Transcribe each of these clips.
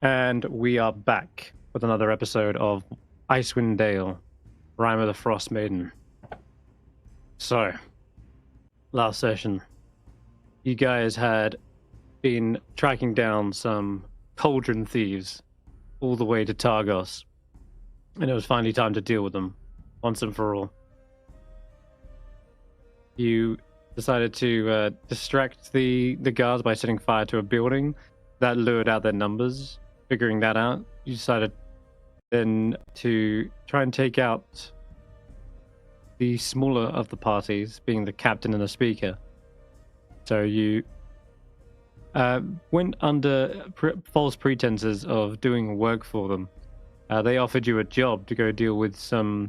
And we are back with another episode of Icewind Dale, Rime of the Frostmaiden. So, last session, you guys had been tracking down some cauldron thieves all the way to Targos, and it was finally time to deal with them once and for all. You decided to distract the guards by setting fire to a building that lured out their numbers. Figuring that out, you decided then to try and take out the smaller of the parties, being the captain and the speaker. So you went under false pretenses of doing work for them. They offered you a job to go deal with some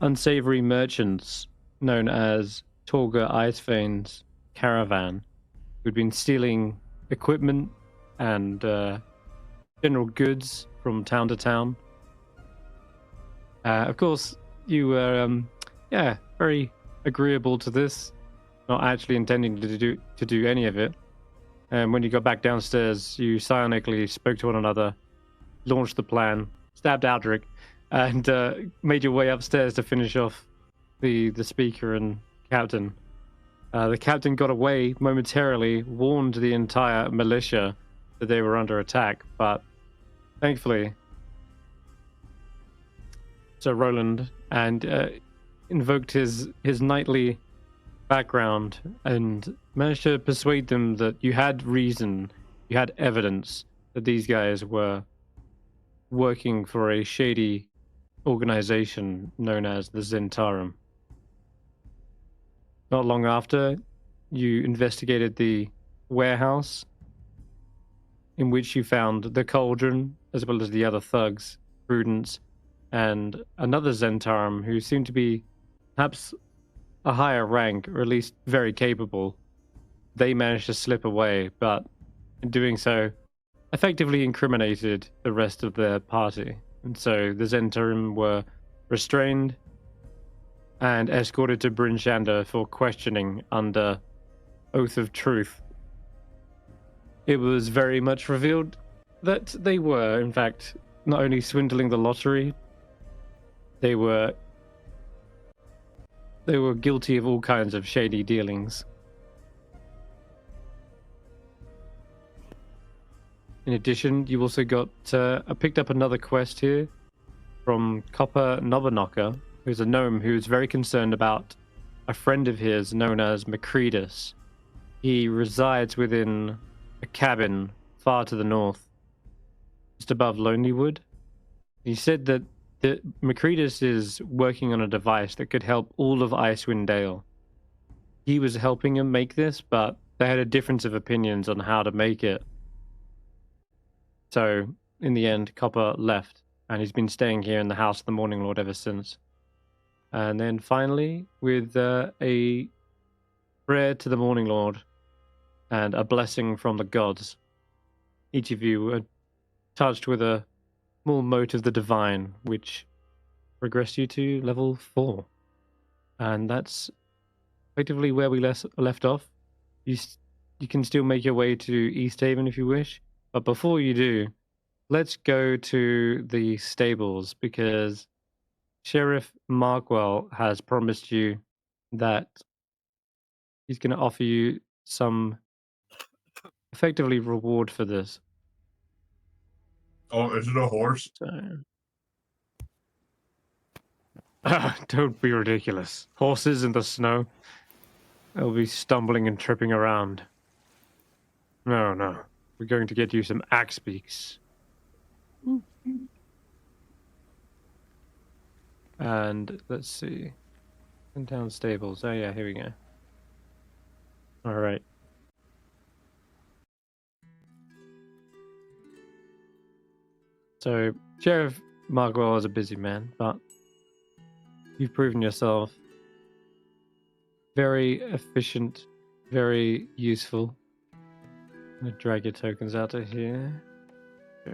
unsavory merchants known as Torga Icefane's caravan, who'd been stealing equipment and general goods from town to town. Of course, you were, very agreeable to this, not actually intending to do any of it. And when you got back downstairs, you psionically spoke to one another, launched the plan, stabbed Aldrich, and made your way upstairs to finish off the speaker and captain. The captain got away momentarily, warned the entire militia that they were under attack, but thankfully, Sir Roland and invoked his knightly background and managed to persuade them that you had reason, you had evidence that these guys were working for a shady organization known as the Zentarum. Not long after, you investigated the warehouse in which you found the cauldron, as well as the other thugs, Prudence, and another Zentarum who seemed to be perhaps a higher rank, or at least very capable. They managed to slip away, but in doing so, effectively incriminated the rest of their party. And so the Zentarum were restrained and escorted to Bryn Shander for questioning under oath of truth. It was very much revealed that they were, in fact, not only swindling the lottery, they were guilty of all kinds of shady dealings. In addition, you also got picked up another quest here from Copper Nobberknocker, who's a gnome who's very concerned about a friend of his known as Macredus. He resides within a cabin far to the north, just above Lonelywood. He said that Macredus is working on a device that could help all of Icewind Dale. He was helping him make this, but they had a difference of opinions on how to make it. So, in the end, Copper left, and he's been staying here in the House of the Morning Lord ever since. And then finally, with a prayer to the Morning Lord and a blessing from the gods, each of you were touched with a small mote of the divine, which progressed you to level 4. And that's effectively where we left off. You can still make your way to East Haven if you wish, but before you do, let's go to the stables, because Sheriff Markwell has promised you that he's going to offer you some effectively reward for this. Oh, is it a horse? Don't be ridiculous. Horses in the snow? They'll be stumbling and tripping around. No. We're going to get you some axe beaks. And let's see. In town stables. Oh yeah, here we go. Alright. So, Sheriff Markwell is a busy man, but you've proven yourself very efficient, very useful. I'm going to drag your tokens out of here.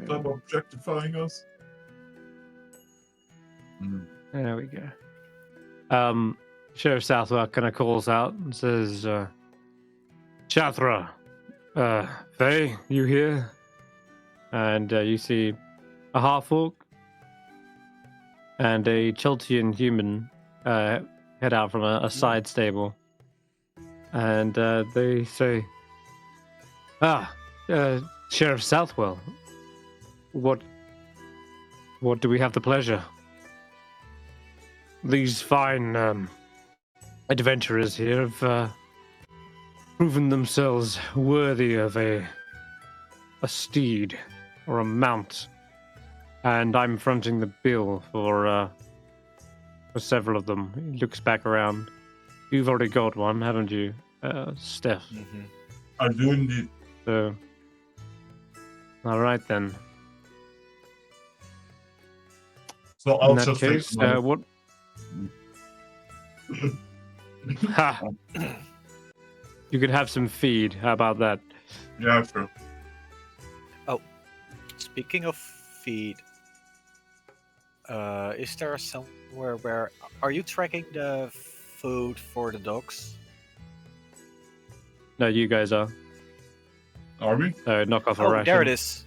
Stop objectifying us. There we go. Sheriff Southwark kind of calls out and says, Shathra, Faye, you here? and you see a half-orc and a Cheltian human head out from a side stable. And they say, Sheriff Southwell, what do we have the pleasure? These fine adventurers here have proven themselves worthy of a steed or a mount, and I'm fronting the bill for several of them. He looks back around. You've already got one, haven't you, Stef? Mm-hmm. I do indeed. So, all right then. So I'll In that just take case, the money. what? Ha! You could have some feed. How about that? Yeah, sure. Speaking of feed, is there somewhere where are you tracking the food for the dogs? No, you guys are. Are we? Knock off a Oh, ration. there it is.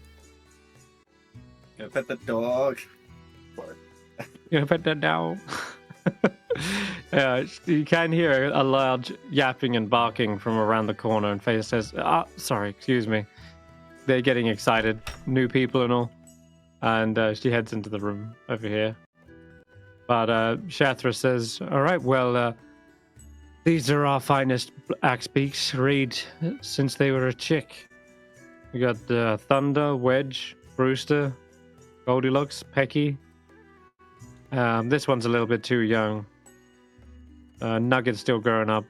Gonna pet the dog. Yeah, pet that down. Yeah, you can hear a large yapping and barking from around the corner, and Faye says, sorry, excuse me. They're getting excited, new people and all. And she heads into the room over here. But Shathra says, all right, well, these are our finest axe beaks, raid since they were a chick. We got Thunder, Wedge, Brewster, Goldilocks, Pecky. This one's a little bit too young. Nugget's still growing up.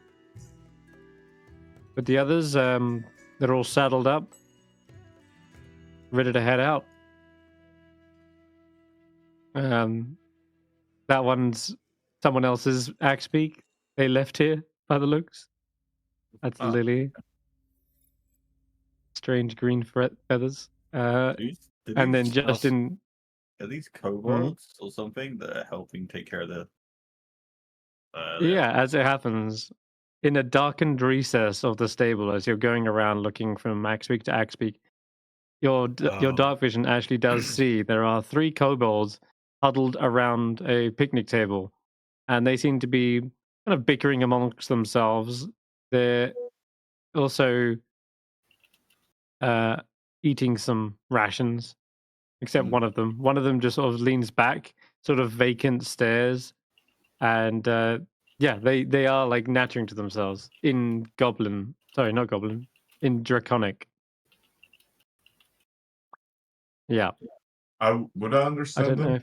But the others, they're all saddled up, ready to head out. That one's someone else's axe beak. They left here by the looks. That's Lily. Strange green feathers. And then Justin. Are these kobolds or something that are helping take care of the? Yeah, as it happens, in a darkened recess of the stable, as you're going around looking from Axbeak to Axbeak, your dark vision actually does see there are 3 kobolds huddled around a picnic table, and they seem to be kind of bickering amongst themselves. They're also eating some rations, except one of them. One of them just sort of leans back, sort of vacant stares, and yeah, they are like nattering to themselves in Goblin. Sorry, not Goblin. In Draconic. Yeah. Would I understand I don't know them? if...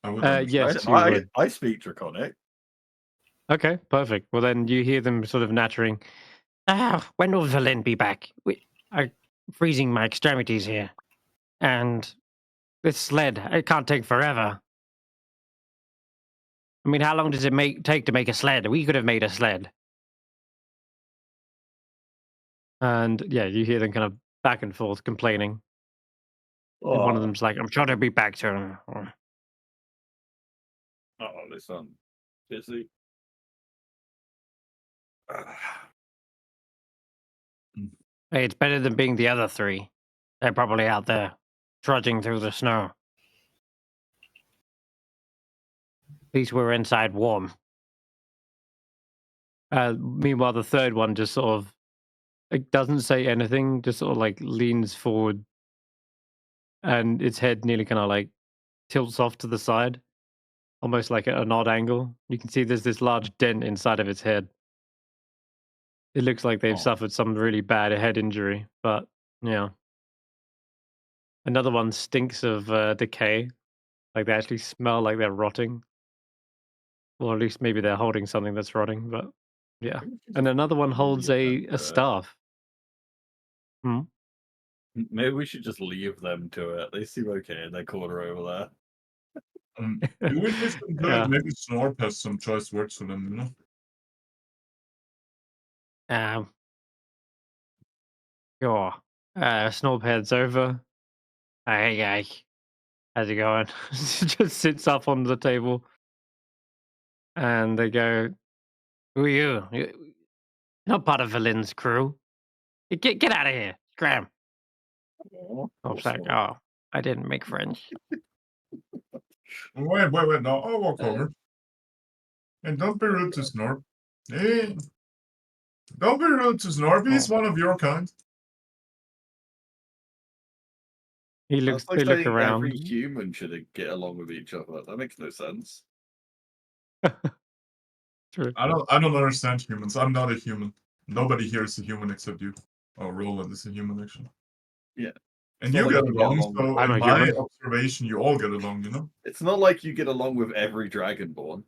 I would understand. Yes, you would. I speak Draconic. Okay, perfect. Well, then you hear them sort of nattering. When will Valen be back? We are freezing my extremities here. And this sled, it can't take forever. I mean, how long does it take to make a sled? We could have made a sled. And yeah, you hear them kind of back and forth complaining. And one of them's like, I'm sure they'll be back soon. Oh, they sound busy. Hey, it's better than being the other 3. They're probably out there trudging through the snow. At least we're inside warm. Meanwhile, the third one just sort of doesn't say anything, just sort of like leans forward, and its head nearly kind of like tilts off to the side, almost like at an odd angle. You can see there's this large dent inside of its head. It looks like they've suffered some really bad head injury, but yeah. Another one stinks of decay. Like they actually smell like they're rotting. Or at least maybe they're holding something that's rotting, but yeah. And another one holds a staff. Maybe we should just leave them to it. They seem okay in their corner over there. Do we miss them good? Yeah. Maybe Snorp has some choice words for them, you know? Sure. Snob heads over. Hey, guy. How's it going? Just sits up on the table. And they go, who are you? You're not part of Valin's crew. Get out of here. Scram. I was like, oh, I didn't make friends. Wait, no, I'll walk over. And don't be rude to Snorp. Hey, don't be rude to Snorp. He's one of your kind. He looks. That's like They look saying around. every human should get along with each other. That makes no sense. True. I don't understand humans. I'm not a human. Nobody here is a human except you. Oh, Roland is a human, actually. Yeah. And It's you not get like you get along, along so with- I'm in a my human. observation, you all get along, you know? It's not like you get along with every Dragonborn.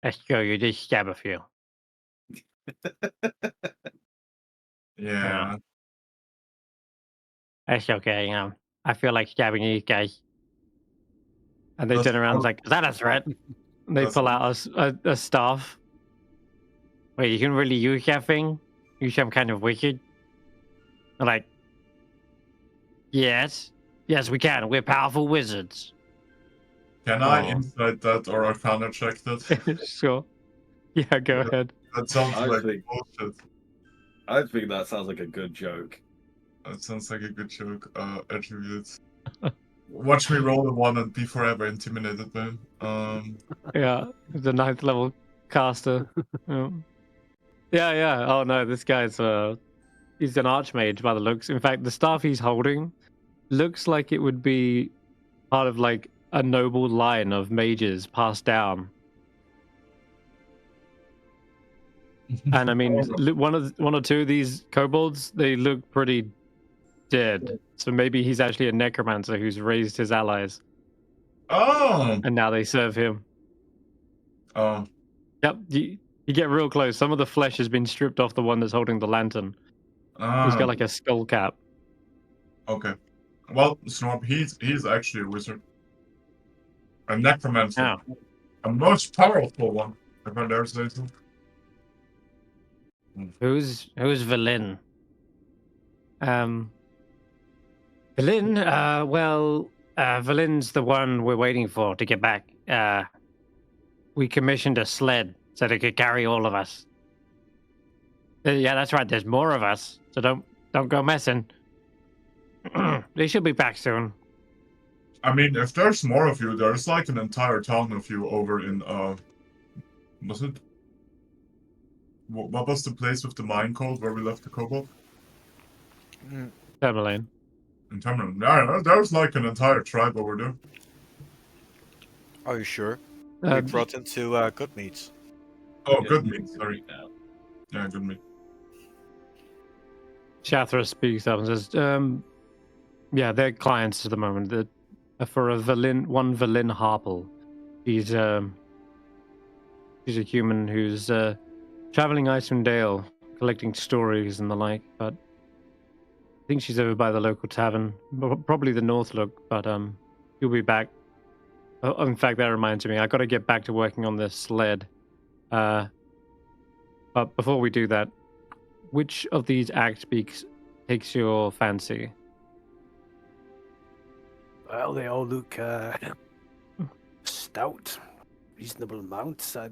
Let's go. You just stab a few. Yeah. That's okay. I feel like stabbing these guys. And they That's turn around and how- like, is that a threat? And they That's pull how- out a staff. Wait, you can really use that thing? You some kind of wizard? I'm like, yes. Yes, we can. We're powerful wizards. Can I Oh. insight that or Arcana check that? Sure. Yeah, go ahead. That sounds I like think- bullshit. I think that sounds like a good joke. That sounds like a good joke. Attributes. Watch me roll a 1 and be forever intimidated by him. Yeah, the 9th level caster. Yeah. Oh no, this guy's he's an archmage by the looks. In fact, the staff he's holding looks like it would be part of like a noble line of mages passed down. And I mean, one or two of these kobolds, they look pretty dead. So maybe he's actually a necromancer who's raised his allies, Oh! and now they serve him. Oh. Yep, you get real close. Some of the flesh has been stripped off the one that's holding the lantern. He's got like a skull cap. Okay. Well, Snorp, he's actually a wizard. A necromancer. Oh. A most powerful one, if I dare say so. Who's Velin? Velin, Velin's the one we're waiting for to get back. We commissioned a sled so they could carry all of us. Yeah, that's right. There's more of us, so don't go messing. They should be back soon. I mean, if there's more of you, there's like an entire town of you over in, was it? What was the place with the mine called where we left the kobold? Tourmaline. In Tamerlane. Yeah, there's like an entire tribe over there. Are you sure? We Uh, brought into good meats. Oh, good meat, sorry. Yeah, good meat. Shathra speaks up and says, yeah, they're clients at the moment. They're for one Velin Harple. She's a human who's traveling Icewind Dale, collecting stories and the like, but I think she's over by the local tavern, probably the North Look, but she'll be back. Oh, in fact, that reminds me, I got to get back to working on this sled. But before we do that, which of these act speaks takes your fancy? Well, they all look stout, reasonable mounts. I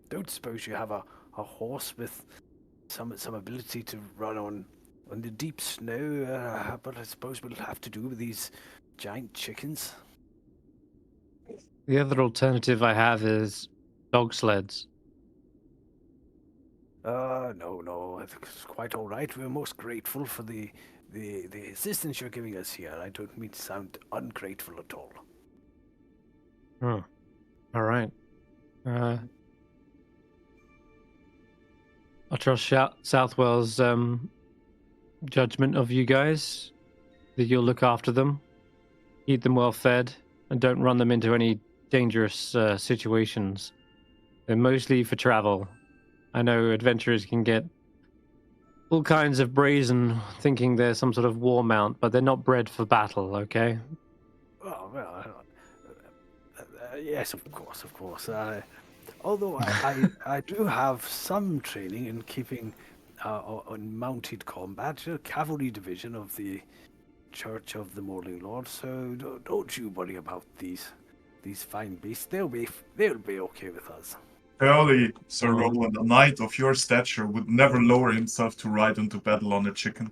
don't suppose you have a horse with some ability to run on the deep snow, but I suppose we'll have to do with these giant chickens. The other alternative I have is dog sleds. No, I think it's quite all right. We're most grateful for the assistance you're giving us here. I don't mean to sound ungrateful at all. Oh, all right. I'll trust Southwell's judgment of you guys, that you'll look after them, keep them well fed, and don't run them into any dangerous situations. They're mostly for travel. I know adventurers can get all kinds of brazen, thinking they're some sort of war mount, but they're not bred for battle, okay? Oh, well, yes, of course. Although I do have some training in keeping on mounted combat, a cavalry division of the Church of the Morning Lord. So don't you worry about these fine beasts. They'll be okay with us. Surely, Sir Roland, a knight of your stature would never lower himself to ride into battle on a chicken.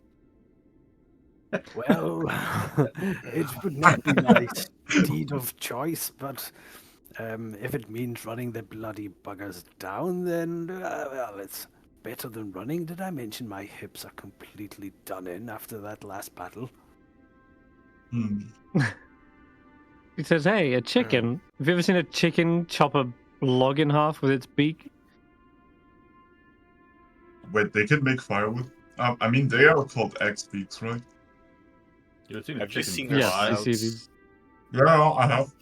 Well, it would not be my steed of choice, but if it means running the bloody buggers down, then, well, it's better than running. Did I mention my hips are completely done in after that last battle? Hmm. He says, "Hey, a chicken. Have you ever seen a chicken chop a log in half with its beak?" Wait, they can make firewood? I mean, they are called X-Beaks, right? You've seen a Have you chicken seen fly? Yes, their you see snouts? these. Yeah, I have.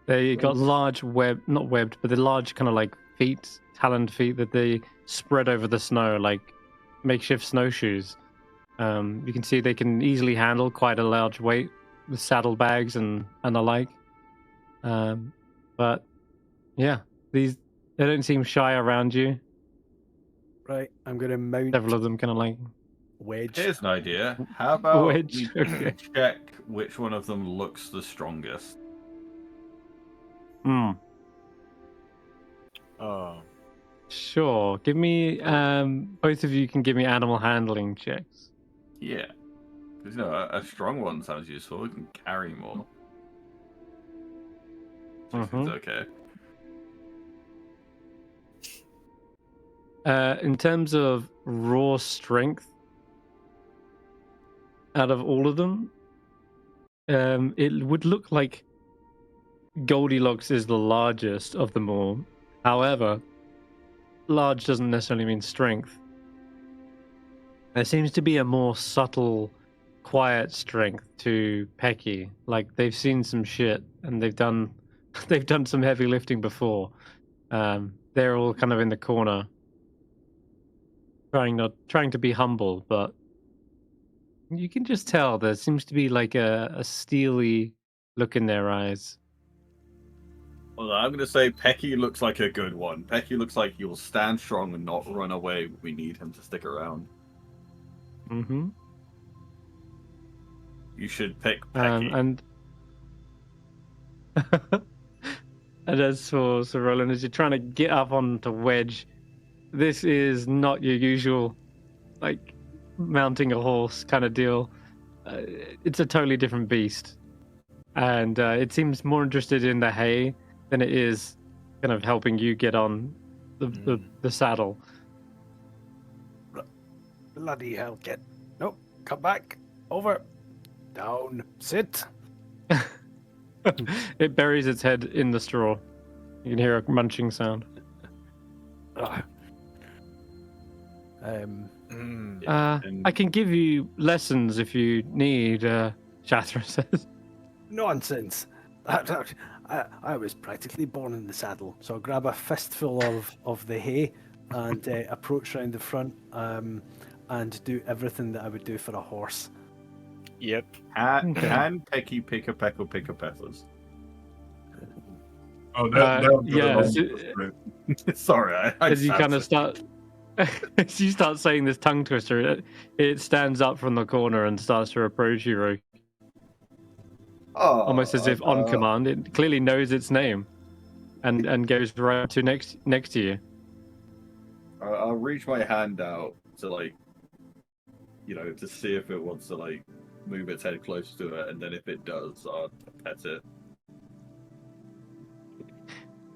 They got large not webbed, but the large kind of like feet, taloned feet that they spread over the snow like makeshift snowshoes. You can see they can easily handle quite a large weight with saddlebags and the like. But yeah, they don't seem shy around you. Right, I'm going to mount Several of them kind of like Wedge. Here's an idea. How about Wedge, we okay. check which one of them looks the strongest? Hmm. Oh, Sure. Give me both of you can give me animal handling checks. Yeah. Because, a strong one sounds useful. It can carry more. Which seems okay. In terms of raw strength, out of all of them, it would look like Goldilocks is the largest of them all. However, large doesn't necessarily mean strength. There seems to be a more subtle, quiet strength to Pecky. Like they've seen some shit and they've done some heavy lifting before. They're all kind of in the corner, trying to be humble, but you can just tell there seems to be like a steely look in their eyes. Well, I'm going to say Pecky looks like a good one. Pecky looks like he will stand strong and not run away. We need him to stick around. Mm-hmm. You should pick Pecky. And and as for Sir Roland, as you're trying to get up onto Wedge, this is not your usual, like, mounting a horse kind of deal. It's a totally different beast. And it seems more interested in the hay than it is kind of helping you get on the saddle. Bloody hell, get. Nope, come back. Over. Down. Sit. It buries its head in the straw. You can hear a munching sound. I can give you lessons if you need, Shatra says. Nonsense. I was practically born in the saddle, so I'll grab a fistful of the hay and approach round the front and do everything that I would do for a horse. yep. Can Pecky pick a peck or pick a peppers? Oh, yeah. Sorry, I As you kind of start, as you start saying this tongue twister, it stands up from the corner and starts to approach you, Roki. Almost as if on command. It clearly knows its name, and goes right to next to you. I'll reach my hand out to to see if it wants to move its head close to it, and then if it does, I'll pet it.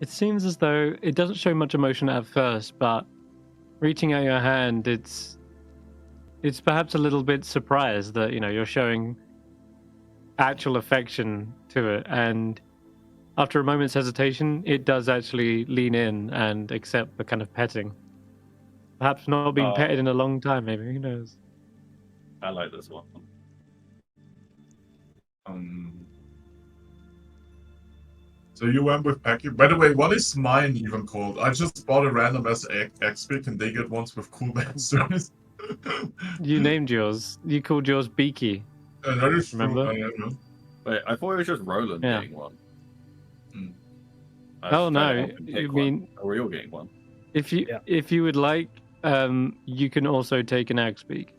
It seems as though it doesn't show much emotion at first, but reaching out your hand, it's perhaps a little bit surprised that you're showing actual affection to it, and after a moment's hesitation, it does actually lean in and accept the kind of petting. Perhaps not been petted in a long time, maybe, who knows? I like this one. So you went with Pecky. By the way, what is mine even called? I just bought a random as X-Pick and they get ones with cool answers. You named yours. You called yours Beaky. That is Remember? true. Wait, I thought it was just Roland getting one. Oh no, you mean... Or we're all getting one. If you would like, you can also take an Axbeak.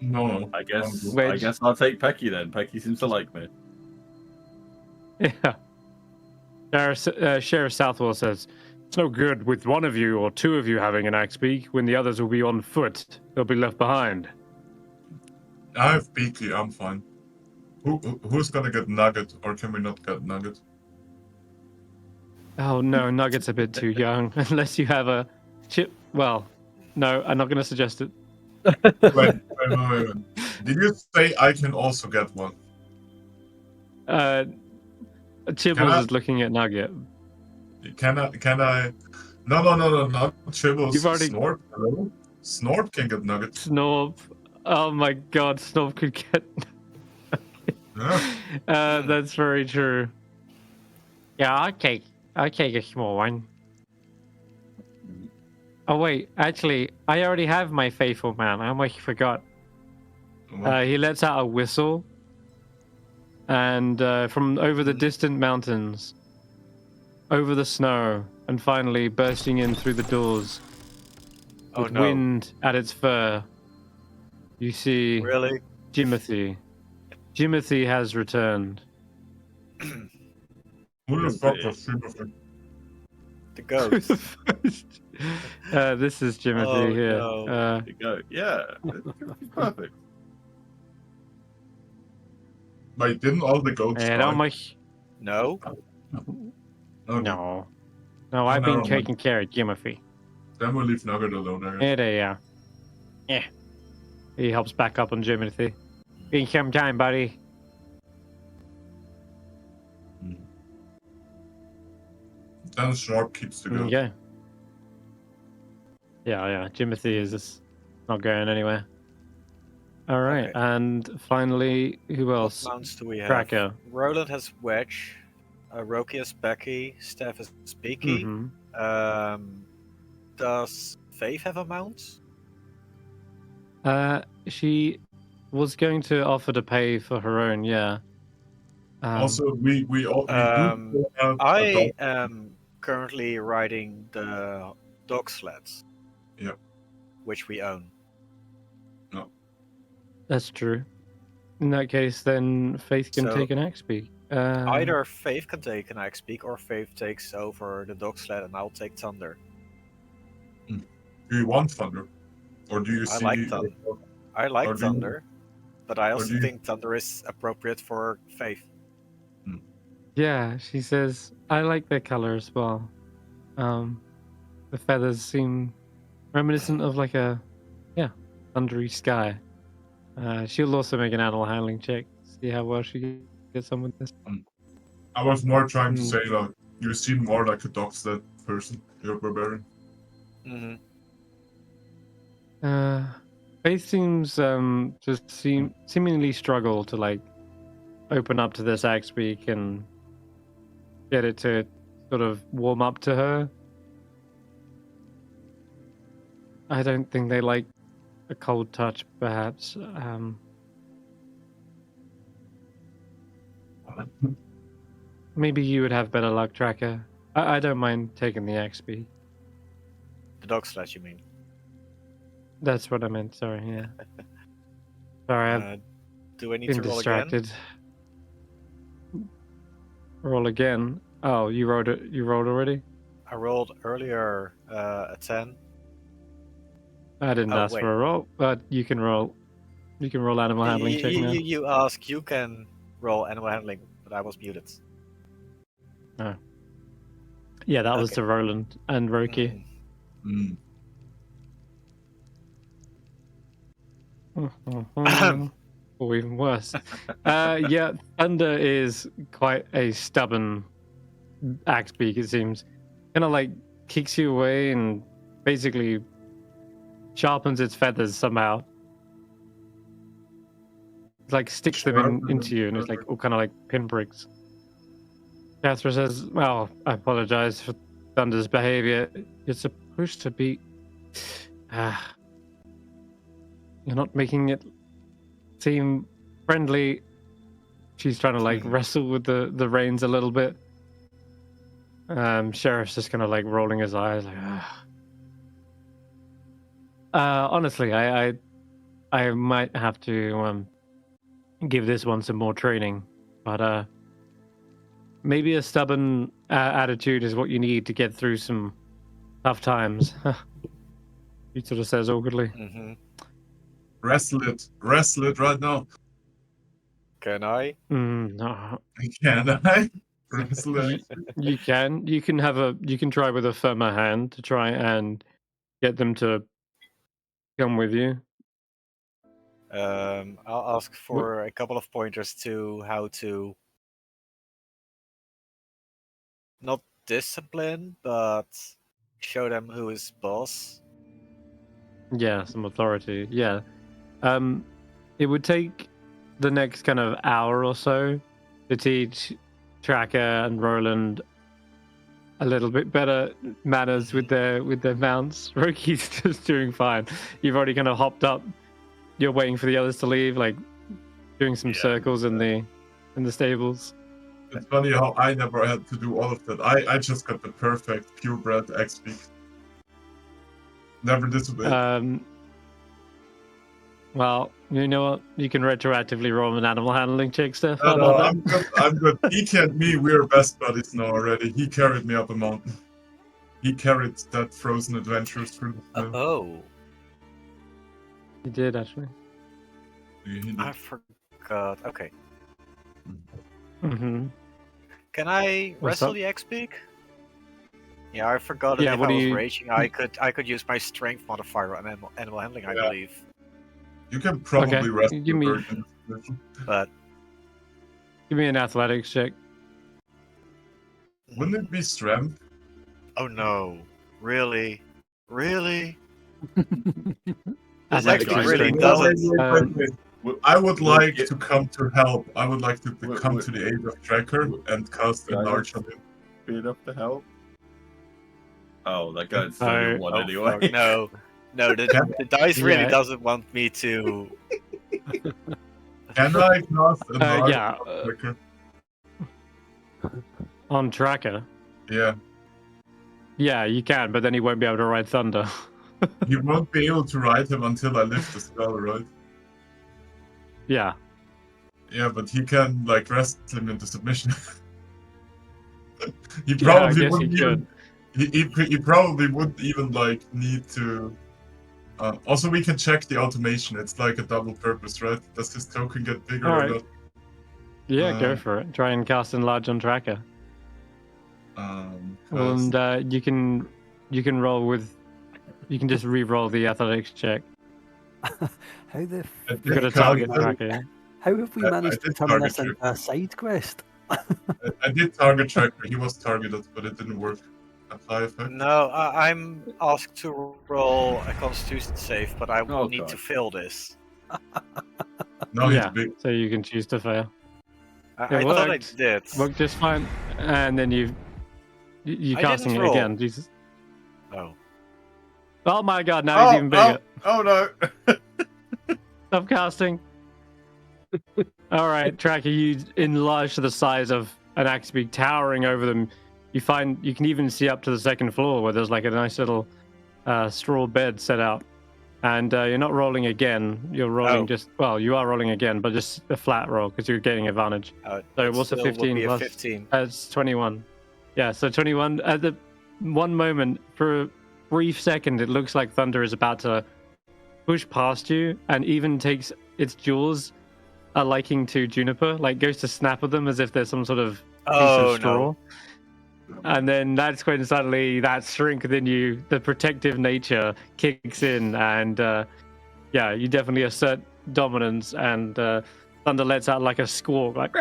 No. I guess I'll take Pecky then. Pecky seems to like me. Yeah. Sheriff Southwell says, It's no good with one of you or two of you having an axe beak when the others will be on foot. They'll be left behind. I have Beaky, I'm fine. Who's gonna get Nugget, or can we not get Nugget? Oh no, Nugget's a bit too young. Unless you have a chip. Well, no, I'm not going to suggest it. Wait. Did you say I can also get one? Chibbles is looking at Nugget. Can I? No, not Chibbles. You've already- Snorp. Hello? Snorp can get Nugget. Snorp. Oh my god, Snorp could get. Yeah. That's very true. Yeah, I'll take a small one. Oh wait, actually, I already have my faithful man. I almost forgot. He lets out a whistle, and from over the distant mountains, over the snow, and finally bursting in through the doors, with wind at its fur, you see Really? Jimothy. Jimothy has returned. Who the fuck was Jimothy? The ghost. This is Jimothy here. No. There you go. Yeah, it's perfect. Wait, didn't all the goats And die? almost No. Okay. no, I've Never been mind. taking care of Jimothy. Then we'll leave Nugget alone, I guess. Yeah, there you are. Yeah. He helps back up on Jimothy. Been some time, buddy. Then Snorp keeps the goat. Yeah. Yeah. Jimothy is just not going anywhere. All right, Okay. and finally, who What else? mounts do we have? Tracker. Roland has Wedge. Roki has Becky. Stef has Beaky. Mhm. Does Faith have a mount? She was going to offer to pay for her own. Yeah. Also, we all we do have a I dog. am currently riding the dog sleds. Yep. Which we own. That's true. In that case, then Faith can So, take an axe beak. Either Faith can take an axe beak or Faith takes over the dog sled and I'll take Thunder. Do you want Thunder? Or do you I see... like Thunder. I Or like do you- Thunder, but I do also you- think Thunder is appropriate for Faith. Yeah, she says, I like their color as well. The feathers seem reminiscent of like a, thundery sky. She'll also make an animal handling check, see how well she gets on with this. I was more trying to say, like, you seem more like a dog sled person. You're a barbarian. Mm-hmm. Faith seems seemingly struggle to like open up to this axe beak and get it to sort of warm up to her. I don't think they like a cold touch, perhaps. Maybe you would have better luck, Tracker. I don't mind taking the axe beak. The dog sled, you mean? That's what I meant. Sorry, yeah. Sorry, I've Do I need been to roll again? distracted. Roll again. Oh, you rolled it. You rolled already. I rolled earlier a 10. I didn't Oh, ask wait. for a roll, but you can roll. You can roll animal handling check now. You ask, you can roll animal handling, but I was muted. Yeah, that was Okay. to Roland and Roki. Mm. Or even worse. Yeah, Thunder is quite a stubborn axe beak, it seems. Kind of like kicks you away and basically sharpens its feathers somehow. It's like sticks them into you, and it's like all kind of like pinpricks. Cathra says, well, I apologize for Thunder's behavior. You're supposed to be... You're not making it seem friendly. She's trying to like wrestle with the reins a little bit. Sheriff's just kind of like rolling his eyes like, honestly, I might have to give this one some more training, but maybe a stubborn attitude is what you need to get through some Tough times. He sort of says awkwardly. Mm-hmm. Wrestle it right now. Can I? No. Can I? Wrestle it. You can. You can try with a firmer hand to try and get them to come with you. I'll ask for a couple of pointers to how to not discipline, but show them who is boss. Yeah, some authority. Yeah. It would take the next kind of hour or so to teach Tracker and Roland a little bit better manners with their mounts. Roki's just doing fine. You've already kind of hopped up. You're waiting for the others to leave, like doing some circles in the stables. It's funny how I never had to do all of that. I just got the perfect purebred XP. Never disobeyed. Well, you know what? You can retroactively roll an animal handling check, Stef. No, I'm good. I'm good. He and me, we're best buddies now already. He carried me up a mountain. He carried that frozen adventures through the snow. Oh, You did, actually. He did. I forgot. Okay. Mm-hmm. Can I What's wrestle up? the X-Peak? Yeah, I forgot that Yeah, if what I do was you- raging, I could use my strength modifier on animal handling, I Yeah. believe. You can probably Okay, wrestle give the me- bird in this position. But Give me an athletics check. Wouldn't it be strength? oh no, really? This Athletics actually is really strength. doesn't. I would like Wait, to come to help. I would like to Wait, come wait. to the aid of Tracker and cast enlarge on him. Be enough to help. Oh, that guy's Oh, only one Oh, anyway. fuck, no, the dice really Yeah. doesn't want me to. Can I cast enlarge Yeah, on Tracker? on Tracker. Yeah. Yeah, you can, but then he won't be able to ride Thunder. You won't be able to ride him until I lift the spell, right? Yeah. Yeah, but he can like wrestle him into submission. He Yeah, I probably guess he wouldn't even. He probably wouldn't even like need to. Also, we can check the automation. It's like a double purpose, right? Does his token get bigger or Alright. not? Yeah, go for it. Try and cast enlarge on Tracker. Cast- And you can roll with. You can just re-roll the athletics check. How the I You've got did a target target- Tracker. how have we I managed to did turn target this into a side quest? I did target Tracker. He was targeted, but it didn't work. Apply effect. No, I'm asked to roll a Constitution save, but I Oh, need God. to fail this. No, he's Yeah, big. so you can choose to fail. I It thought I worked. did. Worked just fine. And then you I casting didn't it roll. again. Jesus. Oh. Oh my god, now he's even bigger. Oh no! Stop casting. Alright, Tracker, you enlarge to the size of an axe beak towering over them. You find you can even see up to the second floor where there's like a nice little straw bed set out. And you're not rolling again. You're rolling you are rolling again, but just a flat roll because you're getting advantage. So it what's a still would 15 be plus? 15. It's 21. Yeah, so 21. At the one moment, for a brief second, it looks like Thunder is about to push past you and even takes its jaws a liking to Juniper, like goes to snap at them as if there's some sort of piece Oh of straw. And then that's when suddenly that strength within you, the protective nature kicks in, and yeah, you definitely assert dominance, and Thunder lets out like a squawk, like,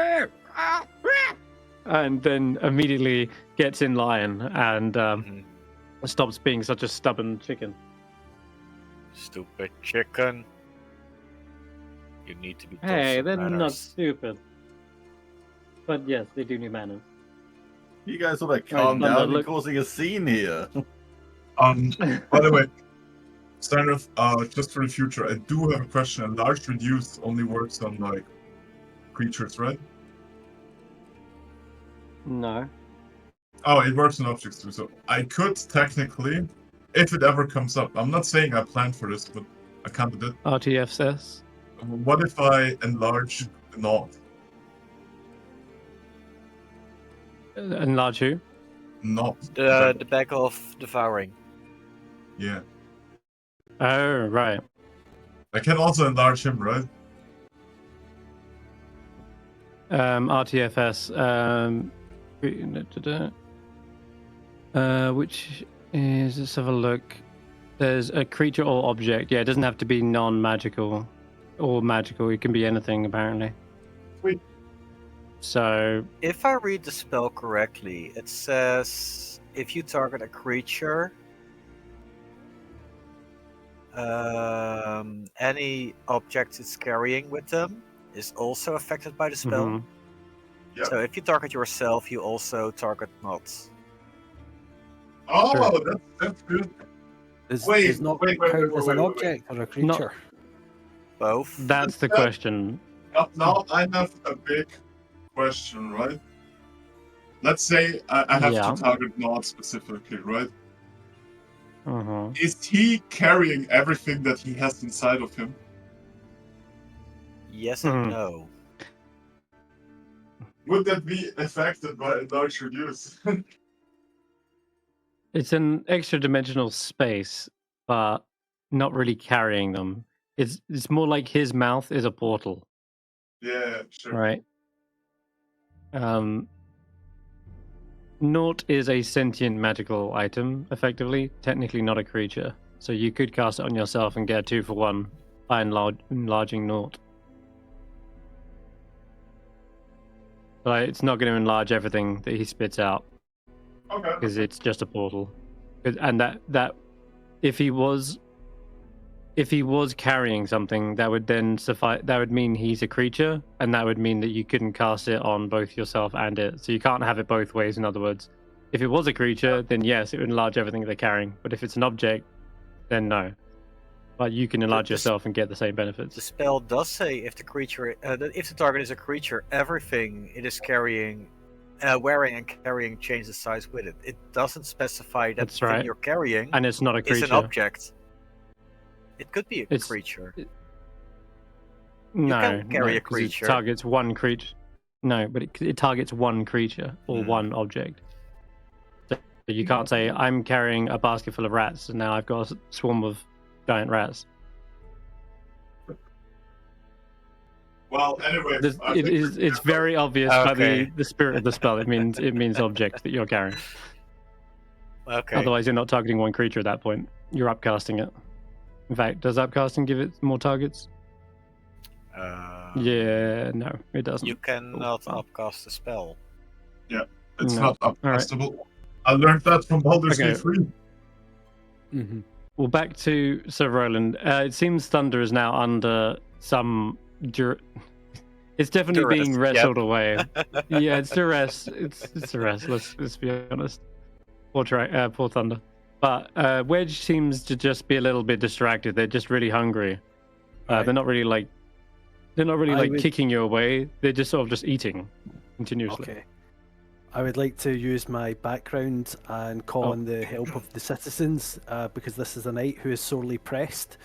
and then immediately gets in line and stops being such a stubborn chicken. Stupid chicken. You need to be. taught Hey, some they're not manners. stupid. But yes, they do need manners. You guys want to calm Thunder, down? You're look- causing a scene here. By the way, Senrith, just for the future, I do have a question. A large reduce only works on like creatures, right? No. Oh, it works on objects too. So I could technically, if it ever comes up, I'm not saying I planned for this, but I kind of did. RTF says. What if I enlarge the knot? Enlarge who? Not The bag of devouring. Yeah. Oh, right. I can also enlarge him, right? RTFS. Which is, let's have a look. There's a creature or object. Yeah, it doesn't have to be non-magical or magical. It can be anything, apparently. Sweet. So, If I read the spell correctly, it says if you target a creature, any object it's carrying with them is also affected by the spell. mhm. Yep. So if you target yourself, you also target knots. Oh, that's good. Does not count as an object or a creature? Both. That's the question. Now I have a big question, right? Let's say I have Yeah. to target Nord specifically, right? Uh-huh. Is he carrying everything that he has inside of him? Yes and Mhm. no. Would that be affected by a large reduce? It's an extra dimensional space, but not really carrying them. It's more like his mouth is a portal, Yeah, sure. right? Naught is a sentient magical item, effectively, technically not a creature. So you could cast it on yourself and get a 2-for-1 by enlarging Naught. But it's not going to enlarge everything that he spits out Okay. because it's just a portal. And that if he was carrying something, that would then suffice. That would mean he's a creature, and that would mean that you couldn't cast it on both yourself and it. So you can't have it both ways. In other words, if it was a creature, then yes, it would enlarge everything they're carrying. But if it's an object, then no. But you can enlarge yourself and get the same The benefits. spell does say if the creature, if the target is a creature, everything it is carrying, wearing and carrying changes size with it. It doesn't specify that That's the thing right. you're carrying And it's not a is creature. an object. It could be a It's- creature. No, can carry a 'cause creature. It targets one creature. No, but it targets one creature or Hmm. one object. So you can't say I'm carrying a basket full of rats and now I've got a swarm of giant rats. Well, anyway, I think It's very obvious by Okay. the spirit of the spell. It means object that you're carrying. Okay. Otherwise, you're not targeting one creature at that point. You're upcasting it. In fact, does upcasting give it more targets? Yeah, no, it doesn't. You cannot Oh, wow. upcast a spell. it's No. not upcastable. I learned that from Baldur's Okay. Gate 3. Mm-hmm. Well, back to Sir Roland. It seems Thunder is now under some. It's definitely Duress, being yep. wrestled away. Yeah, it's duress. It's duress. Let's be honest. Poor Thunder. But Wedge seems to just be a little bit distracted. They're just really hungry. Right. They're not really like I would- kicking you away. They're just sort of just eating continuously. Okay. I would like to use my background and call Oh. on the help of the citizens because this is a knight who is sorely pressed.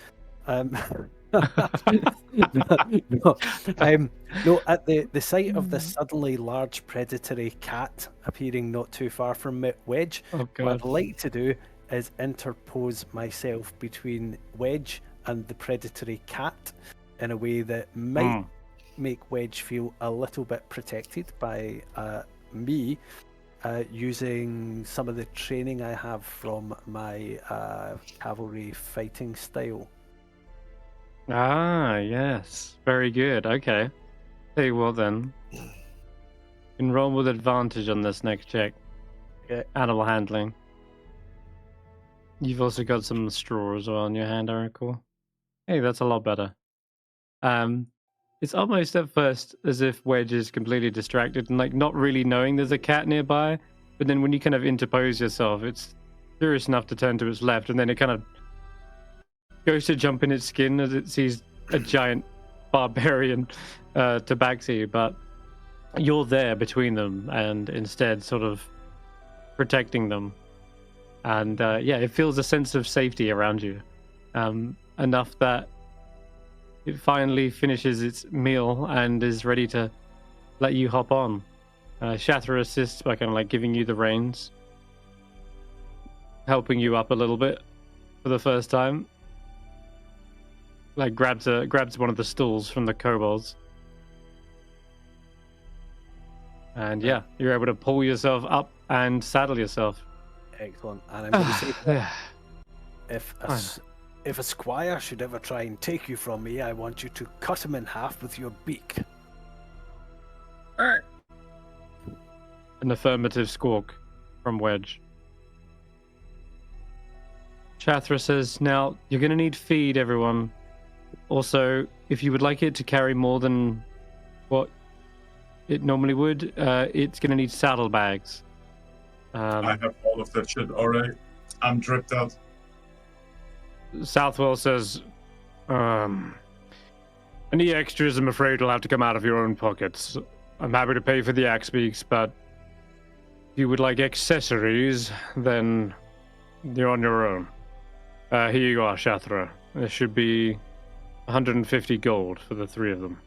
No, at the sight of this suddenly large predatory cat appearing not too far from Wedge, Oh what god. I'd like to do is interpose myself between Wedge and the predatory cat in a way that might make Wedge feel a little bit protected by me using some of the training I have from my cavalry fighting style. Ah, yes. Very good. Okay. Tell you what then. You can roll with advantage on this next check. Okay. Animal handling. You've also got some straw as well in your hand, I recall. Hey, that's a lot better. It's almost at first as if Wedge is completely distracted and like not really knowing there's a cat nearby. But then when you kind of interpose yourself, it's curious enough to turn to its left, and then it kind of goes to jump in its skin as it sees a giant barbarian tabaxi, but you're there between them and instead sort of protecting them. And yeah, it feels a sense of safety around you. Enough that it finally finishes its meal and is ready to let you hop on. Shathra assists by kind of like giving you the reins, helping you up a little bit. for the first time. Like grabs one of the stools from the kobolds. And yeah, you're able to pull yourself up and saddle yourself. Excellent. And I'm going to say that Yeah. if a squire should ever try and take you from me, I want you to cut him in half with your beak. An affirmative squawk from Wedge. Chathra says, now, you're going to need feed, everyone. Also, if you would like it to carry more than what it normally would, it's going to need saddlebags. I have all of that shit already. I'm dripped out. Southwell says, any extras, I'm afraid, will have to come out of your own pockets. I'm happy to pay for the axe beaks, but if you would like accessories, then you're on your own. Here you are, Shathra. There should be 150 gold for the 3 of them.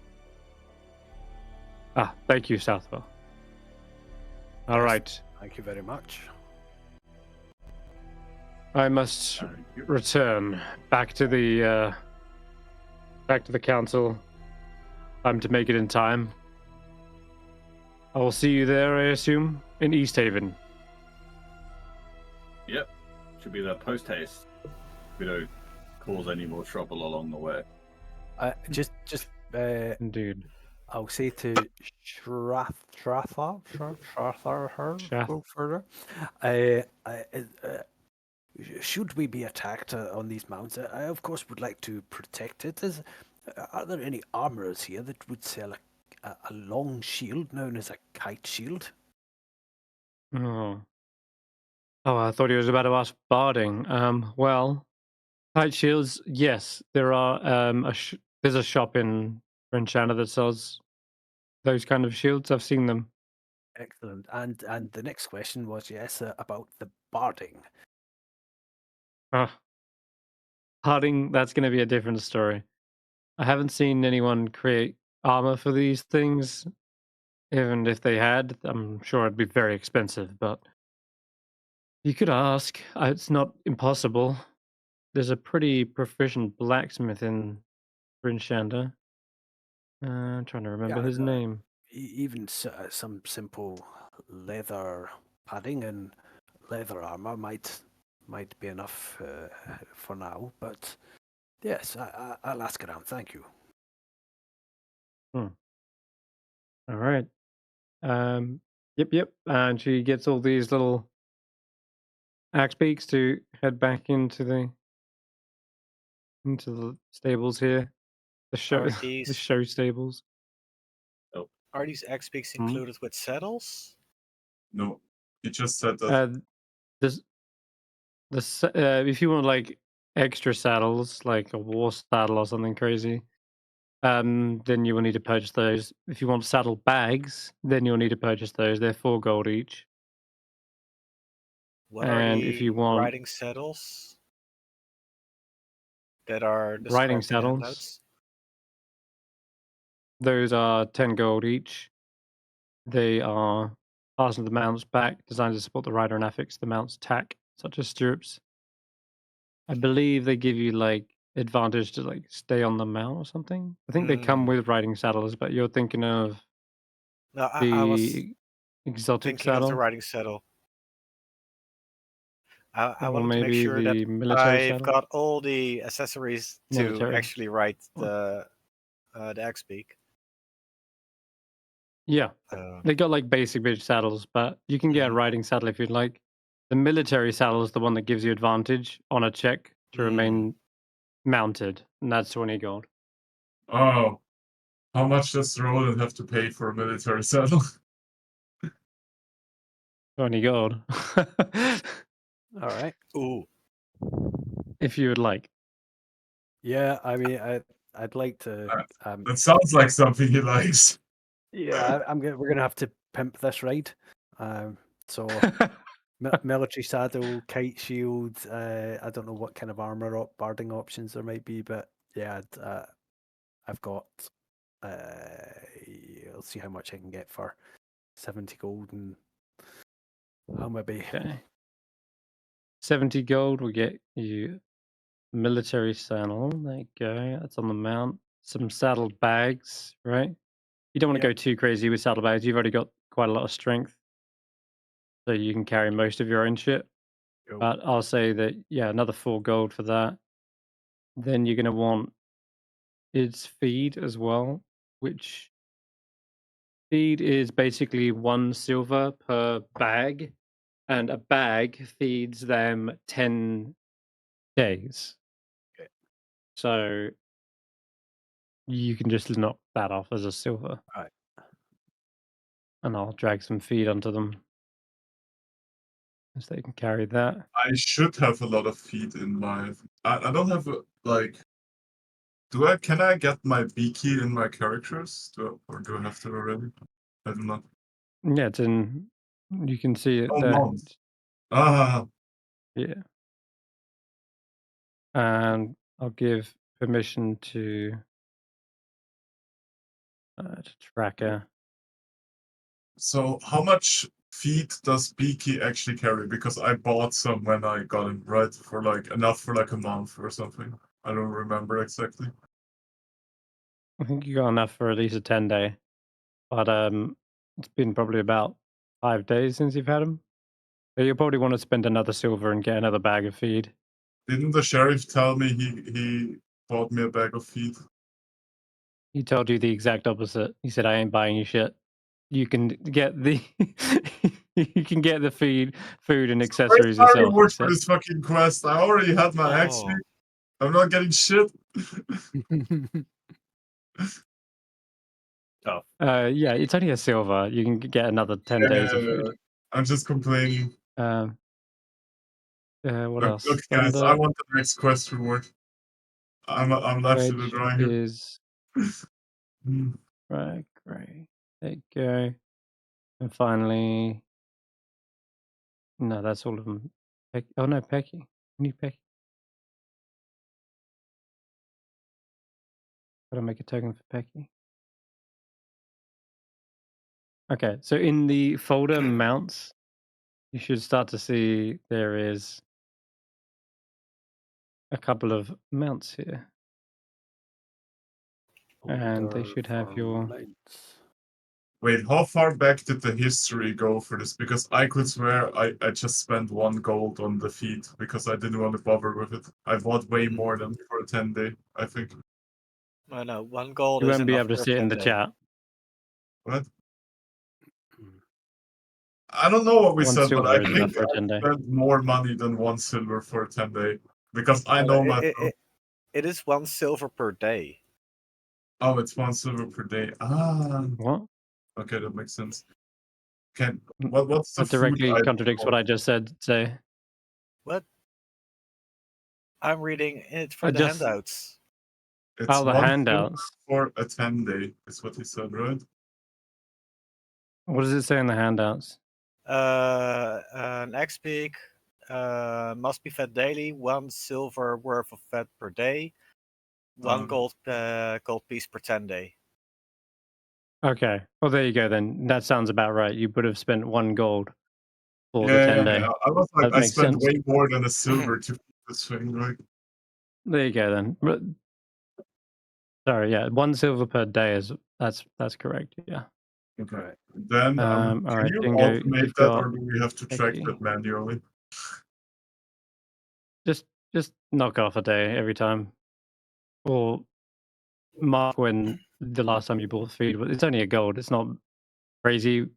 Ah, thank you, Southwell. All right. Thank you very much. I must return back to the council. I'm to make it in time. I will see you there, I assume, in East Haven. Yep. Should be there post haste. We don't cause any more trouble along the way. Indeed. I'll say to Shratha, go further. Should we be attacked on these mounts, I of course would like to protect it. Are there any armorers here that would sell a long shield known as a kite shield? Oh, I thought he was about to ask barding. Well, kite shields, yes, there are. There's a shop in Renchana that sells those kind of shields. I've seen them. Excellent. And the next question was, yes, about the barding. Barding, that's going to be a different story. I haven't seen anyone create armor for these things. Even if they had, I'm sure it'd be very expensive, but you could ask. It's not impossible. There's a pretty proficient blacksmith in Brinshanda. I'm trying to remember his name. Even some simple leather padding and leather armor might be enough for now. But yes, I'll ask around. Thank you. All right. Yep. And she gets all these little axe beaks to head back into the stables here. The show stables. Are these axe beaks included with saddles? No, he just said that. If you want like extra saddles, like a war saddle or something crazy, then you will need to purchase those. If you want saddle bags, then you'll need to purchase those. They're 4 gold each. What And are the if you want riding saddles that are riding described in the saddles, handouts? those are 10 gold each. They are fastened to the mount's back, designed to support the rider and affix the mount's tack, such as stirrups. I believe they give you like advantage to like stay on the mount or something. I think they come with riding saddles, but you're thinking of No, I was the exotic thinking of the saddle, riding saddle. I or wanted to make maybe sure the that military I've saddle. got all the accessories to Military. actually ride the axe beak. Yeah, they got like basic bitch saddles, but you can get a riding saddle if you'd like. The military saddle is the one that gives you advantage on a check to remain mounted, and that's 20 gold. Oh, how much does Roland have to pay for a military saddle? 20 gold. All right. Ooh. If you would like. Yeah, I mean, I'd like to. That sounds like something he likes. Yeah, we're gonna have to pimp this ride. So military saddle, kite shield. I don't know what kind of armor barding options there might be, but yeah, I've got. I'll see how much I can get for 70 gold, and how maybe. Okay. 70 gold will get you military saddle. There you go. That's on the mount. Some saddled bags, right? You don't want to Yep. go too crazy with saddle bags. You've already got quite a lot of strength, so you can carry most of your own shit. Yep. But I'll say that, yeah, another 4 gold for that. Then you're going to want its feed as well, which feed is basically 1 silver per bag, and a bag feeds them 10 days. Okay. So you can just knock that off as a silver. Right. And I'll drag some feed onto them, so they can carry that. I should have a lot of feet in my. I don't have like. Can I get my B key in my characters? Or do I have to already? I don't know. Yeah, it's in. You can see it Oh, there. mount. Ah, Yeah. And I'll give permission to tracker. so how much feet does B key actually carry? Because I bought some when I got him, right? For like enough for like a month or something. I don't remember exactly. I think you got enough for at least a 10-day, but it's been probably about 5 days since you've had them. So you'll probably want to spend another silver and get another bag of feed. Didn't the sheriff tell me he bought me a bag of feet? He told you the exact opposite. He said, "I ain't buying you shit. You can get the you can get the food and accessories Where's my yourself." he reward for said. this fucking quest? I already had my axe Oh. feet. I'm not getting shit. Tough. Yeah, it's only a silver. You can get another 10 days of food. I'm just complaining. What Look, else? look, guys, I want the next quest reward. I'm left to the Wedge dry here. is Hmm. right, great. There you go. And finally, no, that's all of them. Oh no, Pecky. New Pecky. Gotta make a token for Pecky. Okay, so in the folder mounts, you should start to see there is a couple of mounts here. And they Folder should have for your. mounts. Wait, how far back did the history go for this? Because I could swear I just spent 1 gold on the feed because I didn't want to bother with it. I bought way more than for a 10-day, I think. No, 1 gold You is won't be enough able to for a see it in the 10-day. chat. What? Hmm. I don't know what we 1 said, but I silver is enough think for a I 10-day. spent more money than 1 silver for a 10-day. Because I know myself. It is 1 silver per day. Oh, it's 1 silver per day. Ah, What? okay, that makes sense. What's the That food directly item contradicts what called? I just said. So What? I'm reading it I from the just handouts. It's the 1 silver handouts. for a 10-day, is what he said, right? What does it say in the handouts? An X-Peak must be fed daily, 1 silver worth of fed per day, 1 gold piece per 10-day. Okay. Well, there you go then. That sounds about right. You would have spent 1 gold for the Yeah, 10-day. I was like, That I makes spent sense. way more than a silver to feed this thing, right? There you go then. Sorry, yeah, 1 silver per day is that's correct. Yeah. Okay. Right. Then, All can right, you Dingo, automate you've that, got or do we have to track Becky. that manually? Just knock off a day every time, or mark when the last time you bought feed. It's only a gold. It's not crazy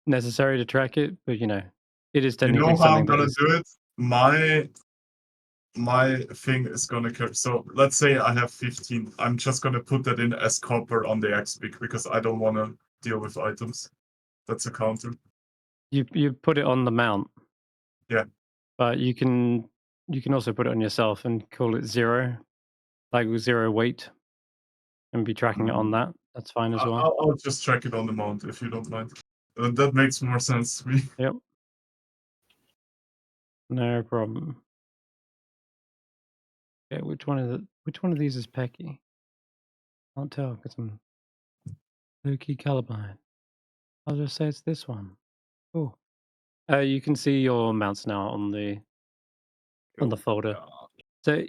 necessary to track it, but it is You technically know how I'm something that gonna is. do it? My thing is gonna carry. So let's say I have 15. I'm just gonna put that in as copper on the X-Peak because I don't want to deal with items. That's a counter. You put it on the mount. Yeah. But you can also put it on yourself and call it 0, like with 0 weight, and be tracking it on that. That's fine as well. I'll just track it on the mount if you don't mind. That makes more sense to me. Yep. No problem. Okay, which one of these is Pecky? Can't tell because I'm low-key colorblind. I'll just say it's this one. Cool. You can see your mounts now on the folder. So,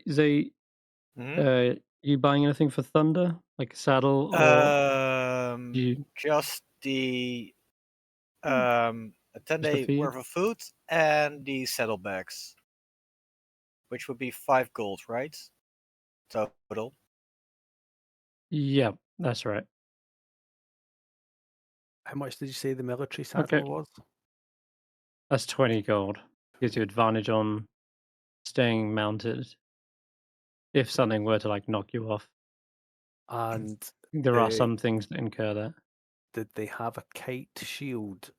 Mhm. you buying anything for Thunder, like a saddle, or you Just the a just the 10-day feed? worth of food and the saddlebags, which would be 5 gold, right? Total. Yeah, that's right. How much did you say the military Okay. saddle was? That's 20 gold. Gives you advantage on staying mounted if something were to like knock you off. And There are the- some things that incur that. did they have a kite shield?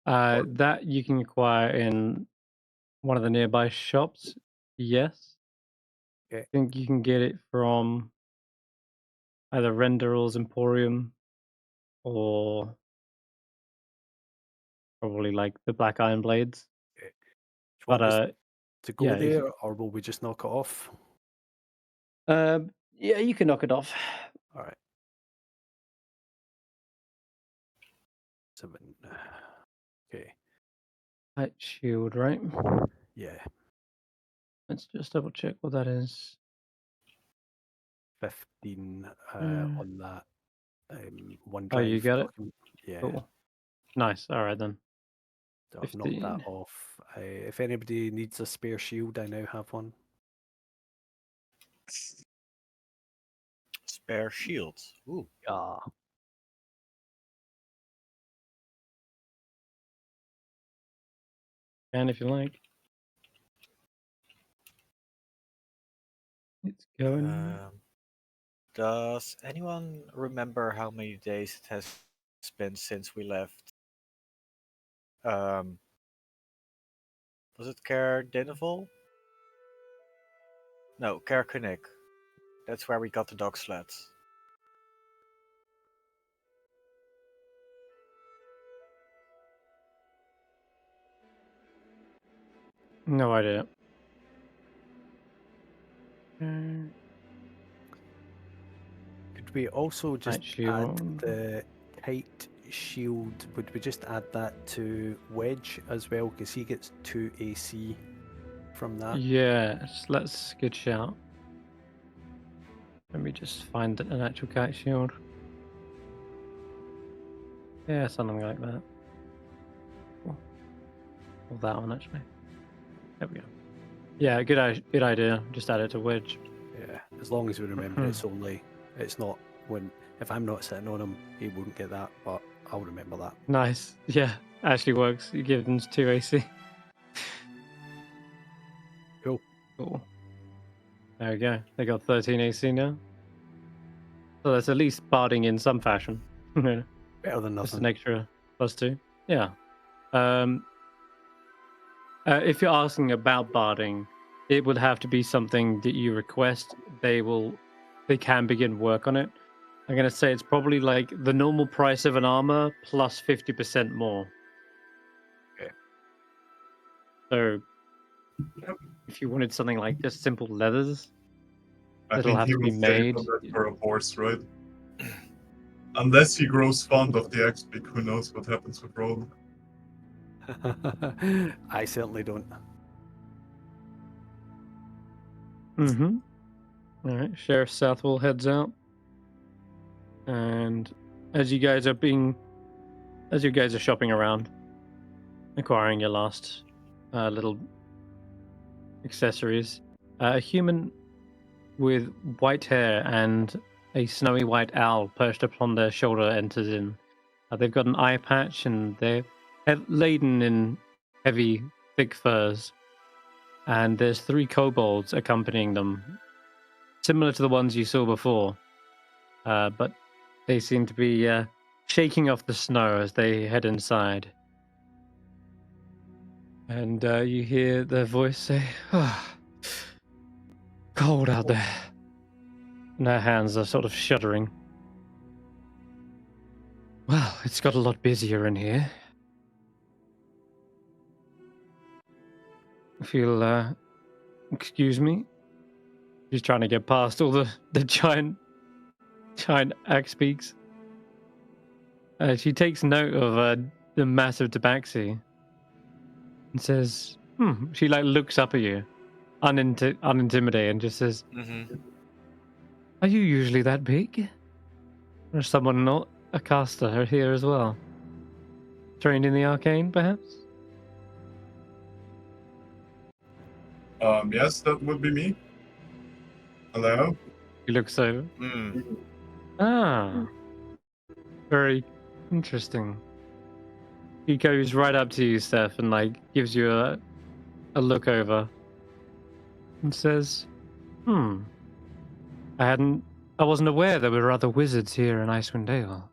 That you can acquire in one of the nearby shops. Yes. Okay. I think you can get it from either Renderal's Emporium or probably like the Black Iron Blades. Do you But want us to go yeah, there, or will we just knock it off? yeah, you can knock it off. All right. 7. Okay. Light shield, right? Yeah. Let's just double check what that is. 15 Mm. on that OneDrive. Oh, you got it? document. Yeah. Cool. Nice. All right then. So I've knocked 15. that off. If anybody needs a spare shield, I now have one. Spare shields. Ooh. Yeah. And if you like. It's going. Does anyone remember how many days it has been since we left? Was it Ker Dinneval? No, Ker Kunnik. That's where we got the dog sleds. No idea. Could we also just shield. add the kite shield? Would we just add that to Wedge as well? Because he gets 2 AC from that. Yes, that's a good shout. Let me just find an actual kite shield. Yeah, something like that. Or that one actually. There we go. Yeah, good idea. Just add it to Wedge. Yeah, as long as we remember it's not when, if I'm not sitting on him, he wouldn't get that, but I'll remember that. Nice. Yeah, actually works. You give them 2 AC. Cool. Cool. There we go. They got 13 AC now. So that's at least barding in some fashion. Better than Just nothing. an extra +2. Yeah. If you're asking about barding, it would have to be something that you request. They can begin work on it. I'm gonna say it's probably like the normal price of an armor plus 50% more. Okay. So if you wanted something like just simple leathers, I it'll think have he to be will stay made. for that for a horse, right? Unless he grows fond of the X-Peak, who knows what happens with Roland. I certainly don't. Mm-hmm. All right, Sheriff Southwell heads out, and as you guys are shopping around, acquiring your last little accessories, a human with white hair and a snowy white owl perched upon their shoulder enters in. They've got an eye patch and they're laden in heavy, thick furs. And there's 3 kobolds accompanying them, similar to the ones you saw before. But they seem to be shaking off the snow as they head inside. And you hear their voice say, "Ah, cold out there." And their hands are sort of shuddering. Well, it's got a lot busier in here. If you'll excuse me. She's trying to get past all the giant axe peaks. She takes note of the massive tabaxi and says, She like looks up at you unintimidated and just says, "Are you usually that big? Or someone not a caster here as well? Trained in the arcane, perhaps?" Yes, that would be me. Hello? He looks over. Ah, very interesting. He goes right up to you, Stef, and like gives you a look over and says, I wasn't aware there were other wizards here in Icewind Dale."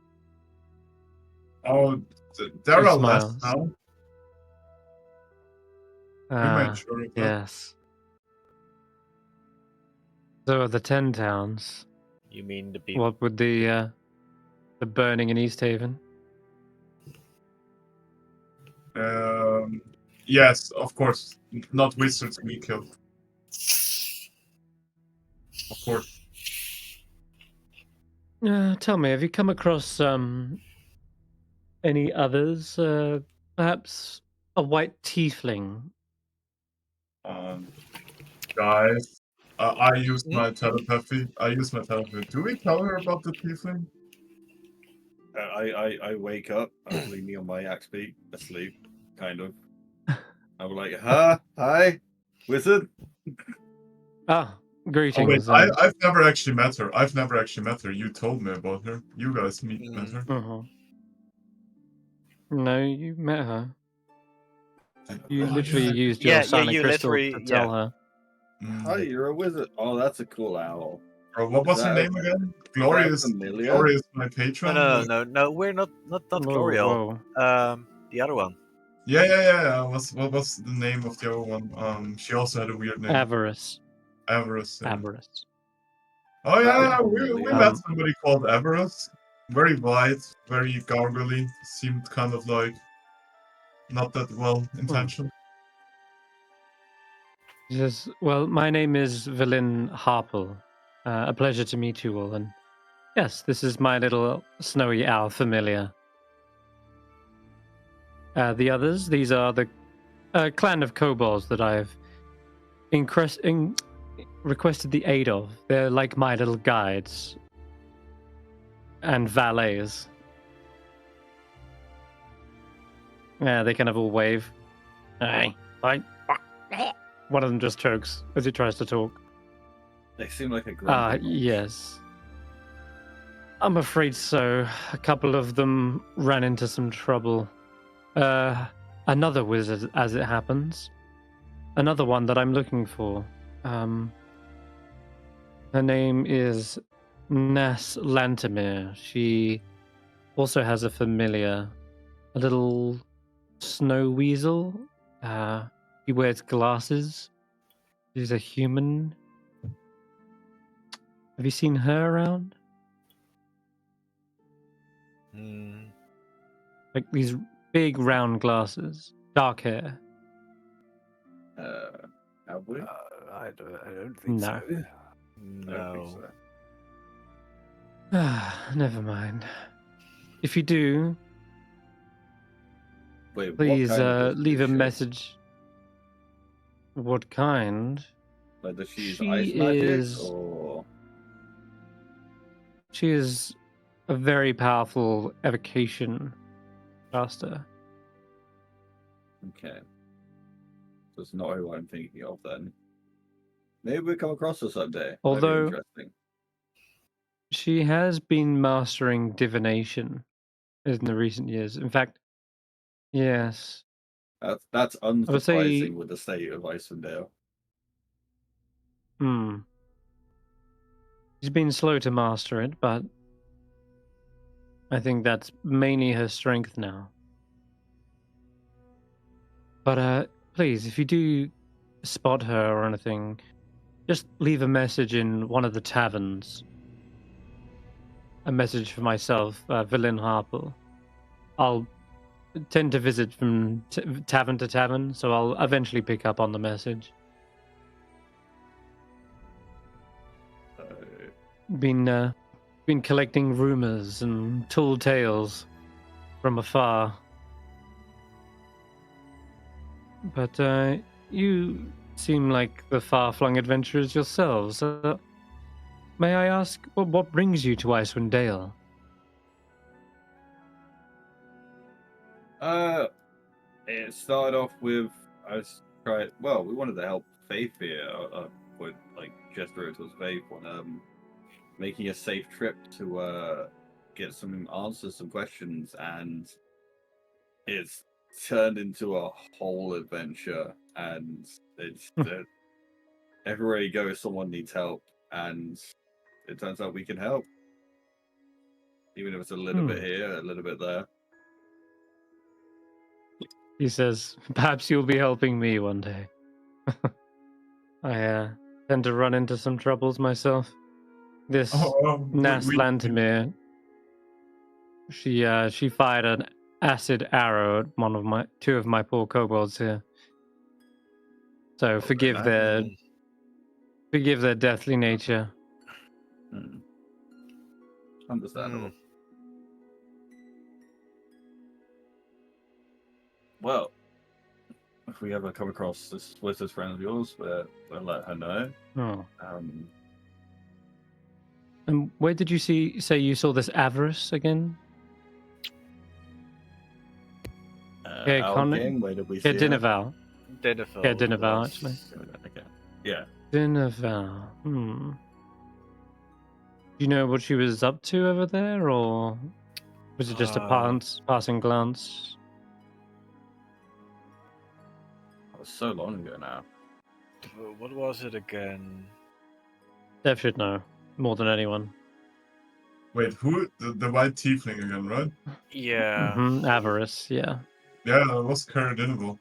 Oh, there He are less smiles. now. We Ah, made sure of that. yes. So are the 10 towns. You mean the people? What would the burning in East Haven? Yes, of course. Not wizards we killed. Of course. Tell me, have you come across any others? Perhaps a white tiefling? Guys, I used my telepathy. Do we tell her about the tiefling? I wake up, I'm leaning on my axe beak, asleep, kind of. I'm like, hi, wizard. Ah, Oh greetings. wait, I've never actually met her. You told me about her. You guys met her. No, you met her. You Oh, literally yeah. used your sonic you crystal literally- to tell her. Hi, you're a wizard. Oh, that's a cool owl. Bro, what was her that- name again? Glorious. familiar? Glorious, my patron. No, we're not Glorial. Whoa. The other one. Yeah. What was the name of the other one? She also had a weird name. Avarice. Avarice. Yeah. Avarice. Oh yeah, Sounds we familiar. met somebody called Avarice. Very white, very gargly. Seemed kind of like not that well intentioned. He says, "Well, my name is Velin Harple. A pleasure to meet you all. And yes, this is my little snowy owl familiar. The others, these are the clan of kobolds that I've requested the aid of. They're like my little guides and valets." Yeah, they kind of all wave. One of them just chokes as he tries to talk. They seem like a great. Yes. I'm afraid so. A couple of them ran into some trouble. Another wizard, as it happens. Another one that I'm looking for. Her name is Nas Lantamir. She also has a familiar, a little snow weasel. He wears glasses. She's a human. Have you seen her around? Like these big round glasses, dark hair. Have we? I don't think No. so. I don't think so. Never mind. If you do, Wait, what please kind of leave a is she? message. What kind? Like, does she use She ice magic is- or? She is a very powerful evocation caster. Okay. So it's not who I'm thinking of then. Maybe we come across her someday. Might be Although- interesting. She has been mastering divination in the recent years. In fact, yes. That's would say- unsurprising with the state of Icewind Dale. She's been slow to master it, but I think that's mainly her strength now. But please, if you do spot her or anything, just leave a message in one of the taverns. A message for myself, Velin Harple. I'll tend to visit from tavern to tavern, so I'll eventually pick up on the message. Been collecting rumors and tall tales from afar. But you seem like the far-flung adventurers yourselves. May I ask, what brings you to Icewind Dale? It started off with we wanted to help Faith here. Would like gesture towards Faith on making a safe trip to get some answers, some questions, and it's turned into a whole adventure. And it's everywhere you go, someone needs help, and it turns out we can help, even if it's a little bit here, a little bit there. He says, perhaps you'll be helping me one day. I tend to run into some troubles myself. This Nas Lantimir, she fired an acid arrow at two of my poor kobolds here. So forgive their deathly nature. Understandable. Well, if we ever come across this wizard's friend of yours, we'll let her know. Oh. And where did you say you saw this avarice again? Where did we see it? Dinnerval. Dinnerval. Yeah, Dinnerval, actually. Okay. Yeah. Dinnerval. Do you know what she was up to over there, or was it just a passing glance? That was so long ago now. What was it again? Stef should know more than anyone. Wait, who? The white tiefling again, right? Yeah. Avarice, yeah. Yeah, that was Caradinable.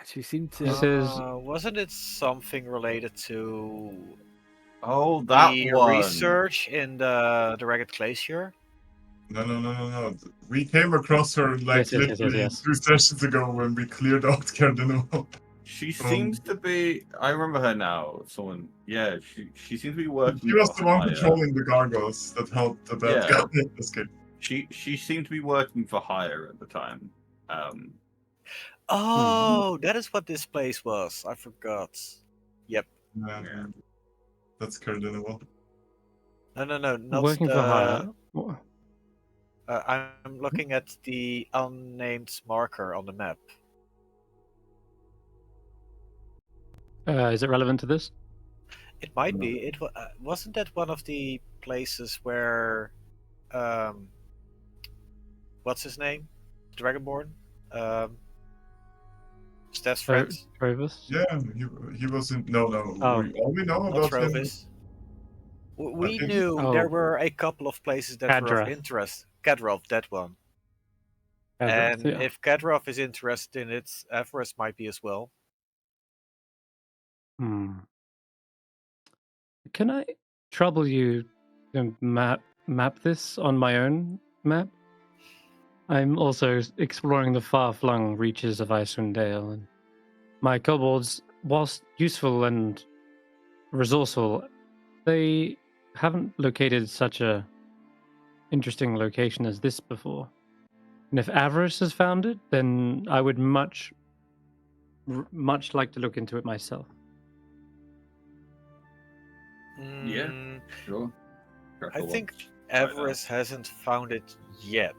She seemed to. This is Wasn't it something related to the one. Research in the Ragged Glacier? No. We came across her yes. 2 sessions ago when we cleared out Caradinable. She seems to be. I remember her now. Someone. Yeah, she seems to be working. She was the one patrolling the gargoyles that helped the bad guy escape. She seemed to be working for hire at the time. That is what this place was. I forgot. Yep. Yeah. That's Caradinable. No, not working for hire. I'm looking at the unnamed marker on the map. Is it relevant to this? It might be. It wasn't that one of the places where, what's his name, Dragonborn, Stef's friend. Trovis. Yeah, he wasn't. No. All we know about him. We knew there were a couple of places that were of interest. Kadrov, that one. And if Kadrov is interested in it, Everest might be as well. Can I trouble you to map this on my own map? I'm also exploring the far-flung reaches of Icewind Dale, and my kobolds, whilst useful and resourceful, they haven't located such a interesting location as this before. And if Avarice has found it, then I would much like to look into it myself. Yeah, sure. I think Avarice hasn't found it yet.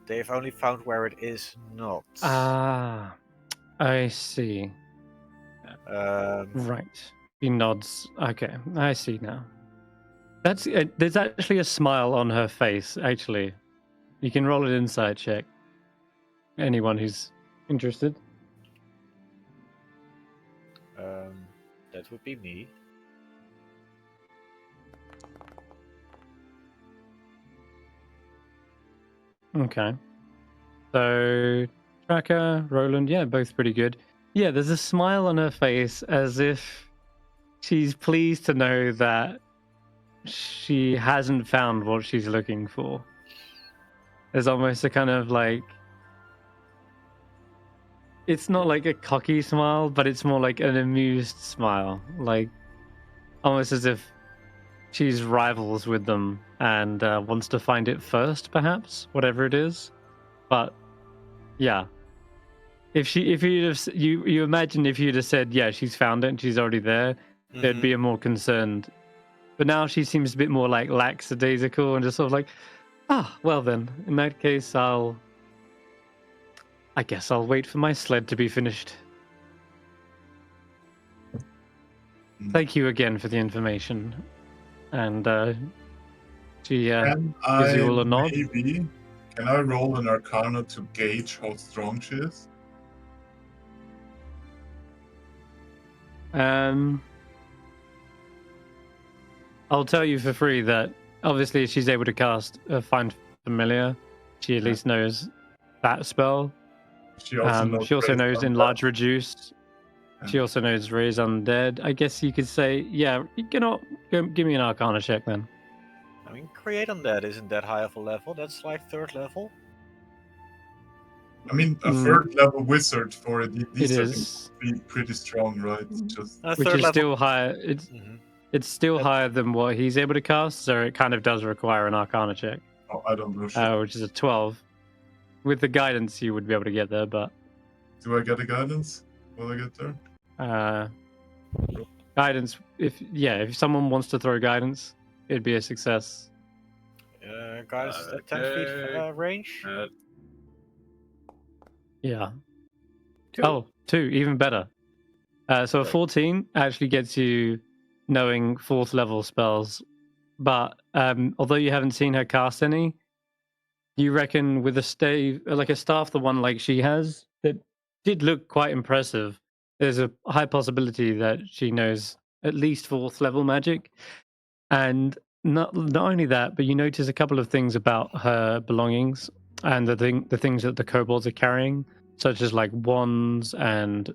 They've only found where it is not. I see. Right. He nods. Okay, I see now. There's actually a smile on her face, actually. You can roll an insight check. Anyone who's interested. That would be me. Okay. So, Tracker, Roland, yeah, both pretty good. Yeah, there's a smile on her face as if she's pleased to know that she hasn't found what she's looking for. There's almost a kind of like... It's not like a cocky smile, but it's more like an amused smile. Like, almost as if she's rivals with them and wants to find it first, perhaps, whatever it is. But, yeah. if you'd have you imagine if you'd have said, yeah, she's found it and she's already there, there'd be a more concerned. But now she seems a bit more like lackadaisical and just sort of like, well then, in that case, I guess I'll wait for my sled to be finished. Thank you again for the information. And she Can gives you all a nod. Can I roll an Arcana to gauge how strong she is? I'll tell you for free that obviously if she's able to cast Find Familiar, she at least knows that spell. She also knows Enlarge Reduced. Yeah. She also knows Raise Undead. I guess you could say, yeah, you know, give me an Arcana check then. I mean, Create Undead isn't that high of a level. That's like 3rd level. I mean, a 3rd level wizard for it. These It are is. pretty strong, right? Just Which is still higher. It's still higher than what he's able to cast, so it kind of does require an Arcana check. Oh, I don't know. Which is a 12. With the guidance, you would be able to get there, but... Do I get a guidance? Will I get there? Guidance, if someone wants to throw guidance, it'd be a success. Guys, 10 feet range? Yeah. 2, even better. So a 14 actually gets you knowing 4th level spells, but although you haven't seen her cast any, you reckon with a staff, the one like she has, that did look quite impressive, there's a high possibility that she knows at least 4th level magic. And not only that, but you notice a couple of things about her belongings and the things that the kobolds are carrying, such as like wands and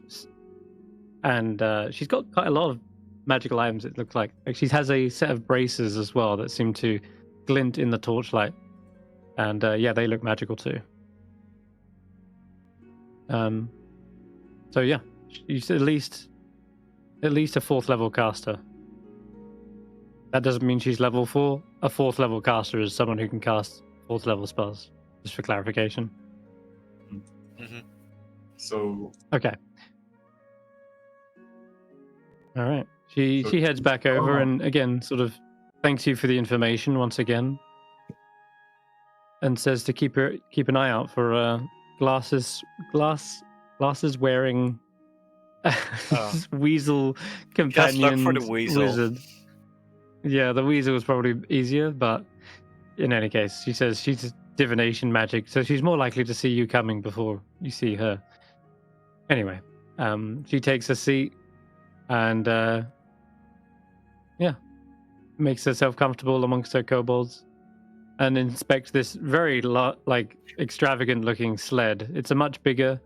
she's got quite a lot of magical items. It looks like she has a set of braces as well that seem to glint in the torchlight, and they look magical too. So yeah, she's at least a 4th level caster. That doesn't mean she's level 4. A 4th level caster is someone who can cast 4th level spells. Just for clarification. So okay. All right. She heads back over and again sort of thanks you for the information once again, and says to keep an eye out for glasses wearing weasel companion. Just look for the weasel. Wizard. Yeah, the weasel is probably easier, but in any case, she says she's divination magic, so she's more likely to see you coming before you see her. Anyway, she takes a seat and makes herself comfortable amongst her kobolds and inspects this very extravagant looking sled. It's a much bigger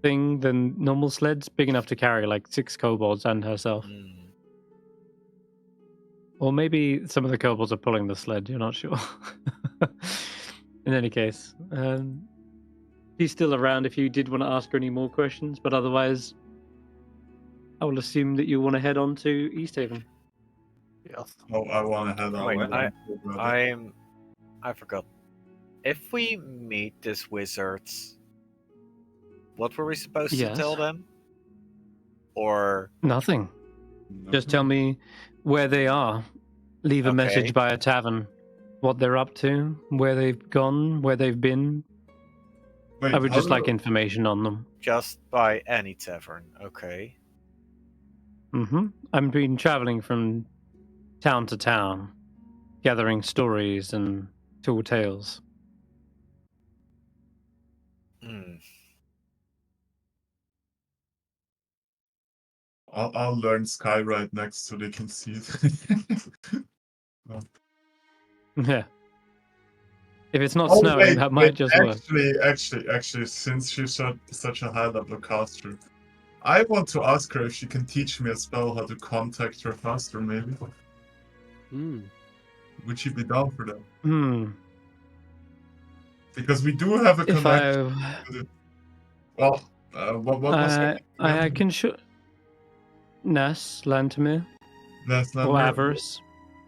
thing than normal sleds, big enough to carry like 6 kobolds and herself. Or maybe some of the kobolds are pulling the sled, you're not sure. In any case, she's still around if you did want to ask her any more questions, but otherwise I will assume that you want to head on to Easthaven. Yes. Oh, I want to head on. Wait, I forgot. If we meet these wizards, what were we supposed to tell them? Or nothing. Just tell me where they are. Leave a message by a tavern. What they're up to, where they've gone, where they've been. Wait, I would just like information on them. Just by any tavern, okay. I've been traveling from town to town, gathering stories and tall tales. I'll learn Skyride next so they can see it. Yeah. If it's not snowing, that might just work. Actually, since she's such a high-level caster, I want to ask her if she can teach me a spell how to contact her faster, maybe. Would she be down for that? Because we do have a connection with it. Well, what was it? I can show... Ness, Lantamir. Or Avarice.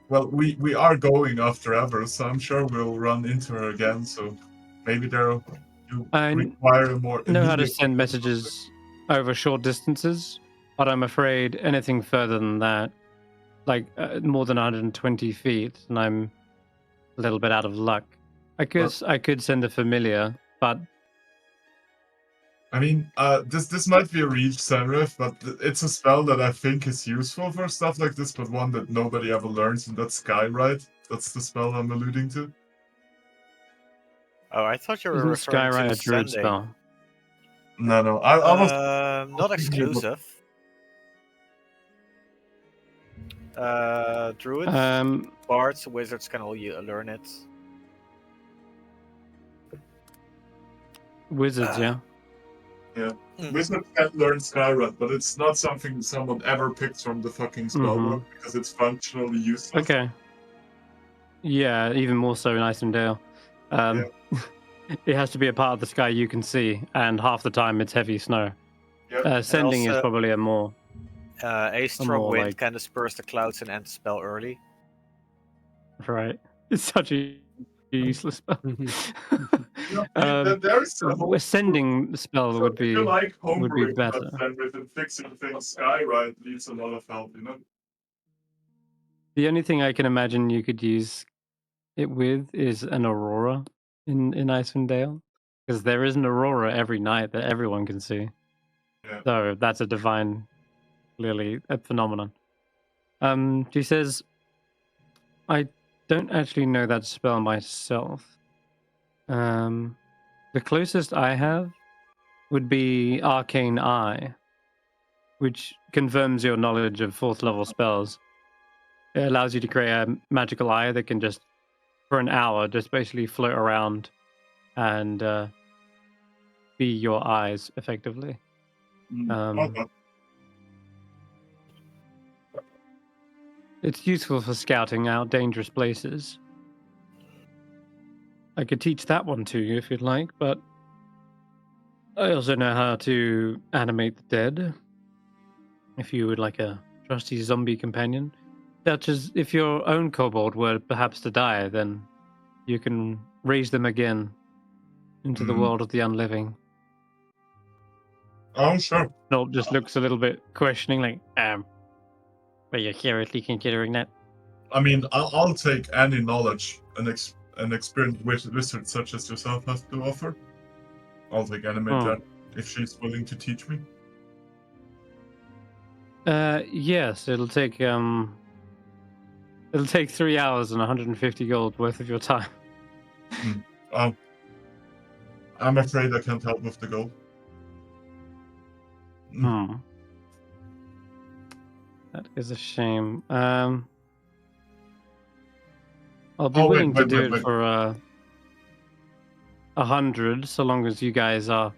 Well, we are going after Avarice, so I'm sure we'll run into her again, so maybe you You I require a more know how to immediate send response. messages over short distances, but I'm afraid anything further than that, like more than 120 feet, and I'm a little bit out of luck. I could send a familiar, but I mean, this might be a reach, Senrith, but it's a spell that I think is useful for stuff like this, but one that nobody ever learns, and that's Skywrite. That's the spell I'm alluding to. Oh, I thought you were isn't referring Skywrite to a druid sending. spell? No, I was Not exclusive. Druids, bards, wizards can all learn it. Wizards, yeah. Wizard can learn Skywrite, but it's not something someone ever picks from the fucking spellbook because it's functionally useless. Okay. Yeah, even more so in Icewind Dale. It has to be a part of the sky you can see, and half the time it's heavy snow. Yep. Sending is also- probably a more... A strong more wind like- can disperse the clouds and end the spell early. Right. It's such a useless spell. There's a whole Sending spell So would if be you like homebrewing better. stuff, then with fixing things, Skywrite needs a lot of help, you know? The only thing I can imagine you could use it with is an aurora in Icewind Dale, because there is an aurora every night that everyone can see. Yeah. So that's a divine, clearly a phenomenon. She says, I don't actually know that spell myself. The closest I have would be Arcane Eye, which confirms your knowledge of 4th level spells. It allows you to create a magical eye that can just, for an hour, just basically float around and be your eyes, effectively. Okay. It's useful for scouting out dangerous places. I could teach that one to you if you'd like, but I also know how to animate the dead. If you would like a trusty zombie companion. Such as if your own kobold were perhaps to die, then you can raise them again into the world of the unliving. Oh, sure. Noel just looks a little bit questioning, like, are you seriously considering that? I mean, I'll take any knowledge an experienced wizard such as yourself has to offer. I'll take animate that if she's willing to teach me. Yes, it'll take 3 hours and 150 gold worth of your time. I'm afraid I can't help with the goal. That is a shame. I'll be willing to do it for 100, so long as you guys are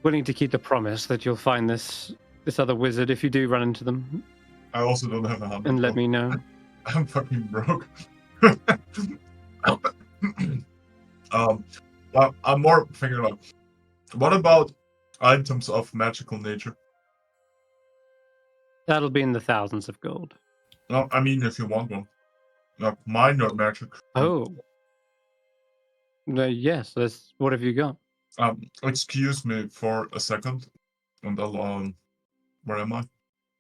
willing to keep the promise that you'll find this other wizard if you do run into them. I also don't have 100. And let me know. I'm fucking broke. But I'm more thinking about, what about items of magical nature? That'll be in the thousands of gold. No, I mean if you want one. Like minor magic. Oh. Yes, what have you got? Excuse me for a second. And I'll where am I?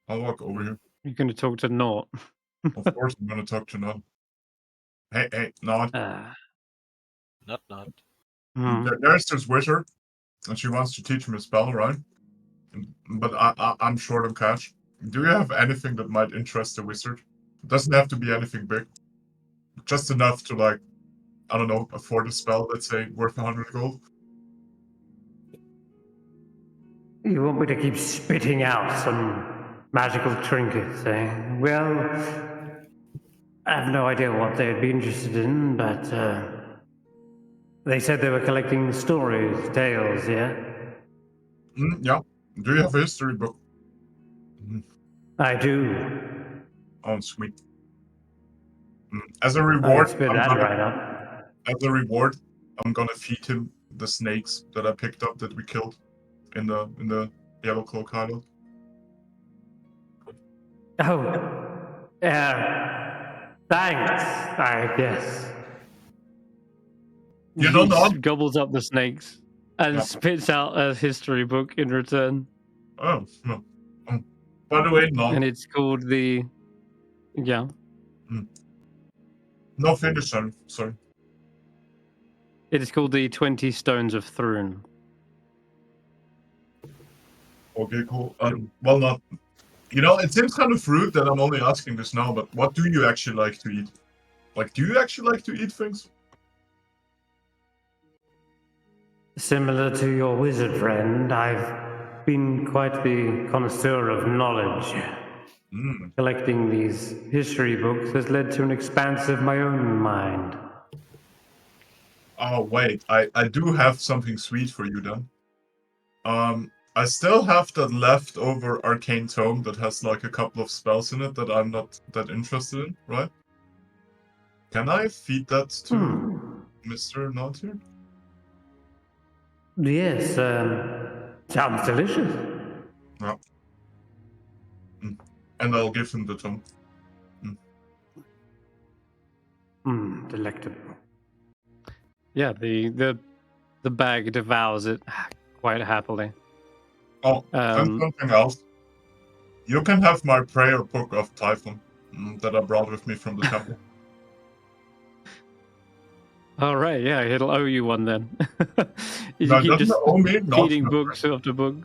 I'll walk over here. You're going to talk to Nort. Of course I'm gonna talk to Nod. Hey, Nod. Not. There's this wizard, and she wants to teach me a spell, right? But I'm short on cash. Do you have anything that might interest the wizard? It doesn't have to be anything big. Just enough to, like, I don't know, afford a spell, let's say, worth 100 gold. You want me to keep spitting out some magical trinkets, eh? Well, I have no idea what they'd be interested in, but they said they were collecting stories, tales, yeah? Yeah. Do you have a history book? I do. Oh, sweet. As a reward, Spit that right up. As a reward, I'm gonna feed him the snakes that I picked up that we killed in the Yellow Cloak Hideout. Oh, yeah. Thanks, I guess. You don't know? Gobbles up the snakes and Yeah. spits out a history book in return. Oh, no. By the way, no. And it's called the... Yeah. No finish, sorry. It is called the 20 Stones of Thrune. Okay, cool. Well, not. You know, it seems kind of rude that I'm only asking this now, but what do you actually like to eat? Like, do you actually like to eat things? Similar to your wizard friend, I've been quite the connoisseur of knowledge. Collecting these history books has led to an expanse of my own mind. Oh, wait. I do have something sweet for you then. I still have that leftover arcane tome that has like a couple of spells in it that I'm not that interested in, right? Can I feed that to Mr. Not here? Yes, sounds delicious. Yeah. And I'll give him the tome. Delectable. Yeah, the bag devours it quite happily. Oh, and something else. You can have my prayer book of Typhon that I brought with me from the temple. All right, yeah, it'll owe you one then. You No, keep doesn't just it owe me? Not feeding my books prayer. after book.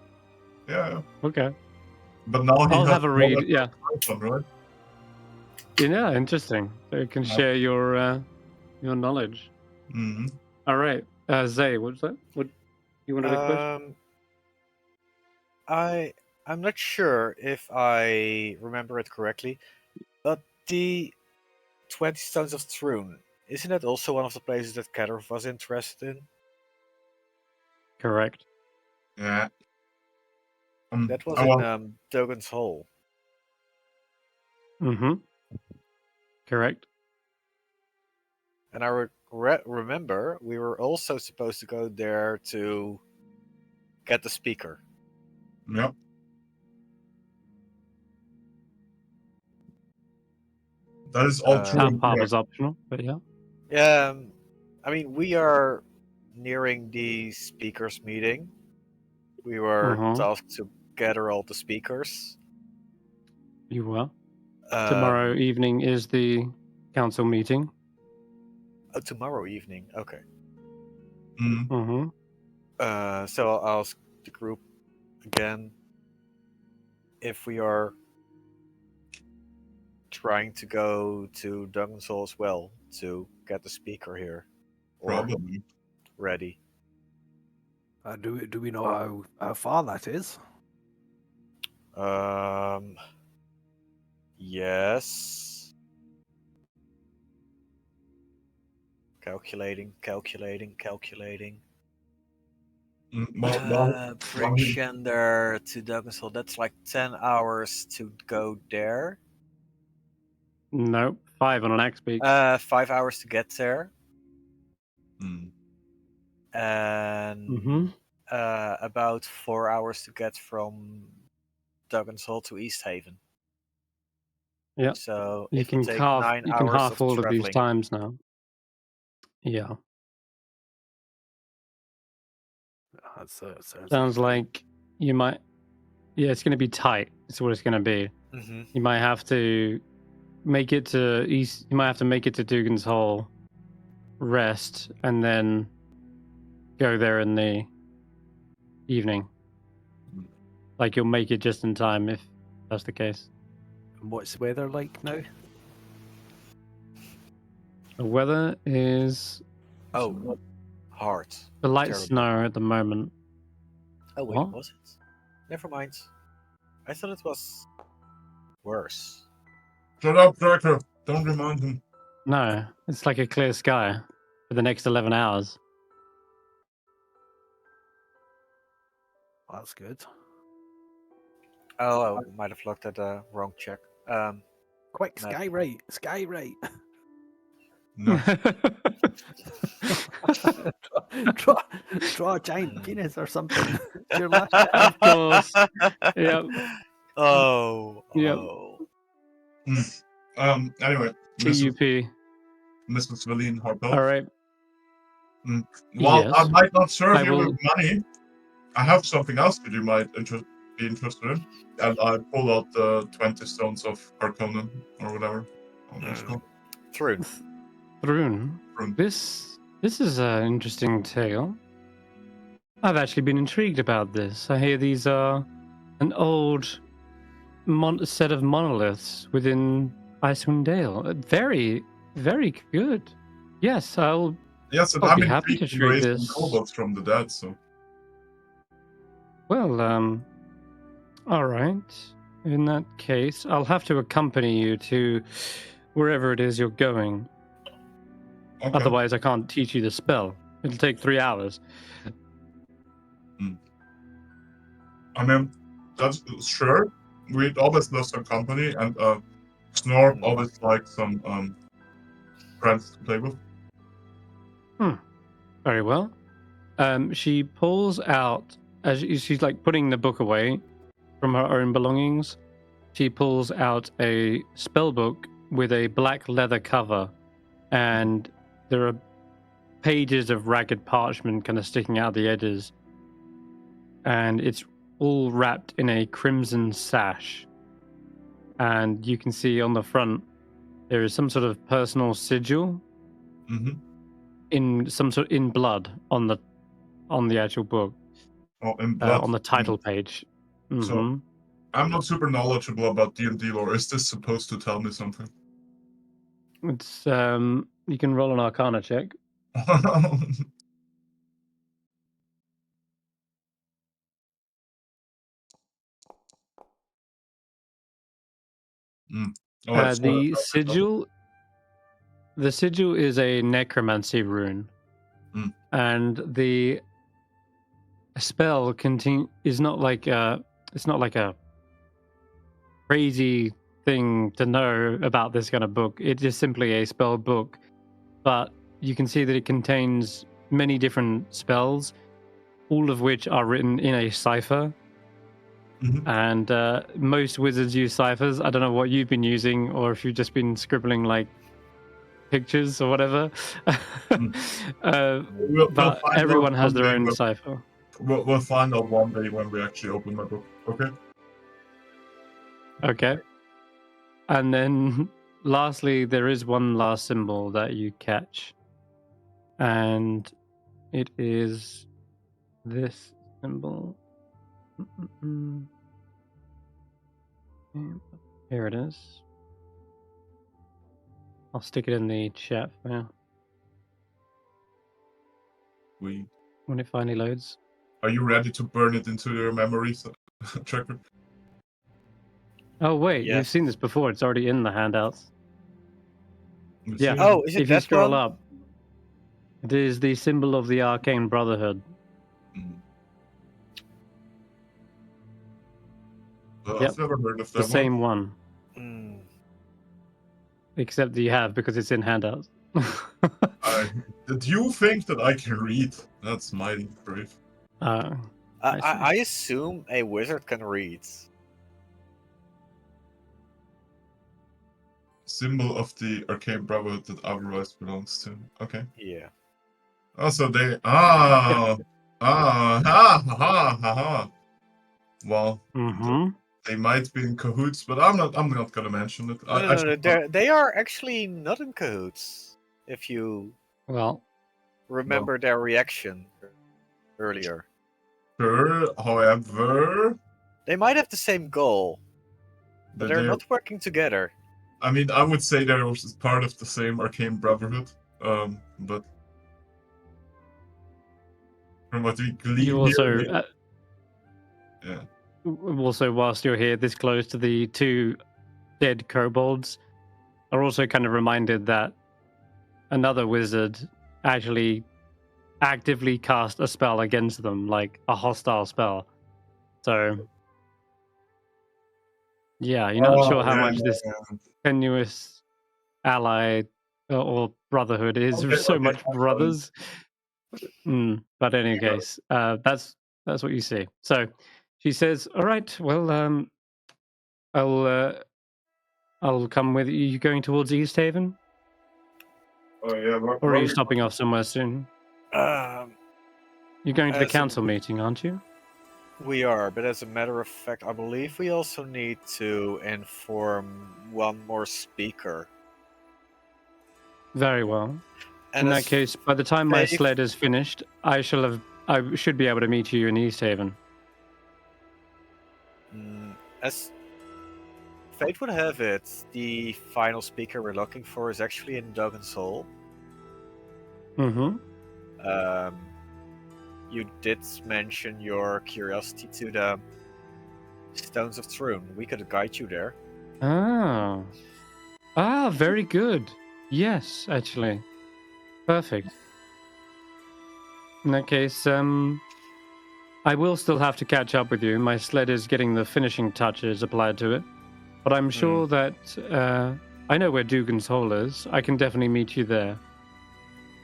Yeah. Okay. But now he I'll has have a read. knowledge Yeah. of Typhon, right? Yeah, interesting. So you can share your knowledge. Mm-hmm. All right, Zay, what's that? What you wanted a question? I'm not sure if I remember it correctly, but the 20 Stones of Thrune, isn't that also one of the places that Kadorf was interested in? Correct. Yeah. That was I in want- Dogan's Hole. Mm-hmm. Correct. And I remember we were also supposed to go there to get the speaker. Yep. That is all true. That and part correct. was optional, but yeah. Yeah, I mean, we are nearing the speakers meeting. We were tasked to gather all the speakers. You were. Tomorrow evening is the council meeting. Oh, tomorrow evening. Okay. Mm-hmm. So I'll ask the group again if we are trying to go to Dungeon's Hall as well to get the speaker here. Or Probably. ready. Do we know how far that is? Yes. Calculating. Bring Shender to Dungeon's Hall. That's like 10 hours to go there. No, 5 on an axe peak. 5 hours to get there. Mm. And about 4 hours to get from Dungeon's Hall to East Haven. Yeah. So You can half all of these times now. Yeah. Sounds like you might. Yeah, it's going to be tight. That's what it's going to be. Mm-hmm. You might have to make it to East. You might have to make it to Dugan's Hall, rest, and then go there in the evening. Like you'll make it just in time if that's the case. And what's the weather like now? The weather is hard. the light Terrible. snow at the moment. Oh wait, What? was it? Never mind. I thought it was worse. Shut up, Director. Don't remind him. No, it's like a clear sky for the next 11 hours. That's good. Oh, I might have looked at the wrong check. Quick, no. sky right. No. draw a giant penis or something. It's your last Of course. Yep. Oh. Yep. Anyway, TUP. Mrs. Valine Harpel. All right. Well, Yes. I might not serve I you will- with money. I have something else that you might be interested in. And I pull out the 20 stones of Arcana or whatever. It's called. True. Thrun, Rune. this is an interesting tale. I've actually been intrigued about this. I hear these are an old set of monoliths within Icewind Dale. Very, very good. Yes, I'll Yes, and I'll I'm be happy to intrigued in trade raising this. kobolds from the dead, so. Well, all right. In that case, I'll have to accompany you to wherever it is you're going. Okay. Otherwise, I can't teach you the spell. It'll take 3 hours. I mean, that's sure. We'd always love some company, and Snorp always like some friends to play with. Very well. She pulls out as she's like putting the book away from her own belongings. She pulls out a spell book with a black leather cover, and there are pages of ragged parchment kind of sticking out the edges, and it's all wrapped in a crimson sash. And you can see on the front there is some sort of personal sigil Mm-hmm. in blood on the actual book. Oh, in blood. On the title page. So- Mhm. I'm not super knowledgeable about D&D lore. Is this supposed to tell me something? It's you can roll an Arcana check. Oh, it's The sigil is a necromancy rune, and the spell is not like it's not like a crazy thing to know about this kind of book. It is simply a spell book, but you can see that it contains many different spells, all of which are written in a cipher. Mhm. And most wizards use ciphers. I don't know what you've been using, or if you've just been scribbling like pictures or whatever. We'll But find everyone out has their one day own when- cipher. We'll find out one day when we actually open my book. Okay. Okay. And then lastly, there is one last symbol that you catch. And it is this symbol. Here it is. I'll stick it in the chat for you when it finally loads. Are you ready to burn it into your memories, Tracker? Oh wait, we've Yes. seen this before. It's already in the handouts. Yeah. Oh, is it If you that scroll one? up, it is the symbol of the Arcane Brotherhood. I've never heard of that The same one, Mm. except that you have because it's in handouts. Did you think that I can read? That's mighty brave. I see. I assume a wizard can read. Symbol of the Arcane Brotherhood that Avarice belongs to. Okay. Yeah. Also, they. Ha ha. Well, they might be in cahoots, but I'm not gonna mention it. No, they are actually not in cahoots. If you remember their reaction earlier. Sure, however, they might have the same goal, but they're not working together. I mean, I would say they're part of the same Arcane Brotherhood, but from what we glean You also, here, yeah. Also, whilst you're here this close to the two dead kobolds, are also kind of reminded that another wizard actually actively cast a spell against them, like a hostile spell. So, yeah, you're not sure how much this tenuous ally or brotherhood is. Much brothers. But in any case, that's what you see. So she says, "All right, well, I'll come with you. You going towards East Haven, Oh yeah, or are you stopping off somewhere soon?" You're going to the As council meeting, aren't you? We are, but as a matter of fact, I believe we also need to inform one more speaker. Very well. And In as that case, by the time my Faith- sled is finished, I should be able to meet you in East Haven. As fate would have it, the final speaker we're looking for is actually in Duggan's Hall. Mm-hmm. You did mention your curiosity to the Stones of Throne. We could guide you there. Very good. Yes, actually. Perfect. In that case, I will still have to catch up with you. My sled is getting the finishing touches applied to it. But I'm sure that I know where Dugan's Hole is. I can definitely meet you there.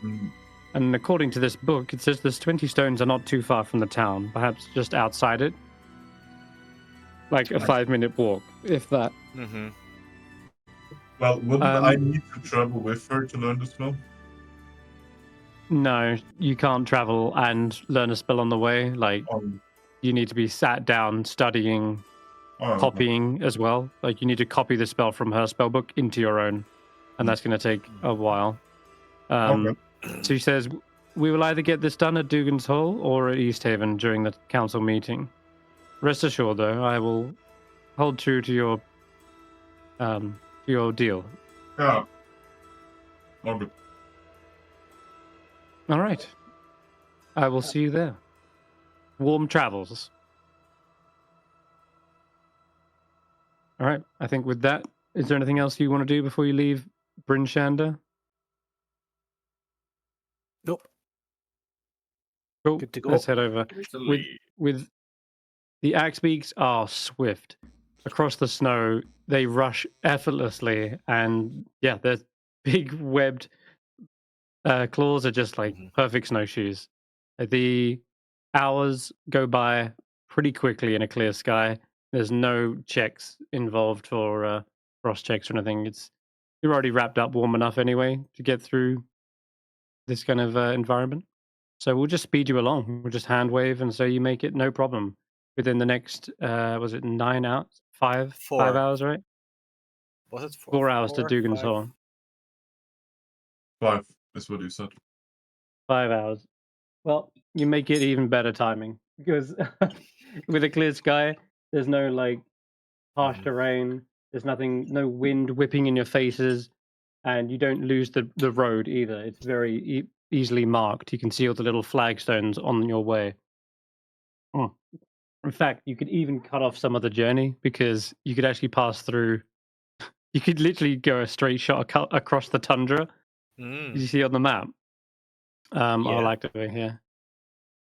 Mm. And according to this book, it says the 20 stones are not too far from the town, perhaps just outside it. Like a 5-minute walk, if that. Mm-hmm. Well, wouldn't I need to travel with her to learn the spell? No, you can't travel and learn a spell on the way. Like, you need to be sat down studying, copying as well. Like, you need to copy the spell from her spell book into your own, and that's going to take a while. So he says, we will either get this done at Dugan's Hall or at East Haven during the council meeting. Rest assured, though, I will hold true to your deal. Yeah. Okay. All right. I will see you there. Warm travels. All right. I think with that, is there anything else you want to do before you leave Bryn Shander? Nope. Cool. Good to go. Let's head over. With the axe beaks are swift. Across the snow, they rush effortlessly, and yeah, their big webbed claws are just like perfect snowshoes. The hours go by pretty quickly in a clear sky. There's no checks involved for frost checks or anything. You're already wrapped up warm enough anyway to get through this kind of environment. So we'll just speed you along. We'll just hand wave, and so you make it no problem within the next. Was it 9 hours? 5 hours, right? Was it 4 hours to Dugan's Hall. 5 is what you said. 5 hours. Well, you make it even better timing because with a clear sky, there's no like harsh terrain. There's nothing, no wind whipping in your faces, and you don't lose the road either. It's very easily marked. You can see all the little flagstones on your way. In fact, you could even cut off some of the journey because you could actually pass through. You could literally go a straight shot across the tundra. You see on the map. I'll activate here.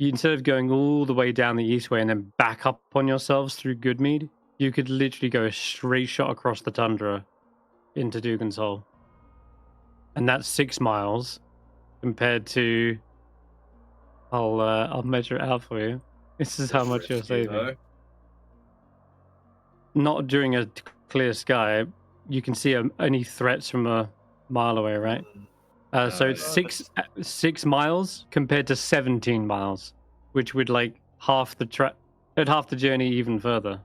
Instead of going all the way down the east way and then back up on yourselves through Goodmead, you could literally go a straight shot across the tundra into Dugan's Hole. And that's 6 miles compared to... I'll measure it out for you. This is how much you're saving. Not during a clear sky. You can see any threats from a mile away, right? So it's 6 miles compared to 17 miles, which would like half the journey even further.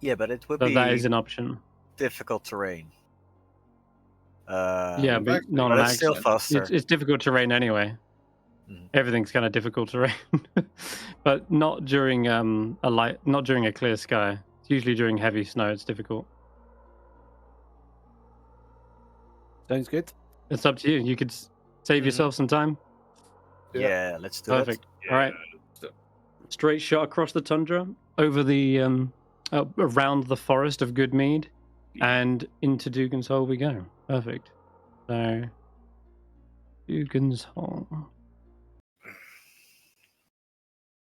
Yeah, but it would So be that is an option. difficult terrain. Yeah, but not but an it's still faster. It's difficult terrain anyway. Everything's kind of difficult terrain, but not during not during a clear sky. It's usually during heavy snow. It's difficult. Sounds good. It's up to you. You could save yourself some time. Yeah, let's do it. Perfect. All right. Straight shot across the tundra, over the around the forest of Goodmead, and into Dugan's Hole we go. Perfect. So, Dugan's Hole.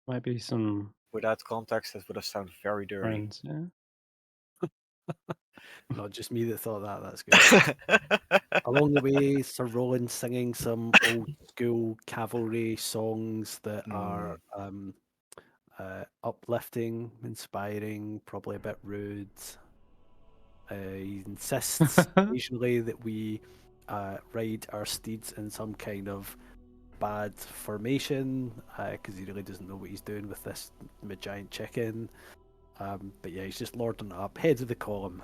Might be some. Without context, that would have sounded very dirty. Friends, yeah. Not just me that thought that. That's good. Along the way, Sir Roland singing some old school cavalry songs that are uplifting, inspiring, probably a bit rude. He insists occasionally that we ride our steeds in some kind of bad formation, because he really doesn't know what he's doing with this giant chicken. But yeah, he's just lording it up, head of the column.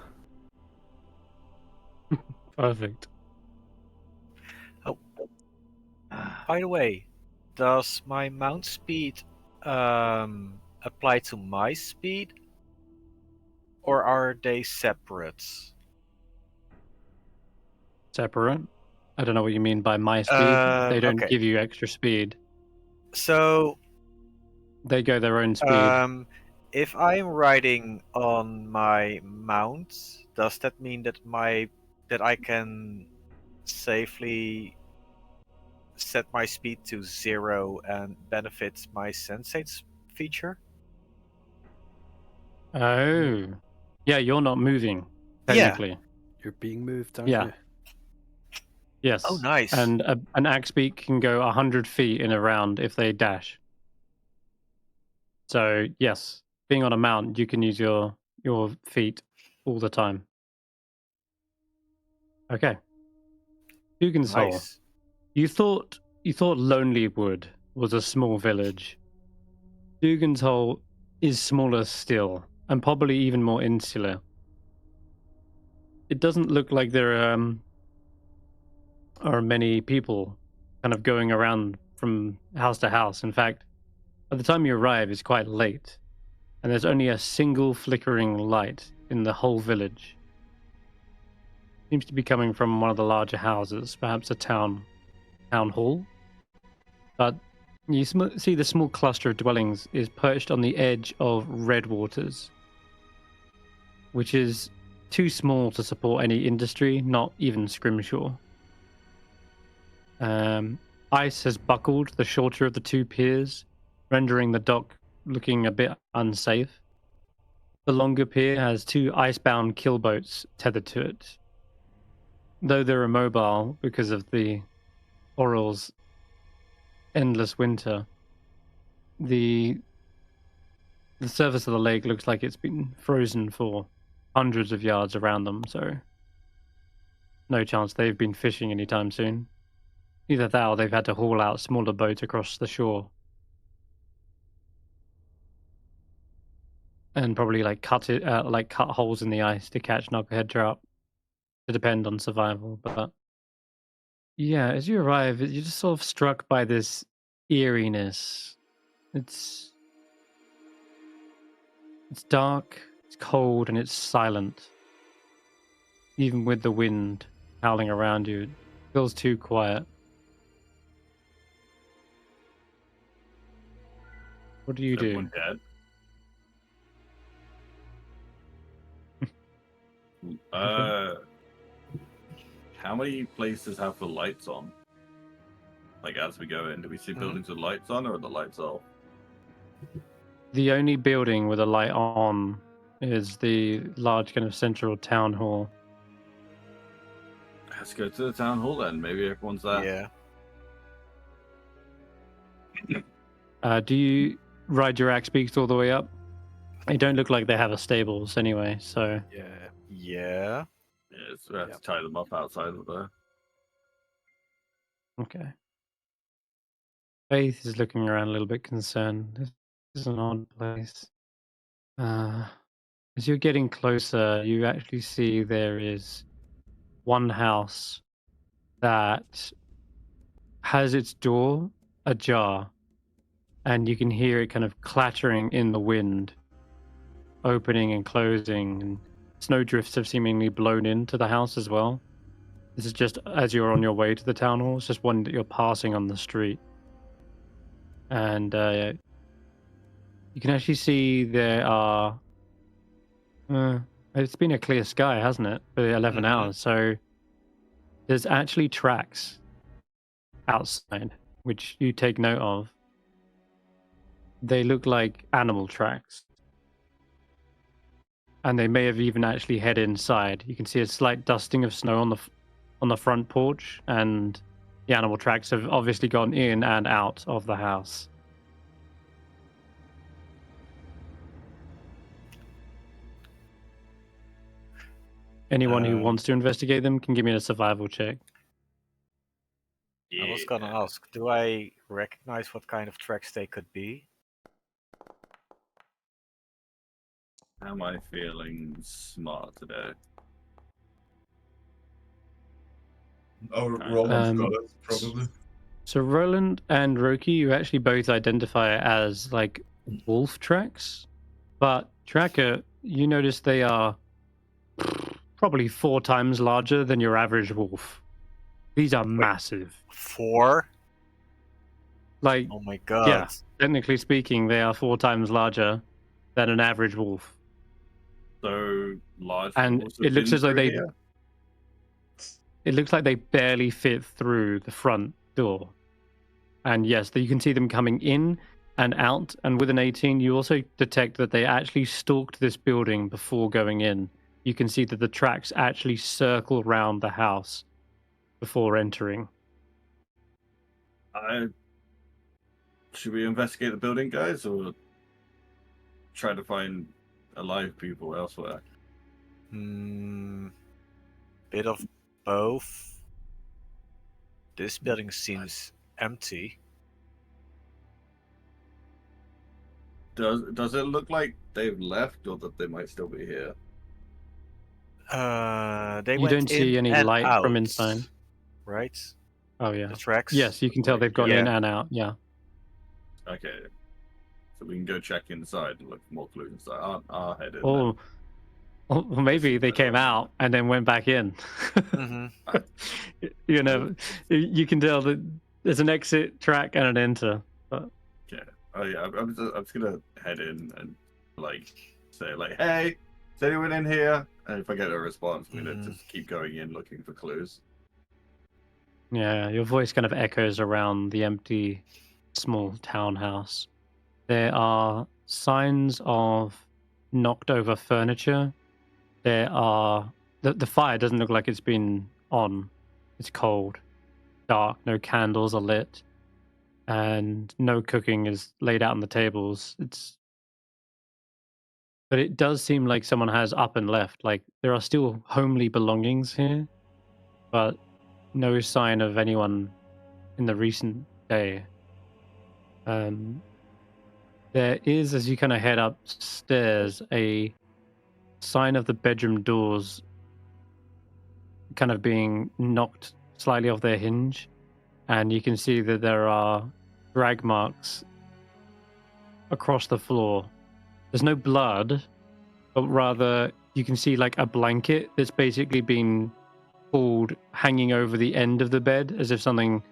Perfect. By the way, does my mount speed apply to my speed, or are they separate? Separate. I don't know what you mean by my speed. They don't Okay. give you extra speed. So, They go their own speed. if I'm riding on my mount, does that mean that I can safely set my speed to 0 and benefit my sensate's feature? Oh. Yeah, you're not moving, Yeah. technically. You're being moved, aren't Yeah. you? Yes. Oh, nice. And an axe beak can go 100 feet in a round if they dash. So, yes, being on a mount, you can use your feet all the time. Okay. Dugan's Hole. Nice. You thought Lonely Wood was a small village. Dugan's Hole is smaller still, and probably even more insular. It doesn't look like there are many people kind of going around from house to house. In fact, by the time you arrive, it's quite late, and there's only a single flickering light in the whole village. Seems to be coming from one of the larger houses, perhaps a town hall. But you see the small cluster of dwellings is perched on the edge of Red Waters, which is too small to support any industry, not even scrimshaw. Ice has buckled the shorter of the two piers, rendering the dock looking a bit unsafe. The longer pier has two icebound killboats tethered to it. Though they're immobile because of the Oral's endless winter, the surface of the lake looks like it's been frozen for hundreds of yards around them, so no chance they've been fishing anytime soon. Either that or they've had to haul out smaller boats across the shore. And probably cut holes in the ice to catch knucklehead trout to depend on survival. But yeah, as you arrive, you're just sort of struck by this eeriness. It's dark, it's cold, and it's silent. Even with the wind howling around you, it feels too quiet. What do you do? Everyone dead? How many places have the lights on? Like as we go in, do we see buildings with lights on, or are the lights off? The only building with a light on is the large kind of central town hall. Let's go to the town hall then. Maybe everyone's there. Yeah. Do you ride your axe beaks all the way up? They don't look like they have a stables anyway, so... Yeah. Yeah. Yeah, so we have to tie them up outside of there. Okay. Faith is looking around a little bit concerned. This is an odd place. As you're getting closer, you actually see there is one house that has its door ajar, and you can hear it kind of clattering in the wind, opening and closing, and snowdrifts have seemingly blown into the house as well. This is just as you're on your way to the town hall. It's just one that you're passing on the street. And you can actually see there are... it's been a clear sky, hasn't it, for 11 hours? So there's actually tracks outside, which you take note of. They look like animal tracks. And they may have even actually head inside. You can see a slight dusting of snow on the front porch, and the animal tracks have obviously gone in and out of the house. Anyone who wants to investigate them can give me a survival check. I was gonna ask, do I recognize what kind of tracks they could be? Am I feeling smart today? Oh, Roland's got it, probably. So Roland and Roki, you actually both identify as like wolf tracks, but Tracker, you notice they are probably 4 times larger than your average wolf. These are massive. 4? Like, Oh my god. yeah, technically speaking, they are 4 times larger than an average wolf. So large. And wolves have it looks been as though through they here? it looks like they barely fit through the front door. And yes, you can see them coming in and out. And with an 18, you also detect that they actually stalked this building before going in. You can see that the tracks actually circle around the house before entering. Should we investigate the building, guys, or try to find alive people elsewhere? Bit of both. This building seems empty. Does it look like they've left, or that they might still be here? They You went don't see in any and light out, from inside. right? Oh, yeah. The tracks. Yes, you can tell they've gone in and out. Yeah. Okay. So we can go check inside and look for more clues inside. I'll head in. Or maybe they came out and then went back in. Mhm. You know, you can tell that there's an exit track and an enter. But... Okay. Oh yeah, I'm just gonna head in and say hey, is anyone in here? And if I get a response, I'm gonna just keep going in looking for clues. Yeah, your voice kind of echoes around the empty, small townhouse. There are signs of knocked over furniture. There are... The fire doesn't look like it's been on. It's cold, dark, no candles are lit, and no cooking is laid out on the tables. But it does seem like someone has up and left. Like, there are still homely belongings here, but no sign of anyone in the recent day. There is, as you kind of head upstairs, a sign of the bedroom doors kind of being knocked slightly off their hinge, and you can see that there are drag marks across the floor. There's no blood, but rather you can see like a blanket that's basically been pulled hanging over the end of the bed, as if something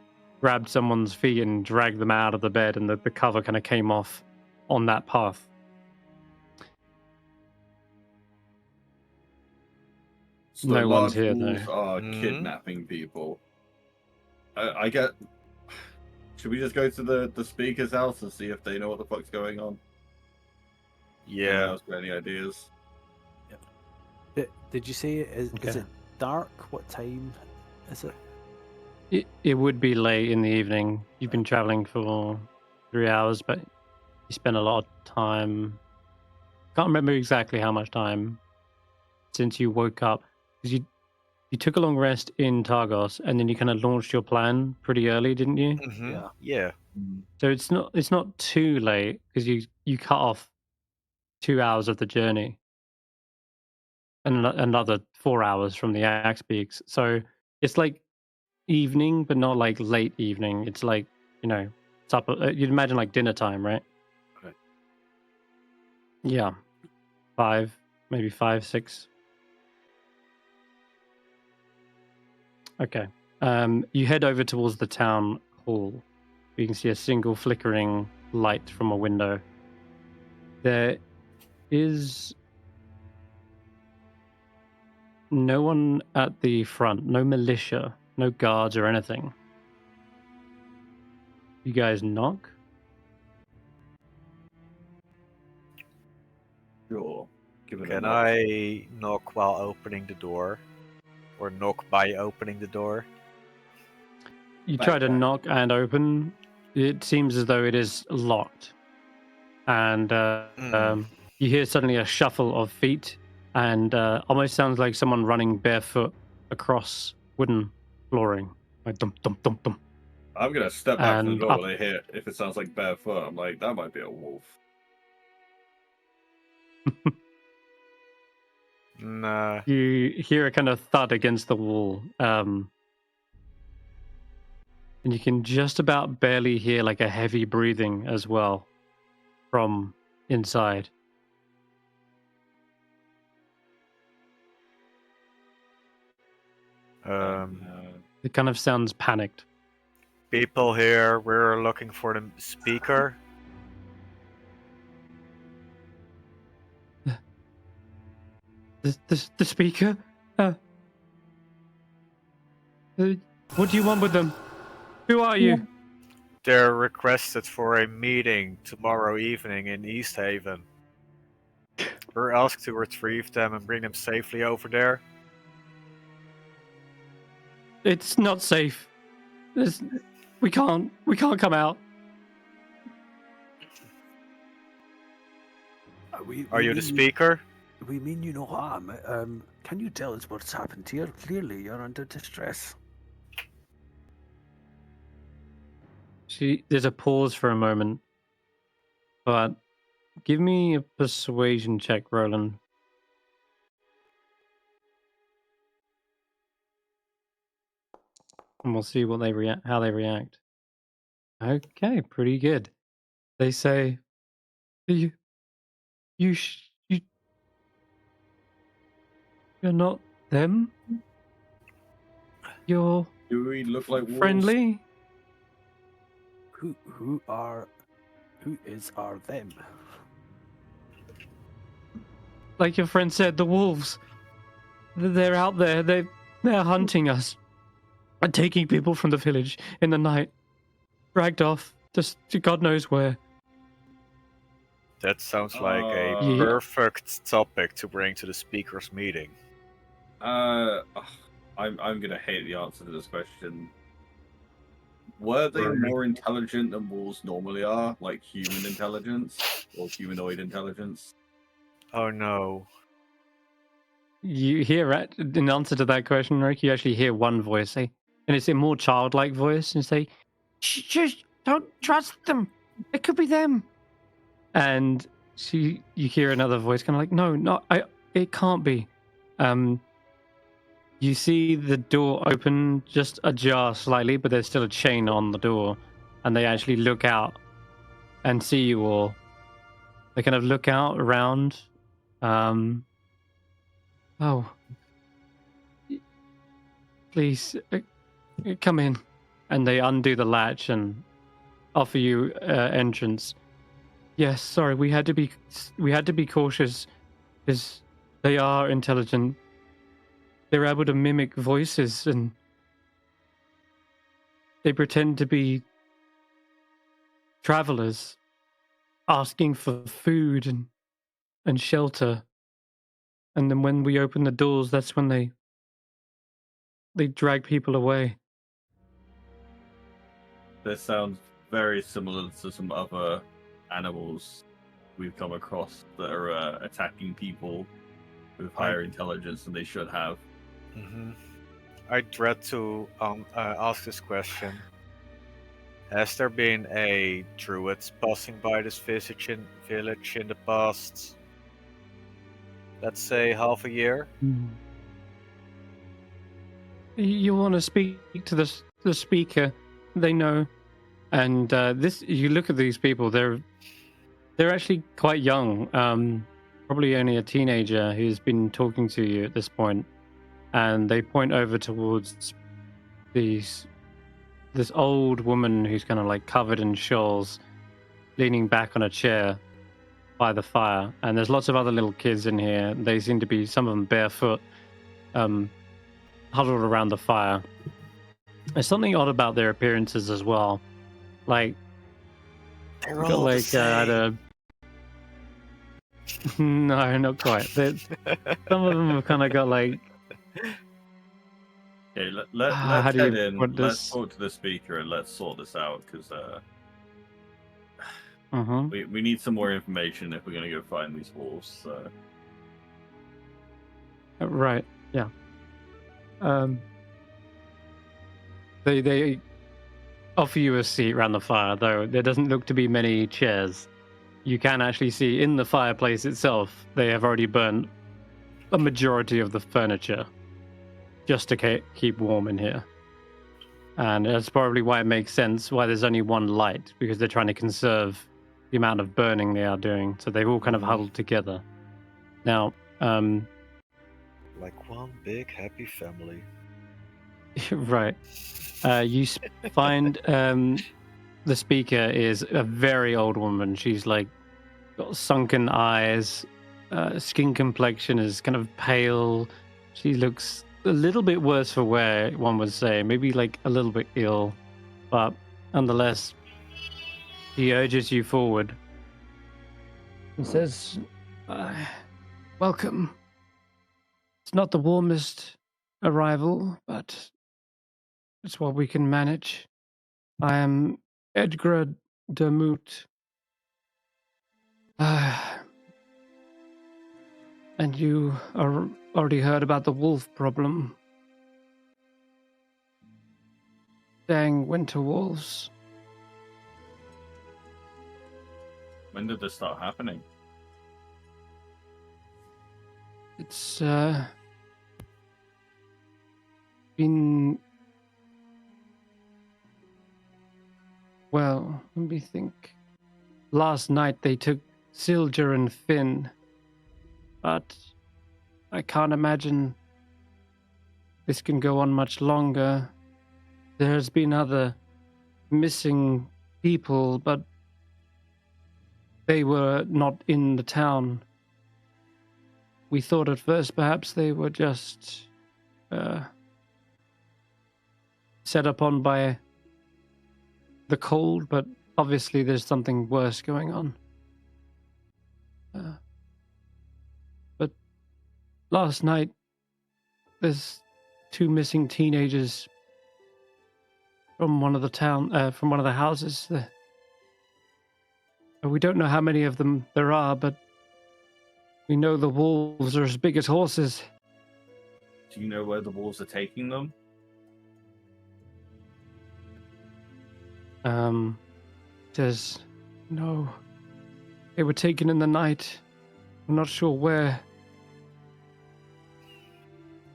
grabbed someone's feet and dragged them out of the bed, and the cover kind of came off on that path. So No one's large here, wolves though. are kidnapping people. I get. Should we just go to the speaker's house and see if they know what the fuck's going on? Yeah. Else got any ideas? Did you say is Okay. it dark? What time is it? It would be late in the evening. You've been traveling for 3 hours, but you spent a lot of time. Can't remember exactly how much time since you woke up, because you took a long rest in Targos, and then you kind of launched your plan pretty early, didn't you? Yeah. So it's not too late, because you cut off 2 hours of the journey, and another 4 hours from the Axe Peaks. So it's like evening, but not like late evening. It's like, supper. You'd imagine like dinner time, right? Right. Yeah, 5, maybe 5, 6. Okay. You head over towards the town hall. You can see a single flickering light from a window. There is no one at the front, no militia, no guards or anything. You guys knock? Sure. Give it a Can knock. I knock while opening the door? Or knock by opening the door? You try to knock and open. It seems as though it is locked. And you hear suddenly a shuffle of feet, and almost sounds like someone running barefoot across wooden flooring. Like dum dum dum dum. I'm gonna step back from the And door up, when I hear if it sounds like barefoot. I'm like, that might be a wolf. Nah. you hear a kind of thud against the wall. And you can just about barely hear like a heavy breathing as well from inside. It kind of sounds panicked. People here, we're looking for the speaker. The speaker? What do you want with them? Who are you? They're requested for a meeting tomorrow evening in East Haven. We're asked to retrieve them and bring them safely over there. It's not safe. We can't come out. Are you the speaker? We mean you no harm. Can you tell us what's happened here? Clearly, you're under distress. There's a pause for a moment, but give me a persuasion check, Roland. And we'll see what how they react. Okay, pretty good. They say, you're not them? You're Do we look like wolves? friendly? Who is our them? Like your friend said, the wolves. They're out there. They're hunting us and taking people from the village in the night, dragged off just to God knows where. That sounds like a Yeah. perfect topic to bring to the speaker's meeting. I'm gonna hate the answer to this question. Were they more intelligent than wolves normally are, like human intelligence or humanoid intelligence? Oh no. You hear it in answer to that question, Roki. You actually hear one voice say, and it's a more childlike voice, and say, "Just don't trust them. It could be them." And you hear another voice, kind of like, "No, it can't be." You see the door open just ajar slightly, but there's still a chain on the door, and they actually look out and see you all. They kind of look out around. Oh, please come in, and they undo the latch and offer you entrance. Yes, sorry, we had to be cautious because they are intelligent. They're able to mimic voices, and they pretend to be travelers asking for food and shelter. And then when we open the doors, that's when they drag people away. This sounds very similar to some other animals we've come across that are attacking people with higher intelligence than they should have. I dread to ask this question. Has there been a druid passing by this village in the past, let's say, half a year? You want to speak to the speaker? They know. And you look at these people. They're actually quite young. Probably only a teenager who's been talking to you at this point. And they point over towards this old woman who's kind of like covered in shawls, leaning back on a chair by the fire. And there's lots of other little kids in here. They seem to be, some of them barefoot, huddled around the fire. There's something odd about their appearances as well. Like, they're all the same. No, not quite. Some of them have kind of got like. Okay, let's head in. Let's talk to the speaker and let's sort this out because we need some more information if we're gonna go find these wolves. So. Right. Yeah. They offer you a seat around the fire, though there doesn't look to be many chairs. You can actually see in the fireplace itself, they have already burned a majority of the furniture just to keep warm in here. And that's probably why it makes sense why there's only one light, because they're trying to conserve the amount of burning they are doing. So they've all kind of huddled together. Now, Like one big happy family. right. You find the speaker is a very old woman. She's like got sunken eyes, skin complexion is kind of pale. She looks a little bit worse for wear, one would say, maybe like a little bit ill, but nonetheless, he urges you forward and says, welcome. It's not the warmest arrival, but it's what we can manage. I am Edgar Dermot. And you are already heard about the wolf problem. Dang winter wolves. When did this start happening? It's been, well, let me think. Last night they took Silger and Finn, but I can't imagine this can go on much longer. There's been other missing people, but they were not in the town. We thought at first perhaps they were just set upon by the cold, but obviously there's something worse going on. But last night, there's 2 missing teenagers from one of the houses. We don't know how many of them there are, but we know the wolves are as big as horses. Do you know where the wolves are taking them? Says, no. They were taken in the night. I'm not sure where.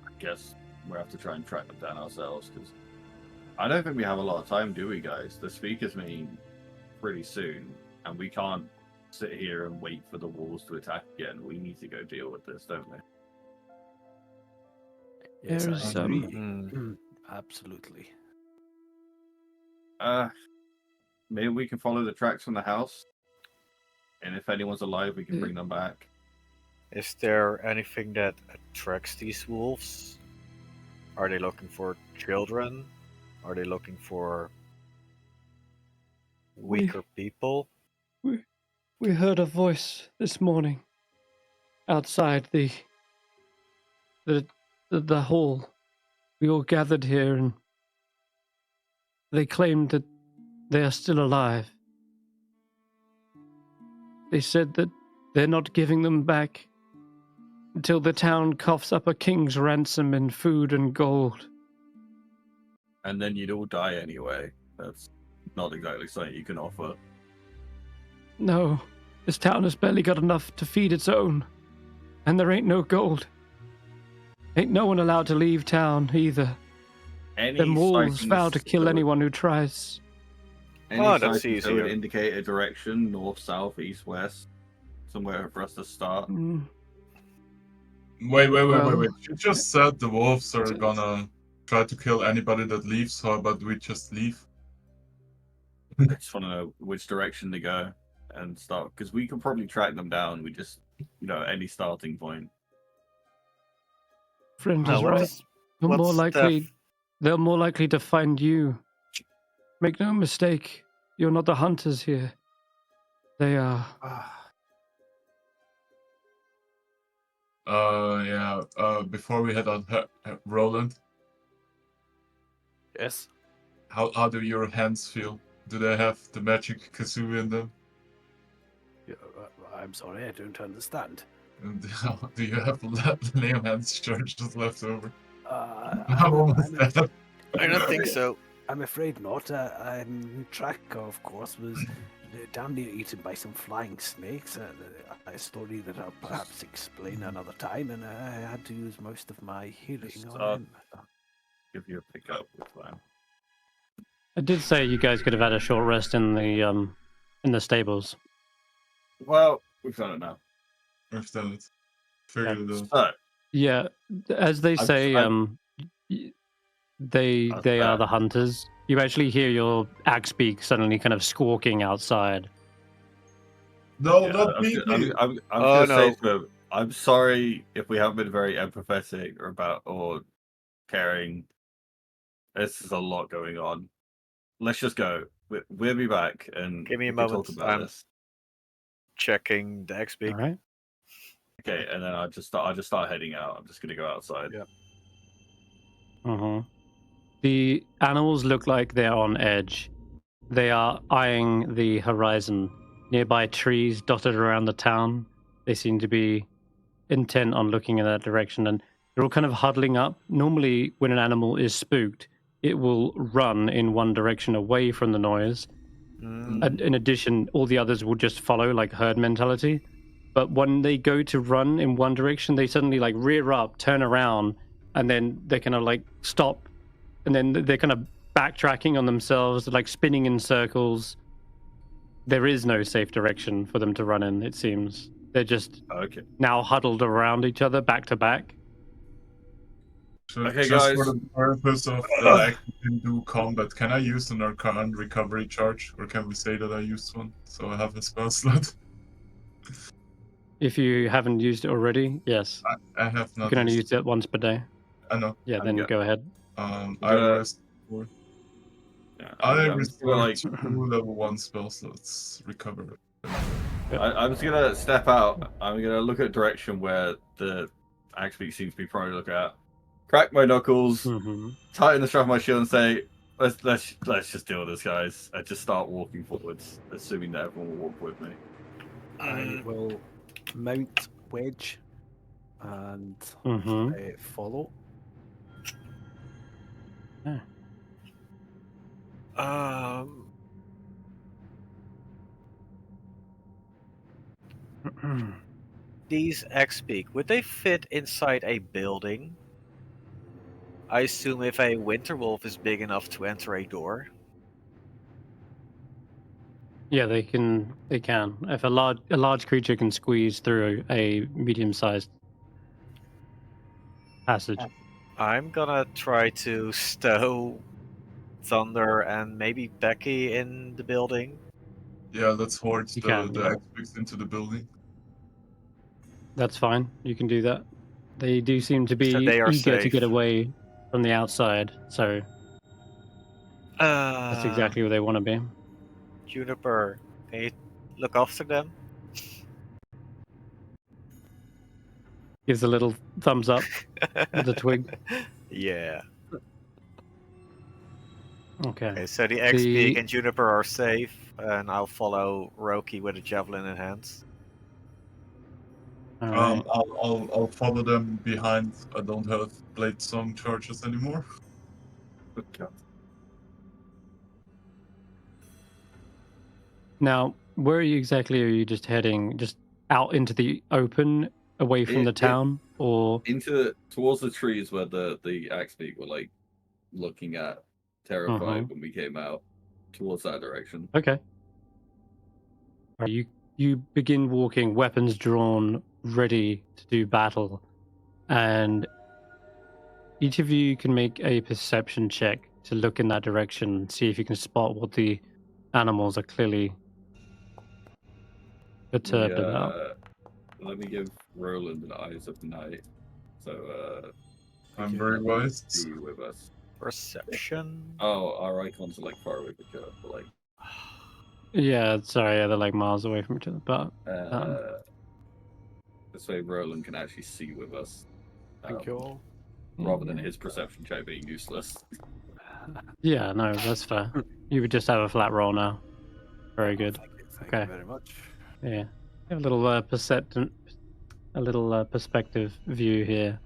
I guess we'll have to try and track them down ourselves, because I don't think we have a lot of time, do we, guys? The speakers mean pretty soon, and we can't sit here and wait for the wolves to attack again. We need to go deal with this, don't we? Yes, There's I agree. Absolutely. Maybe we can follow the tracks from the house, and if anyone's alive, we can bring them back. Is there anything that attracts these wolves? Are they looking for children? Are they looking for weaker people? We heard a voice this morning outside the hall. We all gathered here, and they claimed that they are still alive. They said that they're not giving them back until the town coughs up a king's ransom in food and gold. And then you'd all die anyway. That's not exactly something you can offer. No, this town has barely got enough to feed its own, and there ain't no gold. Ain't no one allowed to leave town either. Them wolves vow to kill anyone who tries. Any that's sightings that would easier. indicate a direction, north, south, east, west, somewhere for us to start. Wait. Well- You just said the wolves are gonna try to kill anybody that leaves. How about we just leave? I just want to know which direction to go and start, because we could probably track them down. We just, any starting point. Friend Now, is right. They're more likely to find you. Make no mistake, you're not the hunters here. They are. Yeah. Before we head on, Roland, Yes. how do your hands feel? Do they have the magic kazoo in them? Yeah, I'm sorry, I don't understand. And do you have Liam hands charges left over? I'm, How I'm, was that? I don't think so. I'm afraid not. Track, of course, was damn near eaten by some flying snakes. A story that I'll perhaps explain another time, and I had to use most of my healing Just, on him. Give you a pickup with that. I did say you guys could have had a short rest in the stables. Well, we've done it now. I've done it. Figured it out. So, Yeah, as they say, they That's are fair. the hunters. You actually hear your axe beak suddenly kind of squawking outside. No, yeah, not I'm, me. I'm Oh, gonna say no. to him, I'm sorry if we haven't been very empathetic or caring. This is a lot going on. Let's just go. We'll be back, and Give me a we can talk moment. about I'm this. checking the XP. All right. Okay, and then I just start heading out. I'm just gonna go outside. Yeah. The animals look like they're on edge. They are eyeing the horizon. Nearby trees dotted around the town. They seem to be intent on looking in that direction, and they're all kind of huddling up. Normally, when an animal is spooked, it will run in one direction away from the noise. And in addition, all the others will just follow, like herd mentality. But when they go to run in one direction, they suddenly like rear up, turn around, and then they kind of like stop, and then they're kind of backtracking on themselves, like spinning in circles. There is no safe direction for them to run in, it seems. They're just Okay. now huddled around each other, back to back. So Okay, just guys. for the purpose of I can do combat, can I use an Arcane recovery charge, or can we say that I used one so I have a spell slot? If you haven't used it already, yes. I have You not. can only used use it once per day. I know. Yeah, I'm then good. go ahead. I gonna- rest for. Yeah, I I'm just gonna, restore 2 level 1 spell slots. Recover. I'm just gonna step out. I'm gonna look at direction where the Axbeak seems to be trying to look at. Crack my knuckles, tighten the strap of my shield, and say, "Let's just deal with this, guys." I just start walking forwards, assuming that everyone will walk with me. I will mount Wedge and follow. These X-Peak, would they fit inside a building? I assume if a winter wolf is big enough to enter a door. Yeah, they can. They can. If a large creature can squeeze through a medium-sized passage. I'm gonna try to stow Thunder and maybe Becky in the building. Yeah, let's hoard You the can, yeah. X-Pix into the building. That's fine. You can do that. They do seem to be So they are eager to safe. get away from the outside, so that's exactly where they want to be. Juniper, can you look after them? Gives a little thumbs up with the twig. Yeah. Okay. So the X-Peak and Juniper are safe, and I'll follow Roki with a javelin in hand. All right. I'll follow them behind. I don't have blade song charges anymore. Now, where are you exactly? Are you just heading just out into the open, away from the town, or towards the trees where the Axbeak were like looking at, terrified when we came out, towards that direction. Okay. You begin walking, weapons drawn, ready to do battle, and each of you can make a perception check to look in that direction and see if you can spot what the animals are clearly perturbed about. Let me give Roland an eyes of the night. So I'm very wise. Be with us. Perception. Oh, our icons are like far away from each other, but like. Yeah, sorry, they're like miles away from each other, but this way Roland can actually see with us. Thank you all. Rather than his perception check being useless. Yeah, no, that's fair. You would just have a flat roll now. Very good. Thank you very much. Yeah, you have a little perspective view here.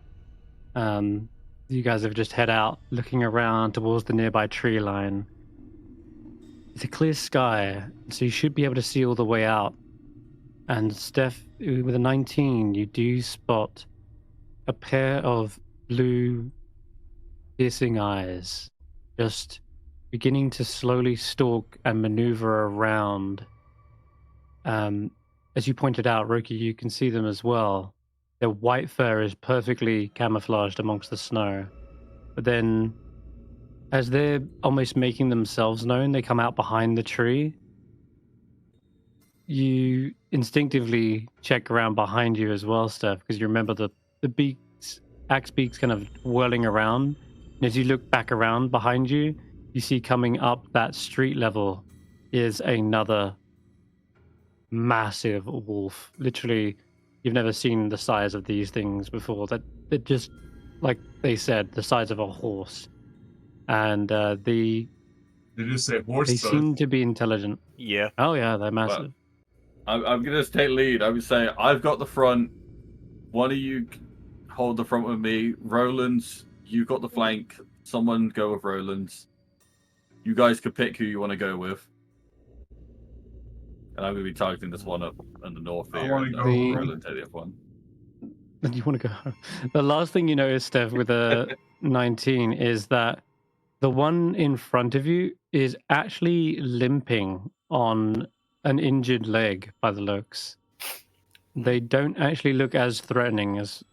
You guys have just head out, looking around towards the nearby tree line. It's a clear sky, so you should be able to see all the way out. And Stef, with a 19, you do spot a pair of blue, piercing eyes, just beginning to slowly stalk and maneuver around. As you pointed out, Roki, you can see them as well. Their white fur is perfectly camouflaged amongst the snow. But then, as they're almost making themselves known, they come out behind the tree. You instinctively check around behind you as well, Steph, because you remember the beaks, axe beaks kind of whirling around. And as you look back around behind you, you see coming up that street level is another massive wolf. Literally, you've never seen the size of these things before. That they're just, like they said, the size of a horse. And Did you say horse they size? seem to be intelligent. Yeah. Oh yeah, they're massive. I'm gonna take lead. I would say I've got the front. One of you hold the front with me. Roland's, you got the flank. Someone go with Roland's. You guys could pick who you want to go with. And I'm gonna be targeting this one up in the north I here, wanna and go Roland take the other one. And you want to go home. The last thing you notice, Steph, with a 19 is that the one in front of you is actually limping on an injured leg by the looks. They don't actually look as threatening as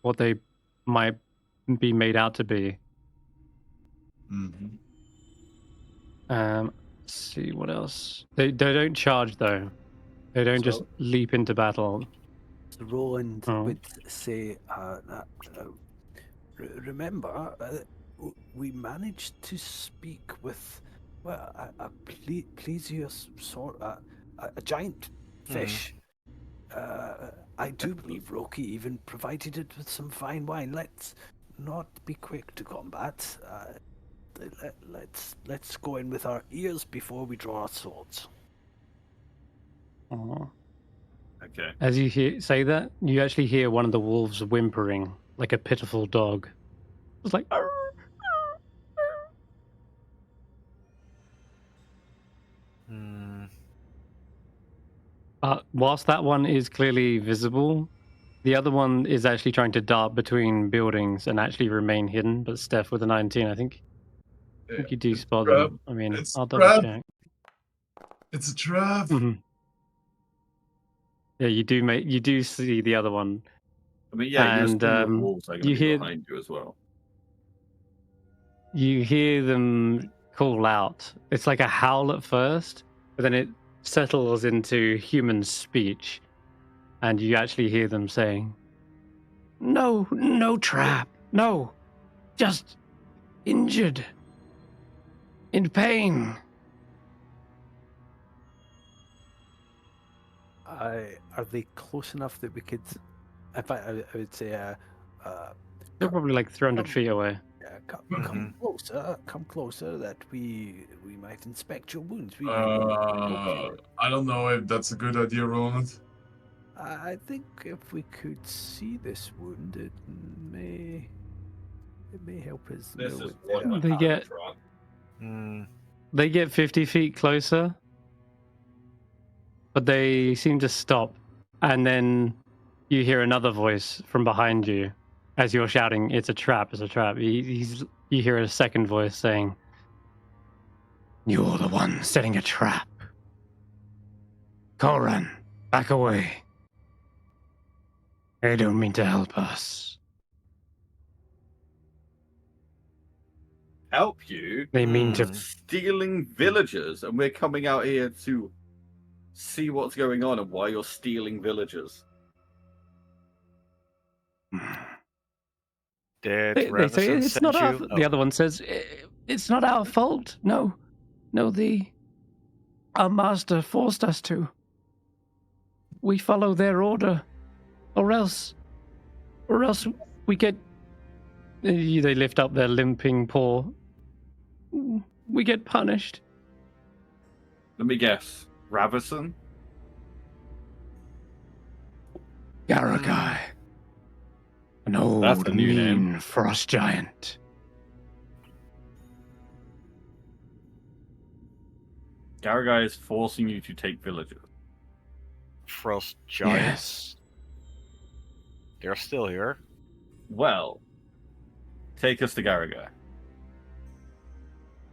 what they might be made out to be. Mm-hmm. Let's see what else. They don't charge though. They don't just So- leap into battle. Roland Oh. would say that. Remember, we managed to speak with a plesiosaur, sort a giant fish. I do believe Roki even provided it with some fine wine. Let's not be quick to combat. Let's go in with our ears before we draw our swords. Aw. Okay. As you say that, you actually hear one of the wolves whimpering like a pitiful dog. It's like. "Arr, arr, arr." Whilst that one is clearly visible, the other one is actually trying to dart between buildings and actually remain hidden. But Steph with a 19, I think you do spot trap. them. I mean, It's I'll a double trap. check. It's a trap. Mhm. Yeah, you do see the other one. I mean, yeah, you're And, still with wolves. I'm you gonna be hear- behind you as well. You hear them call out. It's like a howl at first, but then it settles into human speech, and you actually hear them saying, "No, no trap. No, just injured, in pain." Are they close enough that we could? In fact, I would say, They're probably like 300 feet away. come closer, that we might inspect your wounds. I don't know if that's a good idea, Roland. I think if we could see this wound, it may help us. This know is it what better. They get- They get 50 feet closer, but they seem to stop, and then you hear another voice from behind you as you're shouting, "It's a trap, it's a trap." You hear a second voice saying, "You're the one setting a trap. Koran, back away. They don't mean to help us. Help you? They mean to." Stealing villagers, and we're coming out here to see what's going on and why you're stealing villagers. Did They say Ravison it's send not our. you? The other one says it's not our fault. No, our master forced us to. We follow their order, or else we get. They lift up their limping paw. We get punished. Let me guess. Ravison? Garagai. An old, That's the new name. mean frost giant. Garagai is forcing you to take villages. Frost giants. Yes. They're still here. Well, take us to Garagai.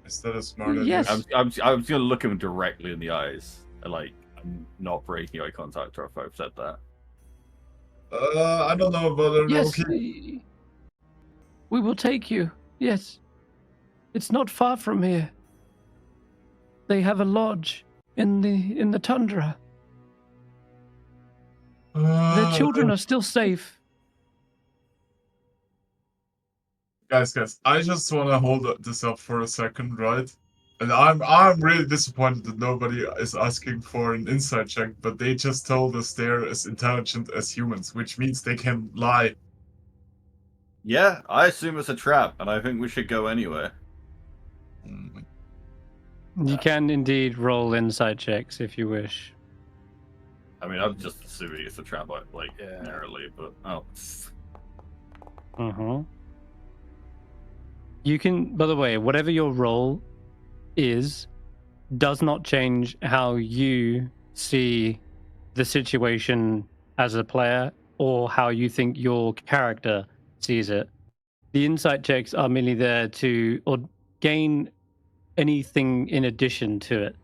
Is that a smart idea? Yes. I'm going to look him directly in the eyes. And, like, I'm not breaking eye contact or if I've said that. I don't know about it. Yes. Roki. We will take you. Yes. It's not far from here. They have a lodge in the tundra. Their children are still safe. Guys, I just want to hold this up for a second, right? And I'm really disappointed that nobody is asking for an insight check, but they just told us they're as intelligent as humans, which means they can lie. Yeah, I assume it's a trap, and I think we should go anyway. You can indeed roll insight checks if you wish. I mean, I'm just assuming it's a trap, like, Yeah. narrowly, but oh. You can, by the way, whatever your role is, does not change how you see the situation as a player or how you think your character sees it. The insight checks are merely there to gain anything in addition to it.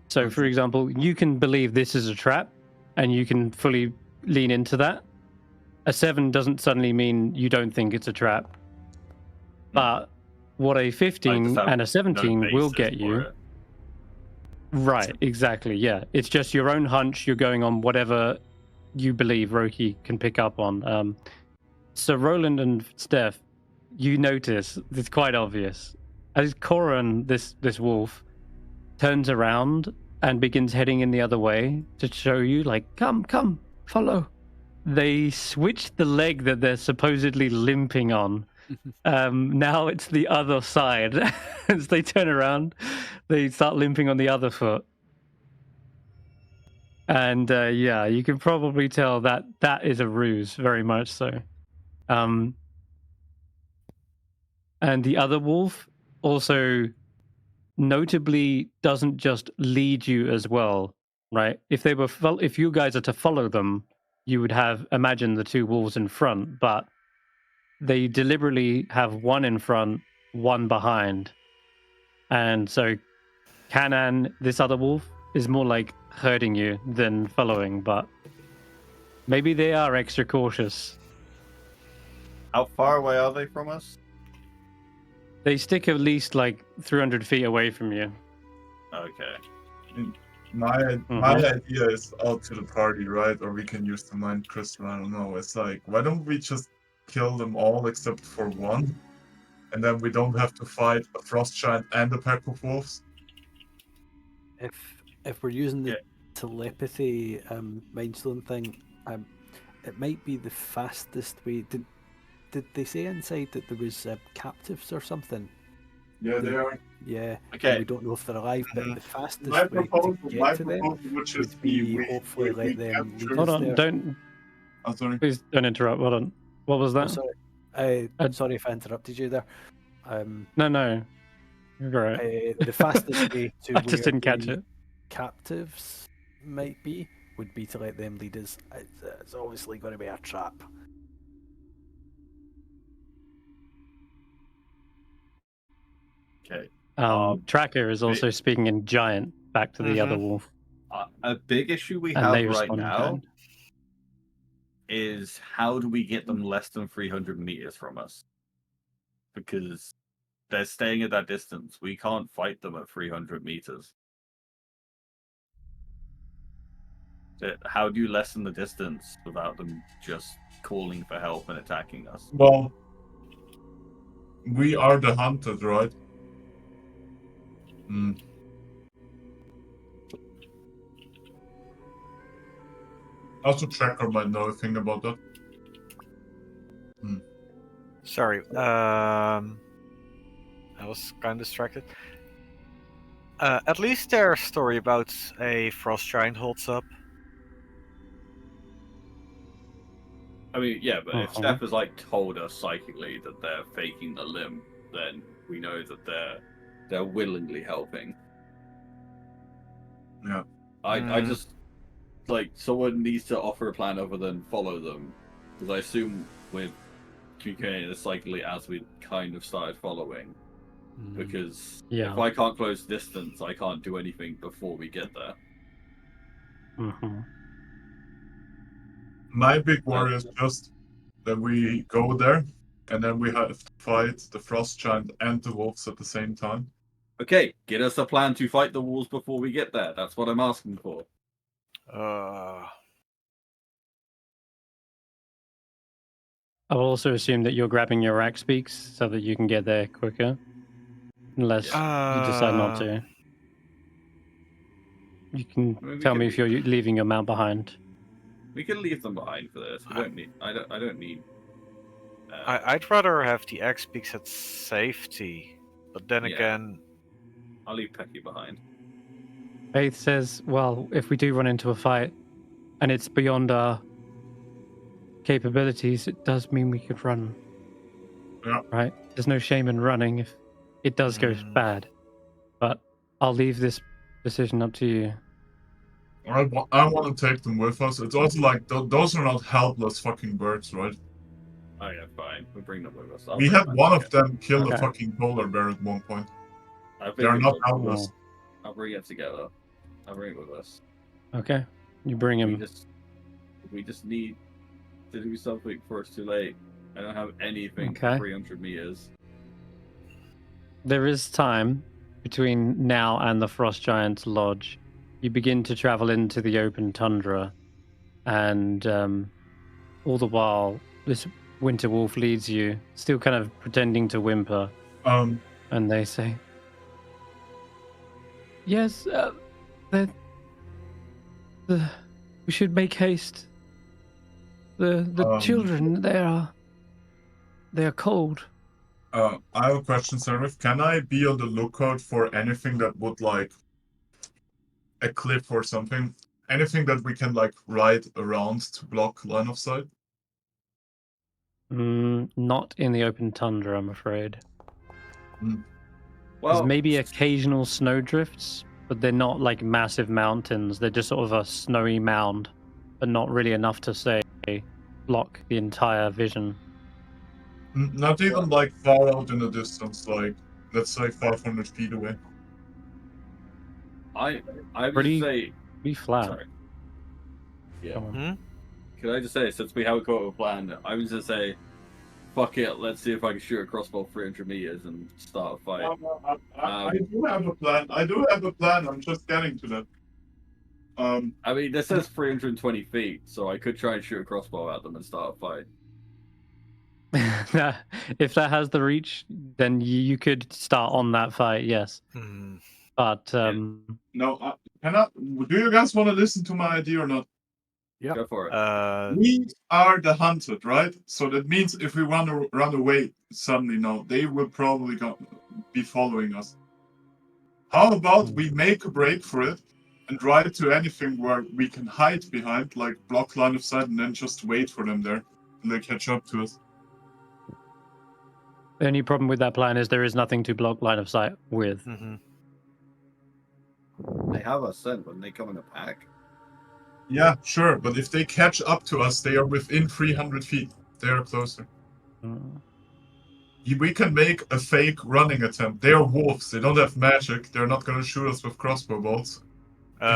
So, for example, you can believe this is a trap and you can fully lean into that. A 7 doesn't suddenly mean you don't think it's a trap. But what a 15 and a 17 will get you. Right, exactly, yeah. It's just your own hunch. You're going on whatever you believe Roki can pick up on. So Roland and Stef, you notice, it's quite obvious. As Corin, this wolf, turns around and begins heading in the other way to show you, like, come, follow. They switch the leg that they're supposedly limping on. Now it's the other side. As they turn around, they start limping on the other foot. And yeah, you can probably tell that that is a ruse, very much so. And the other wolf also notably doesn't just lead you as well, right? If you guys are to follow them, you would imagine the two wolves in front, but they deliberately have one in front, one behind. And so Kanan, this other wolf, is more like herding you than following, but maybe they are extra cautious. How far away are they from us? They stick at least like 300 feet away from you. Okay. My idea is out to the party, right? Or we can use the mind crystal. I don't know. It's like, why don't we just kill them all except for one, and then we don't have to fight a frost giant and a pack of wolves? If we're using the telepathy mindstone thing, it might be the fastest way. Did they say inside that there was captives or something? Yeah, they are. Yeah. Okay. We don't know if they're alive, but the fastest My way proposal, to get to them would just would be be hopefully let them lead Hold us on, there. don't. Oh, sorry. Please don't interrupt. Hold on. What was that? Sorry. Sorry if I interrupted you there. No. You're right. The fastest way to I just didn't catch it. captives might would be to let them lead us. It's obviously going to be a trap. Okay. Tracker is also speaking in giant back to the other wolf. A big issue we And have they right respond in now kind. is how do we get them less than 300 meters from us? Because they're staying at that distance. We can't fight them at 300 meters. How do you lessen the distance without them just calling for help and attacking us? Well, we are the hunted, right? Also, Tracker might know a thing about that. Sorry, I was kind of distracted. At least their story about a frost giant holds up. I mean, yeah, but if Uh-huh. Stef has like told us psychically that they're faking the limb, then we know that they're willingly helping. Yeah. I just like someone needs to offer a plan other than follow them, because I assume we're communicating this psychically as we kind of started following. Because Yeah. if I can't close distance, I can't do anything before we get there. My big worry is just that we go there, and then we have to fight the frost giant and the wolves at the same time. Okay, get us a plan to fight the wolves before we get there. That's what I'm asking for. I will also assume that you're grabbing your axe beaks so that you can get there quicker. Unless you decide not to. You can I mean, we tell can me if you're leaving your mount behind. We can leave them behind for this. We don't need. I don't need. I'd rather have the axe beaks at safety, but then Yeah. again, I'll leave Pecky behind. Faith says, well, if we do run into a fight and it's beyond our capabilities, it does mean we could run. Yeah. Right? There's no shame in running if it does go bad. But I'll leave this decision up to you. I want to take them with us. It's also like, those are not helpless fucking birds, right? Oh yeah, fine. We'll bring them with us. We had one of them kill Okay. a fucking polar bear at one point. I think They are we not will. helpless. I'll bring it together. I'll bring it with us. Okay. You bring him. We just need to do something before it's too late. I don't have anything Okay. for 300 meters. There is time between now and the Frost Giant's lodge. You begin to travel into the open tundra, and all the while, this winter wolf leads you, still kind of pretending to whimper. And they say, "Yes, we should make haste. The children, they are cold." I have a question, Senrith. Can I be on the lookout for anything that would, like, a cliff or something? Anything that we can, like, ride around to block line of sight? Not in the open tundra, I'm afraid. There's Well, maybe occasional snowdrifts, but they're not like massive mountains. They're just sort of a snowy mound, but not really enough to say block the entire vision. Not even, like, far out in the distance, like, let's say 500 feet away. I would Pretty- say. Be flat. Sorry. Yeah. Come on. Can I just say, since we haven't got a plan, I was gonna say, fuck it, let's see if I can shoot a crossbow 300 meters and start a fight. I do have a plan. I'm just getting to that. I mean, this says 320 feet, so I could try and shoot a crossbow at them and start a fight. If that has the reach, then you could start on that fight, yes. But No, do you guys want to listen to my idea or not? Yep. Go for it. We are the hunted, right? So that means if we run away suddenly now, they will probably be following us. How about we make a break for it and ride to anything where we can hide behind, like block line of sight, and then just wait for them there and they catch up to us? the only problem with that plan is there is nothing to block line of sight with. They have us sent when they come in a pack. Yeah, sure, but if they catch up to us, they are within 300 feet. They are closer. We can make a fake running attempt. They are wolves. They don't have magic. They're not going to shoot us with crossbow bolts. They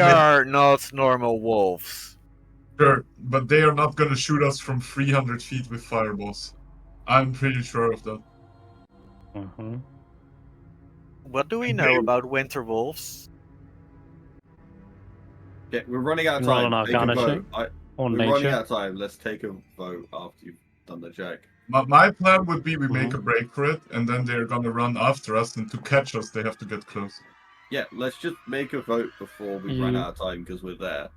are not normal wolves. Sure, but they are not going to shoot us from 300 feet with fireballs. I'm pretty sure of that. What do we know about winter wolves? Yeah, we're running out of Roll time. an Take a Arcana vote. check on We're running nature. out of time. Let's take a vote after you've done the check. My plan would be we make a break for it, and then they're going to run after us, and to catch us, they have to get close. Yeah, let's just make a vote before we run out of time because we're there.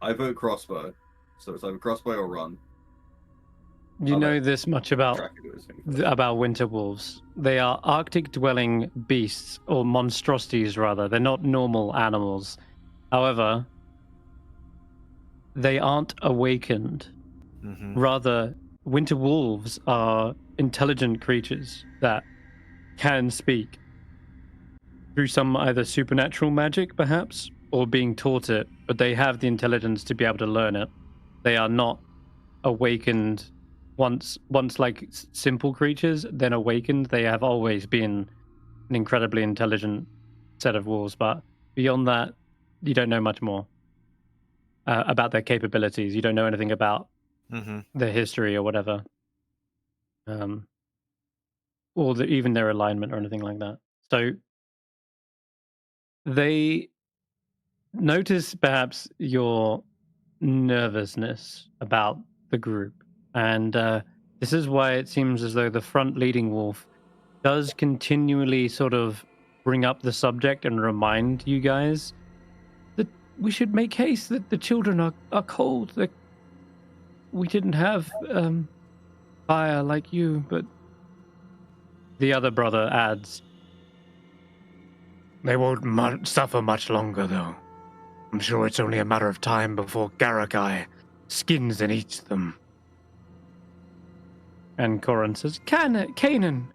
I vote crossbow. So it's either crossbow or run. You know this much about winter wolves. They are Arctic-dwelling beasts, or monstrosities rather. They're not normal animals. However, they aren't awakened. Mm-hmm. Rather, winter wolves are intelligent creatures that can speak through some either supernatural magic, perhaps, or being taught it, but they have the intelligence to be able to learn it. They are not awakened once like simple creatures, then awakened. They have always been an incredibly intelligent set of wolves, but beyond that, you don't know much more about their capabilities. You don't know anything about Mm-hmm. their history or whatever, or even their alignment or anything like that. So they notice perhaps your nervousness about the group, and this is why it seems as though the front leading wolf does continually sort of bring up the subject and remind you guys that we should make haste, that the children are cold, that we didn't have fire like you. But the other brother adds, they won't suffer much longer, though. I'm sure it's only a matter of time before Garagai skins and eats them. And Corin says, Kanan.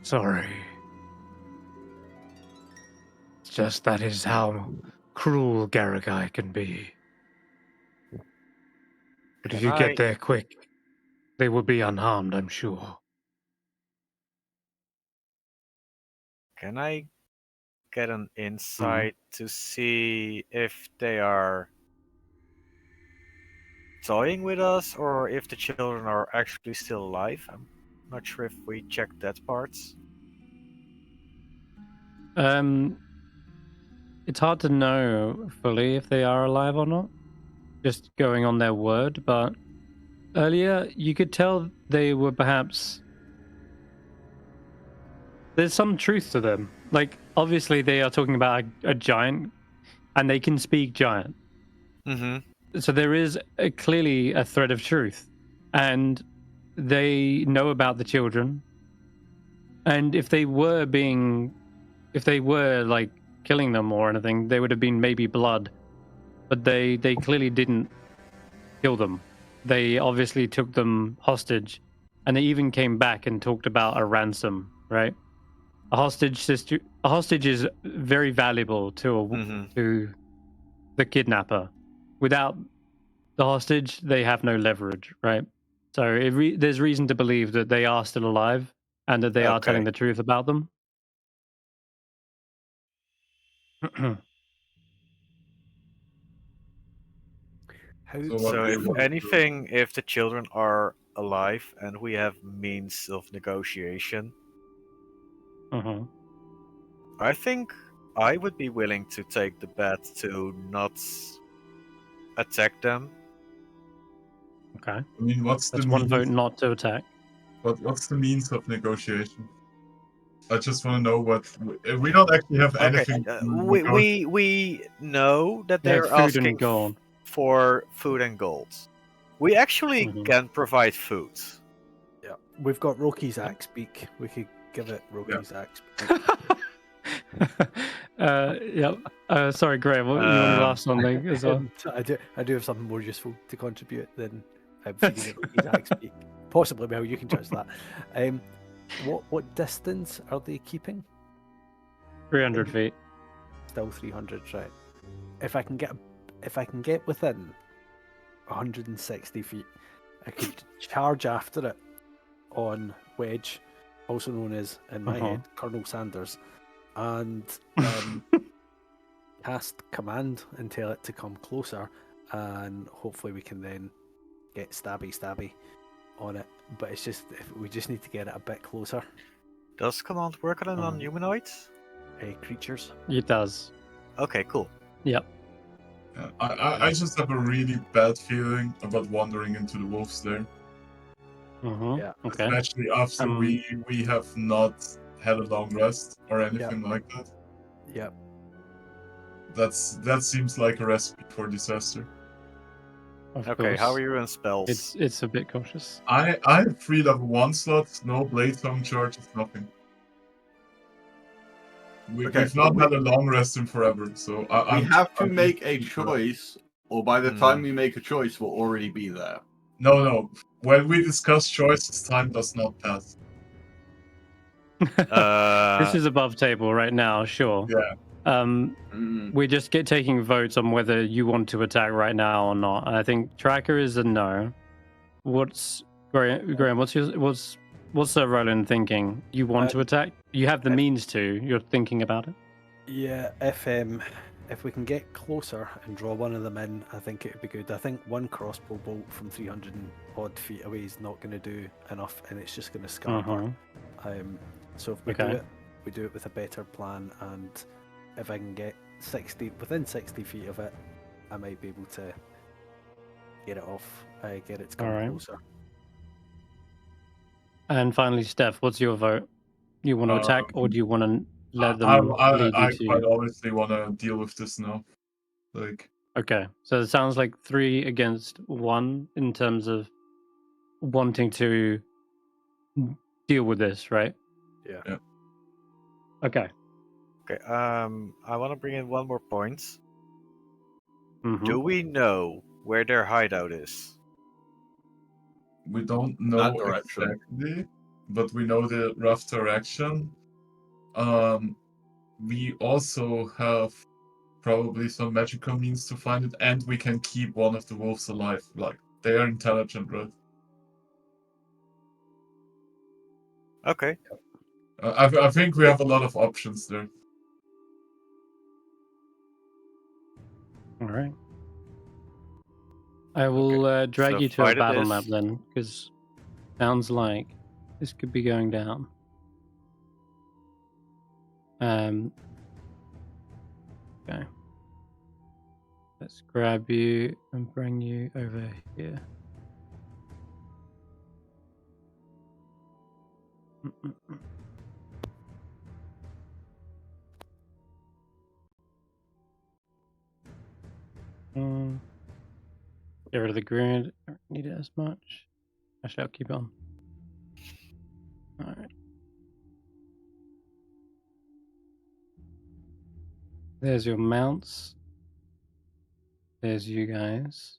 Sorry. It's just that is how cruel Garagai can be. But if you get there quick, they will be unharmed, I'm sure. Can I get an insight to see if they are toying with us or if the children are actually still alive? I'm not sure if we checked that part. It's hard to know fully if they are alive or not, just going on their word, but earlier you could tell they were perhaps... There's some truth to them. Like, obviously they are talking about a giant, and they can speak giant. Mm-hmm. So there is clearly a thread of truth, and they know about the children. And if they were like killing them or anything, they would have been maybe blood, but they clearly didn't kill them. They obviously took them hostage, and they even came back and talked about a ransom, right? A hostage is very valuable to the kidnapper. Without the hostage, they have no leverage, right? So there's reason to believe that they are still alive and that they are telling the truth about them. So if anything, if the children are alive and we have means of negotiation, I think I would be willing to take the bet to not attack them. Okay. I mean, That's one vote not to attack. What's the means of negotiation? I just want to know what we don't actually have anything. We know that They have they're food and asking gold. for food and gold. We actually can provide food. Yeah, we've got Roki's axe beak. We could give it Roki's axe beak. Sorry, Graham. You want to ask something as well? I do have something more useful to contribute than feeding it Roki's axe beak. Possibly, well, you can judge that. What distance are they keeping? 300 feet. Still 300, right? If I can get within 160 feet, I could charge after it on Wedge, also known as, in my head, Colonel Sanders, and cast command and tell it to come closer, and hopefully we can then get stabby on it. But it's just, we just need to get it a bit closer. Does command work on non-humanoids? Creatures? It does. Okay, cool. Yep. I just have a really bad feeling about wandering into the wolves there. Yeah. Okay. Especially after we have not had a long rest or anything like that. Yep. That seems like a recipe for disaster. Okay, how are you in spells? It's a bit cautious. I have 3 level 1 slots, no blade song charges, nothing. We've not had a long rest in forever, so We have to make a sure. choice, or by the time we make a choice, we'll already be there. No. When we discuss choices, time does not pass. This is above table right now, sure. Yeah. We're just taking votes on whether you want to attack right now or not. I think Tracker is a no. What's Graham? What's Roland thinking? You want to attack? You have the means to. You're thinking about it. Yeah, if we can get closer and draw one of them in, I think it would be good. I think one crossbow bolt from 300 and odd feet away is not going to do enough, and it's just going to scupper. So if we do it with a better plan, and if I can get within 60 feet of it, I might be able to get it off, get it to come closer. And finally, Stef, what's your vote? You want to attack, or do you want to let them lead you to? I quite honestly want to deal with this now. Okay, so it sounds like 3 against 1 in terms of wanting to deal with this, right? Yeah. Okay. Okay. I want to bring in one more point. Mm-hmm. Do we know where their hideout is? We don't know exactly, but we know the rough direction. We also have probably some magical means to find it, and we can keep one of the wolves alive. Like, they are intelligent, right? Okay. I think we have a lot of options there. All right. I will drag you to a battle map then, because sounds like this could be going down. Okay. Let's grab you and bring you over here. Get rid of the grid. I don't need it as much. Actually, I'll keep it on. Alright. There's your mounts. There's you guys.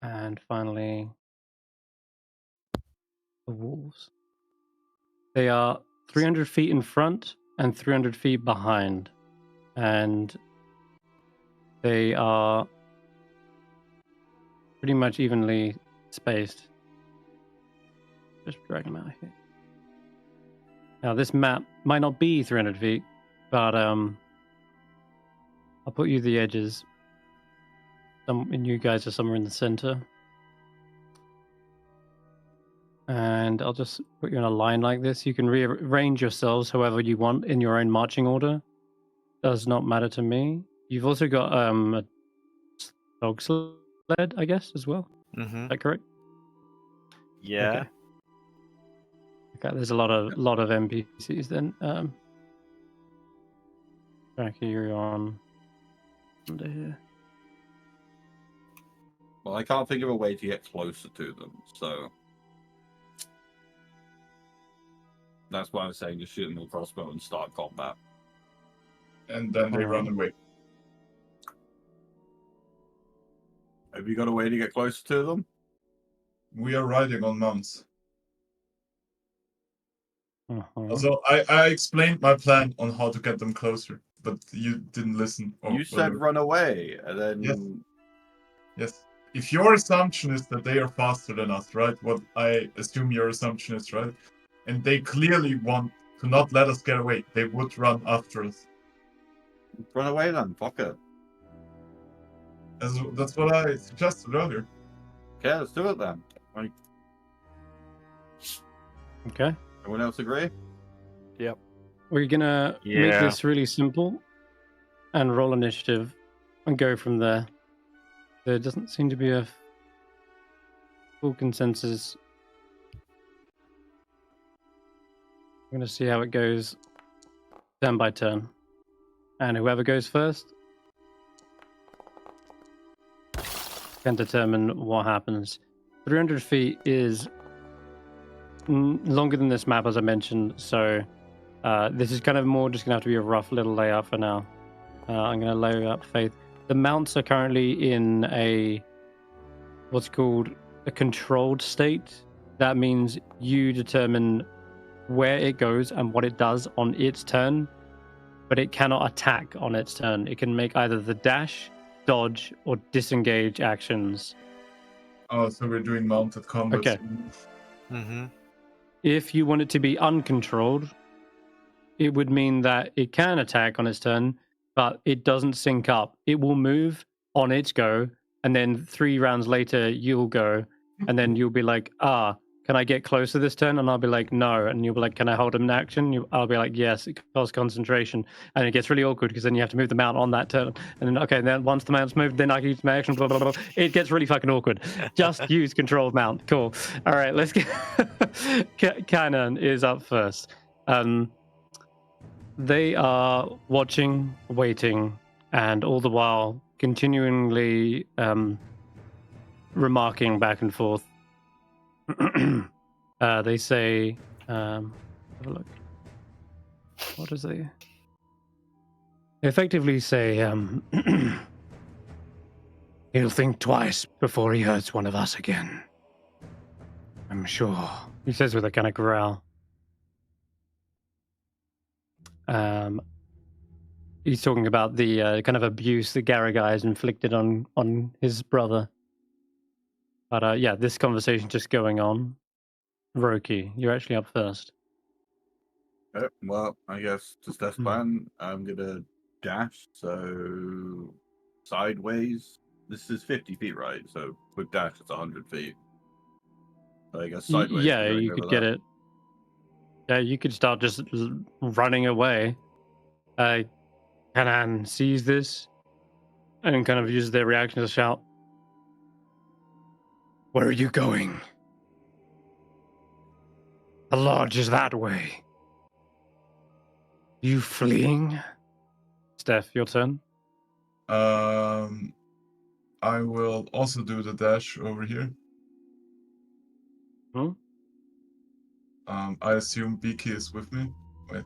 And finally, the wolves. They are 300 feet in front and 300 feet behind. And they are pretty much evenly spaced. Just drag them out here. Now, this map might not be 300 feet, but I'll put you the edges. And you guys are somewhere in the center. And I'll just put you in a line like this. You can rearrange yourselves however you want in your own marching order. Does not matter to me. You've also got a dog sled, I guess, as well. Mm-hmm. Is that correct? Yeah. Okay. There's a lot of NPCs then. Jackie, you're on under here. Well, I can't think of a way to get closer to them, so that's why I'm saying just shoot them with a crossbow and start combat. And then they run away. Have you got a way to get closer to them? We are riding on mounts. Uh-huh. So I explained my plan on how to get them closer, but you didn't listen. You said run away, and then... Yes. If your assumption is that they are faster than us, right? What I assume your assumption is, right? And they clearly want to not let us get away. They would run after us. Run away then, fuck it. That's what I suggested earlier. Okay, let's do it then. Okay. Everyone else agree? Yep. We're gonna make this really simple and roll initiative and go from there. There doesn't seem to be a full consensus. I'm gonna see how it goes turn by turn. And whoever goes first can determine what happens. 300 feet is longer than this map, as I mentioned. So this is kind of more just gonna have to be a rough little layout for now. I'm gonna lay out Faith. The mounts are currently in a what's called a controlled state. That means you determine where it goes and what it does on its turn, but it cannot attack on its turn. It can make either the dash, dodge, or disengage actions. Oh, so we're doing mounted combat. Okay. Mm-hmm. If you want it to be uncontrolled, it would mean that it can attack on its turn, but it doesn't sync up. It will move on its go, and then 3 rounds later, you'll go, and then you'll be like, can I get closer this turn? And I'll be like, no. And you'll be like, can I hold an action? I'll be like, yes, it costs concentration. And it gets really awkward because then you have to move the mount on that turn. And then, okay, then once the mount's moved, then I can use my action, blah, blah, blah. It gets really fucking awkward. Just use controlled mount. Cool. All right, let's get... Cannon is up first. They are watching, waiting, and all the while continually remarking back and forth. They say, have a look. What does they effectively say? He'll think twice before he hurts one of us again. I'm sure. He says with a kind of growl. He's talking about the kind of abuse that Garrigai has inflicted on his brother. But yeah, this conversation just going on. Roki, you're actually up first. Well, I guess to Stef's plan, I'm gonna dash, so sideways. This is 50 feet, right? So with dash, it's 100 feet. So I guess sideways. Yeah, going you over could get that. it. Yeah, you could start just running away. Kanan sees this and kind of uses their reaction to shout, "Where are you going? The lodge is that way. You fleeing?" Stef, your turn. I will also do the dash over here. I assume Beaky is with me. Wait.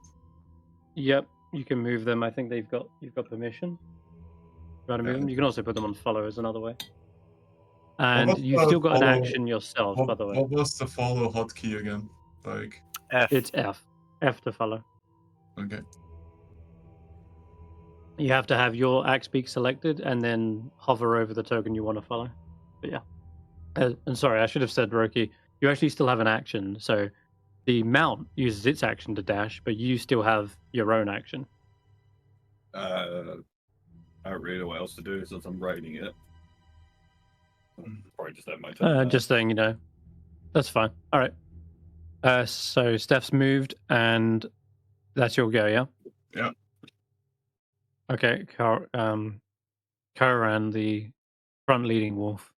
Yep, you can move them. I think you've got permission. You want to move them? You can also put them on follow as another way. And you've still got an action yourself, by the way. What was the follow hotkey again? Like F. It's F. F to follow. Okay. You have to have your axe beak selected and then hover over the token you want to follow. But yeah. And sorry, I should have said, Roki, you actually still have an action. So the mount uses its action to dash, but you still have your own action. I don't really know what else to do since I'm writing it. Probably just have my turn. Just saying, you know. That's fine. All right. So Stef's moved, and that's your go, yeah? Yeah. Okay. Karan, the front leading wolf,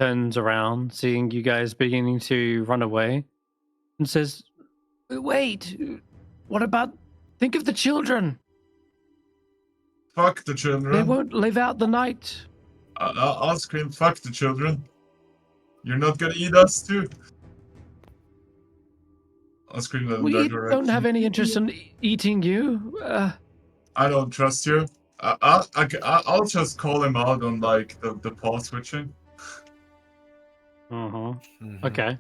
turns around, seeing you guys beginning to run away, and says, "Wait, what about... Think of the children. Fuck the children. They won't live out the night." I'll scream, fuck the children. You're not gonna eat us too. I'll scream in We that direction. don't have any interest in eating you. I don't trust you. I'll just call him out on like the paw switching. Mhm. Okay.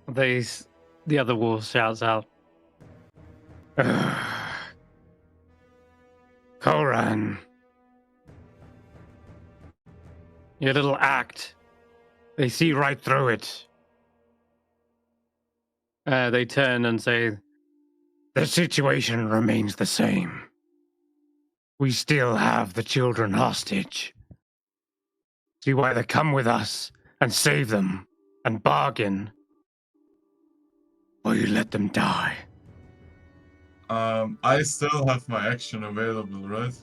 The other wolf shouts out, "Koran, your little act. They see right through it." They turn and say, "The situation remains the same. We still have the children hostage. So you either come with us and save them and bargain, or you let them die." I still have my action available, right?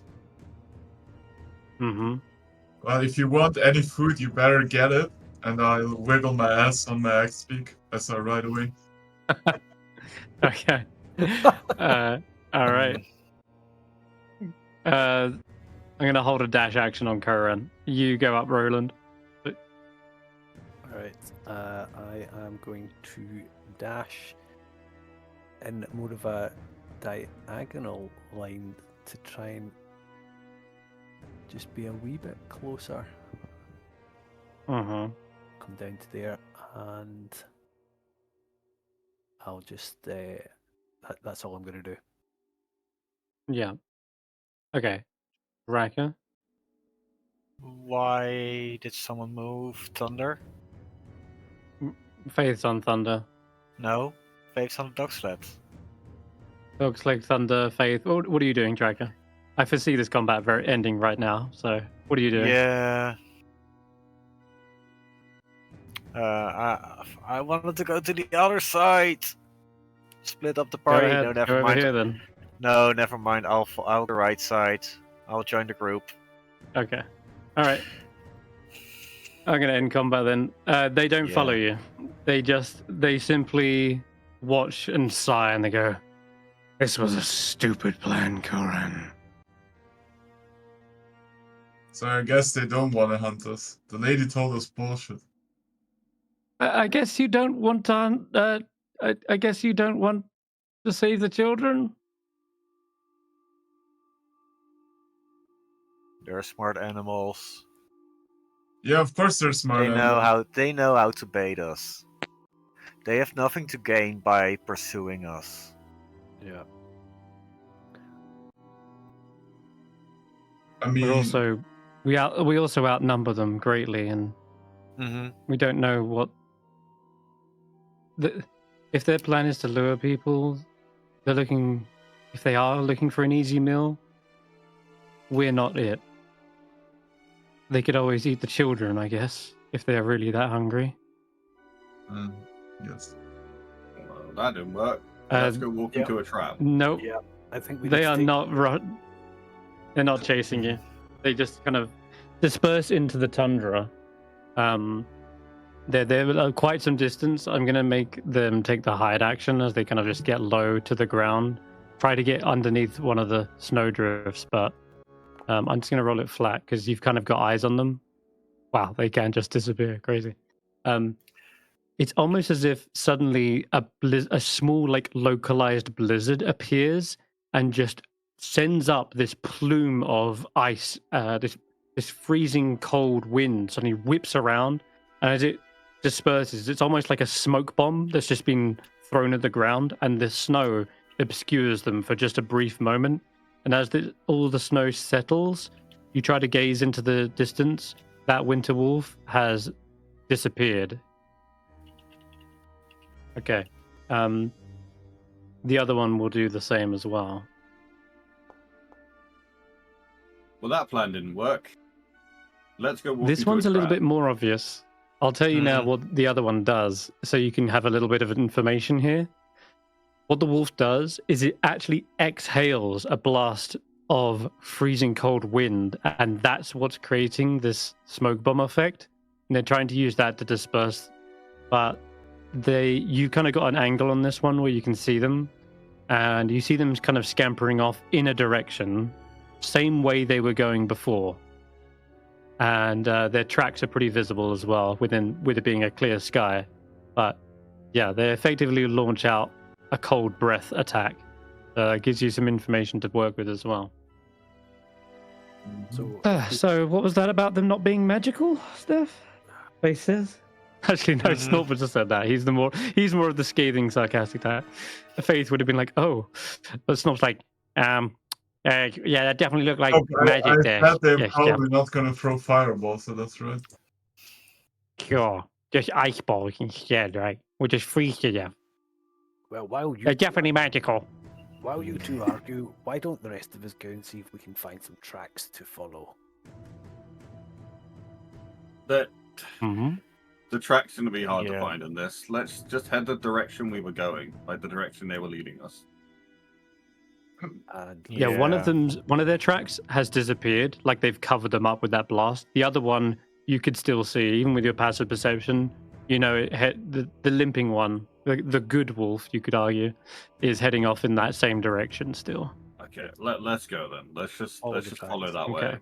Mm-hmm. Well, if you want any food, you better get it, and I'll wiggle my ass on my axe beak as I ride away. Okay. All right. I'm gonna hold a dash action on Koran. You go up, Roland. Alright, I am going to dash in more of a diagonal line to try and just be a wee bit closer. Mm-hmm. Come down to there, and I'll just that's all I'm going to do. Yeah. Okay. Raka. Why did someone move Thunder? Faith's on Thunder. No, Faith's on the dog sled. Looks like Thunder, Faith. What are you doing, Draker? I foresee this combat ending right now. So, what are you doing? Yeah. I wanted to go to the other side. Split up the Go party. ahead. No, never Go over mind. here then. No, never mind. I'll go the right side. I'll join the group. Okay. All right. I'm gonna end combat then. They don't follow you. They simply watch and sigh and they go, "This was a stupid plan, Koran." So I guess they don't want to hunt us. The lady told us bullshit. I guess you don't want to. I guess you don't want to save the children. They're smart animals. Yeah, of course they're smart. They know how to bait us. They have nothing to gain by pursuing us. Yeah. I mean, we also outnumber them greatly, and we don't know what. If their plan is to lure people, if they are looking for an easy meal, we're not it. They could always eat the children, I guess, if they're really that hungry. yes. Well, that didn't work. Let's go walk into a trap. Nope. Yeah, I think we. They are not. They're not chasing you. They just kind of disperse into the tundra. They're quite some distance. I'm gonna make them take the hide action as they kind of just get low to the ground, try to get underneath one of the snowdrifts. But I'm just gonna roll it flat because you've kind of got eyes on them. Wow, they can just disappear. Crazy. It's almost as if suddenly a small, like, localized blizzard appears and just sends up this plume of ice. This freezing cold wind suddenly whips around, and as it disperses, it's almost like a smoke bomb that's just been thrown at the ground, and the snow obscures them for just a brief moment. And as all the snow settles, you try to gaze into the distance. That winter wolf has disappeared. Okay. The other one will do the same as well. Well, that plan didn't work. Let's go walk This into one's a little trap. bit more obvious. I'll tell you now what the other one does, so you can have a little bit of information here. What the wolf does is it actually exhales a blast of freezing cold wind, and that's what's creating this smoke bomb effect. And they're trying to use that to disperse, but you kind of got an angle on this one where you can see them, and you see them kind of scampering off in a direction, same way they were going before. And their tracks are pretty visible as well, with it being a clear sky. But yeah, they effectively launch out a cold breath attack. It gives you some information to work with as well. So what was that about them not being magical, Stef? Faith says. Actually, no, Snorp just said that. He's more of the scathing, sarcastic type. Faith would have been like, "Oh," but Snorp's like, yeah, that definitely looked like magic there. I said they're probably not going to throw fireballs, so that's right. Sure, just ice balls instead, right? We'll just freeze to them. Well, they're definitely magical. While you two argue, why don't the rest of us go and see if we can find some tracks to follow? The track's going to be hard to find in this. Let's just head the direction we were going, like the direction they were leading us. One of their tracks has disappeared, like they've covered them up with that blast. The other one you could still see, even with your passive perception. You know, the limping one, the good wolf, you could argue, is heading off in that same direction still. Okay, let's go then. Let's just follow that way.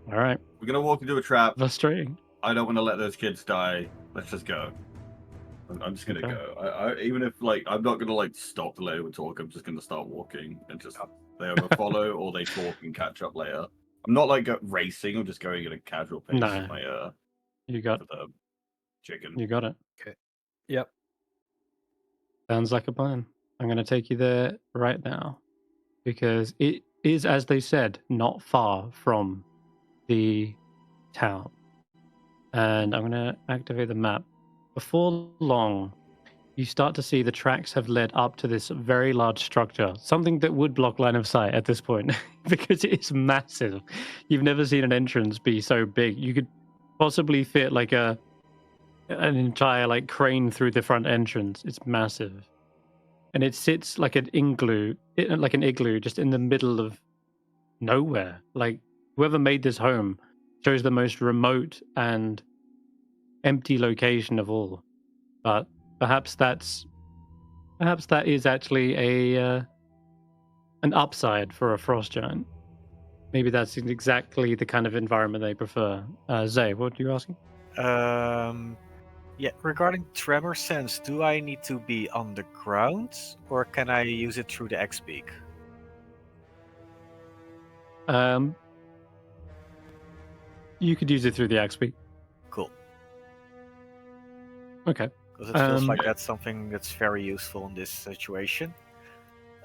All right. We're gonna walk into a trap. Frustrating. I don't want to let those kids die. Let's just go. I'm just gonna Okay. go. I even if like I'm not gonna like stop to let anyone talk. I'm just gonna start walking and just they either follow or they talk and catch up later. I'm not like racing. I'm just going at a casual pace. No. My You got for the chicken. you got it. Yep. Sounds like a plan. I'm going to take you there right now because it is, as they said, not far from the town. And I'm going to activate the map. Before long, you start to see the tracks have led up to this very large structure, something that would block line of sight at this point because it is massive. You've never seen an entrance be so big. You could possibly fit like an entire like crane through the front entrance. It's massive. And it sits like an igloo, just in the middle of nowhere. Like whoever made this home chose the most remote and empty location of all. But perhaps that is actually an upside for a frost giant. Maybe that's exactly the kind of environment they prefer. Zay, what are you asking? Yeah, regarding tremor sense, do I need to be underground or can I use it through the X-Peak? You could use it through the XP. Cool. Okay. Because it feels like that's something that's very useful in this situation.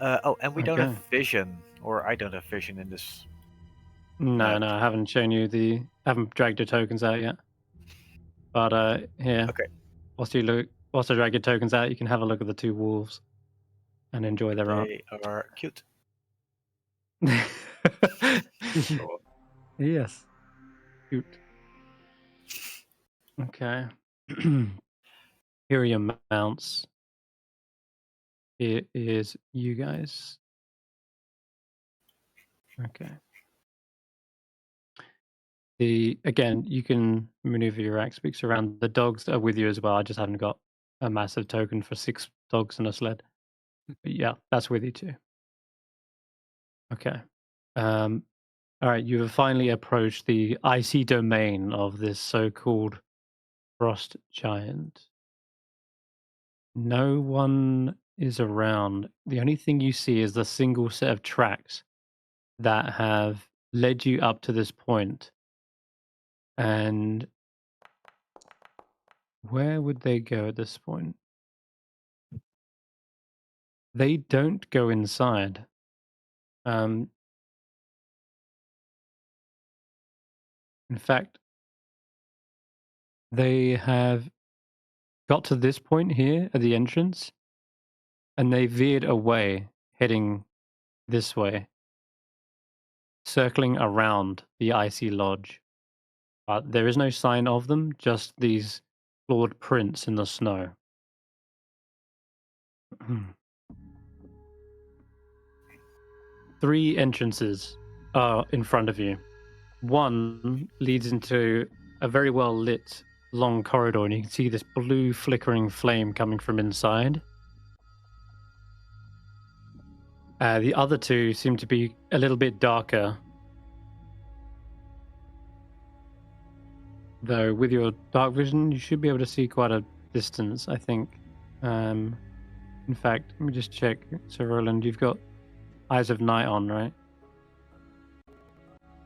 And we don't have Okay. vision, or I don't have vision in this. No, map. I haven't shown you haven't dragged your tokens out yet. But here, Okay. whilst I drag your tokens out, you can have a look at the two wolves and enjoy their art. They are cute. Sure. Yes. Cute. Okay. Here are your mounts. It is you guys. Okay. Again, you can maneuver your axe speaks around. The dogs are with you as well. I just haven't got a massive token for 6 dogs in a sled. But yeah, that's with you too. Okay. All right, you have finally approached the icy domain of this so-called frost giant. No one is around. The only thing you see is the single set of tracks that have led you up to this point. And where would they go at this point? They don't go inside. In fact, they have got to this point here at the entrance, and they veered away, heading this way, circling around the icy lodge. But there is no sign of them, just these clawed prints in the snow. 3 entrances are in front of you. One leads into a very well lit long corridor, and you can see this blue flickering flame coming from inside. The other 2 seem to be a little bit darker. Though with your dark vision, you should be able to see quite a distance, I think. In fact, let me just check. So Roland, you've got Eyes of Night on, right?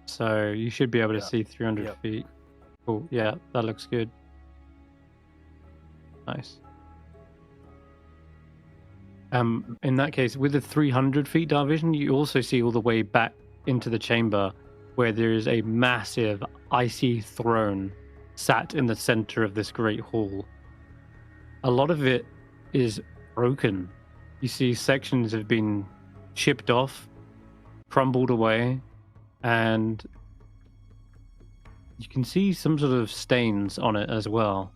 So you should be able to see 300 Yep. feet. Cool. Yeah, that looks good. Nice. In that case, with the 300 feet dark vision, you also see all the way back into the chamber where there is a massive icy throne sat in the center of this great hall. A lot of it is broken. You see sections have been chipped off, crumbled away, and you can see some sort of stains on it as well.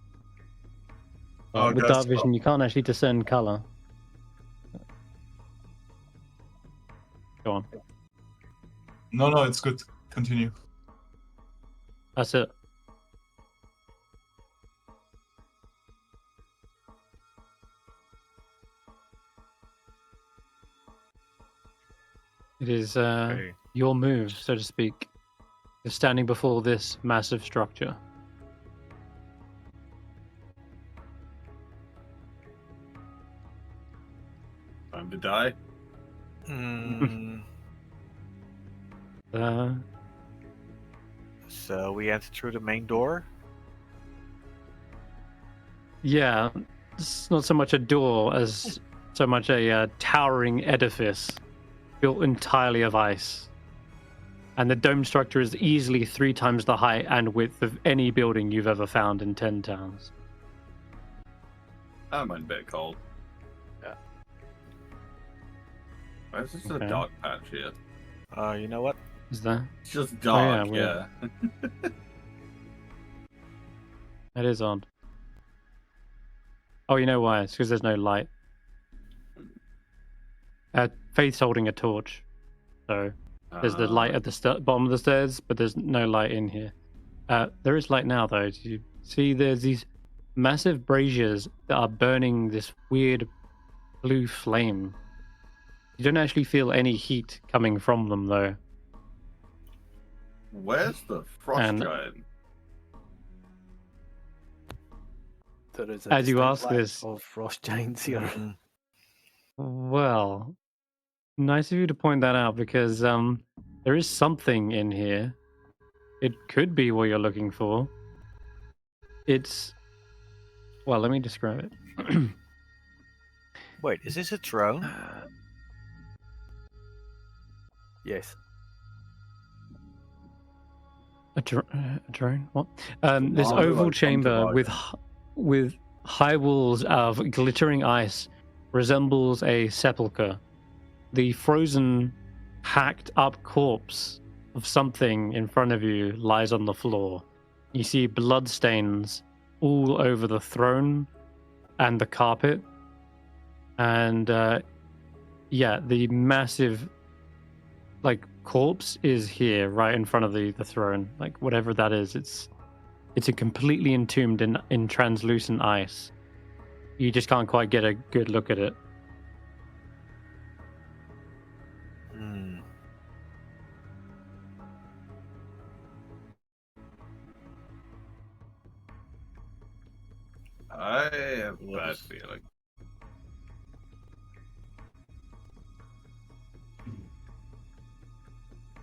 Oh, With guys, dark vision, you can't actually discern color. Go on. No, it's good. Continue. That's it. It is Okay. your move, so to speak. You're standing before this massive structure. Time to die. So we enter through the main door. Yeah, it's not so much a door as so much a towering edifice built entirely of ice. And the dome structure is easily 3 times the height and width of any building you've ever found in 10 towns. I'm a bit cold. Yeah. Why is this Okay. a dark patch here? You know what? Is there? It's just dark, yeah, yeah. That is odd. Oh, you know why? It's because there's no light. Faith's holding a torch. So there's the light at the bottom of the stairs, but there's no light in here. There is light now, though. Do you see there's these massive braziers that are burning this weird blue flame. You don't actually feel any heat coming from them, though. Where's the frost And- giant? There is a As you distinct ask lack this- of frost giants here. Well, nice of you to point that out because there is something in here. It could be what you're looking for. It's... Well, let me describe it. Wait, is this a throne? Yes. A drone? What? This Wow, oval like chamber Frostmaiden. with high walls of glittering ice resembles a sepulchre. The frozen, hacked up corpse of something in front of you lies on the floor. You see bloodstains all over the throne and the carpet. And yeah, the massive corpse is here right in front of the throne. Like whatever that is, it's a completely entombed in translucent ice. You just can't quite get a good look at it. Hmm. I have a bad feeling.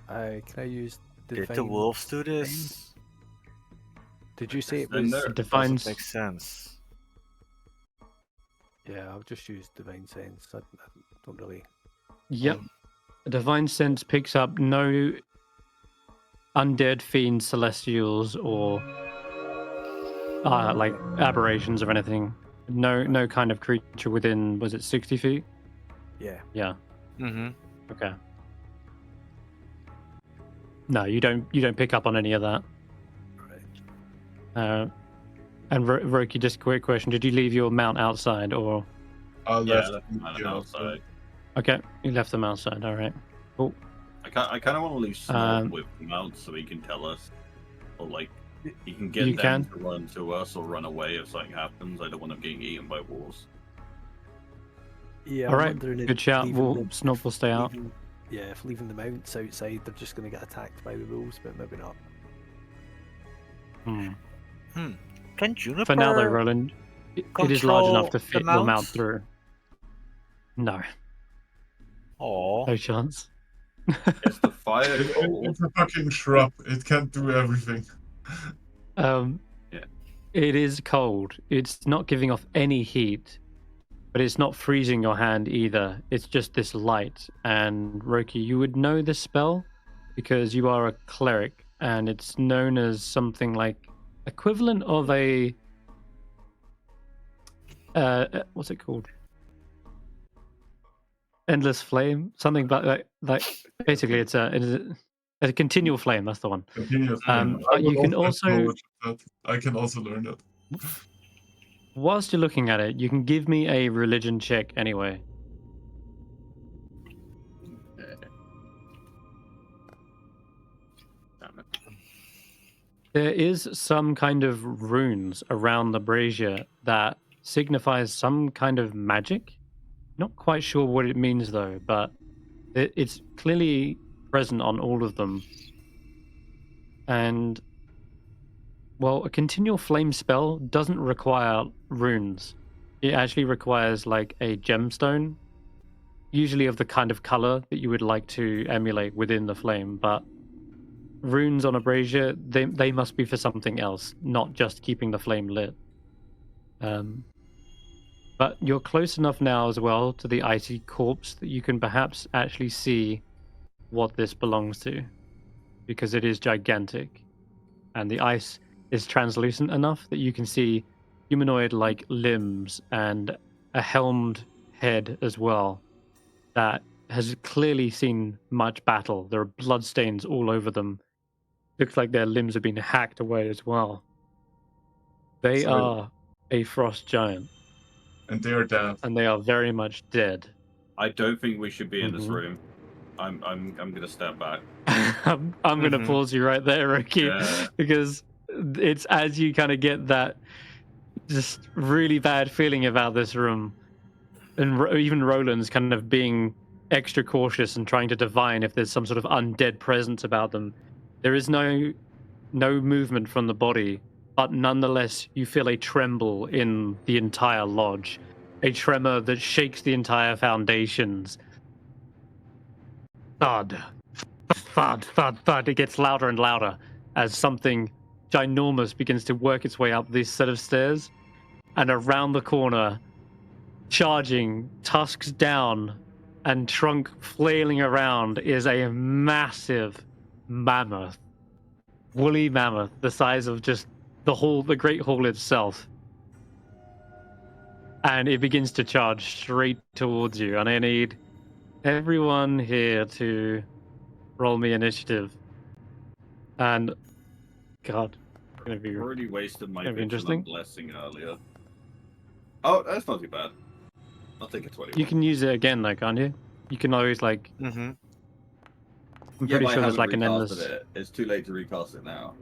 Can I use Did the divine wolves do sense? this? Did you say it Then was? there- It defines. Makes sense. Yeah, I'll just use divine sense. I don't really. Yep. A divine sense picks up no undead fiends, celestials, or like aberrations or anything. No kind of creature within, was it 60 feet? Yeah. Yeah. Mm-hmm. Okay. No, you don't pick up on any of that. Right. And Roki, just a quick question: did you leave your mount outside, or? I Yeah, left that's kind you of outside. Okay, you left them outside. All right. Cool. I kind of want to leave Snob Um, with the mount so he can tell us, or like he can get You them can. to run to us or run away if something happens. I don't want them getting eaten by wolves. Yeah. All I'm right. wondering if Good shout. leaving Snob will stay out. Yeah, if leaving the mounts outside, they're just going to get attacked by the wolves, but maybe not. Can Juniper For now, though, Roland, it is large enough to control fit the your mount mounts? through. No, Oh, no chance. Is the fire cold? It's a fucking shrub. It can't do everything. Yeah. It is cold. It's not giving off any heat, but it's not freezing your hand either. It's just this light. And Roki, you would know this spell because you are a cleric, and it's known as something like equivalent of a what's it called? Endless flame, something but like basically it's a continual flame. That's the one. Continuous. But you can also, I can also learn that. whilst you're looking at it, you can give me a religion check anyway. Damn it. There is some kind of runes around the brazier that signifies some kind of magic. Not quite sure what it means though, but it's clearly present on all of them. And well, a continual flame spell doesn't require runes. It actually requires like a gemstone, usually of the kind of color that you would like to emulate within the flame. But runes on a brazier, they must be for something else, not just keeping the flame lit. But you're close enough now as well to the icy corpse that you can perhaps actually see what this belongs to, because it is gigantic, and the ice is translucent enough that you can see humanoid-like limbs and a helmed head as well that has clearly seen much battle. There are bloodstains all over them. Looks like their limbs have been hacked away as well. They are a frost giant. And they are dead. And they are very much dead. I don't think we should be in this room. I'm gonna step back. I'm gonna pause you right there, Roki, because it's as you kind of get that just really bad feeling about this room, and even Roland's kind of being extra cautious and trying to divine if there's some sort of undead presence about them. There is no movement from the body, but nonetheless you feel a tremble in the entire lodge, a tremor that shakes the entire foundations. Thud, thud, thud, thud. It gets louder and louder as something ginormous begins to work its way up this set of stairs, and around the corner, charging, tusks down and trunk flailing around, is a massive mammoth, woolly mammoth, the size of just the Great Hall itself. And it begins to charge straight towards you, and I need everyone here to roll me initiative. And God, it's gonna be Already wasted my interesting blessing earlier. Oh, that's not too bad. I'll take a 20. You can use it again, though, can't you? You can always like. I'm pretty sure there's like an endless. It's too late to recast it now.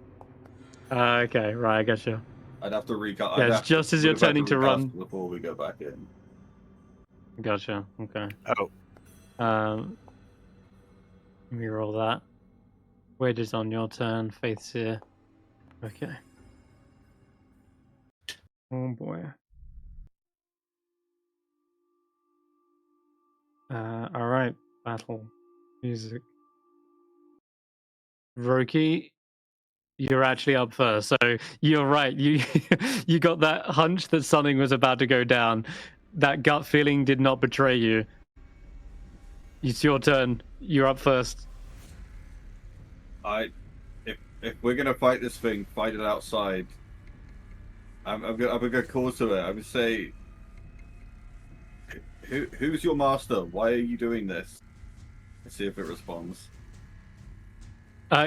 Okay, right, I get you. I'd have to recast. Yeah, it's just as you're turning to run before we go back in. Gotcha. Okay. Oh. Let me roll that. Wade is on your turn. Faith's here. Okay. Oh boy. All right. Battle music. Roki, you're actually up first. So you're right. You you got that hunch that something was about to go down. That gut feeling did not betray you. It's your turn. You're up first. If we're gonna fight this thing, fight it outside. I'm gonna call to it. I'm gonna say, who's your master? Why are you doing this? Let's see if it responds.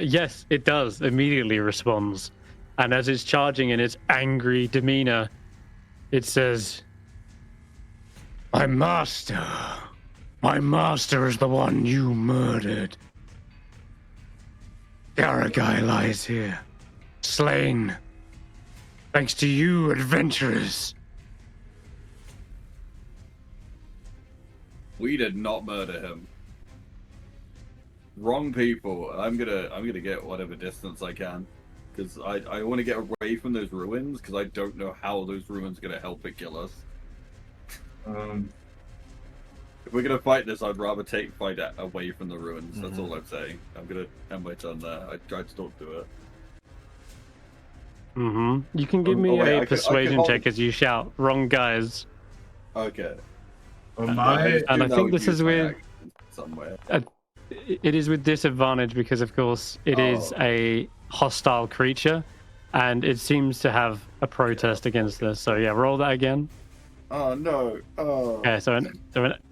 Yes, it does. Immediately responds, and as it's charging in its angry demeanor, it says, My master is the one you murdered. Garagai lies here, slain, thanks to you adventurers. We did not murder him. Wrong people. I'm gonna get whatever distance I can, because I want to get away from those ruins, because I don't know how those ruins are gonna help it kill us. If we're gonna fight this, I'd rather fight away from the ruins. That's all I'm saying. I'm gonna end my turn there. I tried to talk to it. You can give me a persuasion check as you shout, "Wrong guys." Okay. And I think this is with somewhere. It is with disadvantage because, of course, it is a hostile creature, and it seems to have a protest against this. So yeah, roll that again. Oh no! Oh. Okay, so an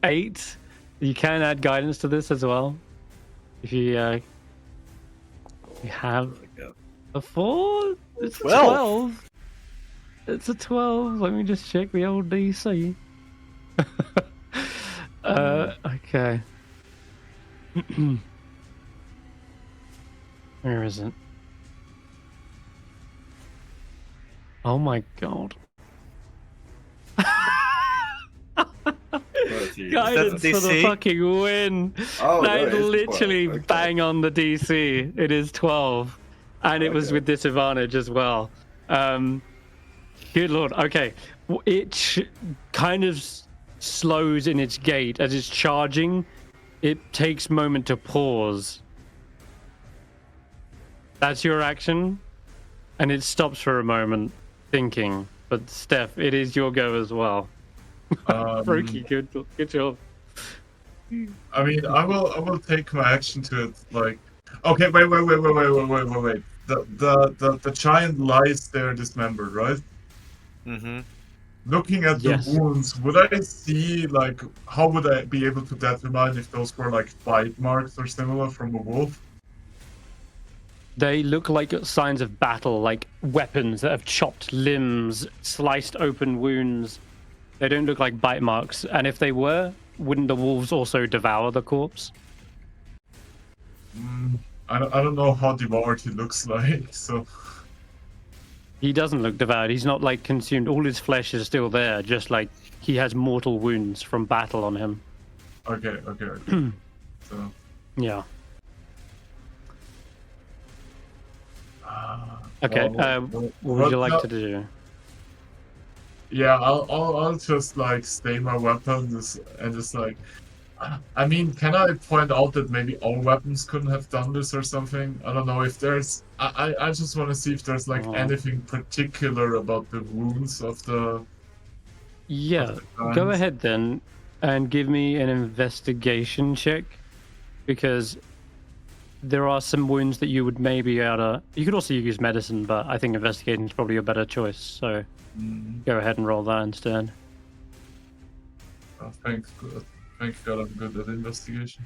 8. You can add guidance to this as well, if you have a 4. It's 12. It's a 12. Let me just check the old DC. Okay. Where is it? Oh my god. Guidance for the fucking win. Oh, that is no, literally 12. Okay. bang on the DC. It is 12. And it was Okay. with disadvantage as well. Good lord. Okay. It kind of slows in its gait as it's charging. It takes a moment to pause. That's your action. And it stops for a moment, thinking. But Steph, it is your go as well. Roki, good job. I mean, I will take my action to it. Like, okay, wait. The giant lies there dismembered, right? Mm-hmm. Looking at the Yes. wounds, would I see like how would I be able to determine if those were like bite marks or similar from a wolf? They look like signs of battle, like weapons that have chopped limbs, sliced open wounds. They don't look like bite marks. And if they were, wouldn't the wolves also devour the corpse? I don't know how devoured he looks like, so He doesn't look devoured. He's not like consumed. All his flesh is still there, just like he has mortal wounds from battle on him. okay. So Yeah. Okay. What would you like to do? Yeah, I'll just like stay my weapon and just like. I mean, can I point out that maybe all weapons couldn't have done this or something? I don't know if there's. I just want to see if there's like anything particular about the wounds of the. Yeah. of Go guns. ahead then and give me an investigation check, because there are some wounds that you would maybe be able to. You could also use medicine, but I think investigation is probably a better choice. So go ahead and roll that instead. Oh, thank God I'm good at investigation.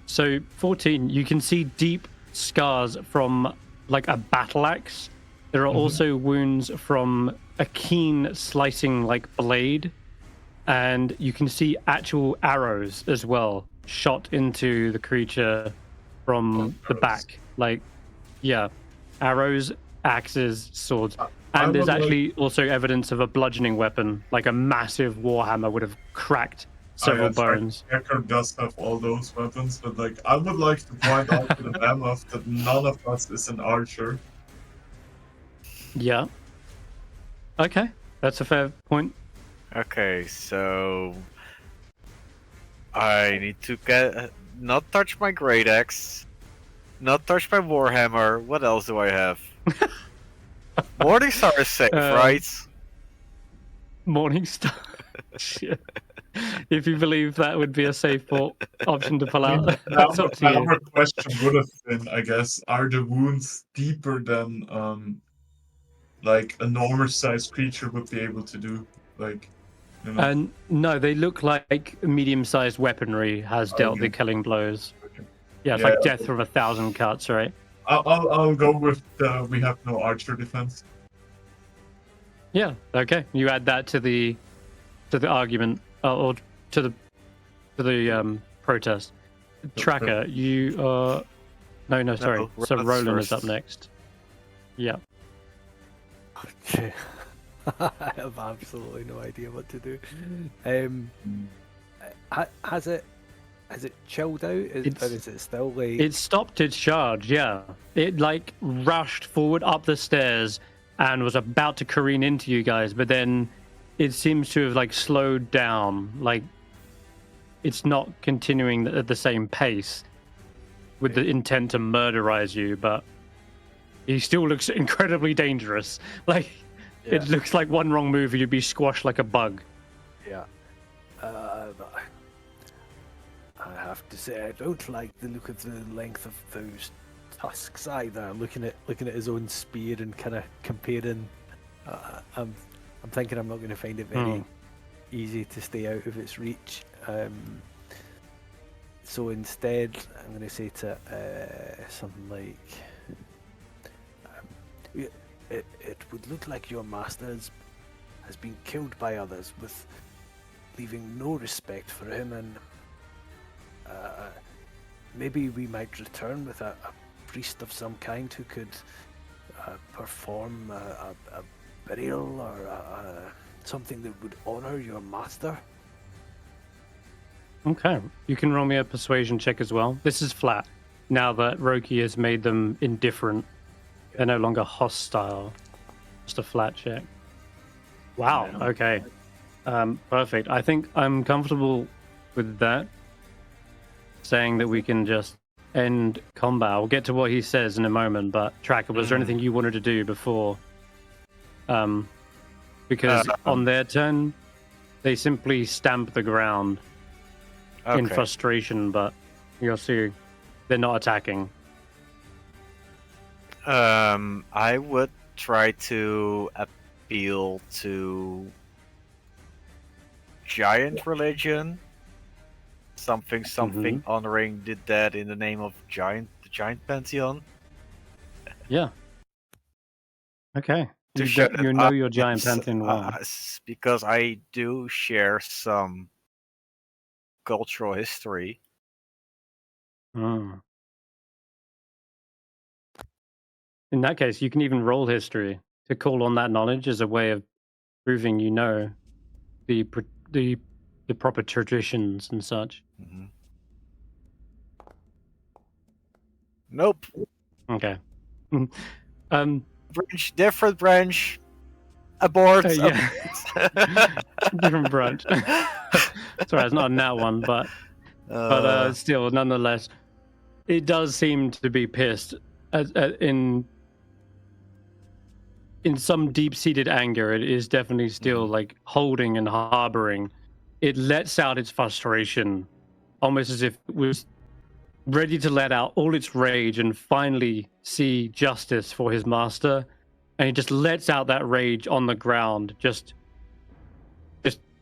So 14, you can see deep scars from like a battle axe. There are also wounds from a keen slicing like blade, and you can see actual arrows as well shot into the creature from the back. Like, yeah, arrows, axes, swords. And there's actually also evidence of a bludgeoning weapon, like a massive warhammer would have cracked several bones. Hacker does have all those weapons, but like I would like to point out to the mammoth that none of us is an archer. Yeah. Okay, that's a fair point. Okay, so I need to get not touch my great axe, not touch my warhammer. What else do I have? Morningstar is safe, right? Morningstar. Shit. If you believe that would be a safe option to pull out, that's up to My you. other question would have been, I guess, are the wounds deeper than like a normal sized creature would be able to do? Like, you know. And no, they look like medium-sized weaponry has dealt the killing blows. Okay. Yeah, it's like death from 1,000 cuts, right? I'll go with we have no archer defense. Yeah. Okay. You add that to the argument or to the protest. Tracker, you are. No, sorry. So Roland's Roland is first. up next. Yeah. Okay. I have absolutely no idea what to do. Has it chilled out? Or is it still like? It stopped its charge, yeah. It like rushed forward up the stairs and was about to careen into you guys, but then it seems to have like slowed down. Like it's not continuing at the same pace with the intent to murderize you, but he still looks incredibly dangerous. Like it looks like one wrong move you'd be squashed like a bug. Yeah. I have to say I don't like the look of the length of those tusks either. Looking at his own spear and kind of comparing, I'm thinking I'm not going to find it very easy to stay out of its reach. So instead, I'm going to say to something like, it would look like your master has been killed by others, with leaving no respect for him, and maybe we might return with a priest of some kind who could perform a burial or something that would honor your master. Okay. You can roll me a persuasion check as well. This is flat. Now that Roki has made them indifferent, they're no longer hostile. Just a flat check. Wow. Yeah. Okay. Perfect. I think I'm comfortable with that. Saying that we can just end combat. I'll get to what he says in a moment, but Tracker, was there anything you wanted to do before? Because on their turn, they simply stamp the ground in frustration, but you'll see they're not attacking. I would try to appeal to giant religion. Something honoring the dead in the name of the giant pantheon. Yeah. Okay. To You know your giant pantheon well. Because I do share some cultural history. In that case, you can even roll history to call on that knowledge as a way of proving you know the proper traditions and such. Mm-hmm. Nope. Okay. Different branch. Abort. Yeah. Different branch. Sorry, it's not in that one, but still, nonetheless, it does seem to be pissed in some deep-seated anger. It is definitely still like holding and harboring. It lets out its frustration, almost as if it was ready to let out all its rage and finally see justice for his master. And he just lets out that rage on the ground, just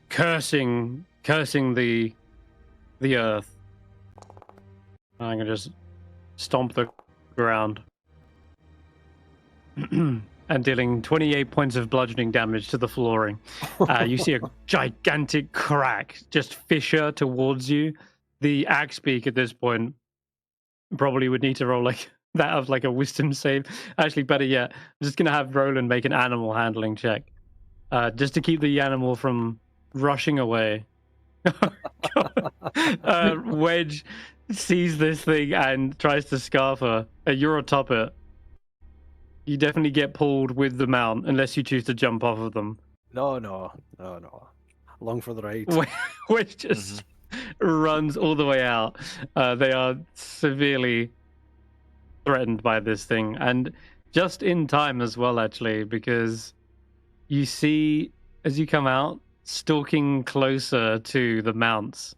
cursing the earth. I'm gonna just stomp the ground. And dealing 28 points of bludgeoning damage to the flooring. You see a gigantic crack just fissure towards you. The axe beak at this point probably would need to roll like that of like a wisdom save. Actually, better yet, I'm just gonna have Roland make an animal handling check, just to keep the animal from rushing away. Wedge sees this thing and tries to scarf her. You're atop it. You definitely get pulled with the mount unless you choose to jump off of them. No. Along for the ride. Wedge just runs all the way out. They are severely threatened by this thing, and just in time as well, actually, because you see as you come out, stalking closer to the mounts,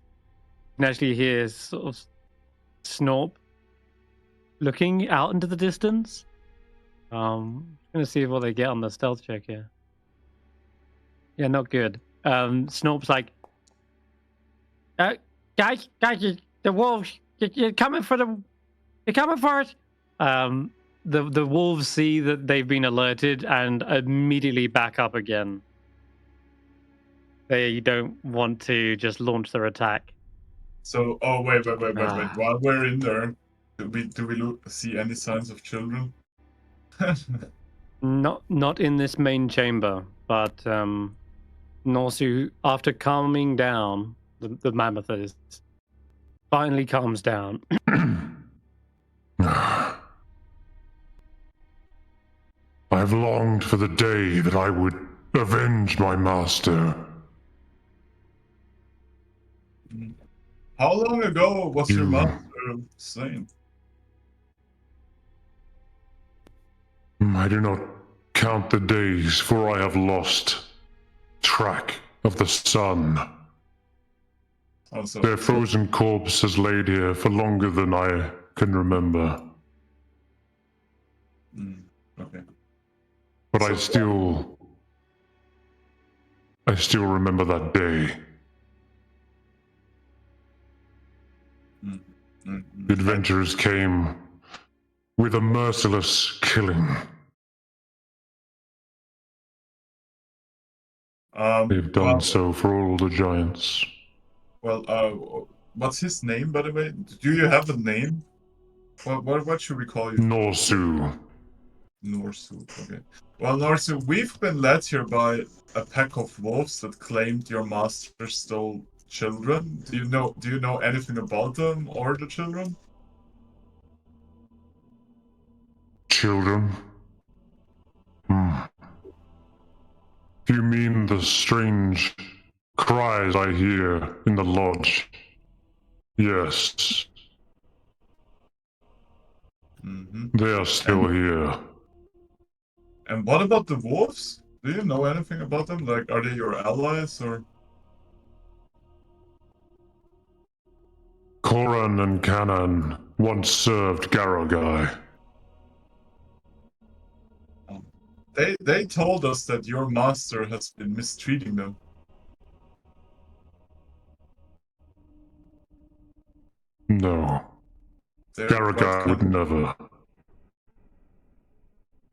you can actually hear sort of Snorp looking out into the distance. I'm gonna see what they get on the stealth check here. Yeah, not good. Snorp's like, guys, the wolves, you're coming for it. The wolves see that they've been alerted and immediately back up again. They don't want to just launch their attack. So, wait. While we're in there, do we see any signs of children? Not in this main chamber, but Norsu, after calming down, the mammoth is finally calms down. I've longed for the day that I would avenge my master. How long ago was your master slain? I do not count the days, for I have lost track of the sun. Also, Their frozen corpse has laid here for longer than I can remember. Okay. But I still remember that day. The adventurers came with a merciless killing. They've done so for all the giants. Well, what's his name, by the way? Do you have a name? What should we call you? Norsu. Norsu, okay. Well, Norsu, we've been led here by a pack of wolves that claimed your master stole children? Do you know anything about them or the children? Children? You mean the strange cries I hear in the lodge? Yes, they are still here. And what about the wolves? Do you know anything about them? Like, are they your allies or? Koran and Kanan once served Garogai. They told us that your master has been mistreating them. No, They're Garogai quite would kind. never.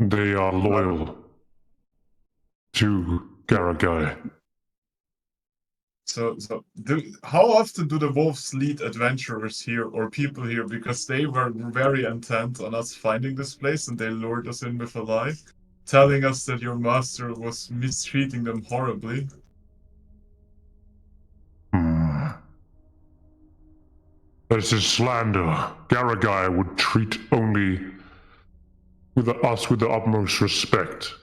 They are loyal to Garogai. So how often do the wolves lead adventurers here or people here? Because they were very intent on us finding this place and they lured us in with a lie, telling us that your master was mistreating them horribly. This is slander. Garogai would treat only us with the utmost respect.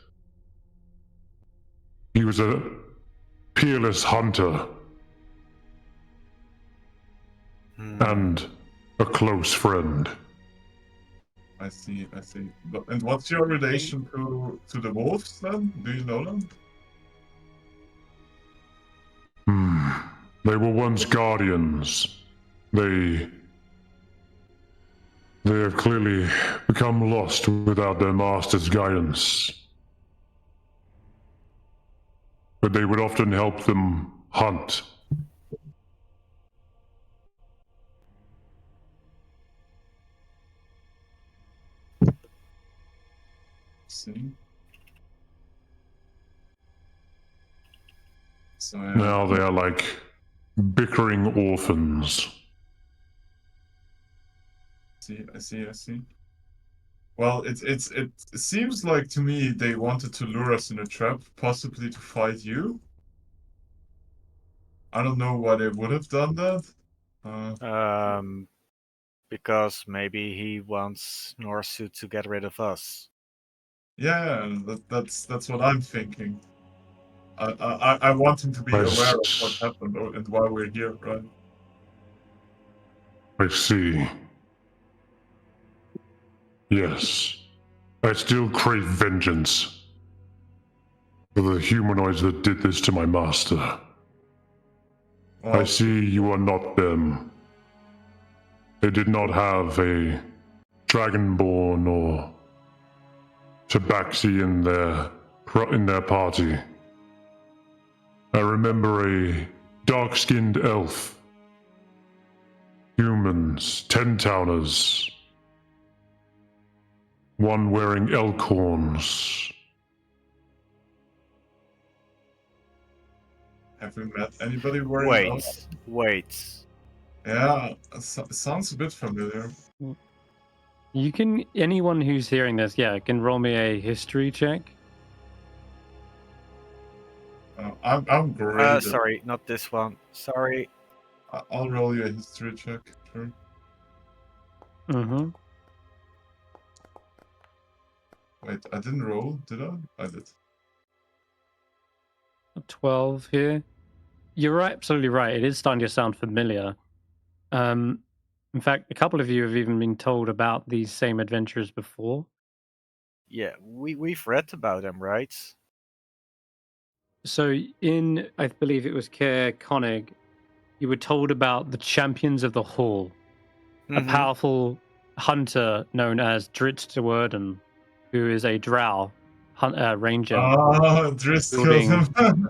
He was a peerless hunter and a close friend. I see. And what's your relation to the wolves then? Do you know them? They were once guardians. They have clearly become lost without their master's guidance. But they would often help them hunt. See. So Now they are like bickering orphans. I see. Well, it seems like to me they wanted to lure us in a trap, possibly to fight you. I don't know why they would have done that. Because maybe he wants Norsu to get rid of us. Yeah, that's what I'm thinking. I want him to be aware of what happened and why we're here, right? I see. Yes. I still crave vengeance for the humanoids that did this to my master. I Well, see you are not them. They did not have a Dragonborn or Tabaxi in their party. I remember a dark-skinned elf, humans, 10-towners, one wearing elk horns. have we met anybody wearing elk? Wait. Yeah, it sounds a bit familiar. You can, anyone who's hearing this, can roll me a history check. I'm great. Sorry, not this one. Sorry. I'll roll you a history check. Sure. Wait, I didn't roll, did I? I did. 12 here. You're right, absolutely right. It is starting to sound familiar. In fact, a couple of you have even been told about these same adventures before. Yeah, we've read about them, right? So in, I believe it was Caer Konig, you were told about the Champions of the Hall, a powerful hunter known as Dritz who is a drow ranger. Oh, Driss killed him.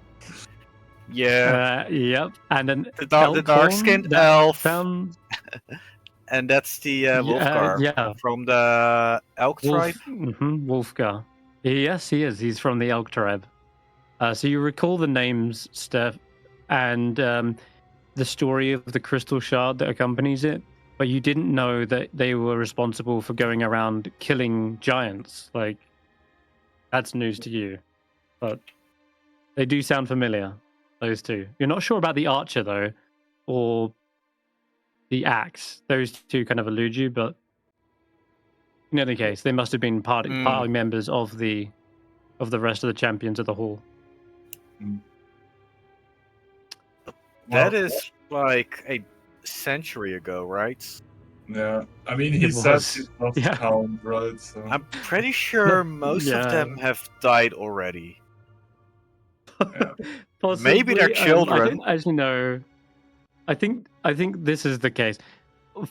Yeah. Yep. And then the dark-skinned elf. And that's the Wolfgar from the Elk tribe. Wolfgar. Yes, he is. He's from the Elk tribe. So you recall the names, Stef, and the story of the crystal shard that accompanies it, but you didn't know that they were responsible for going around killing giants. Like, that's news to you. But they do sound familiar, those two. You're not sure about the archer, though. or the axe. Those two kind of elude you, but in any case, they must have been party members of the rest of the champions of the hall. That is like a century ago, right? Yeah, I mean, he It said was, he lost yeah. count, right? So. I'm pretty sure most of them have died already. Yeah. Possibly, Maybe they're I children. don't actually know. I think this is the case.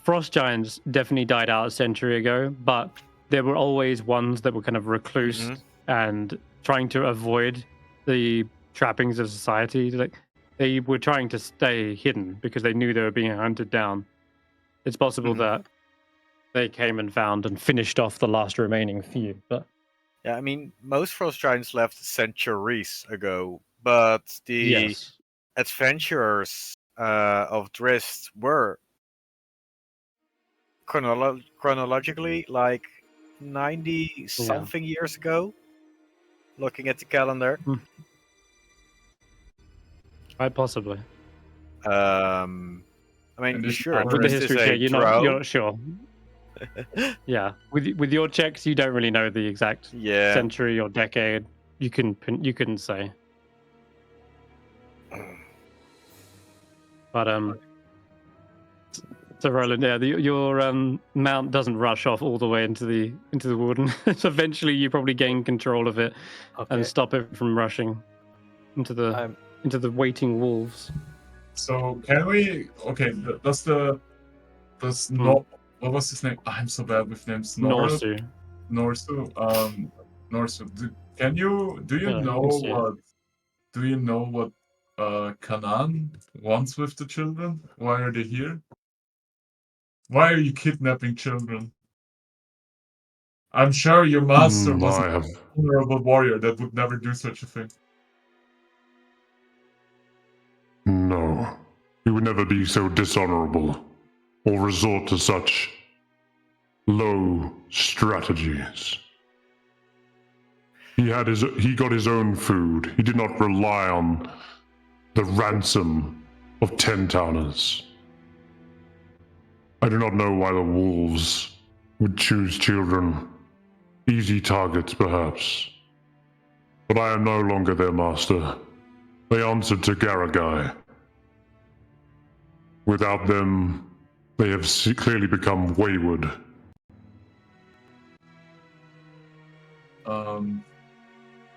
Frost giants definitely died out a century ago, but there were always ones that were kind of recluse and trying to avoid the trappings of society. Like they were trying to stay hidden because they knew they were being hunted down. It's possible that they came and found and finished off the last remaining few. But yeah, I mean, most frost giants left centuries ago, but the adventurers of Drist were chronologically like 90 something years ago. Looking at the calendar, quite possibly. I mean, sure. With the history check, you're not sure. Yeah, with your checks, you don't really know the exact century or decade. You couldn't say. But so Roland, yeah, your mount doesn't rush off all the way into the wood, and so eventually you probably gain control of it and stop it from rushing into the waiting wolves. So can we? Okay, does what was his name? I'm so bad with names. Norsu. Norsu. Do you know what Canaan wants with the children? Why are they here? Why are you kidnapping children? I'm sure your master was an honorable warrior that would never do such a thing. No, he would never be so dishonorable or resort to such low strategies. He got his own food. He did not rely on the ransom of 10 towners. I do not know why the wolves would choose children. Easy targets, perhaps. But I am no longer their master. They answered to Garagai. Without them, they have clearly become wayward.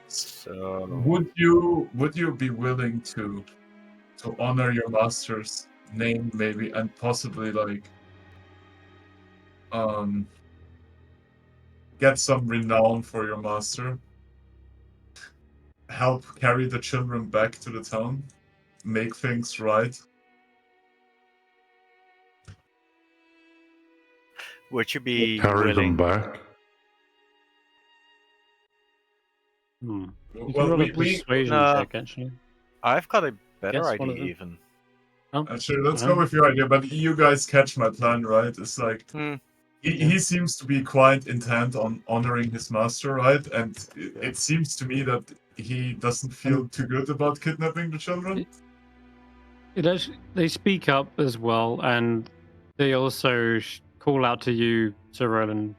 So would you be willing to honor your master's name, maybe, and possibly like get some renown for your master? Help carry the children back to the town, make things right. Would you be carry willing? them back? You can roll a persuasion check, actually. I've got a better idea, even. Actually, let's go with your idea, but you guys catch my plan, right? It's like he seems to be quite intent on honoring his master, right? And it seems to me that he doesn't feel too good about kidnapping the children. They speak up as well, and they also call out to you, Sir Roland.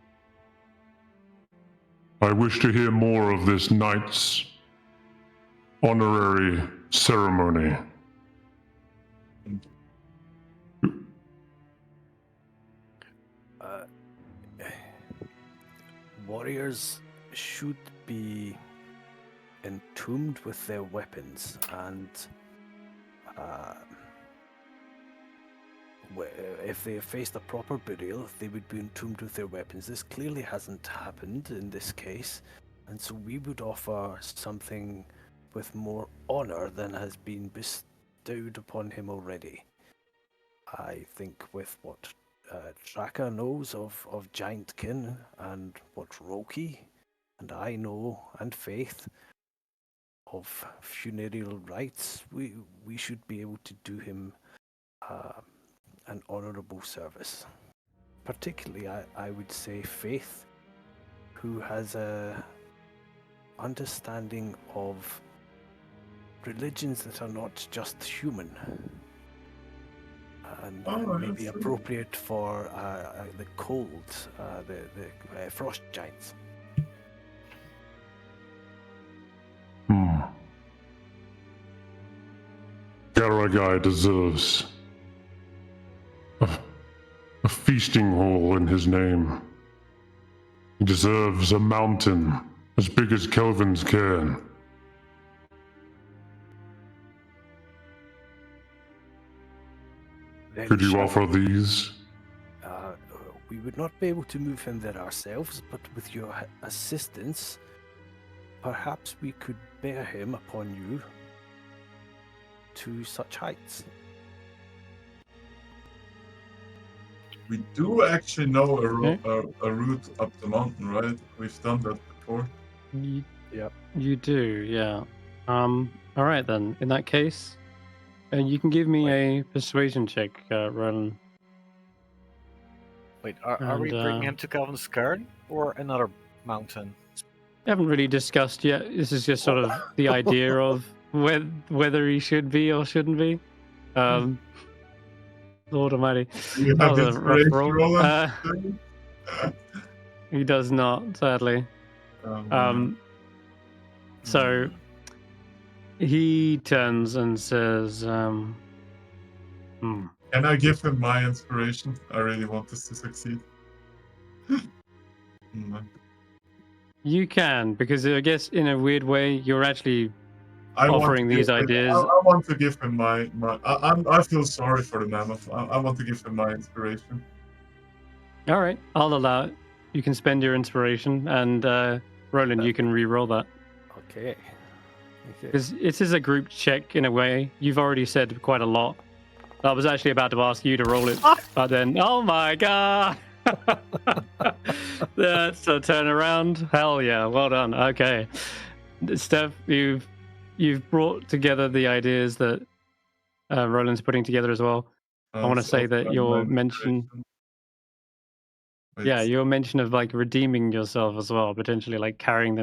I wish to hear more of this knight's honorary ceremony. Warriors should be entombed with their weapons, and if they faced a proper burial, they would be entombed with their weapons. This clearly hasn't happened in this case, and so we would offer something with more honor than has been bestowed upon him already. I think with what Draka knows of Giantkin and what Roki and I know and Faith of funereal rites, we should be able to do him an honorable service. Particularly, I would say Faith, who has a understanding of religions that are not just human. and Oh, maybe that's appropriate for the cold, the frost giants. Garagai deserves a feasting hall in his name. He deserves a mountain as big as Kelvin's cairn. Then Could you shall- offer these? We would not be able to move him there ourselves, but with your assistance, perhaps we could bear him upon you to such heights. We do actually know a route up the mountain, right? We've done that before. You do, yeah. All right then. In that case, you can give me a persuasion check, Roland. Wait, are we And, bringing him to Calvin's cairn or another mountain? We haven't really discussed yet. This is just sort of the idea of whether he should be or shouldn't be. Lord Almighty, You that have was a rough inspiration, roll. Roland? He does not, sadly. So he turns and says, Can I give him my inspiration? I really want this to succeed. You can, because I guess in a weird way, you're actually I want offering to these give him- ideas. I want to give him my. I feel sorry for the mammoth. I want to give him my inspiration. All right, I'll allow it. You can spend your inspiration, and Roland, you can re-roll that. Okay. Because it is a group check in a way. You've already said quite a lot. I was actually about to ask you to roll it, but then, oh my god! That's a turnaround. Hell yeah, well done. Okay, Stef, you've brought together the ideas that Roland's putting together as well. I want to say that your mention, your mention of like redeeming yourself as well, potentially like carrying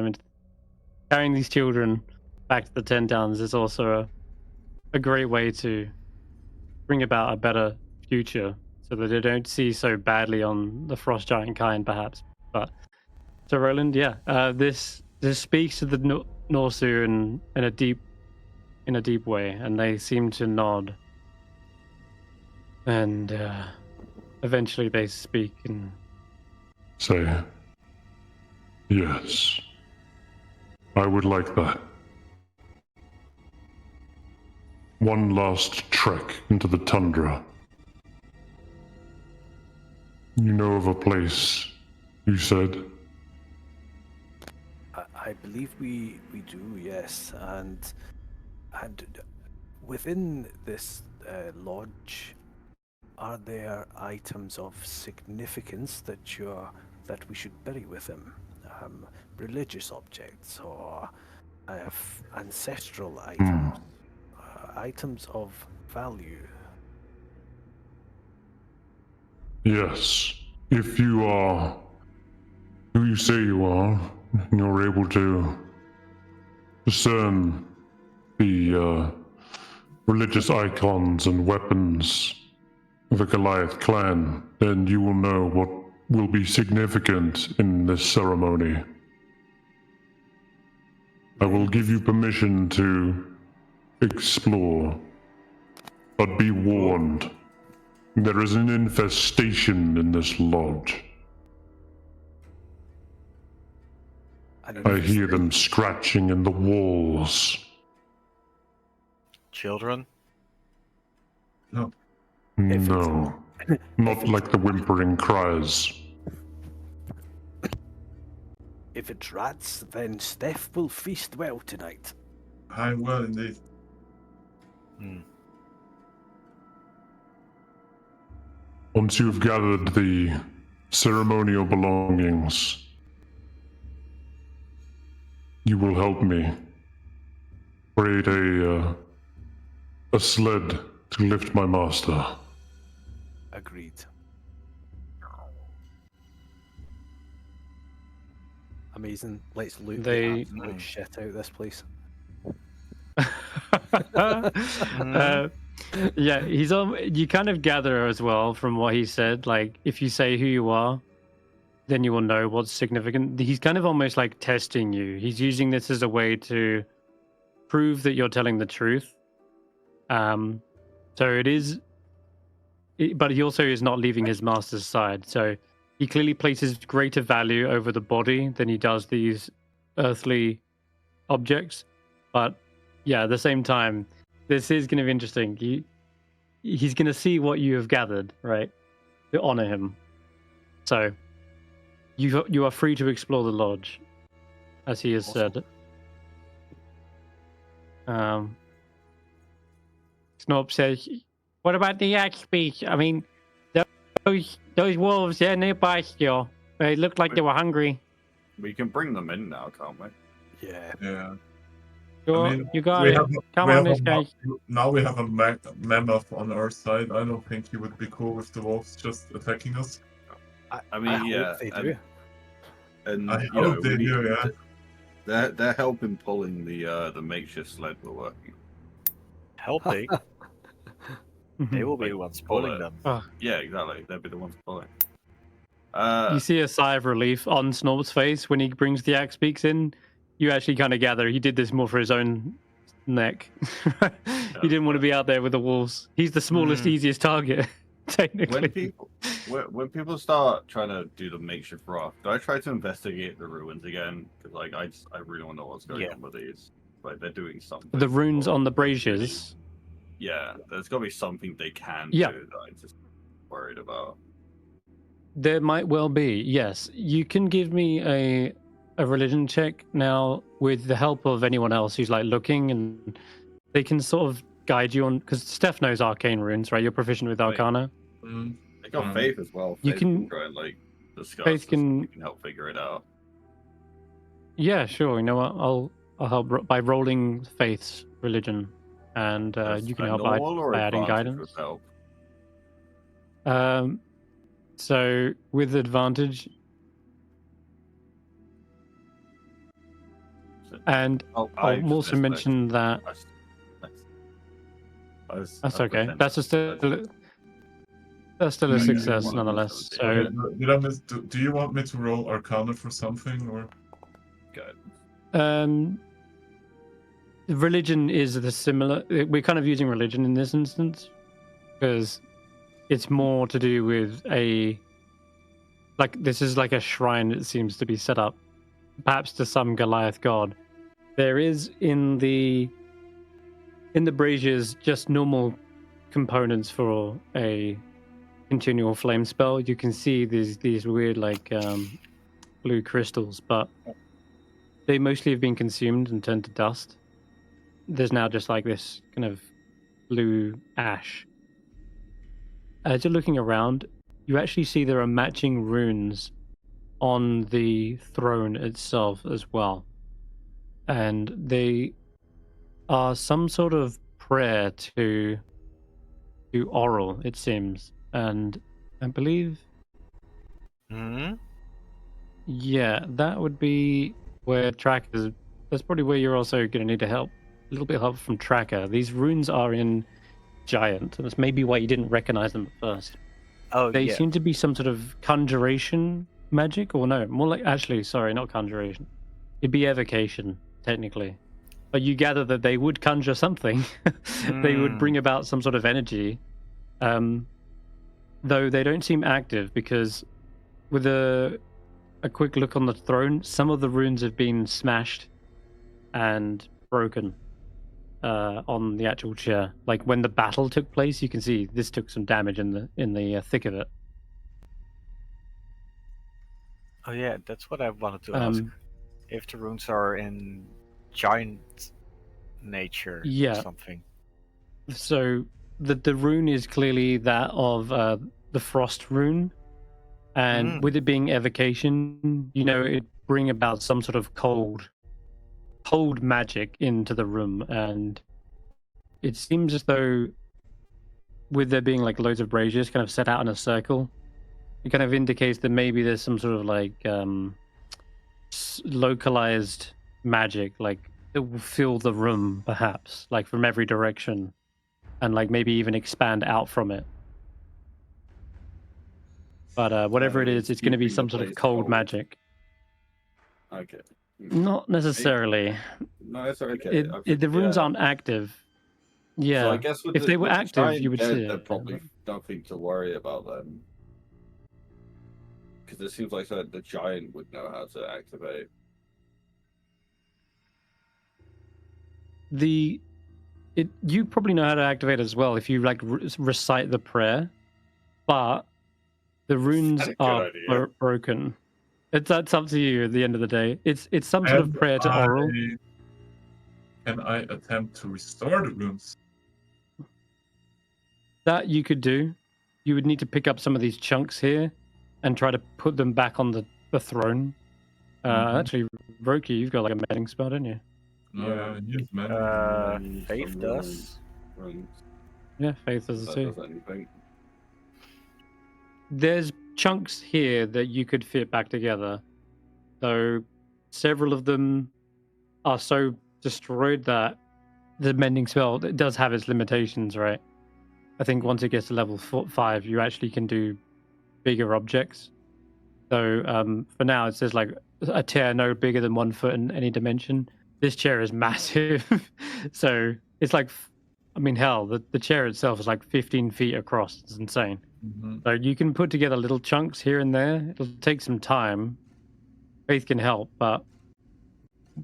these children back to the 10 Towns is also a great way to bring about a better future, so that they don't see so badly on the frost giant kind, perhaps. But so Roland, this speaks to the Norsu in a deep way, and they seem to nod, and eventually they speak and Say, yes, I would like that. One last trek into the tundra. You know of a place, you said? I believe we do, yes, and within this lodge, are there items of significance that we should bury with him? Religious objects or ancestral items, items of value. Yes. If you are who you say you are, and you're able to discern the religious icons and weapons of the Goliath clan, then you will know what will be significant in this ceremony. I will give you permission to explore, but be warned. There is an infestation in this lodge. I hear them scratching in the walls. Children? No. No, not like the whimpering cries. If it's rats, then Stef will feast well tonight. I will indeed. Once you've gathered the ceremonial belongings, you will help me create a sled to lift my master. Agreed. Amazing. Let's loot the absolute shit out of this place. Yeah, he's on. You kind of gather as well from what he said. Like, if you say who you are, then you will know what's significant. He's kind of almost like testing you. He's using this as a way to prove that you're telling the truth. So it is, but he also is not leaving his master's side. So he clearly places greater value over the body than he does these earthly objects. But yeah, at the same time, this is going to be interesting. He's going to see what you have gathered, right? To honor him. So you are free to explore the lodge, as he has said. Snob says, "What about the yak speech? I mean, those wolves, they're nearby still. They looked like they were hungry." We can bring them in now, can't we? Yeah. Yeah. Sure, I mean, you got we it. have, Come we on, have this guy. now we have a mammoth on our side. I don't think he would be cool with the wolves just attacking us. I mean, yeah, hope they do. and I you know, hope they do, yeah. They're helping pulling the makeshift sled we're working. Helping. They will be the Like, ones pull pulling it. them. Oh, Yeah, exactly. They'll be the ones pulling. you see a sigh of relief on Snort's face when he brings the axe beaks in. You actually kind of gather he did this more for his own neck. He didn't want to be out there with the wolves. He's the smallest, easiest target, technically. When people start trying to do the makeshift raft, do I try to investigate the ruins again? Because like I really want to know what's going on with these. Like they're doing something. The runes or on the it's really- braziers. Yeah, there's got to be something they can Yeah. do that I'm just worried about. There might well be, yes. You can give me a religion check now with the help of anyone else who's like looking, and they can sort of guide you on, because Steph knows arcane runes, right? You're proficient with Right. Arcana. Mm. They got Faith as well. You Faith can- try and like discuss. Faith this can- and we can help figure it out. Yeah, sure. You know what? I'll help by rolling Faith's religion, and you can A help by normal or adding advantage guidance. would help? So with advantage, and Oh, I'll just also missed mention that that's okay. That's just that's still a Yeah, success yeah. nonetheless. So Okay, did I miss? Do you want me to roll Arcana for something, or? Good. religion is the similar. We're kind of using religion in this instance because it's more to do with this is like a shrine that seems to be set up, perhaps to some Goliath god. There is in the braziers just normal components for a continual flame spell. You can see these weird blue crystals, but they mostly have been consumed and turned to dust. There's now just like this kind of blue ash. As you're looking around, you actually see there are matching runes on the throne itself as well. And they are some sort of prayer to Oral, it seems. And I believe, yeah, that would be where Tracker. That's probably where you're also going to need a little bit of help from Tracker. These runes are in Giant, and that's maybe why you didn't recognize them at first. Oh, They yeah. seem to be some sort of conjuration magic, or no, more like sorry, not conjuration. It'd be evocation, technically. But you gather that they would conjure something. They would bring about some sort of energy. Though they don't seem active, because with a quick look on the throne, some of the runes have been smashed and broken on the actual chair. Like when the battle took place, you can see this took some damage in the thick of it. Oh, yeah, that's what I wanted to ask. If the runes are in giant nature Yeah. or something. So the rune is clearly that of the frost rune, and with it being evocation, it'd bring about some sort of cold magic into the room. And it seems as though, with there being like loads of braziers kind of set out in a circle, it kind of indicates that maybe there's some sort of localized magic, like it will fill the room, perhaps, like from every direction. and like maybe even expand out from it. But whatever it is, it's going to be keeping some the sort of place cold cold. magic. Okay. Not necessarily. No, it's okay. The runes yeah. aren't active. So Yeah. I guess with If they were with the active, giant you would dead, see there's it. probably nothing to worry about then. Because it seems like the giant would know how to activate. You probably know how to activate as well if you like recite the prayer, but the runes That's a good are idea. broken. That's up to you at the end of the day. It's some sort of prayer to oral. Can I attempt to restore the runes? That you could do. You would need to pick up some of these chunks here and try to put them back on the throne. Actually, Roki, you've got like a mending spell, don't you? No, yeah, use many. Faith does. Yeah, Faith does it That too. does anything. There's chunks here that you could fit back together, though several of them are so destroyed that the mending spell, it does have its limitations, right? I think once it gets to level 5, you actually can do bigger objects. So for now, it says like a tear no bigger than 1 foot in any dimension. This chair is massive. So it's like, I mean, hell, the chair itself is like 15 feet across. It's insane. So you can put together little chunks here and there. It'll take some time. Faith can help, but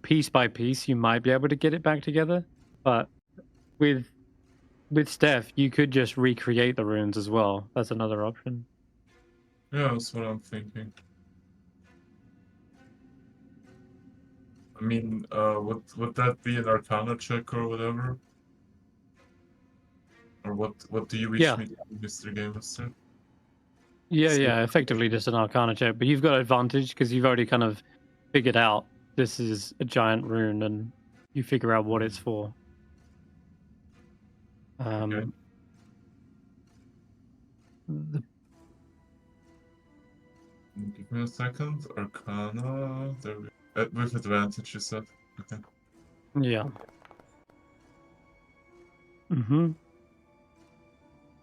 piece by piece, you might be able to get it back together. But with Stef, you could just recreate the runes as well. That's another option. Yeah, that's what I'm thinking. I mean, would that be an Arcana check or whatever? Or what do you wish me to do, Mr. Game Master? Yeah, effectively just an Arcana check. But you've got advantage because you've already kind of figured out this is a giant rune and you figure out what it's for. Okay. Give me a second. Arcana. There we... with advantage, you said. Okay. Yeah.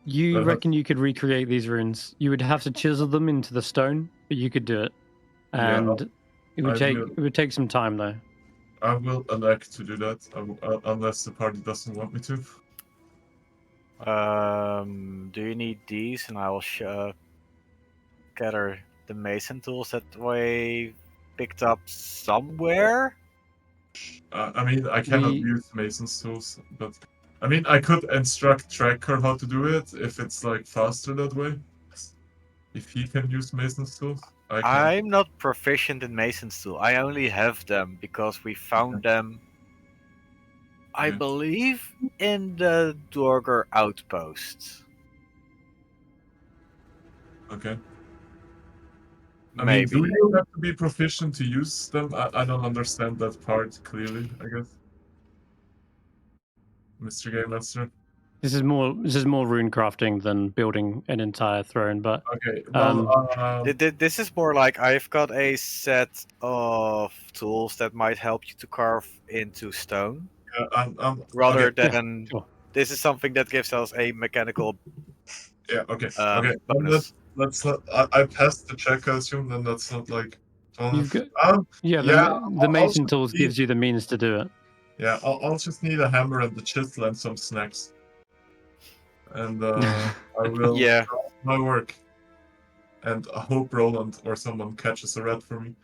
You reckon you could recreate these runes? You would have to chisel them into the stone, but you could do it. And it would take some time though. I will elect to do that, unless the party doesn't want me to. Do you need these? And I will gather the mason tools that we picked up somewhere. I mean, I cannot use Mason's tools, but I mean, I could instruct Tracker how to do it if it's like faster that way. If he can use Mason's tools, I can. I'm not proficient in mason's tool. I only have them because we found them, I believe, in the Dorger outpost. Okay. Maybe. I mean, do you have to be proficient to use them? I don't understand that part clearly, I guess. Mr. Game Master? This is more rune crafting than building an entire throne, but okay. Well, this is more like I've got a set of tools that might help you to carve into stone. Rather than this is something that gives us a mechanical. Yeah. Okay. Bonus. Let's not. I passed the check. I assume then that's not like. The mason tools gives you the means to do it. Yeah, I'll just need a hammer and the chisel and some snacks. And I will start my work. And I hope Roland or someone catches a rat for me.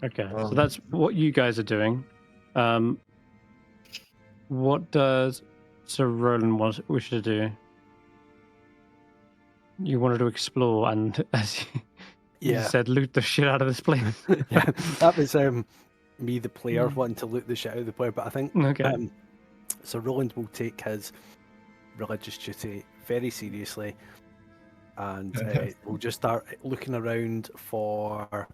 Okay, so that's what you guys are doing. What does Sir Roland wish to do? You wanted to explore and, as you said, loot the shit out of this place. Yeah, that was me, the player, wanting to loot the shit out of the player. But I think so Roland will take his religious duty very seriously, and we'll just start looking around for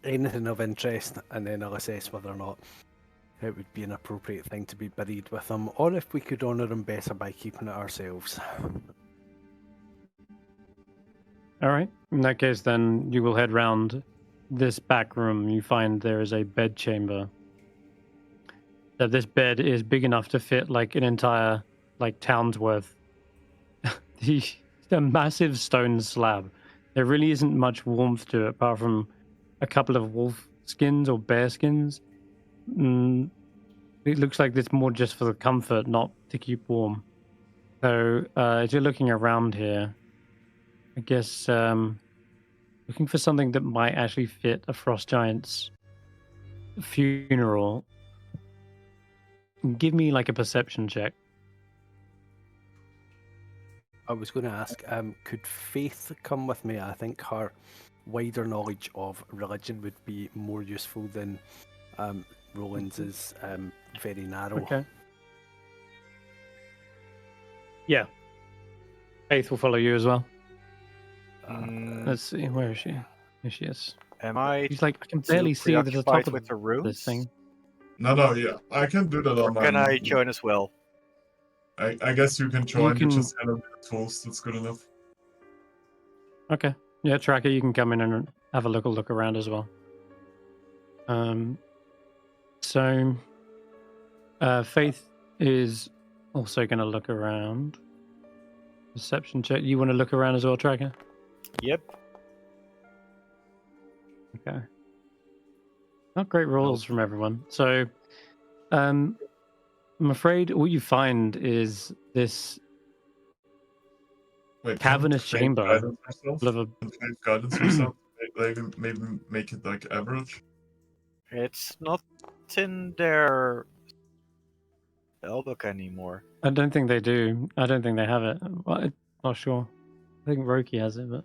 anything of interest, and then I'll assess whether or not it would be an appropriate thing to be buried with him, or if we could honour him better by keeping it ourselves. All right. In that case, then you will head round this back room. You find there is a bed chamber. That this bed is big enough to fit like an entire like town's worth. The massive stone slab. There really isn't much warmth to it apart from a couple of wolf skins or bear skins. It looks like it's more just for the comfort, not to keep warm. So as you're looking around here, I guess looking for something that might actually fit a frost giant's funeral. Give me like a perception check. I was going to ask, could Faith come with me? I think her wider knowledge of religion would be more useful than Roland's is very narrow. Okay. Yeah. Faith will follow you as well. Let's see, where is she? Here she is. Am I? She's like, I can too barely see the top preoccupied of with the runes? this thing. No, yeah, I can do that Or on my. can I join as well? I guess you can join. You can- just handle the tools. That's good enough. Okay. Yeah, Tracker, you can come in and have a look around as well. So Faith is also going to look around. Perception check. You want to look around as well, Tracker? Yep. Okay. Not great rolls from everyone. So, I'm afraid all you find is this Wait, cavernous can't Faith chamber. guidance herself? full of a- Can Faith guidance herself? Maybe make it like average. It's not in their spellbook anymore. I don't think they do. I don't think they have it. Well, I'm not sure. I think Roki has it, but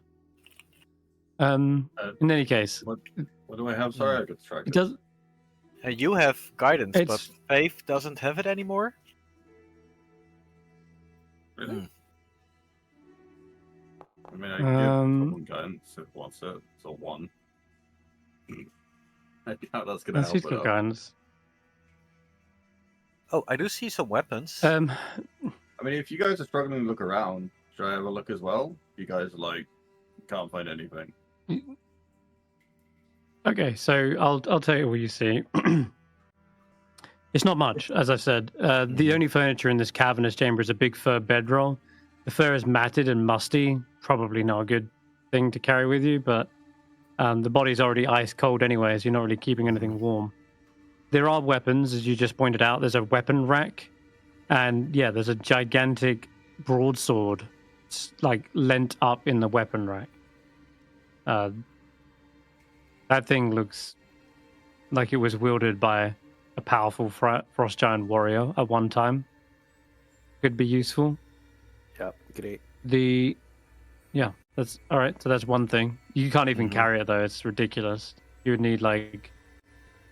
in any case, What do I have? Sorry, I got it distracted. does. You have guidance, but It's- Faith doesn't have it anymore. Really? I mean, I give someone guidance if it wants it. So 1. I doubt that's gonna That's help just it good out. guidance. Oh, I do see some weapons. I mean, if you guys are struggling to look around, should I have a look as well? You guys like can't find anything. Okay, so I'll tell you what you see. It's not much, as I said. The only furniture in this cavernous chamber is a big fur bedroll. The fur is matted and musty. Probably not a good thing to carry with you, but the body's already ice cold anyway, so you're not really keeping anything warm. There are weapons, as you just pointed out. There's a weapon rack, and yeah, there's a gigantic broadsword, like lent up in the weapon rack. That thing looks like it was wielded by a powerful frost giant warrior at one time. Could be useful. Yep, great. Yeah, that's all right. So that's one thing. You can't even Mhm. carry it though. It's ridiculous. You would need like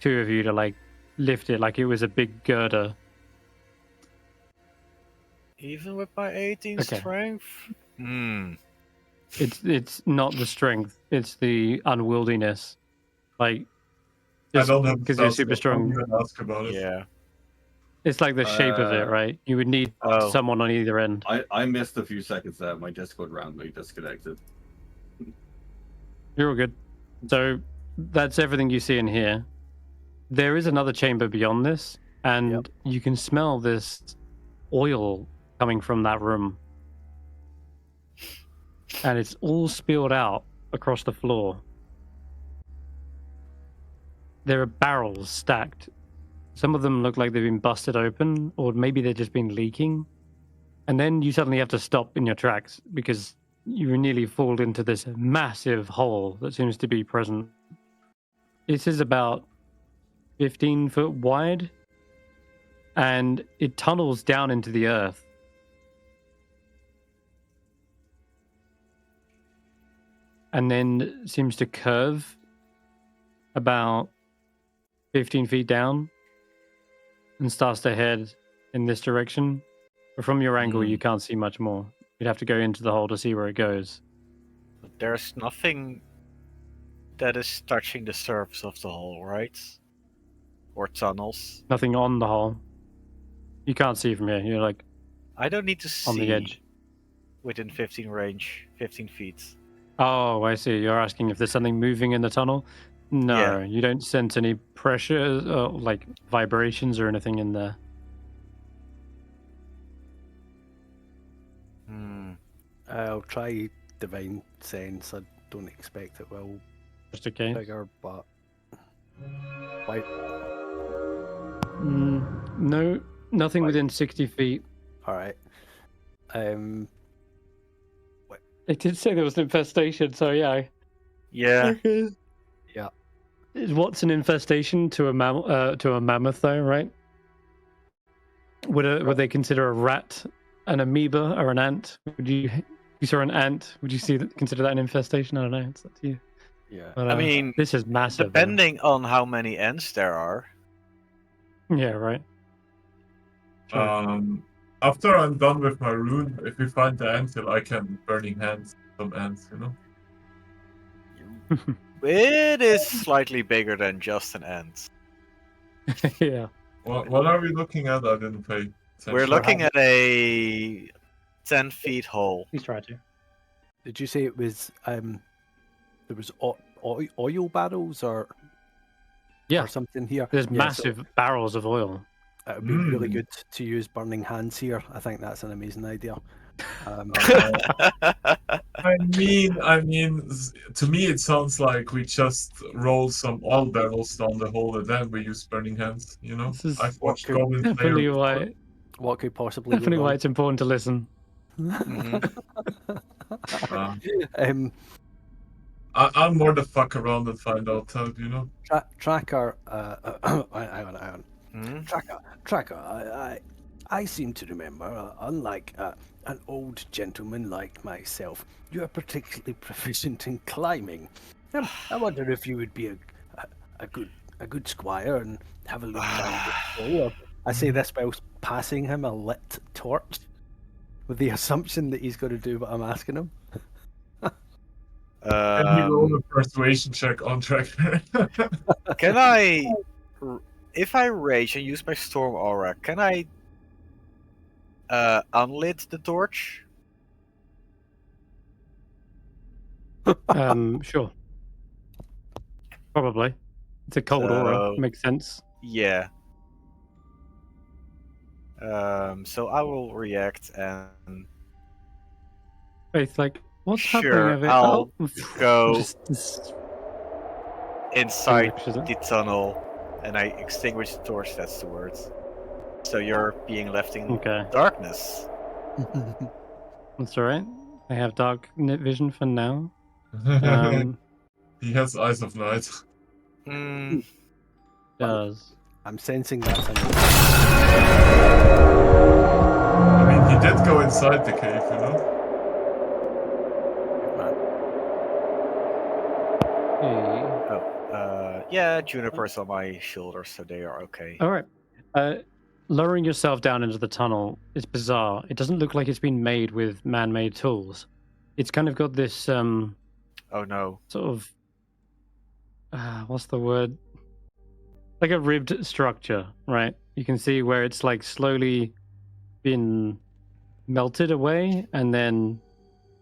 2 of you to like lift it like it was a big girder. Even with my 18 Okay. strength? It's not the strength. It's the unwieldiness. Like I just don't have because you're stats, super but strong. I'm gonna ask about it. Yeah. It's like the shape of it, right? You would need Oh. someone on either end. I missed a few seconds there. My Discord randomly disconnected. You're all good. So that's everything you see in here. There is another chamber beyond this, and you can smell this oil coming from that room. And it's all spilled out across the floor. There are barrels stacked. Some of them look like they've been busted open, or maybe they've just been leaking. And then you suddenly have to stop in your tracks because you nearly fall into this massive hole that seems to be present. This is about 15 foot wide, and it tunnels down into the earth. And then seems to curve about 15 feet down and starts to head in this direction. But from your angle, you can't see much more. You'd have to go into the hole to see where it goes. But there's nothing that is touching the surface of the hole, right? Or tunnels. Nothing on the hole. You can't see from here. You're like I don't need to see on the edge. within 15 feet. Oh, I see. You're asking if there's something moving in the tunnel? No, Yeah. you don't sense any pressure, like vibrations or anything in there. I'll try Divine Sense. I don't expect it will Just in case. bigger, but like No, nothing Like- within 60 feet. all right. It did say there was an infestation, so yeah. Yeah. Okay. Yeah. What's an infestation to a mammoth, though, right? Would they consider a rat an amoeba or an ant? Would you saw an ant? Would you consider that an infestation? I don't know. It's up to you. Yeah. But, I mean, this is massive. though. depending on how many ants there are. Yeah. Right. Sure. After I'm done with my rune, if we find the anthill, I can burning hands some ants, you know? It is slightly bigger than just an ant. Yeah. What are we looking at? I didn't pay attention. We're looking at a 10 feet hole. He's tried to. Did you say it was there was oil barrels or Yeah. or something here? There's Yeah, so massive barrels of oil. it would be really Mm. good to use burning hands here. I think that's an amazing idea. I mean, to me it sounds like we just roll some oil barrels down the hole and then we use burning hands, you know? This is I've watched Okay. Goblin Definitely Slayer why. before. What could possibly Definitely go why wrong? it's important to listen. um, I'll more the fuck around and find out how, you know? Tracker, hang on. Hmm? Tracker, I seem to remember, unlike an old gentleman like myself, you are particularly proficient in climbing. I wonder if you would be a good squire and have a look down the hole. I say this while passing him a lit torch, with the assumption that he's going to do what I'm asking him. And you roll a persuasion check on Tracker. Can I, if I rage and use my storm aura, can I unlit the torch? Sure. Probably. It's a cold aura. So- Makes sense. Yeah. So I will react and Faith, like, what's happening Sure, over I'll oh, go just inside extinguishes it. the tunnel and I extinguish the torch. That's the word. So you're being left in Okay, darkness. that's alright. I have dark vision for now. He has Eyes of Night. Hmm. Does. I'm sensing that's a I mean, he did go inside the cave, you know? Hey. Yeah, Juniper's on my shoulder, so they are okay. All right. Lowering yourself down into the tunnel is bizarre. It doesn't look like it's been made with man-made tools. It's kind of got this Oh no. sort of what's the word? Like a ribbed structure, right? You can see where it's like slowly been melted away and then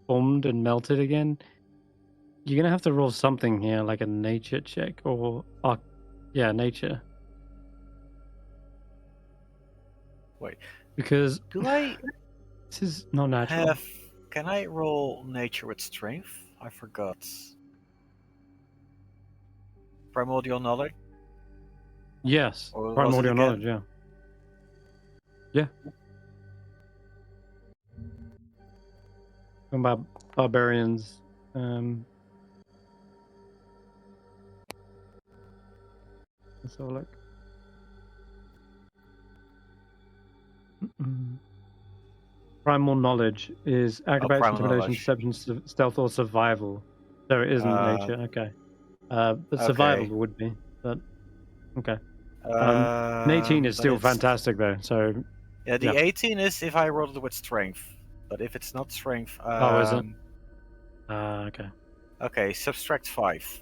formed and melted again. You're gonna have to roll something here, like a nature check or nature. Wait. Because Do I this is not natural. can I roll nature with strength? I forgot. Primordial knowledge? Yes, Or was it primordial again? knowledge. Yeah. Yeah. Talking about barbarians. Let's have a look. Primal knowledge is acrobatics, primal intimidation, knowledge. deception, stealth, or survival. So it isn't nature. Okay. But survival okay. would be. But okay. An 18 is but still it's- fantastic though. So Yeah, the yeah. 18 is if I rolled it with strength. But if it's not strength, Oh, is it? Okay. Okay, subtract 5.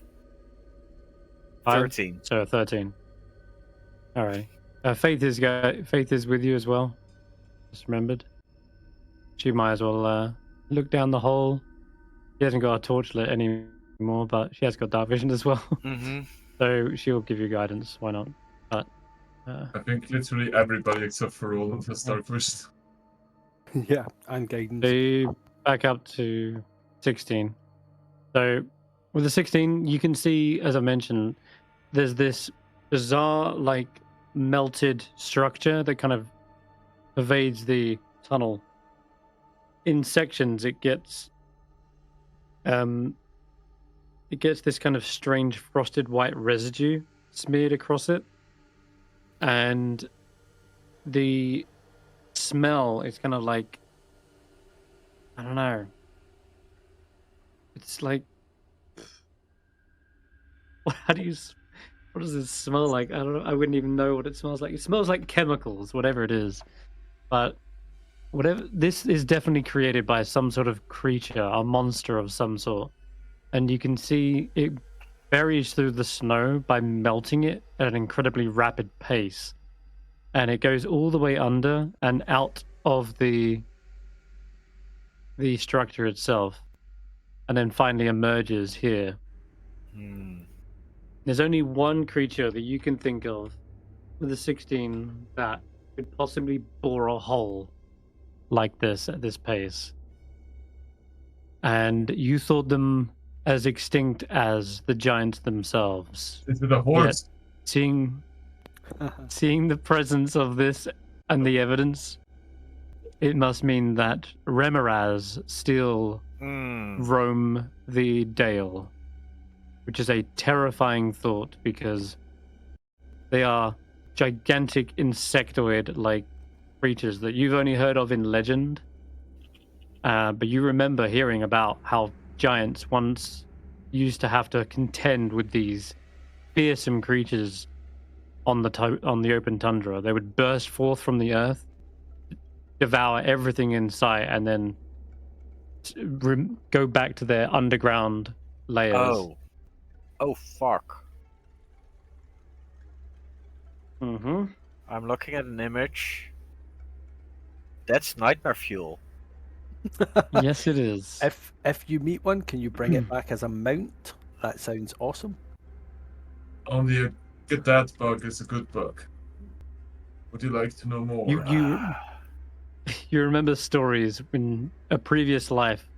5? 13. So 13. All right. Faith is with you as well. Just remembered. She might as well look down the hole. She hasn't got a torch lit anymore, but she has got dark vision as well. Mm-hmm. So she'll give you guidance. Why not? But I think literally everybody except for Roland has dark vision. yeah, and guidance. the back up to 16. So with the 16, you can see, as I mentioned, there's this bizarre, like, melted structure that kind of pervades the tunnel. In sections, it gets this kind of strange frosted white residue smeared across it, and the smell is kind of like, I don't know. It's like, how do you? What does it smell like? I don't know. I wouldn't even know what it smells like. It smells like chemicals, whatever it is. But whatever, this is definitely created by some sort of creature, a monster of some sort. And you can see it buries through the snow by melting it at an incredibly rapid pace. And it goes all the way under and out of the structure itself. And then finally emerges here. There's only one creature that you can think of with a 16 that could possibly bore a hole like this at this pace. And you thought them as extinct as the giants themselves. Is it a horse? Yet, seeing the presence of this and the evidence, it must mean that Remoraz still roam the Dale, which is a terrifying thought because they are gigantic insectoid-like creatures that you've only heard of in legend. But you remember hearing about how giants once used to have to contend with these fearsome creatures on the open tundra. They would burst forth from the earth, devour everything in sight, and then go back to their underground layers. Oh, fuck. Mm-hmm. I'm looking at an image. That's nightmare fuel. Yes, it is. If you meet one, can you bring it back as a mount? That sounds awesome. Only a cadet bug is a good bug. Would you like to know more? You remember stories in a previous life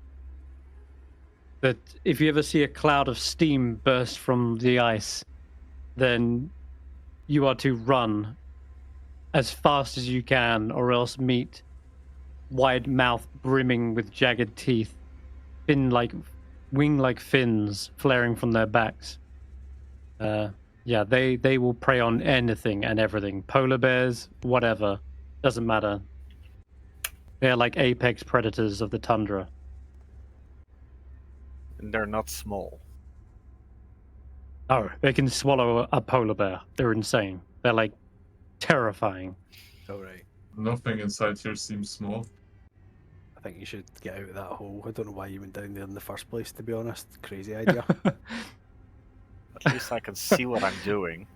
that if you ever see a cloud of steam burst from the ice, then you are to run as fast as you can, or else meet wide mouth brimming with jagged teeth, wing-like fins flaring from their backs. Yeah, they will prey on anything and everything. Polar bears, whatever, doesn't matter. They're like apex predators of the tundra. And they're not small. Oh, they can swallow a polar bear. They're insane. They're like terrifying. All right. Nothing inside here seems small. I think you should get out of that hole. I don't know why you went down there in the first place, to be honest. Crazy idea. At least I can see what I'm doing.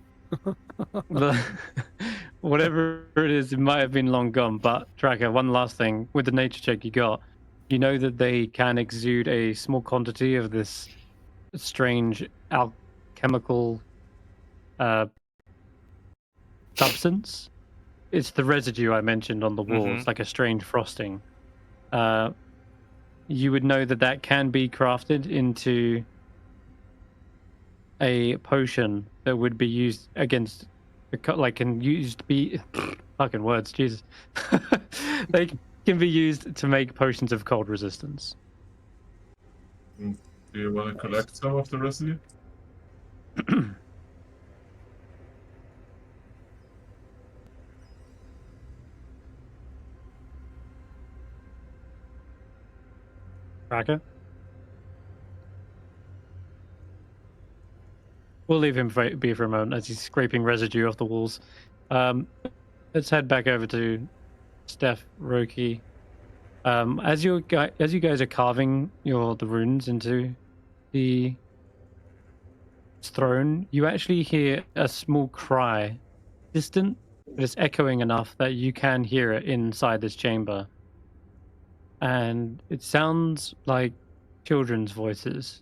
Whatever it is, it might have been long gone. But Tracker, one last thing. With the nature check you got, you know that they can exude a small quantity of this strange alchemical substance. It's the residue I mentioned on the walls, like a strange frosting. You would know that can be crafted into a potion that would be used against, fucking words, Jesus. They can be used to make potions of cold resistance. Do you want to collect some of the residue? Tracker? We'll leave him be for a moment as he's scraping residue off the walls. Let's head back over to Stef, Roki. As you guys are carving the runes into the throne, you actually hear a small cry, distant, but it's echoing enough that you can hear it inside this chamber. And it sounds like children's voices.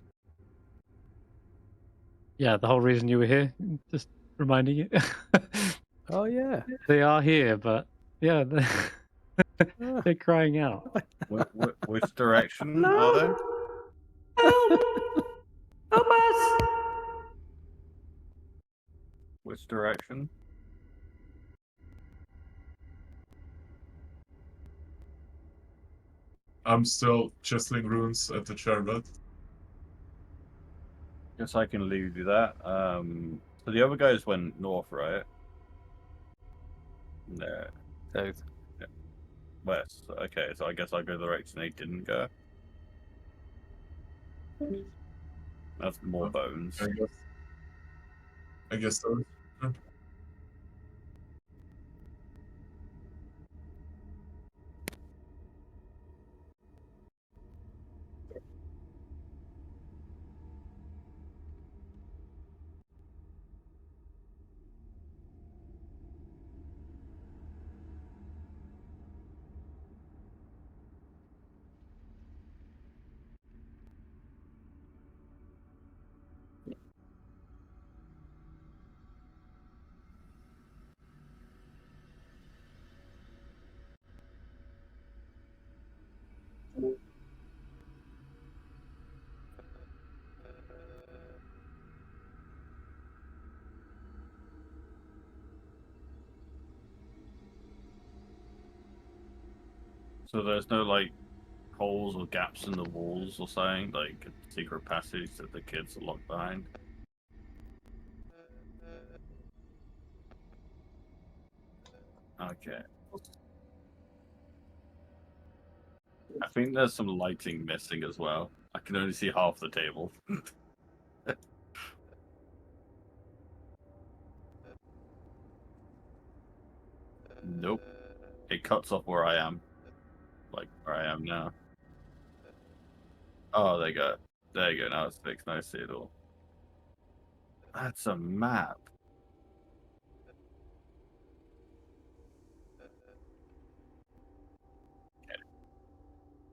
Yeah, the whole reason you were here, just reminding you. Oh, yeah. They are here, but yeah. They're crying out. Which direction are they? Help us! Which direction? I'm still chiseling runes at the chariot. Guess I can leave you that. So the other guys went north, right? No. South. West. Okay, so I guess I'll go the direction they didn't go. That's more bones. I guess so. So there's no like holes or gaps in the walls or something, like a secret passage that the kids are locked behind. Okay. I think there's some lighting missing as well. I can only see half the table. Nope. It cuts off where I am. Like where I am now. Oh, there you go. There you go. Now it's fixed. Now I see it all. That's a map.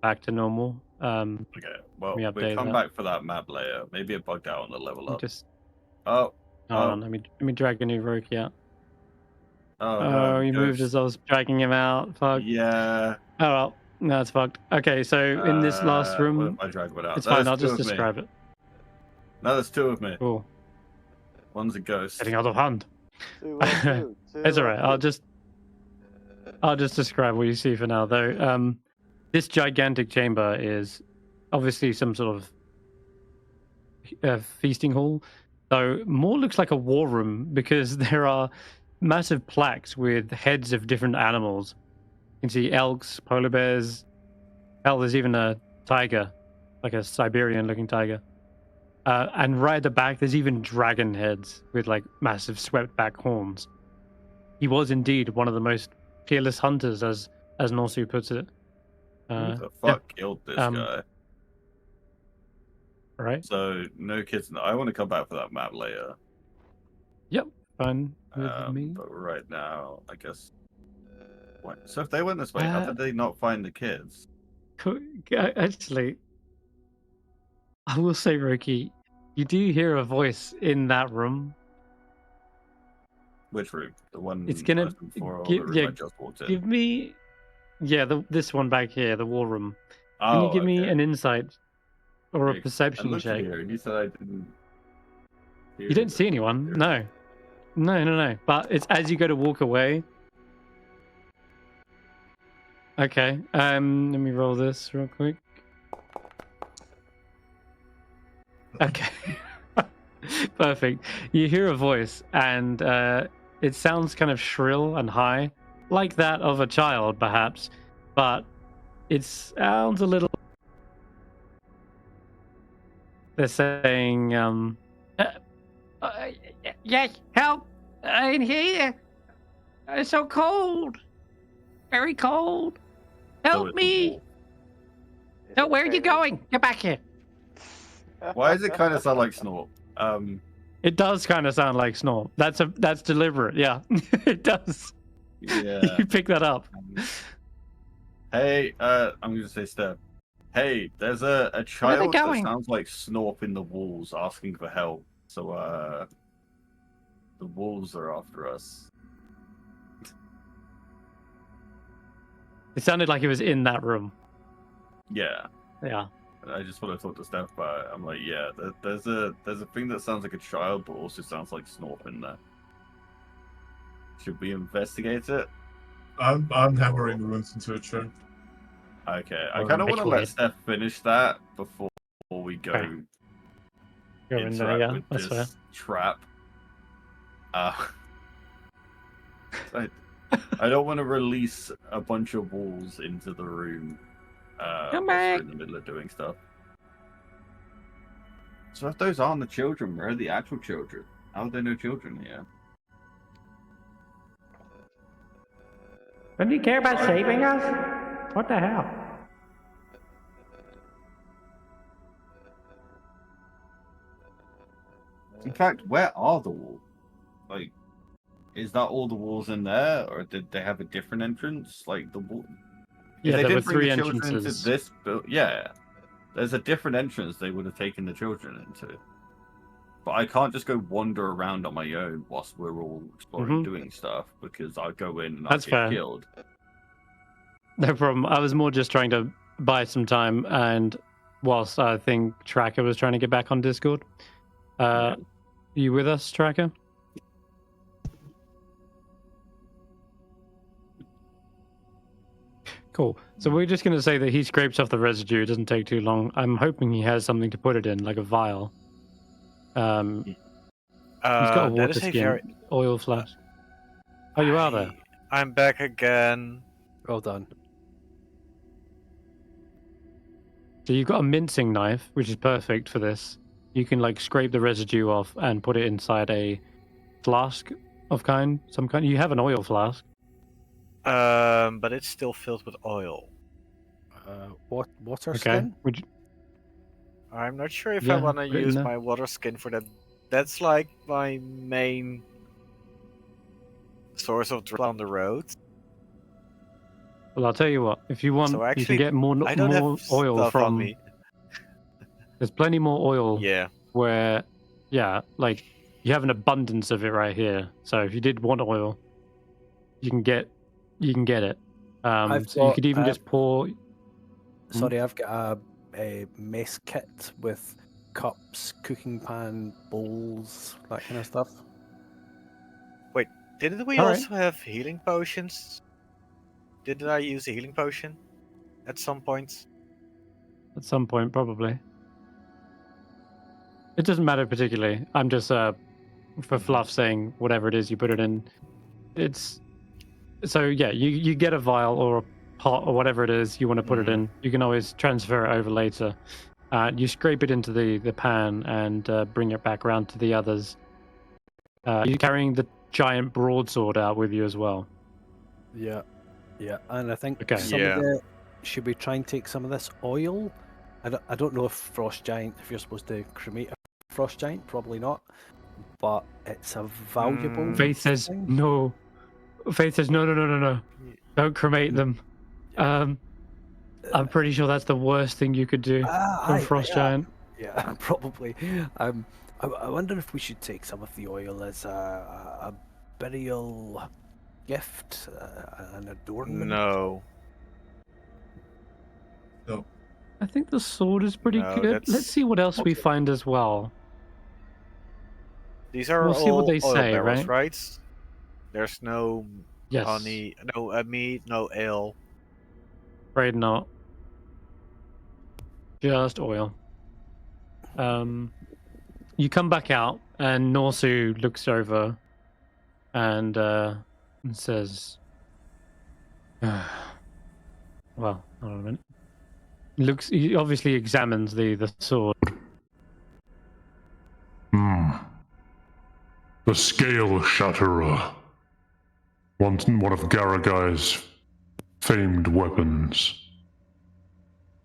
Back to normal. Okay. Well, me we'll update come that. back for that map later. Maybe it bugged out on the level up. Just Oh. hold on. Let me drag a new Roki out. Oh, Oh, no. he moved as I was dragging him out. Fuck. Yeah. Oh well. No, it's fucked. Okay, so in this last What room, if I drag one out? it's No, fine. there's I'll two just of me. describe it. No, there's two of me. Cool. One's a ghost. Getting out of hand. Two on two. It's alright. I'll just describe what you see for now, though. This gigantic chamber is obviously some sort of feasting hall, though more looks like a war room because there are massive plaques with heads of different animals. You can see elks, polar bears. Hell, there's even a tiger, like a Siberian-looking tiger. And right at the back, there's even dragon heads with like massive swept-back horns. He was indeed one of the most fearless hunters, as Norsu puts it. Who the fuck killed this guy? Right. So, no kids. I want to come back for that map later. Yep. Fine with me. But right now, I guess. What? So if they went this way, how did they not find the kids? Actually, I will say, Roki, you do hear a voice in that room. Which room? The one It's gonna before give, the room I just walked in? give me, this one back here, the war room. Oh, Can you give me okay. an insight or a I perception looked check? here and you said I didn't. You didn't see anyone. No. No. But it's as you go to walk away. Okay. Let me roll this real quick. Okay. Perfect. You hear a voice, and it sounds kind of shrill and high, like that of a child, perhaps, but it sounds a little. They're saying, yes, help in here. It's so cold. Very cold. Help me. So where are you going? Get back here. Why does it kind of sound like snort? It does kind of sound like snort. That's deliberate. Yeah, it does. Yeah. You pick that up. Hey, I'm going to say Stef. Hey, there's a child that going? sounds like Snorp in the walls asking for help. So, the wolves are after us. It sounded like it was in that room. Yeah. Yeah. I just want to talk to Steph about it. I'm like, yeah, there's a thing that sounds like a child, but also sounds like Snorp in there. Should we investigate it? I'm hammering runes into a chair. Okay, I Or kind of want to let liquid. Steph finish that before we go Okay. Go in there, interact yeah. with That's fair. this trap. I don't want to release a bunch of walls into the room. Come whilst we're back. in the middle of doing stuff. So if those aren't the children, where are the actual children? How are there no children here? Don't you care about saving us? What the hell? In fact, where are the walls? Like, is that all the walls in there, or did they have a different entrance? Like the wall. If Yeah, they there were did bring 3 the children entrances. into this, yeah, there's a different entrance they would have taken the children into. But I can't just go wander around on my own whilst we're all exploring, doing stuff, because I go in and That's I get fair. killed. No problem. I was more just trying to buy some time, and whilst I think Tracker was trying to get back on Discord. Yeah. You with us, Tracker? Cool. So we're just going to say that he scrapes off the residue. It doesn't take too long. I'm hoping he has something to put it in, like a vial. He's got a that water is a skin, very... oil flask. Oh, you are there? I'm back again. Well done. So you've got a mincing knife, which is perfect for this. You can like scrape the residue off and put it inside a flask of some kind. You have an oil flask. But it's still filled with oil. Water Okay. skin? Would you... I'm not sure if Yeah, I want to put it in use there. my water skin for that. That's like my main source of drop on the road. Well, I'll tell you what. If you want, So you actually, can get more I don't more have oil stuff from. on me. There's plenty more oil. Yeah. Where, yeah, like you have an abundance of it right here. So if you did want oil, you can get it. So you could even just pour. Sorry, I've got a mess kit with cups, cooking pan, bowls, that kind of stuff. Wait, didn't we All right. also have healing potions? Didn't I use a healing potion at some point? At some point, probably. It doesn't matter particularly. I'm just for fluff saying whatever it is you put it in. It's so yeah. You get a vial or a pot or whatever it is you want to put it in. You can always transfer it over later. You scrape it into the pan and bring it back around to the others. You're carrying the giant broadsword out with you as well. Yeah, and I think Okay. some of the... Should we try and take some of this oil? I don't know if Frost Giant, if you're supposed to cremate a Frost Giant, probably not. But it's a valuable Faith says thing. no. Faith says no. Don't cremate them. I'm pretty sure that's the worst thing you could do from Frost Giant. Yeah, probably. I wonder if we should take some of the oil as a burial gift, an adornment. No. I think the sword is pretty No, good. that's- Let's see what else we find as well. These are We'll all see what they oil say, barrels, right? right? There's no Yes. honey, no meat, no ale. Afraid not. Just oil. You come back out, and Norsu looks over and says, "Well, hold on a minute." He obviously examines the sword. The Scale Shatterer. One of Garagai's famed weapons.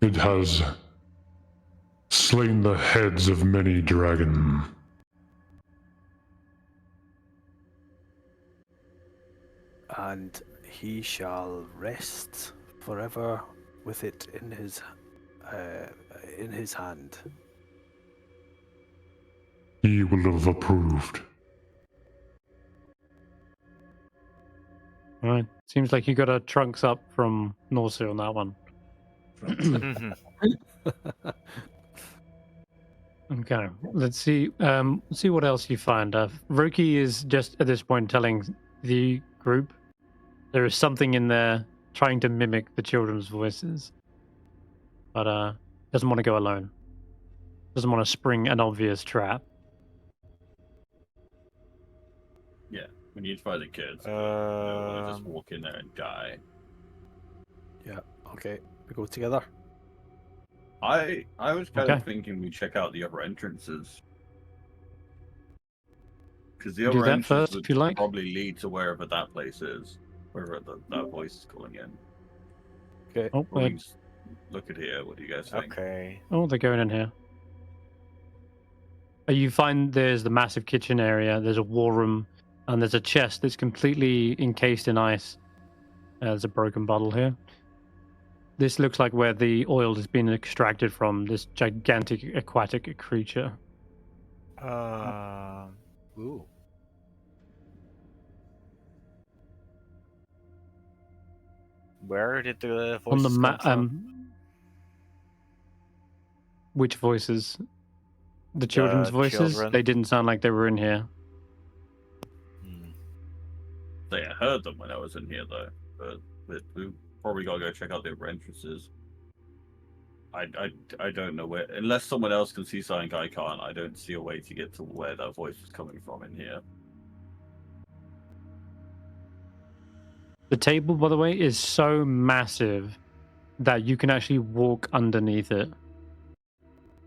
It has slain the heads of many dragon. And he shall rest forever with it in his hand. He will have approved. All right. Seems like you got a trunks up from Norcia on that one. Okay, let's see. See what else you find. Roki is just at this point telling the group there is something in there trying to mimic the children's voices, but doesn't want to go alone. Doesn't want to spring an obvious trap. Yeah, we need to find the kids. But we don't want to just walk in there and die. Yeah. Okay. We go together. I was kind Okay. of thinking we check out the other entrances. Because the Do other that entrances first, would if you like. probably lead to wherever that place is. Wherever that voice is calling in. Okay. Oh, Or we can just look at here. What do you guys think? Okay. oh, they're going in here. You find there's the massive kitchen area. There's a war room, and there's a chest that's completely encased in ice. There's a broken bottle here. This looks like where the oil has been extracted from. This gigantic aquatic creature. Ooh. Where did the On the voices come from? Which voices? The children's voices? children. They didn't sound like they were in here. Hmm. I heard them when I was in here, though. But we probably gotta go check out the other entrances. I don't know where, unless someone else can see something I can't. I don't see a way to get to where that voice was coming from in here. The table, by the way, is so massive that you can actually walk underneath it.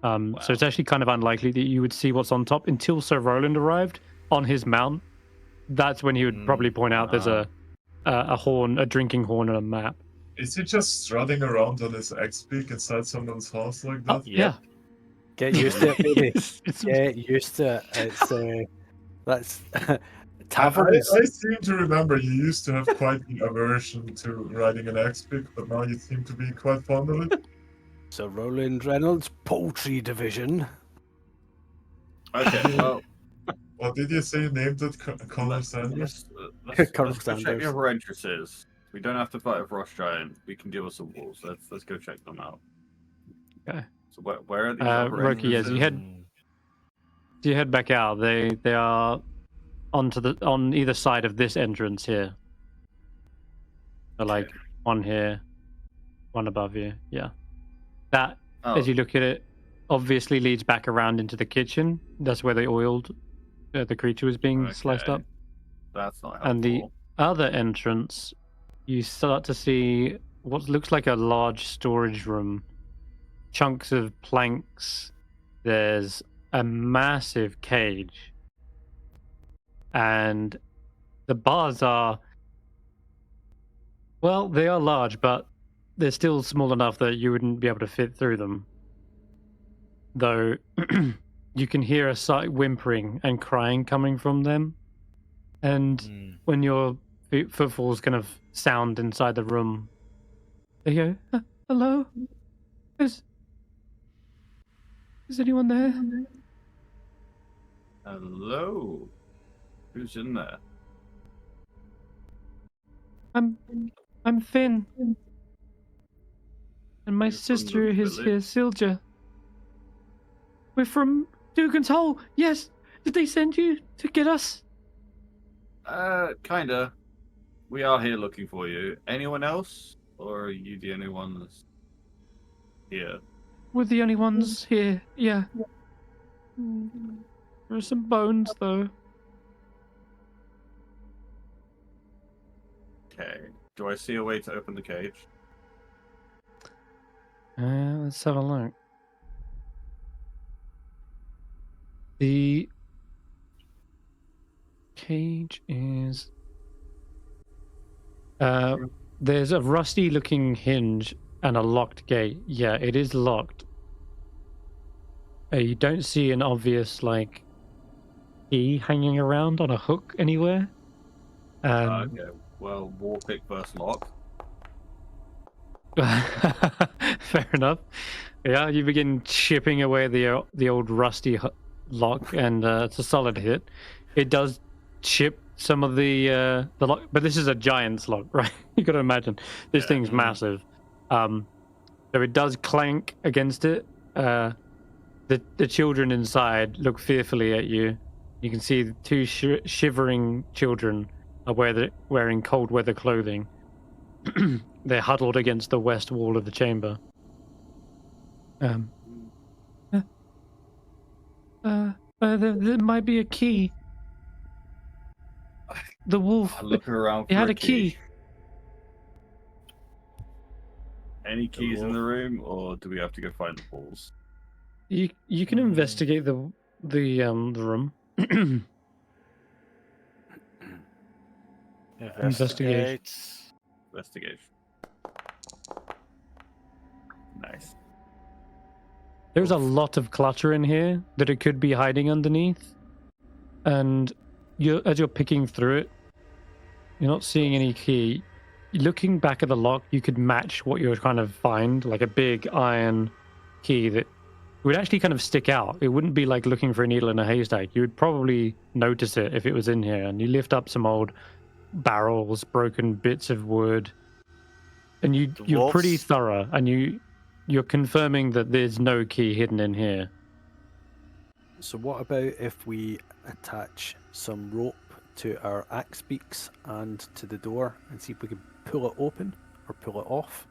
So it's actually kind of unlikely that you would see what's on top until Sir Roland arrived on his mount. That's when he would probably point out there's a horn, a drinking horn, and a map. Is he just strutting around on his X-Peak inside someone's house like that? Oh, yeah. Get used to it, baby. It's- Get used to it. It's that's I taverns. seem to remember you used to have quite the aversion to riding an X-Peak, but now you seem to be quite fond of it. So Roland Reynolds, Poultry Division. Okay, well, What did you say you named it? Colonel Sanders? let's Colonel go check Sanders. the other entrances. We don't have to fight a frost giant. We can deal with some wolves. Let's go check them out. Okay. So where are these other Roki, yes, entrances? you head back out. They are on either side of this entrance here. So like one here, one above you. Yeah. That, Oh, as you look at it, obviously leads back around into the kitchen. That's where they oiled the creature was being sliced okay. up. That's not helpful. And the other entrance, you start to see what looks like a large storage room. Chunks of planks. There's a massive cage. And the bars are, well, they are large, but they're still small enough that you wouldn't be able to fit through them. Though you can hear a slight whimpering and crying coming from them. And when your footfalls kind of sound inside the room, they go, hello? Is anyone there? Hello. Who's in there? I'm Finn. And my You're from sister the is village? here, Silja. We're from Dugan's Hole. Yes. Did they send you to get us? Kinda. We are here looking for you. Anyone else? Or are you the only one that's here? We're the only ones here. Yeah. There are some bones, though. Okay. Do I see a way to open the cage? Let's have a look. The cage is... there's a rusty-looking hinge and a locked gate. Yeah, it is locked. You don't see an obvious, like, key hanging around on a hook anywhere. Okay. Well, war pick first lock. Fair enough. Yeah, you begin chipping away the old rusty lock, and it's a solid hit. It does chip some of the lock, but this is a giant's lock, right? You got to imagine this thing's massive. So it does clank against it. The children inside look fearfully at you. You can see the two shivering children are wearing cold weather clothing. They're huddled against the west wall of the chamber. There might be a key. The wolf. I'm looking around for He had a key. Any keys in the room, or do we have to go find the balls? You can investigate the room. Investigation. Investigation. Nice. There's a lot of clutter in here that it could be hiding underneath, and as you're picking through it, you're not seeing any key. Looking back at the lock, you could match what you're trying to find, like a big iron key that would actually kind of stick out. It wouldn't be like looking for a needle in a haystack. You would probably notice it if it was in here. And you lift up some old barrels, broken bits of wood, and you're pretty thorough, and you're confirming that there's no key hidden in here. So what about if we attach some rope to our axe beaks and to the door and see if we can pull it open or pull it off,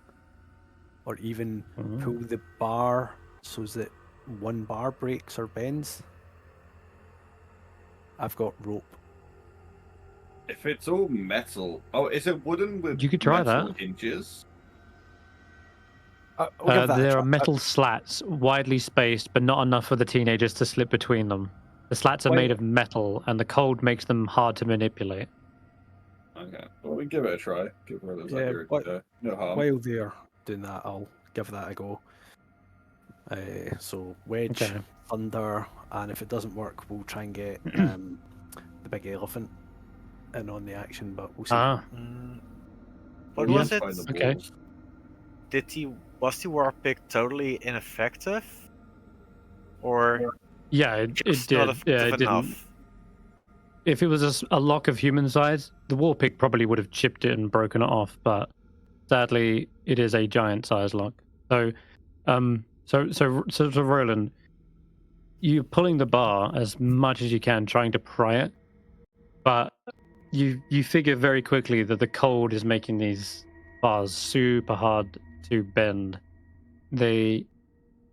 or even pull the bar so that one bar breaks or bends? I've got rope. If it's all metal, is it wooden with You could try metal that. hinges? I'll give that a There try. are metal slats, widely spaced, but not enough for the teenagers to slip between them. The slats are made of metal, and the cold makes them hard to manipulate. Okay, well, we give it a try. Give her those no harm. While they're doing that, I'll give that a go. So wedge, Okay. thunder, and if it doesn't work, we'll try and get the big elephant in on the action. But we'll see. What Yeah. was it? Find the Okay. balls. Was the war pick totally ineffective, or Yeah, it just did. not Yeah, effective it didn't. enough? If it was a lock of human size, the war pick probably would have chipped it and broken it off. But sadly, it is a giant size lock. So, so Roland, you're pulling the bar as much as you can, trying to pry it, but you figure very quickly that the cold is making these bars super hard to bend. They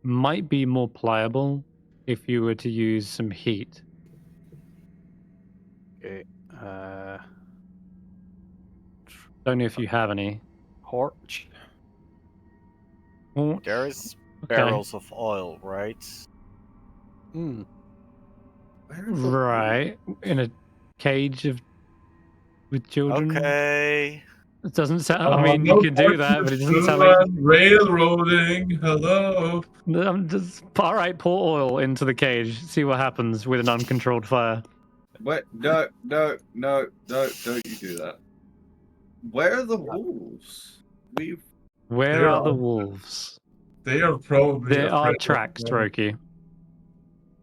might be more pliable if you were to use some heat. Okay. Don't know if you have any. Torch. Oh, There's okay. barrels of oil, right? Right, in a cage with children. Okay. It doesn't sound. I mean, you could do that, but it doesn't sound like. Railroading. Hello. Just all right. Pour oil into the cage. See what happens with an uncontrolled fire. Wait, no, don't you do that. Where are the wolves? Where There are the are- wolves? They are probably. There are afraid of tracks, them. Roki. If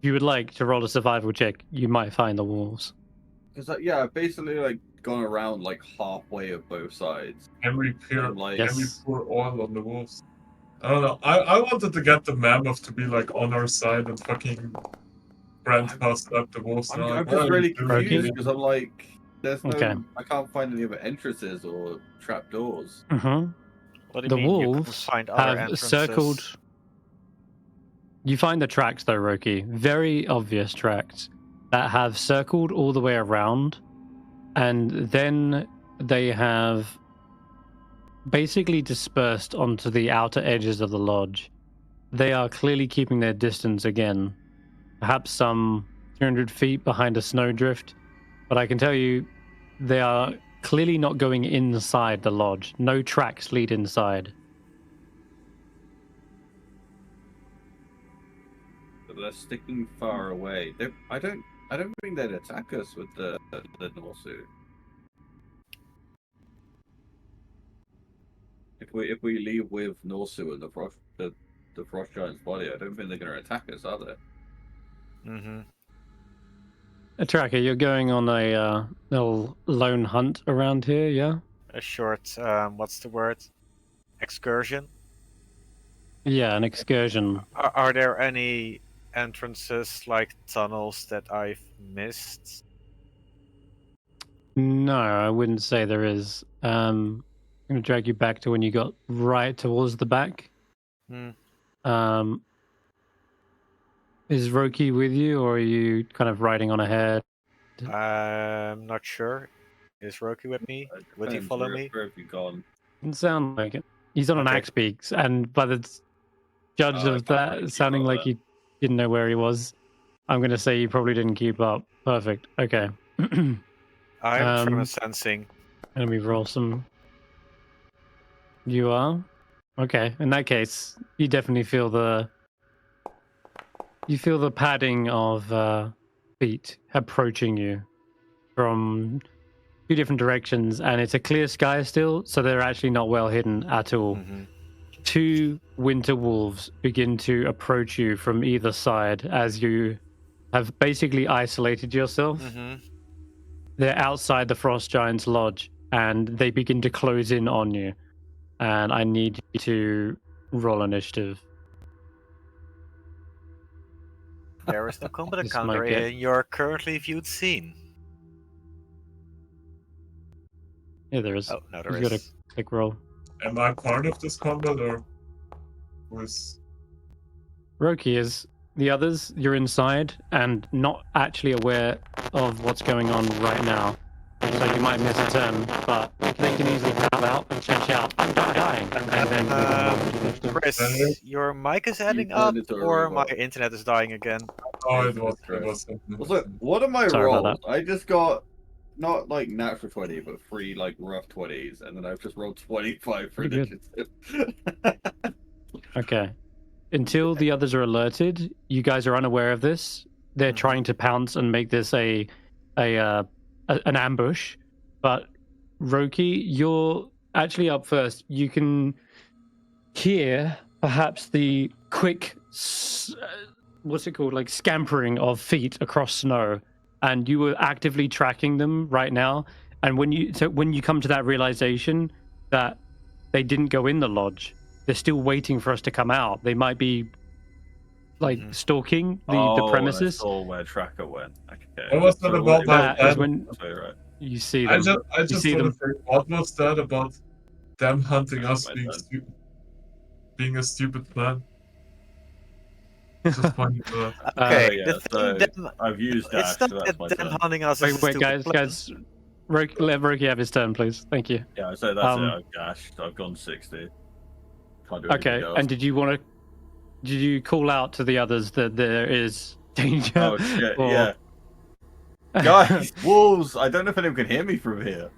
you would like to roll a survival check, you might find the wolves. Because I've basically like gone around like halfway of both sides. Can we Yes. pour oil on the wolves? I don't know. I wanted to get the mammoth to be like on our side and fucking brand past up the wolves. I'm, and I'm like, just "Oh, really you do confused it." because I'm like, there's no, Okay. I can't find any other entrances or trapdoors. Mm-hmm. What do you The mean you couldn't wolves find other have entrances? circled. You find the tracks though, Roki. Very obvious tracks that have circled all the way around, and then they have basically dispersed onto the outer edges of the lodge. They are clearly keeping their distance again, perhaps some 200 feet behind a snowdrift, but I can tell you they are clearly not going inside the lodge. No tracks lead inside. But they're sticking far away. I don't think they'd attack us with the Norsu. If we leave with Norsu and the frost giant's body, I don't think they're going to attack us, are they? Mm-hmm. Tracker, you're going on a little lone hunt around here, yeah? A short, what's the word? Excursion. Yeah, an excursion. Are there any entrances like tunnels that I've missed? No, I wouldn't say there is. I'm gonna drag you back to when you got right towards the back. Hmm. Is Roki with you, or are you kind of riding on ahead? I'm not sure. Is Roki with me? Would he Depends, follow where, me? Where have you gone? Doesn't sound like it. He's on an Okay. axe beaks, and by the judge Oh, I of can't really that keep sounding up like then. you didn't know where he was, I'm gonna say you probably didn't keep up. Perfect. Okay. I'm from Um, a sensing. Let me roll some. You are? Okay. In that case, you definitely feel the padding of feet approaching you from two different directions, and it's a clear sky still, so they're actually not well hidden at all. Mm-hmm. Two winter wolves begin to approach you from either side as you have basically isolated yourself. Mm-hmm. They're outside the Frost Giant's lodge, and they begin to close in on you. And I need you to roll initiative. There is no combat This encounter might get- in your currently viewed scene. Yeah, there is. Oh, no, there You got to is. click roll. Am I part of this combat or who is? Roki is. The others, you're inside and not actually aware of what's going on right now. So you might miss a turn, but they can easily howl out and shout, I'm dying. And then Chris, your mic is adding You up, turned it to a or my robot. internet is dying again? Oh, Yes, it was. that's It was. Also, what are my Sorry about rolls? I just got not like natural 20, but 3 like rough 20s, and then I've just rolled 25 for Pretty good. initiative. Okay. Until the others are alerted, you guys are unaware of this. They're Mhm. trying to pounce and make this an ambush. But Roki, you're actually up first. You can hear perhaps the quick, what's it called, like scampering of feet across snow, and you were actively tracking them right now. And when you come to that realization that they didn't go in the lodge, they're still waiting for us to come out. They might be like Mhm. stalking the And I premises. saw where Tracker went. Okay. What was that about That is that? when Okay, right. you see I them. just see want to them. say, what was that about them hunting That's us my being turn. being a stupid plan? Just pointing to that. Okay, yeah, the thing so them, I've used dash, it's not so that's my that them turn. hunting us is a Wait, stupid plan. guys. Let Roki have his turn, please. Thank you. Yeah, so that's it. Um, I've dashed. I've gone 60. Can't do Okay, anything else. and did you call out to the others that there is danger? Oh shit! or- Yeah, guys, wolves! I don't know if anyone can hear me from here.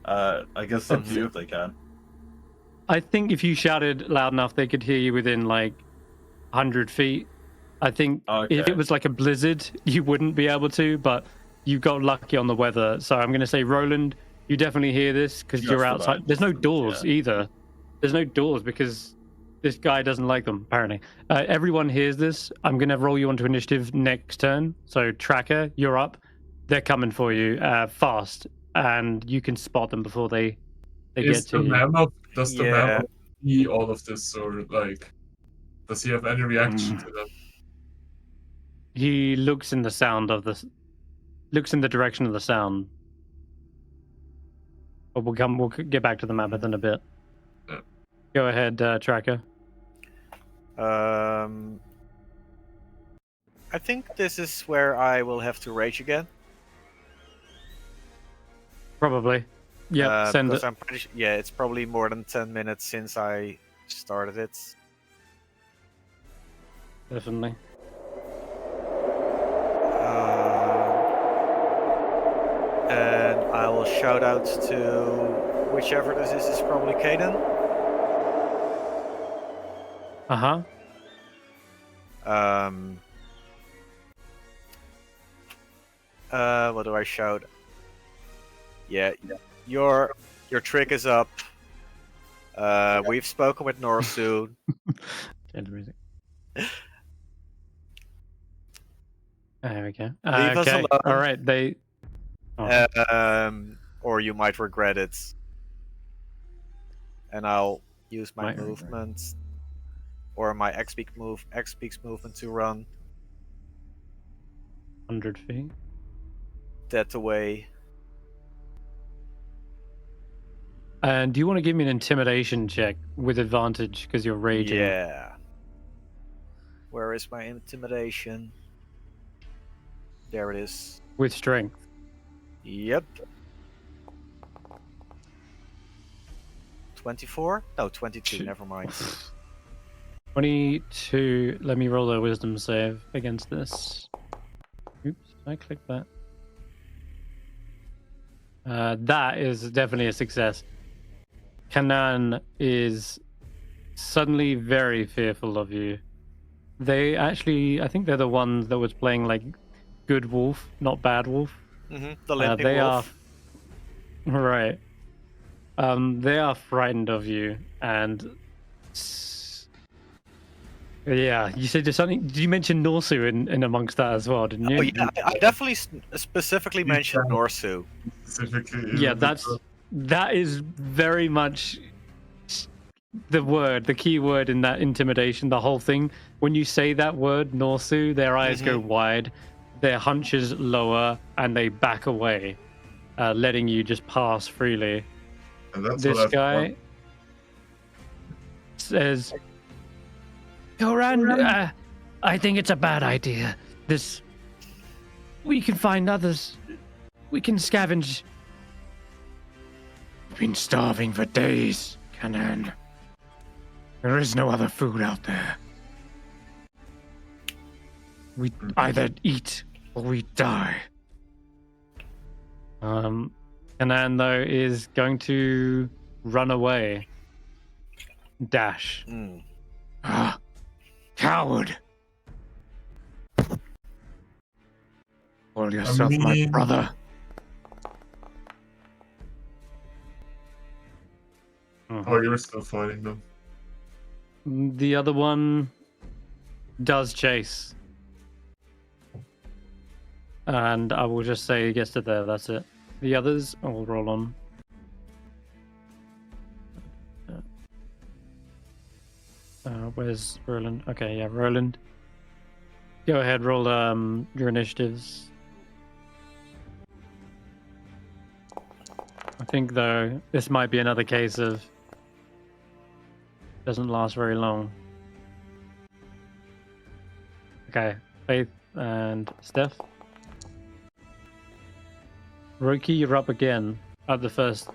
I guess it's up to you if they can. I think if you shouted loud enough, they could hear you within like 100 feet. I think if Okay. it was like a blizzard, you wouldn't be able to, but you got lucky on the weather. So I'm going to say, Roland, you definitely hear this because Just you're about outside. There's no distance, doors yeah. either. There's no doors because this guy doesn't like them, apparently. Everyone hears this. I'm going to roll you onto initiative next turn. So, Tracker, you're up. They're coming for you fast, and you can spot them before they get Is to the you. mammoth? Does the Yeah. mammoth see all of this, or like, does he have any reaction to that? He looks in the looks in the direction of the sound. But we'll get back to the mammoth in a bit. Yeah. Go ahead, Tracker. I think this is where I will have to rage again. Probably. Yeah, send because it. I'm pretty yeah, it's probably more than 10 minutes since I started it. Definitely. And I will shout out to whichever this is probably Caden. What do I shout? Yeah, your trick is up. We've spoken with Norsu. Change the music. There we go. Leave us okay. alone. All right. They. Oh. Or you might regret it. And I'll use my Might regret. movement or my X-Peak movement to run 100 feet. that away. And do you want to give me an intimidation check with advantage because you're raging? Yeah. Where is my intimidation? There it is. With strength. Yep. 24? No, 22. Never mind. 22. Let me roll a wisdom save against this. Oops, I clicked that. That is definitely a success. Kanan is suddenly very fearful of you. They actually, I think they're the ones that was playing like good wolf, not bad wolf. The limping They wolf. are right. They are frightened of you, and yeah, you said there's something. Did you mention Norsu in amongst that as well? Didn't you? Oh yeah, I definitely specifically mentioned Norsu. Specifically. Yeah, that is very much the key word in that intimidation. The whole thing. When you say that word, Norsu, their eyes go wide, their hunches lower, and they back away, letting you just pass freely. And that's This guy says, Goran, I think it's a bad idea. We can find others. We can scavenge. We've been starving for days, Kanan. There is no other food out there. We either eat or we die. Kanan, though, is going to run away. Dash. Ah, coward! Call yourself my brother. Oh, you're still fighting them. The other one does chase. And I will just say he gets to there, that's it. The others, I will roll on. Where's Roland? Okay, yeah, Roland. Go ahead, roll your initiatives. I think, though, this might be another case of doesn't last very long. Okay, Faith and Stef. Roki, you're up again at the first.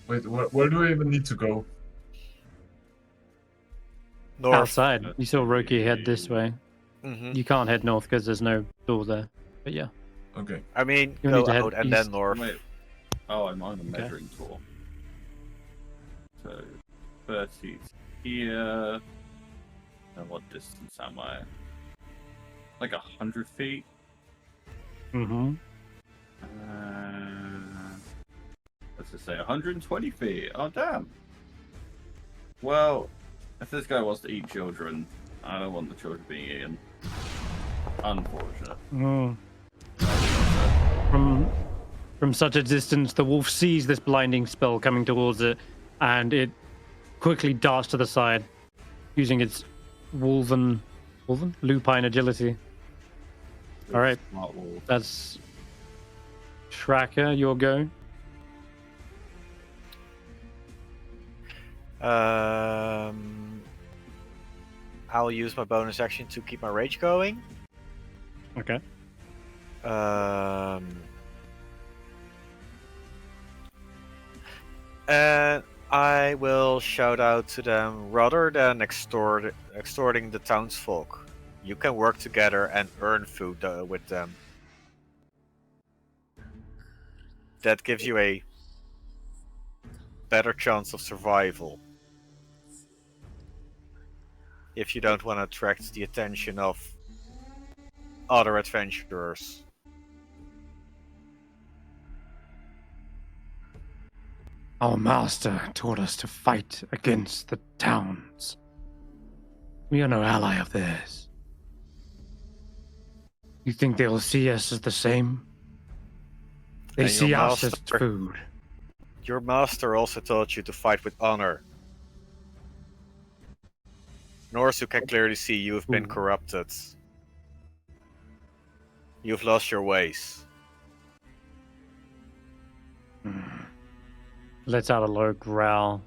Wait, where do I even need to go? North. Outside. You saw Roki head this way. You can't head north because there's no door there. But yeah. Okay. I mean, You go need to head out and east. then north. Wait. Oh, I'm on a measuring tool. So, 30 here. And what distance am I? Like 100 feet? Mm-hmm. Let's just say 120 feet. Oh, damn. Well, if this guy wants to eat children, I don't want the children being eaten. Unfortunate. From such a distance, the wolf sees this blinding spell coming towards it, and it quickly darts to the side, using its lupine agility. All right, Smart wolf. that's Tracker. Your go. I'll use my bonus action to keep my rage going. Okay. And I will shout out to them rather than extorting the townsfolk. You can work together and earn food with them. That gives you a better chance of survival. If you don't want to attract the attention of other adventurers. Our master taught us to fight against the towns. We are no ally of theirs. You think they'll see us as the same? They And see your us as master- food. Your master also taught you to fight with honor. Norsu can clearly see you have been Ooh. corrupted. You've lost your ways. Lets out a low growl.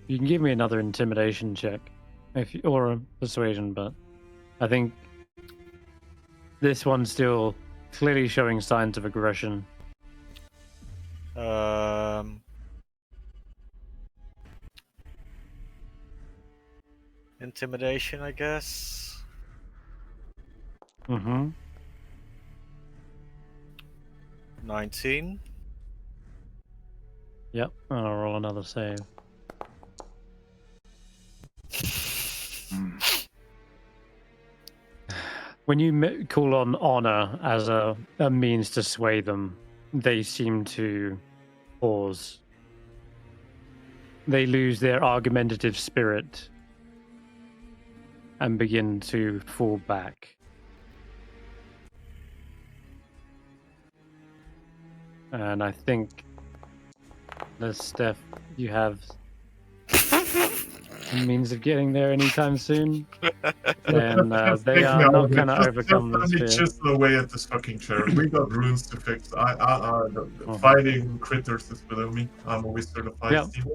You can give me another intimidation check, or a persuasion, but I think this one's still clearly showing signs of aggression. Intimidation, I guess. Mm-hmm. 19. Yep, I'll roll another save. When you call on honor as a means to sway them, they seem to pause. They lose their argumentative spirit and begin to fall back. And I think, Stef, you have a means of getting there anytime soon. Then they are not going to overcome this fear. Chisel away at this fucking chair. We got runes to fix. The fighting critters is below me. I'm always sort of feisty.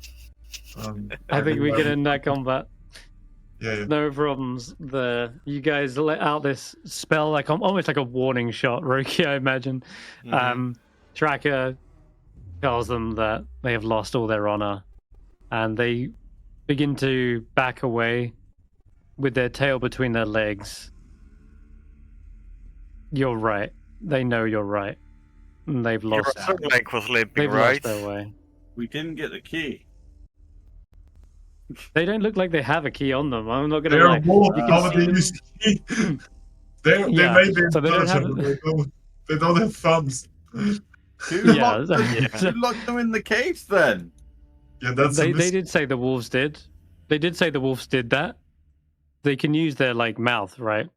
I think we can end that combat. Yeah. No problems there. You guys let out this spell, like almost like a warning shot, Roki, I imagine. Tracker tells them that they have lost all their honor, and they begin to back away with their tail between their legs. You're right. They know you're right. And they've lost. Your leg was limping, They've right? lost their way. We didn't get the key. They don't look like they have a key on them. I'm not gonna They're lie. wolf. You How can would they see use key? They Yeah, may be so they don't have- intelligent, but they don't have thumbs. Who Yeah, locked them in the caves then? Yeah, that's they did say the wolves did. They did say the wolves did that. They can use their mouth, right?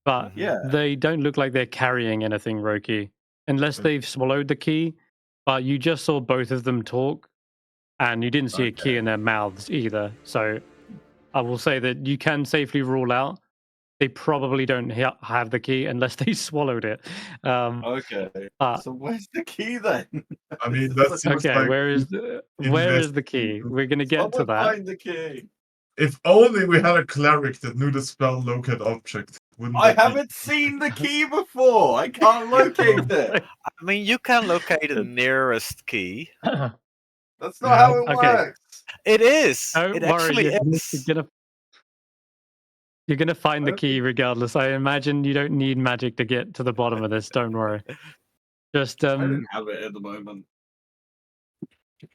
But Yeah. they don't look like they're carrying anything, Roki, unless they've swallowed the key. But you just saw both of them talk, and you didn't see a key in their mouths either. So I will say that you can safely rule out they probably don't have the key unless they swallowed it. Okay. So where's the key then? I mean, that seems okay. like Where is the key? We're gonna get to that. Find the key. If only we had a cleric that knew the spell locate object. I haven't seen the key before. I can't locate it. I mean, you can locate the nearest key. That's not how it works. It is. Don't it worry, actually is. You're gonna find the key regardless. I imagine you don't need magic to get to the bottom of this. Don't worry. Just I don't have it at the moment.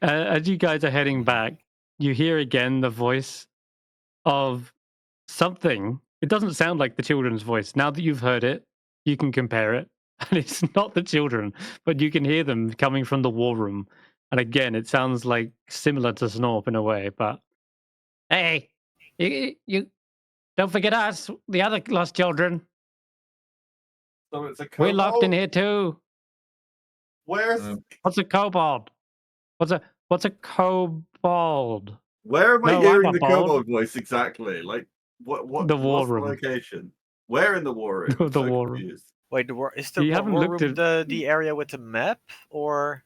As you guys are heading back, you hear again the voice of something. It doesn't sound like the children's voice. Now that you've heard it, you can compare it. And it's not the children, but you can hear them coming from the war room. And again, it sounds like similar to Snorp in a way, but hey, you don't forget us, the other lost children. So it's a kobold? We're locked in here too. Where's What's a kobold? What's a kobold? Where am I No, hearing I'm the a bald. kobold voice exactly? Like what The war what's room. the location? Where in the war room? The I'm so war room. confused. Wait, is the You haven't war looked room the area with the map, or?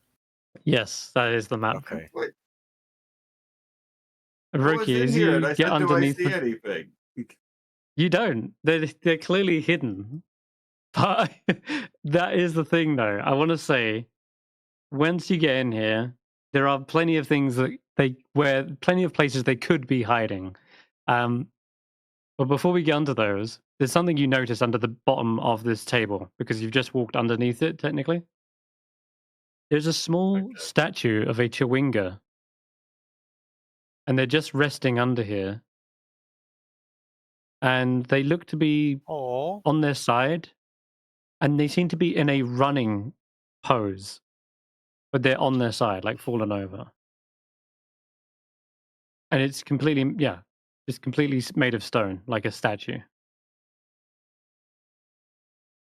Yes, that is the map. Okay. Wait, I was Roki, in as here you and I get said, do I underneath see the... anything? You don't. They're clearly hidden. But that is the thing, though. I want to say, once you get in here, there are plenty of things plenty of places they could be hiding. But before we get onto those, there's something you notice under the bottom of this table because you've just walked underneath it. Technically, there's a small statue of a Chewinga, and they're just resting under here. And they look to be on their side, and they seem to be in a running pose, but they're on their side, like fallen over. And it's completely, It's completely made of stone, like a statue.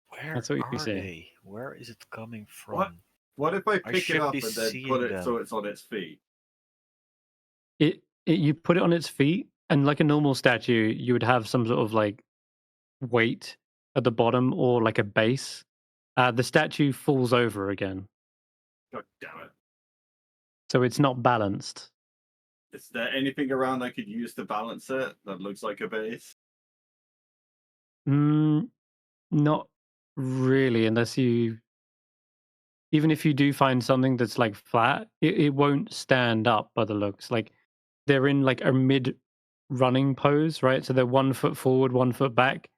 Where That's what you are see. they? Where is it coming from? What? What if I I pick it should up be and then seeing put it them. so it's on its feet? You put it on its feet, and like a normal statue, you would have some sort of like weight at the bottom or like a base. The statue falls over again, God damn it. so it's not balanced. Is there anything around I could use to balance it that looks like a base? Not really, unless you. Even if you do find something that's like flat, it won't stand up by the looks. Like they're in like a mid running pose, right? So they're 1 foot forward, 1 foot back,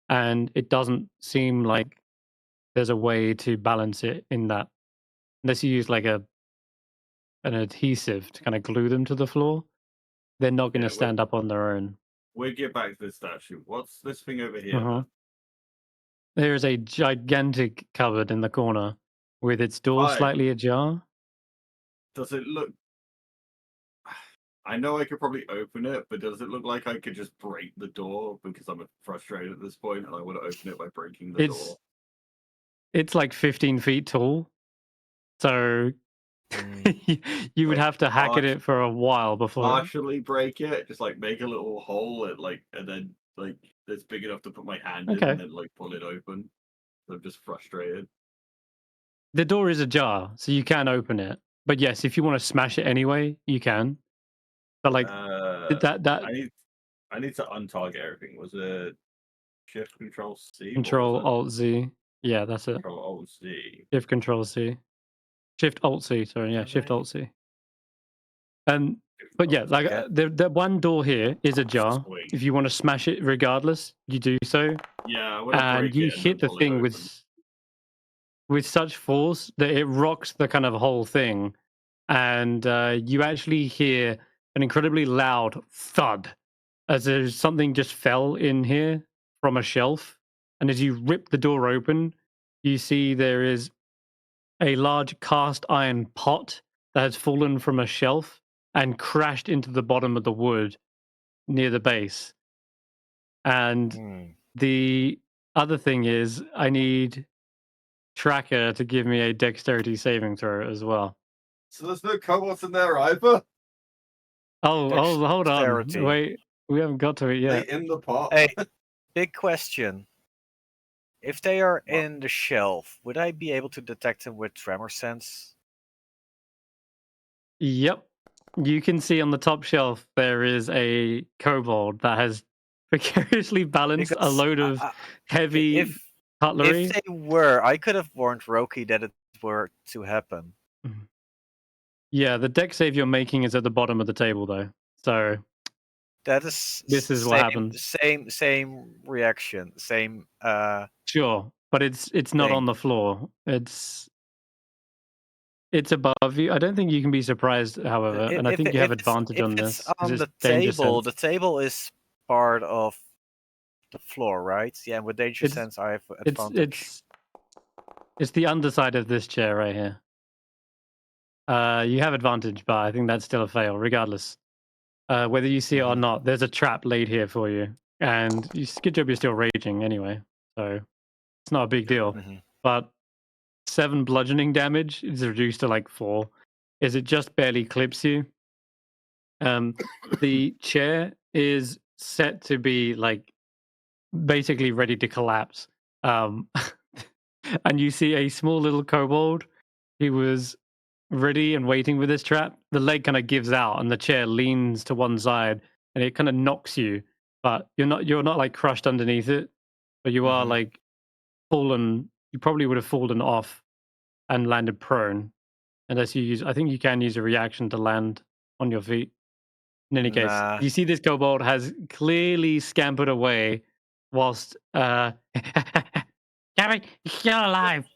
and it doesn't seem like there's a way to balance it in that, unless you use like an adhesive to kind of glue them to the floor. They're not going to Yeah, stand up on their own. We'll get back to the statue. What's this thing over here? Uh-huh. then? There is a gigantic cupboard in the corner with its door Fine. slightly ajar. Does it look? I know I could probably open it, but does it look like I could just break the door because I'm frustrated at this point and I want to open it by breaking the door? It's like 15 feet tall, so you would Like, have to hack at it for a while before. Partially break it, just like make a little hole and then like it's big enough to put my hand in Okay. and then like pull it open. So I'm just frustrated. The door is ajar, so you can open it. But yes, if you want to smash it anyway, you can. But like that I need to untarget everything. Was it Shift Control C? Control Alt Z. Yeah, that's it. Control Alt Z. Shift Control C. Shift Alt C. Sorry, yeah, Shift Alt C. But yeah, like the one door here is ajar. Swing. If you want to smash it, regardless, you do so. Yeah, I wanna And break you it and hit then the pull it thing open. with such force that it rocks the kind of whole thing, and you actually hear an incredibly loud thud as there's something just fell in here from a shelf. And as you rip the door open, you see there is a large cast iron pot that has fallen from a shelf and crashed into the bottom of the wood near the base. And the other thing is, I need Tracker to give me a dexterity saving throw as well. So there's no kobolds in there either? Oh, hold on. Dexterity. Wait, we haven't got to it They yet. in the pot? Hey, big question. If they are in the shelf, would I be able to detect them with tremor sense? Yep. You can see on the top shelf there is a kobold that has precariously balanced a Because load of heavy cutlery. If they were, I could have warned Roki that it were to happen. Yeah, the deck save you're making is at the bottom of the table, though. So that is this is what happens. Same reaction. Same. Sure, but it's not on the floor. It's above you. I don't think you can be surprised, however, and I think you have advantage on this. On the danger table, sense. the table is part of the floor, right? Yeah, and with danger sense, I have advantage. It's the underside of this chair right here. You have advantage, but I think that's still a fail, regardless. Whether you see it or not, there's a trap laid here for you, and good job you're still raging anyway, so it's not a big deal. But 7 bludgeoning damage is reduced to like 4. Is it just barely clips you? The chair is set to be like basically ready to collapse. And you see a small little kobold. He was ready and waiting with his trap. The leg kind of gives out and the chair leans to one side and it kind of knocks you, but you're not like crushed underneath it, but you are like fallen. You probably would have fallen off and landed prone unless you use, I think you can use a reaction to land on your feet. In any case, you see this kobold has clearly scampered away whilst Gabby, you're still alive.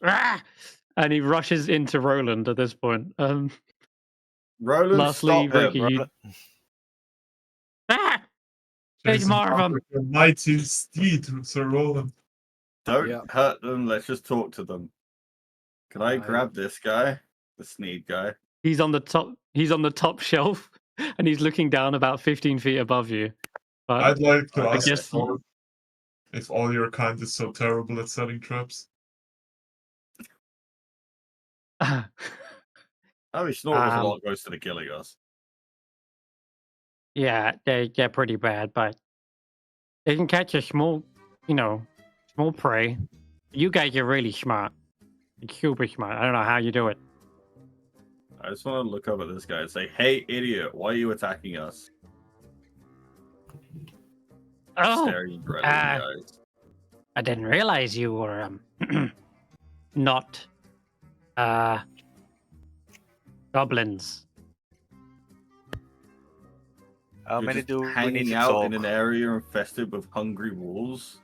And he rushes into Roland at this point. Roland, lastly, stop Roki, him. There's more of them. Mighty steed, Sir Roland. Don't hurt them. Let's just talk to them. Can I grab this guy, the Sneed guy? He's on the top. He's on the top shelf, and he's looking down about 15 feet above you. But I'd like to I ask guess if all your kind is so terrible at setting traps. I mean, Snort was a Um, lot closer to killing us. yeah, they get pretty bad, but they can catch a small, small prey. You guys are really smart. You're super smart. I don't know how you do it. I just want to look up at this guy and say, "Hey, idiot! Why are you attacking us?" Oh, Staring directly in the eyes. I didn't realize you were not goblins. How You're many just do we need hanging to out talk? in an area infested with hungry wolves,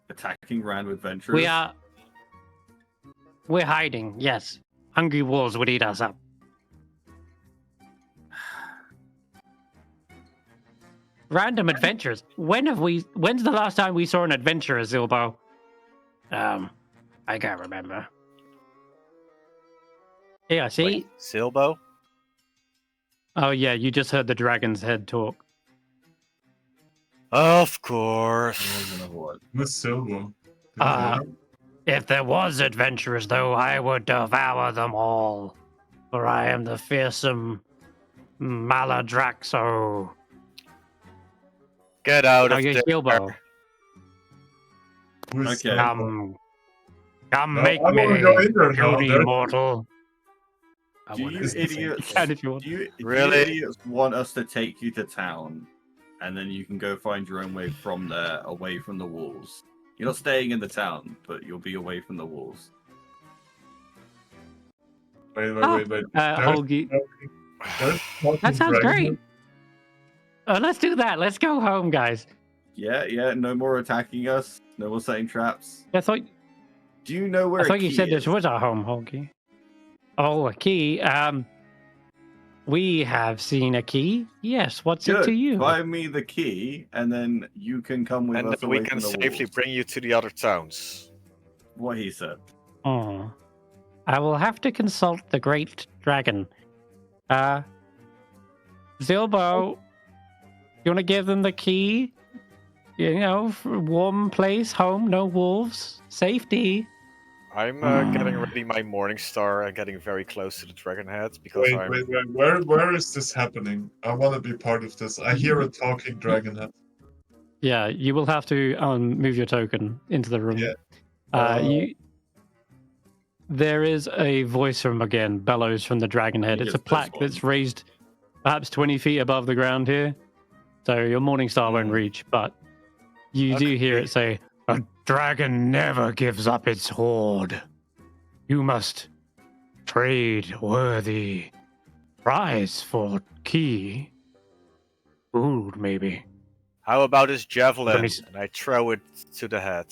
attacking random adventurers. We're hiding. Yes, hungry wolves would eat us up. Random adventures. When's the last time we saw an adventurer, Zilbo? I can't remember. Yeah, see? Wait, Silbo? Oh yeah, you just heard the dragon's head talk. Of course. What? Miss Silver. If there was adventurers, though, I would devour them all. For I am the fearsome Maladraxo. Get out Oh, of you're there. Zilbo. Okay. Come No, make I wanna me, go in there now, puny there's- mortal. I Do wanna you see the same idiots? thing. Can if you want. Do you Really? idiots want us to take you to town, and then you can go find your own way from there, away from the walls? You're not staying in the town, but you'll be away from the walls. Wait. Holgi, There's talking that sounds dragon. great. Let's do that. Let's go home, guys. Yeah. No more attacking us. No more setting traps. I thought Do you know where? you said this was our home, Holgi. Oh, a key. We have seen a key. Yes. What's it to you? Buy me the key, and then you can come with And us then we away can from the safely walls. bring you to the other towns. What he said. Oh, I will have to consult the great dragon. Zilbo, you want to give them the key? For warm place, home, no wolves, safety. I'm getting ready my morning star and getting very close to the dragon head because I'm. Wait. Where is this happening? I want to be part of this. I hear a talking dragon head. Yeah, you will have to move your token into the room. Yeah. There is a voice from again, bellows from the dragon head. think It's a it's this plaque one. that's raised perhaps 20 feet above the ground here. So your morning star won't reach, but you do hear it say, "A dragon never gives up its hoard. You must trade worthy prize for key. Food, maybe." How about this javelin? Let me And I throw it to the head.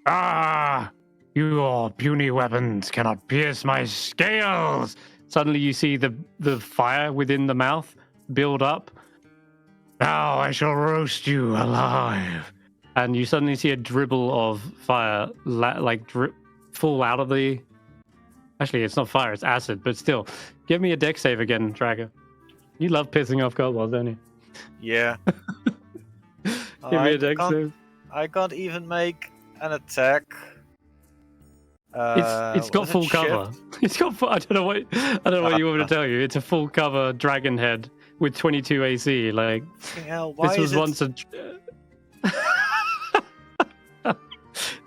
Ah! Your puny weapons cannot pierce my scales! Suddenly you see the fire within the mouth build up. Now I shall roast you alive. And you suddenly see a dribble of fire fall out of the... Actually, it's not fire, it's acid, but still. Give me a dex save again, Dragger. You love pissing off kobolds, don't you? Yeah. Give me a dex save. I can't even make an attack. It's got was it full cover. shift? It's got full, I don't know what you want me to tell you. It's a full cover dragon head with 22 AC. Like Fucking hell, why this was is it... once a.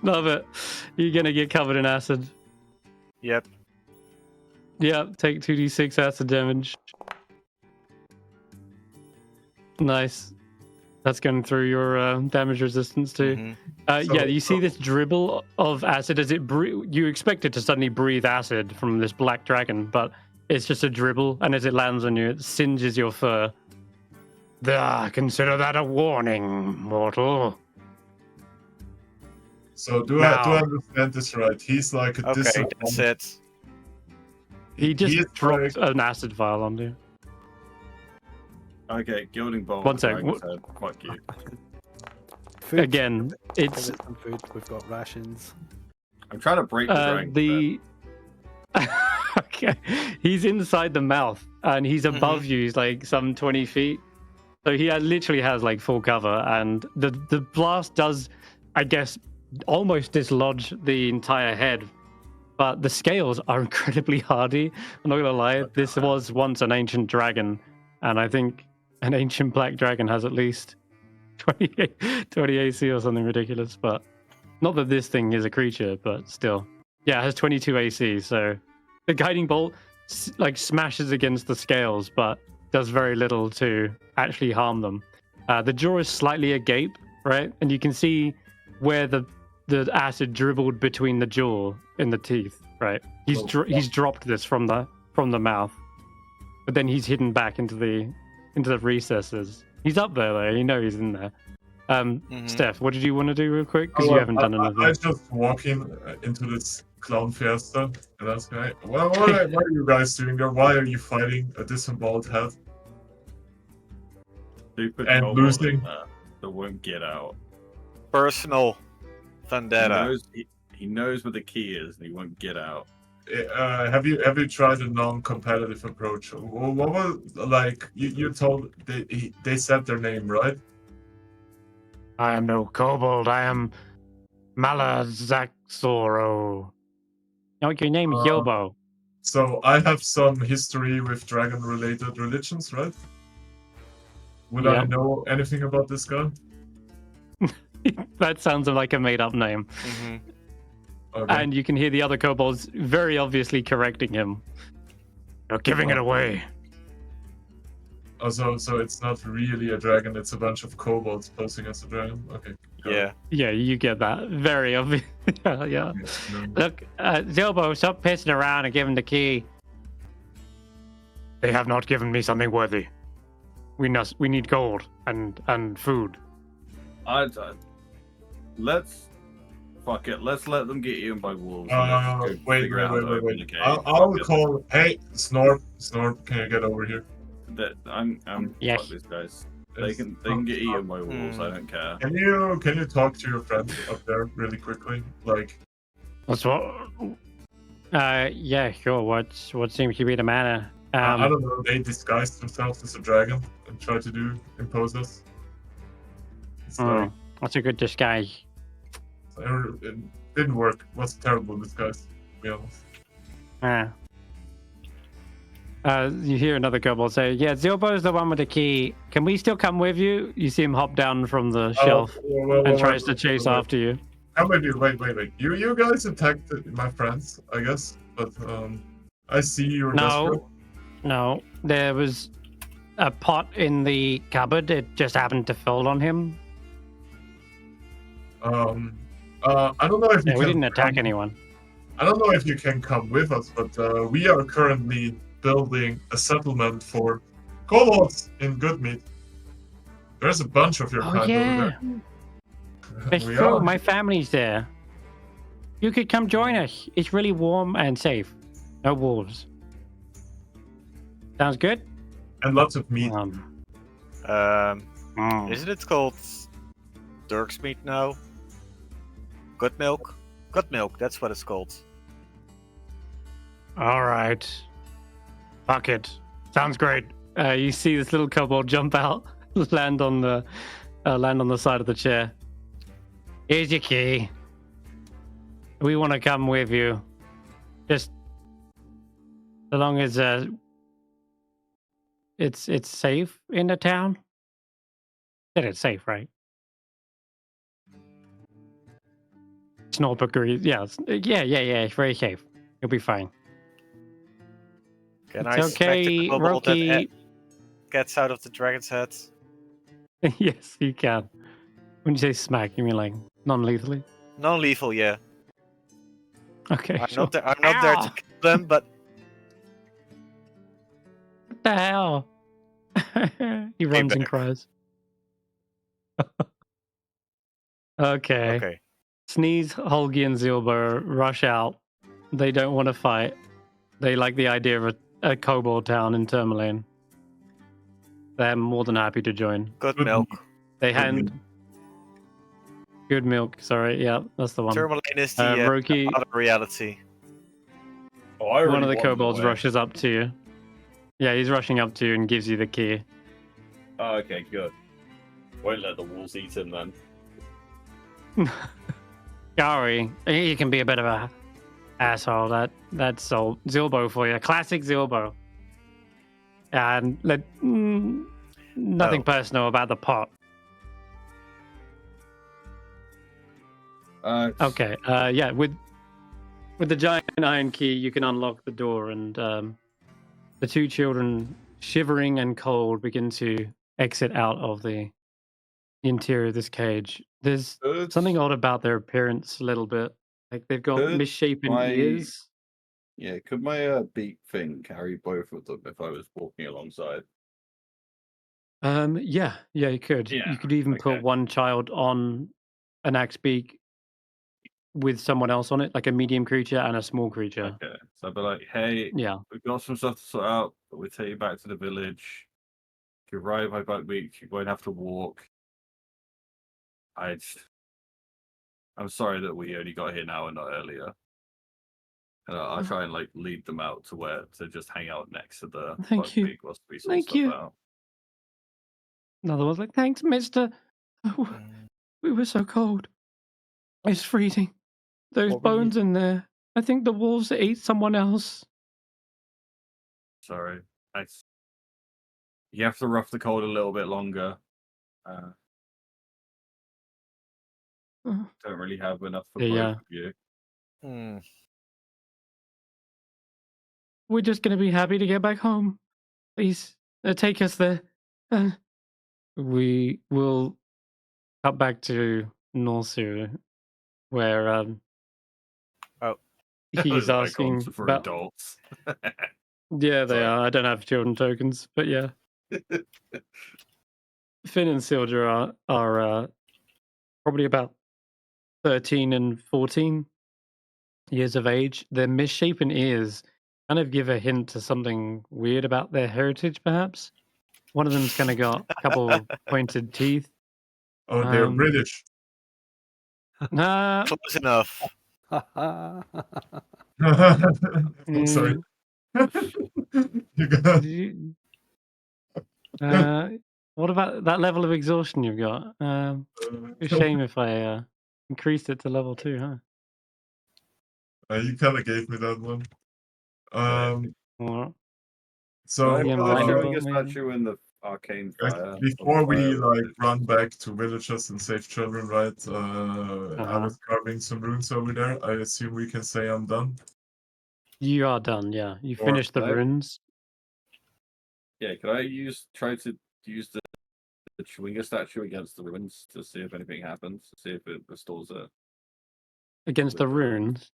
Love it. You're gonna get covered in acid. Yep. Yeah, take 2d6 acid damage. Nice. That's going through your damage resistance too. Mhm. You see this dribble of acid as it you expect it to suddenly breathe acid from this black dragon, but it's just a dribble, and as it lands on you, it singes your fur. Consider that a warning, mortal. So do I understand this right? He's like a Okay, disappointed. that's it. He just He is dropped an acid vial on you. Okay, Gilding Bolt. One sec, Dragon's head. Fuck you. Food. Again, it's Give it some food. We've got rations. I'm trying to break the dragon. okay. He's inside the mouth, and he's above you. He's like some 20 feet. So he literally has like full cover, and the blast does, I guess, almost dislodge the entire head. But the scales are incredibly hardy. I'm not gonna lie. This was once an ancient dragon, and I think an ancient black dragon has at least 20 AC or something ridiculous. But not that this thing is a creature, but still, yeah, it has 22 AC. So the guiding bolt like smashes against the scales, but does very little to actually harm them. The jaw is slightly agape, right, and you can see where the acid dribbled between the jaw and the teeth, right? He's dropped this from the mouth, but then he's hidden back into the recesses. He's up there though. You know he's in there. Stef, what did you want to do real quick? Because you haven't done anything. I just walk into this clown fiesta and ask, what are you guys doing there? Why are you fighting a disemboweled head? Stupid And kobold losing. in there that won't get out. Personal vendetta. He knows what the key is and he won't get out. Have you tried a non-competitive approach? What was like you told they said their name, right? I am no kobold. I am Malazaxoro. No, your name is Yobo. So I have some history with dragon-related religions, right? Would I know anything about this guy? That sounds like a made-up name. Mm-hmm. Okay. And you can hear the other kobolds very obviously correcting him. You're giving it away. Oh, so it's not really a dragon, it's a bunch of kobolds posing as a dragon? Okay. Yeah. Yeah, you get that. Very obvious. yeah. Look, Zilbo, stop pissing around and give him the key. They have not given me something worthy. We need gold and food. Fuck it. Let's let them get eaten by wolves. Wait. I'll call. Hey, Snort, can you get over here? Yes. Fuck these guys. They can get eaten by wolves. I don't care. Can you talk to your friend up there really quickly? Like, What's what? Yeah, sure. What seems to be the matter? I don't know. They disguised themselves as a dragon and tried to impose us. It's like, That's a good disguise. it didn't work. It was a terrible disguise, to be honest. You hear another kobold say, "Yeah, Zilbo's the one with the key. Can we still come with you?" You see him hop down from the shelf and tries to chase after you. How many? Wait. You guys attacked my friends, I guess. But I see you're desperate. No. There was a pot in the cupboard. It just happened to fall on him. I don't know if we didn't attack anyone. I don't know if you can come with us, but we are currently building a settlement for kobolds in Goodmead. There's a bunch of your kind over there. It's true. My family's there. You could come join us. It's really warm and safe. No wolves. Sounds good? And lots of meat. Isn't it called Dirk's meat now? Good milk? Good milk, that's what it's called. Alright. Fuck it. Sounds great. You see this little kobold jump out, land on the side of the chair. Here's your key. We want to come with you. Just so long as it's safe in the town. Said it's safe, right? Snorp agrees. Yeah. It's very safe. You'll be fine. Can It's I smack the okay, kobold that Roki. gets out of the dragon's head? Yes, you can. When you say smack, you mean like non-lethally? Non-lethal, yeah. Okay. I'm sure. not there to kill them, but What the hell? He runs and back. cries. Okay. Sneeze, Holgi, and Zilber rush out. They don't want to fight. They like the idea of a kobold town in Tourmaline. They're more than happy to join. good milk. They hand... Good milk, sorry. Yeah, that's the one. Tourmaline is the Roki, other reality. one of the kobolds rushes up to you. Yeah, he's rushing up to you and gives you the key. Oh, okay, good. Won't let the wolves eat him then. Sorry, you can be a bit of a asshole. That's Zilbo for you. Classic Zilbo. And nothing personal about the pot. Okay. Yeah. With the giant iron key, you can unlock the door, and the two children, shivering and cold, begin to exit out of the interior of this cage. There's something odd about their appearance, a little bit. Like they've got Could misshapen my- ears. Yeah, could my beak thing carry both of them if I was walking alongside? Yeah, you could. Yeah, You could even okay. put one child on an axe beak with someone else on it, like a medium creature and a small creature. Okay, so I'd be like, hey, Yeah. we've got some stuff to sort out, but we'll take you back to the village. If you ride my bike week, you won't have to walk. I'm sorry that we only got here now and not earlier. And I'll try and like lead them out to just hang out next to the Thank bike you. week whilst we sort Thank stuff you. out. Another one's like, thanks, mister. Oh, we were so cold. It's freezing. Those What were you- bones in there. I think the wolves ate someone else. Sorry. You have to rough the cold a little bit longer. Uh, Don't really have enough for Yeah. both of you. Hmm. We're just going to be happy to get back home. Please, take us there. We will cut back to Norsu, where Oh. he's Like, asking for about. adults. Yeah, they Sorry. are. I don't have children tokens, but yeah. Finn and Sildra are probably about 13 and 14 years of age. Their misshapen ears kind of give a hint to something weird about their heritage, perhaps. One of them's kind of got a couple pointed teeth. Oh, they're British. Nah, Close enough. I'm sorry. You got what about that level of exhaustion you've got? It's a shame if I increased it to level 2, huh? you kind of gave me that one. Or, So Yeah, Can I lightning put bolt, a maybe? statue in the arcane guys, fire? before Or the we fire like run back to villages and save children, right? I Uh-huh. was carving some runes over there. I assume we can say I'm done. You are done, yeah. You Or- finished the No. runes. Yeah, can I try to use the Chewinga statue against the ruins to see if anything happens? To see if it restores it? Against the runes.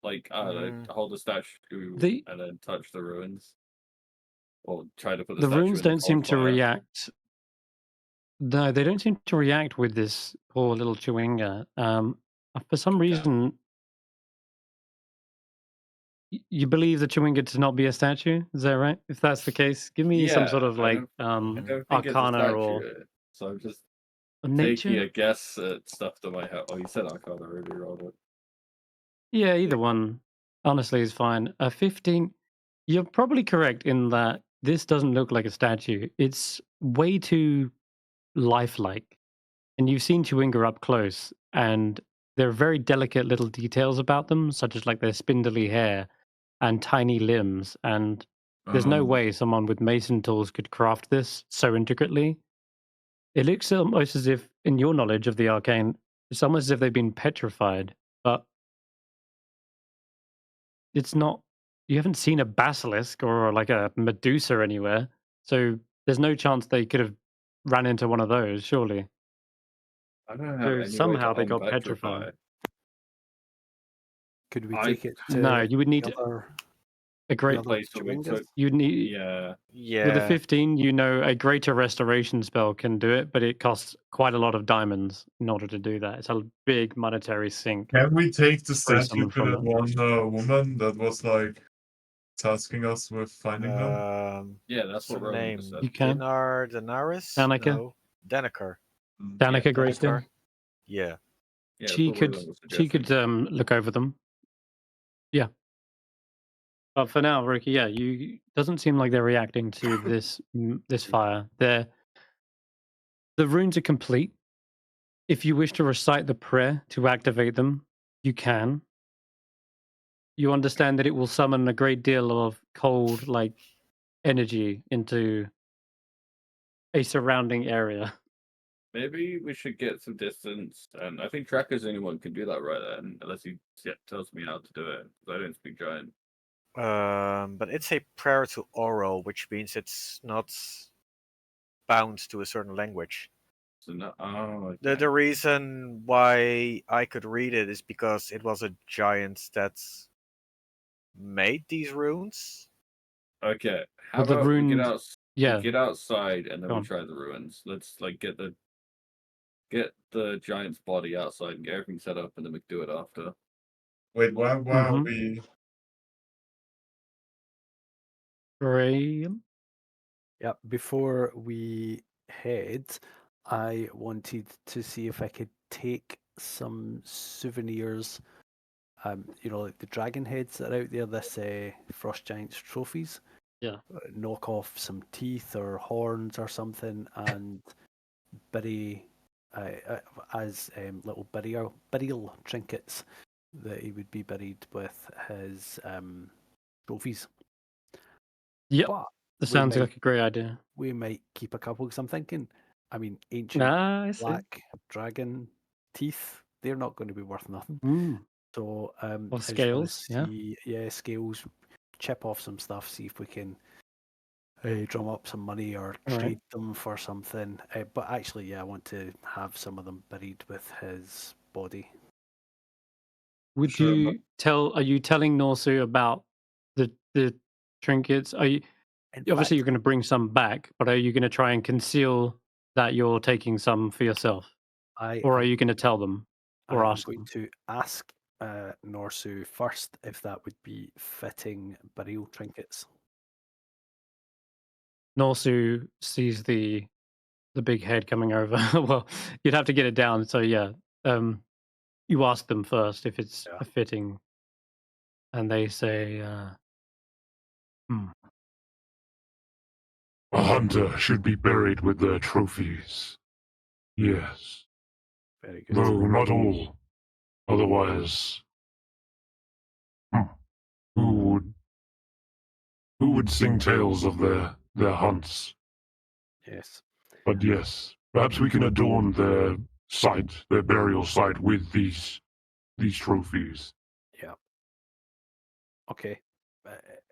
Like, I don't know, hold the statue The- and then touch the ruins? Or try to put the The statue runes in the don't seem cold to fire? react. No, they don't seem to react with this poor little Chewinga. For some reason, you believe the Chewinga to not be a statue? Is that right? If that's the case, give me some sort of I like don't think it's a Arcana statue, or so I'm just nature. taking a guess at stuff that might help. Oh, you said Arcana really, Robert. Yeah, either one. Honestly, is fine. 15. You're probably correct in that this doesn't look like a statue. It's way too lifelike. And you've seen Chewinga up close, and there are very delicate little details about them, such as like their spindly hair and tiny limbs. And there's no way someone with mason tools could craft this so intricately. It looks almost as if, in your knowledge of the arcane, it's almost as if they've been petrified. But it's not. You haven't seen a basilisk or like a Medusa anywhere, so there's no chance they could have ran into one of those, surely. I don't have So any way somehow to they got unpetrify. petrified. Could we I- take it to No, you would need the other, a great. other place where we Chewingas? took. You'd need Yeah, Yeah. with a 15. You know, a greater restoration spell can do it, but it costs quite a lot of diamonds in order to do that. It's a big monetary sink. Can we take the Free statue someone to from that one woman that was like tasking us with finding them? yeah, that's What's what her Roland name? just said. You can. Daenaris? Danica? No. Daneker. Danica Yeah, Greystone. Daneker. Yeah. Yeah, She that's what could. Roland was She could suggesting. look over them. Yeah. But for now, Roki, yeah, you doesn't seem like they're reacting to this this fire. They're The runes are complete. If you wish to recite the prayer to activate them, you can. You understand that it will summon a great deal of cold, like, energy into a surrounding area. Maybe we should get some distance, and I think Tracker's the only one who can do that right then, unless he tells me how to do it, because I don't speak giant. But it's a prayer to oral, which means it's not bound to a certain language. So no, okay. The reason why I could read it is because it was a giant that made these runes. Okay, how Well, the about we get runes- out? Yeah. We get outside and then Go we on. try the ruins. Let's like get the giant's body outside and get everything set up, and then we do it after. Wait, why are Mhm. we? Graham? Yeah, before we head, I wanted to see if I could take some souvenirs. Like the dragon heads that are out there, this Frost Giants trophies. Yeah. Knock off some teeth or horns or something and bury as little burial trinkets that he would be buried with his trophies. Yep. But That we sounds might- like a great idea. we might keep a couple because I'm thinking, ancient I see. black dragon teeth, they're not going to be worth nothing. Mm. So Or I just wanna scales, yeah. see, scales, chip off some stuff, see if we can drum up some money or All right. trade them for something. But actually, I want to have some of them buried with his body. Would Sure, you are you telling Norsu about the trinkets? Are you In obviously fact, you're going to bring some back, but are you going to try and conceal that you're taking some for yourself, I or are am, you going to tell them or I am ask going them? to ask Norsu first if that would be fitting burial trinkets. Norsu sees the big head coming over. Well, you'd have to get it down. So yeah, you ask them first if it's Yeah. a fitting, and they say, A hunter should be buried with their trophies. Yes. Very good. Though not all. Otherwise. Who would sing tales of their hunts? Yes. But yes, perhaps we can adorn their site, their burial site, with these trophies. Yeah. Okay.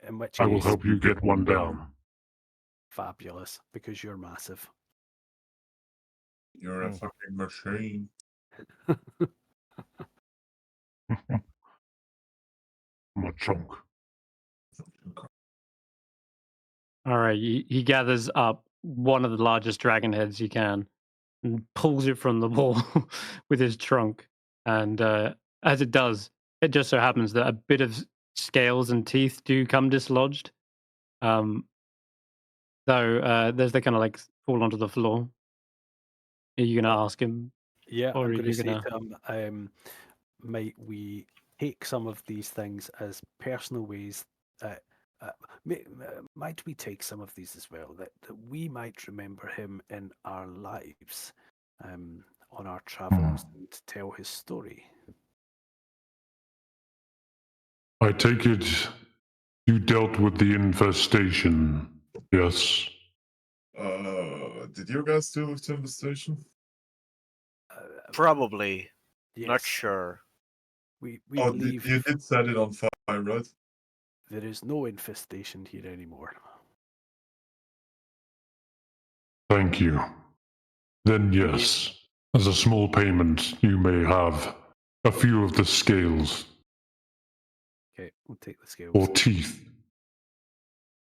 In which I will case, help you get one down. fabulous, because you're massive. You're a fucking machine. I'm a chunk. all right. He gathers up one of the largest dragon heads he can and pulls it from the wall with his trunk. And as it does, it just so happens that a bit of scales and teeth do come dislodged. Though there's they kind of like fall onto the floor. Are you going to ask him? Yeah, Or I'm are going to you say gonna- to him, might we take some of these things as personal ways? Might we take some of these as well, that we might remember him in our lives, on our travels, and tell his story? I take it you dealt with the infestation, yes? Did you guys do with the station? Probably. Not Yes, sure. we Oh, believe you did set it on fire, right? there is no infestation here anymore. Thank you. Then yes, as a small payment, you may have a few of the scales Okay, we'll take the scales. or teeth.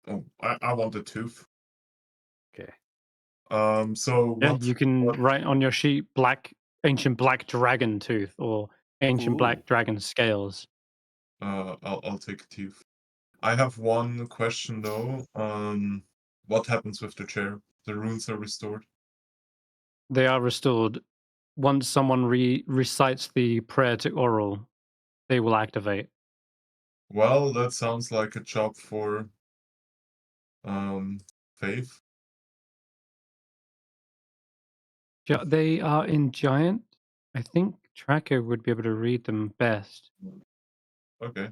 Oh, I want a tooth. Okay. So Yeah, what? you can what- write on your sheet ancient black dragon tooth or ancient Ooh. black dragon scales. I'll take a tooth. I have one question though. What happens with the chair? The runes are restored. They are restored once someone recites the prayer to oral. They will activate. Well, that sounds like a job for Faith. They are in giant. I think Tracker would be able to read them best. Okay.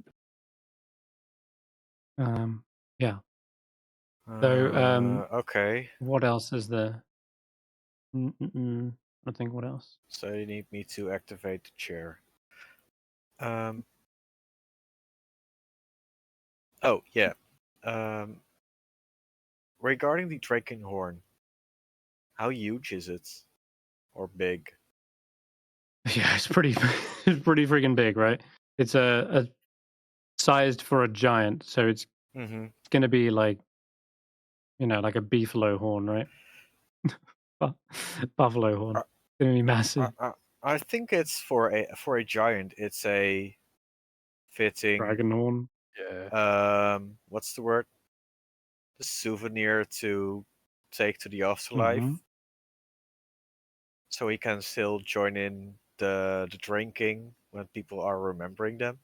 Yeah. So, Okay. what else is there? I think what else? So you need me to activate the chair. Oh yeah. Regarding the drinking horn, how huge is it, or big? Yeah, it's pretty, it's pretty freaking big, right? It's a sized for a giant, so it's Mm-hmm. gonna be like, like a beefalo horn, right? Buffalo horn. It's gonna be massive. I think it's for a giant. It's a fitting Dragon horn. Yeah. What's the word? The souvenir to take to the afterlife, so he can still join in the drinking when people are remembering them.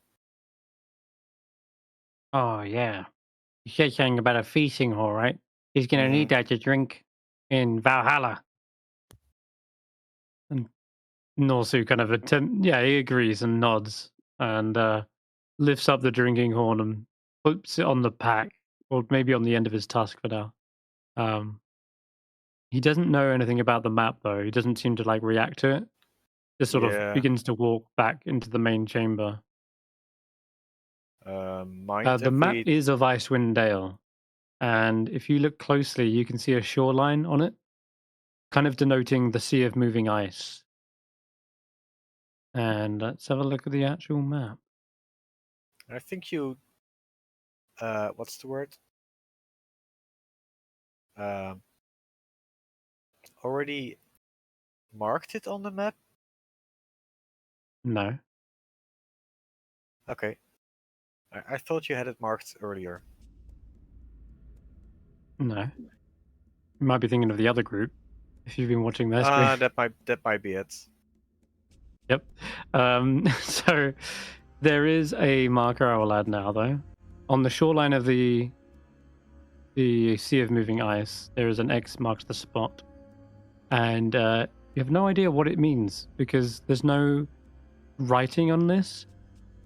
Oh yeah. You said something about a feasting hall, right? He's gonna need that to drink in Valhalla. And Norsu kind of he agrees and nods and lifts up the drinking horn and puts it on the pack, or maybe on the end of his tusk for now. He doesn't know anything about the map though. He doesn't seem to like react to it. Just sort of begins to walk back into the main chamber. The map is of Icewind Dale, and if you look closely, you can see a shoreline on it, kind of denoting the sea of moving ice. And let's have a look at the actual map. I think you. What's the word? Already marked it on the map? No. Okay. I thought you had it marked earlier. No. You might be thinking of the other group if you've been watching their stream. That might be it. Yep. So there is a marker I will add now, though. On the shoreline of the sea of moving ice, there is an X marks the spot, and you have no idea what it means because there's no writing on this.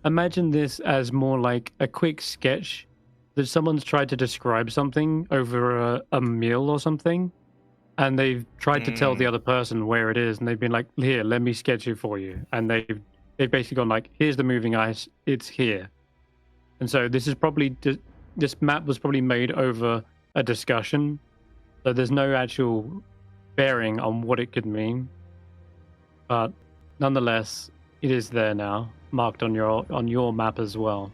Imagine this as more like a quick sketch that someone's tried to describe something over a meal or something, and they've tried to tell the other person where it is, and they've been like, "Here, let me sketch it for you," and they've basically gone like, "Here's the moving ice, it's here." And so this is probably this map was probably made over a discussion, so there's no actual bearing on what it could mean, but nonetheless, it is there now, marked on your map as well.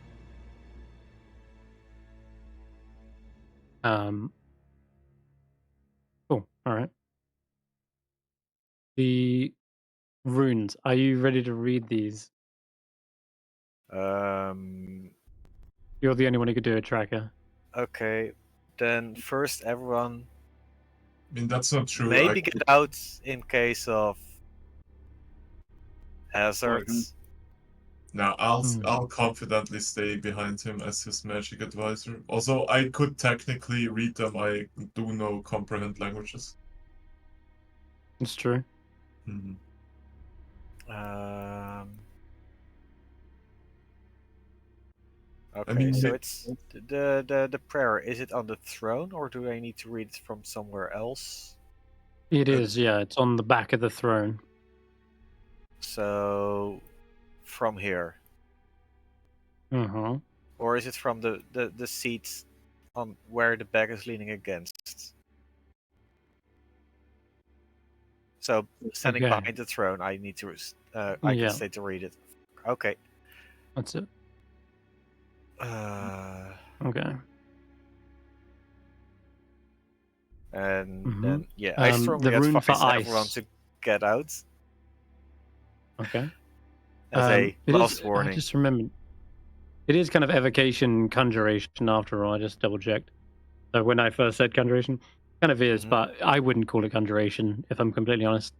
Cool. All right. The runes. Are you ready to read these? You're the only one who could do a tracker. Okay. Then first, everyone. I mean, that's not true. Maybe get out in case of hazards. No, I'll confidently stay behind him as his magic advisor. Also, I could technically read them. I do know comprehend languages. It's true. Mm-hmm. Okay, I mean, so it's the prayer. Is it on the throne, or do I need to read it from somewhere else? It is, yeah. It's on the back of the throne. So, from here. Or is it from the seat on where the back is leaning against? So, standing behind the throne, I need to. I can stay to read it. Okay. That's it. Okay. And then I strongly advise everyone to get out. Okay. As a last warning. I just remembered. It is kind of evocation conjuration after all. I just double checked. So when I first said conjuration, kind of is, but I wouldn't call it conjuration if I'm completely honest.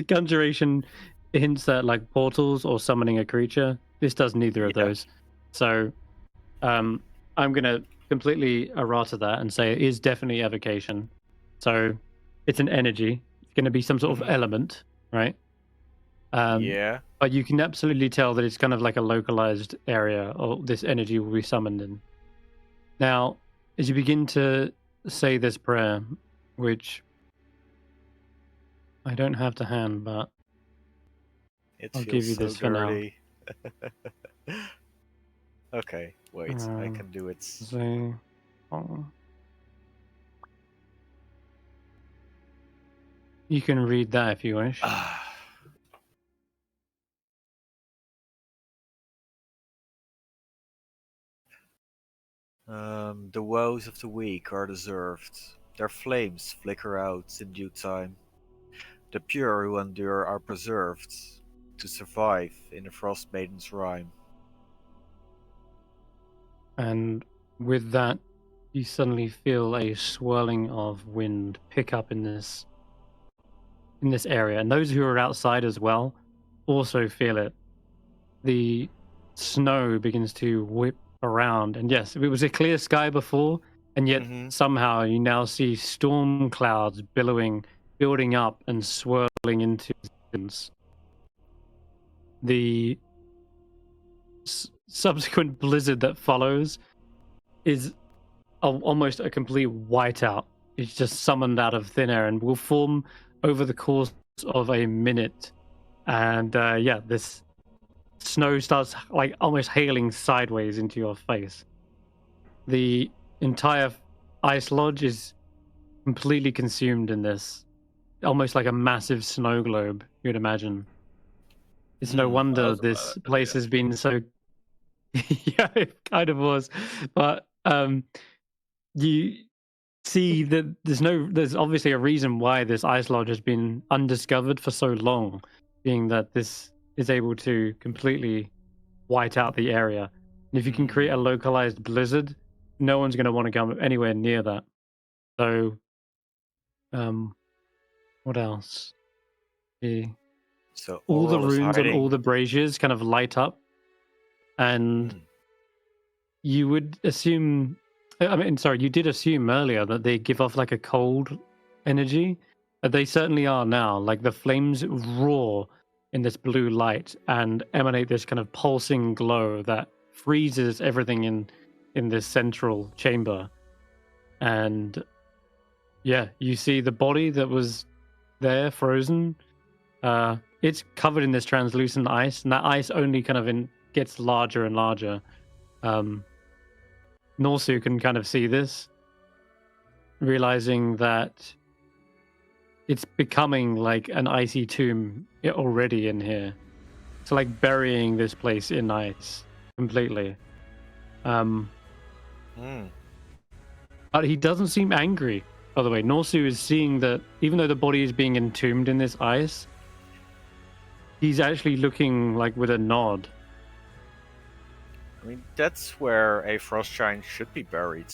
Conjuration hints at like portals or summoning a creature. This does neither of those. So I'm gonna completely errata that and say it is definitely evocation. So it's an energy going to be some sort of element, right? Yeah. But you can absolutely tell that it's kind of like a localized area, or this energy will be summoned in. Now, as you begin to say this prayer, which I don't have to hand, but It I'll feels give you so this for now. dirty. Okay, wait, I can do it. Say, you can read that if you wish. The woes of the weak are deserved. Their flames flicker out in due time. The pure who endure are preserved to survive in the Frostmaiden's rime. And with that, you suddenly feel a swirling of wind pick up in this area, and those who are outside as well also feel it. The snow begins to whip around, and yes, it was a clear sky before, and yet somehow you now see storm clouds billowing, building up and swirling into distance. The subsequent blizzard that follows is almost a complete whiteout. It's just summoned out of thin air and will form over the course of a minute. And this snow starts like almost hailing sideways into your face. The entire ice lodge is completely consumed in this, almost like a massive snow globe, you'd imagine. It's no wonder this place has been so... Yeah, it kind of was. But you see that there's obviously a reason why this ice lodge has been undiscovered for so long, being that this is able to completely white out the area. And if you can create a localized blizzard, no one's going to want to come anywhere near that. So, what else? So all the Aurel is runes on hiding. all the braziers kind of light up, and you would assume... you did assume earlier that they give off like a cold energy. They certainly are now. Like the flames roar in this blue light and emanate this kind of pulsing glow that freezes everything in this central chamber. And yeah, you see the body that was there frozen. It's covered in this translucent ice, and that ice only kind of gets larger and larger. Norsu can kind of see this, realizing that it's becoming like an icy tomb already in here. It's like burying this place in ice completely. But he doesn't seem angry, by the way. Norsu is seeing that even though the body is being entombed in this ice, he's actually looking like with a nod. I mean, that's where a frost giant should be buried,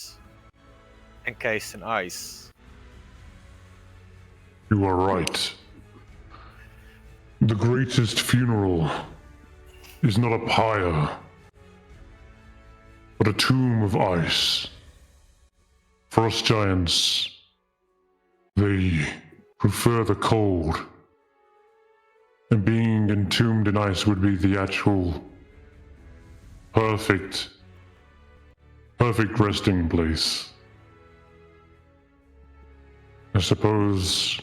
encased in ice. You are right. The greatest funeral is not a pyre, but a tomb of ice. Frost giants, they prefer the cold, and being entombed in ice would be the actual perfect resting place. I suppose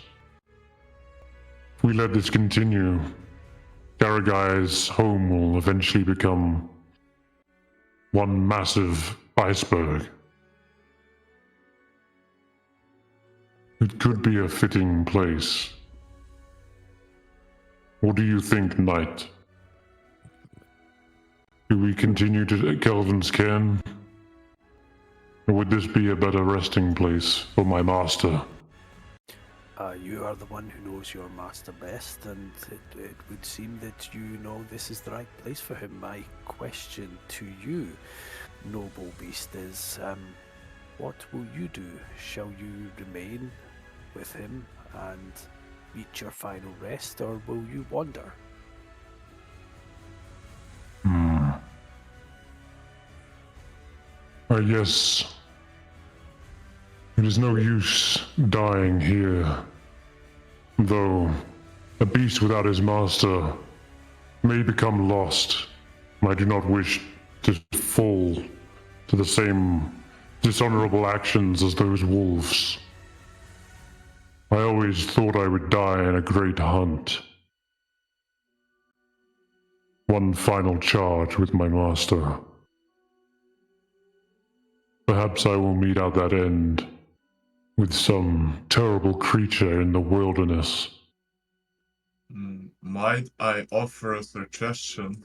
if we let this continue, Garagai's home will eventually become one massive iceberg. It could be a fitting place. What do you think, Knight? Do we continue to Kelvin's cairn? Or would this be a better resting place for my master? You are the one who knows your master best, and it would seem that you know this is the right place for him. My question to you, noble beast, is what will you do? Shall you remain with him and reach your final rest, or will you wander? I guess it is no use dying here Though a beast without his master may become lost, I do not wish to fall to the same dishonorable actions as those wolves. I always thought I would die in a great hunt. One final charge with my master. Perhaps I will meet out that end with some terrible creature in the wilderness. Might I offer a suggestion?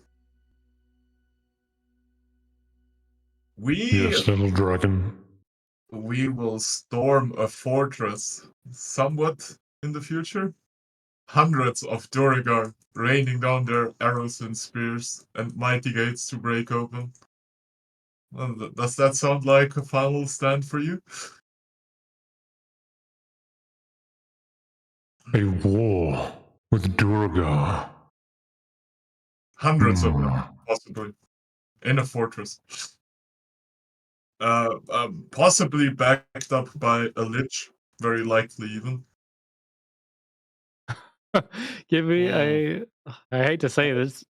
Yes, little dragon. We will storm a fortress somewhat in the future. Hundreds of Duragar raining down their arrows and spears and mighty gates to break open. Well, does that sound like a final stand for you? A war with Duragar. Hundreds of them, possibly, in a fortress. Possibly backed up by a lich, very likely even. Give me a. I hate to say this,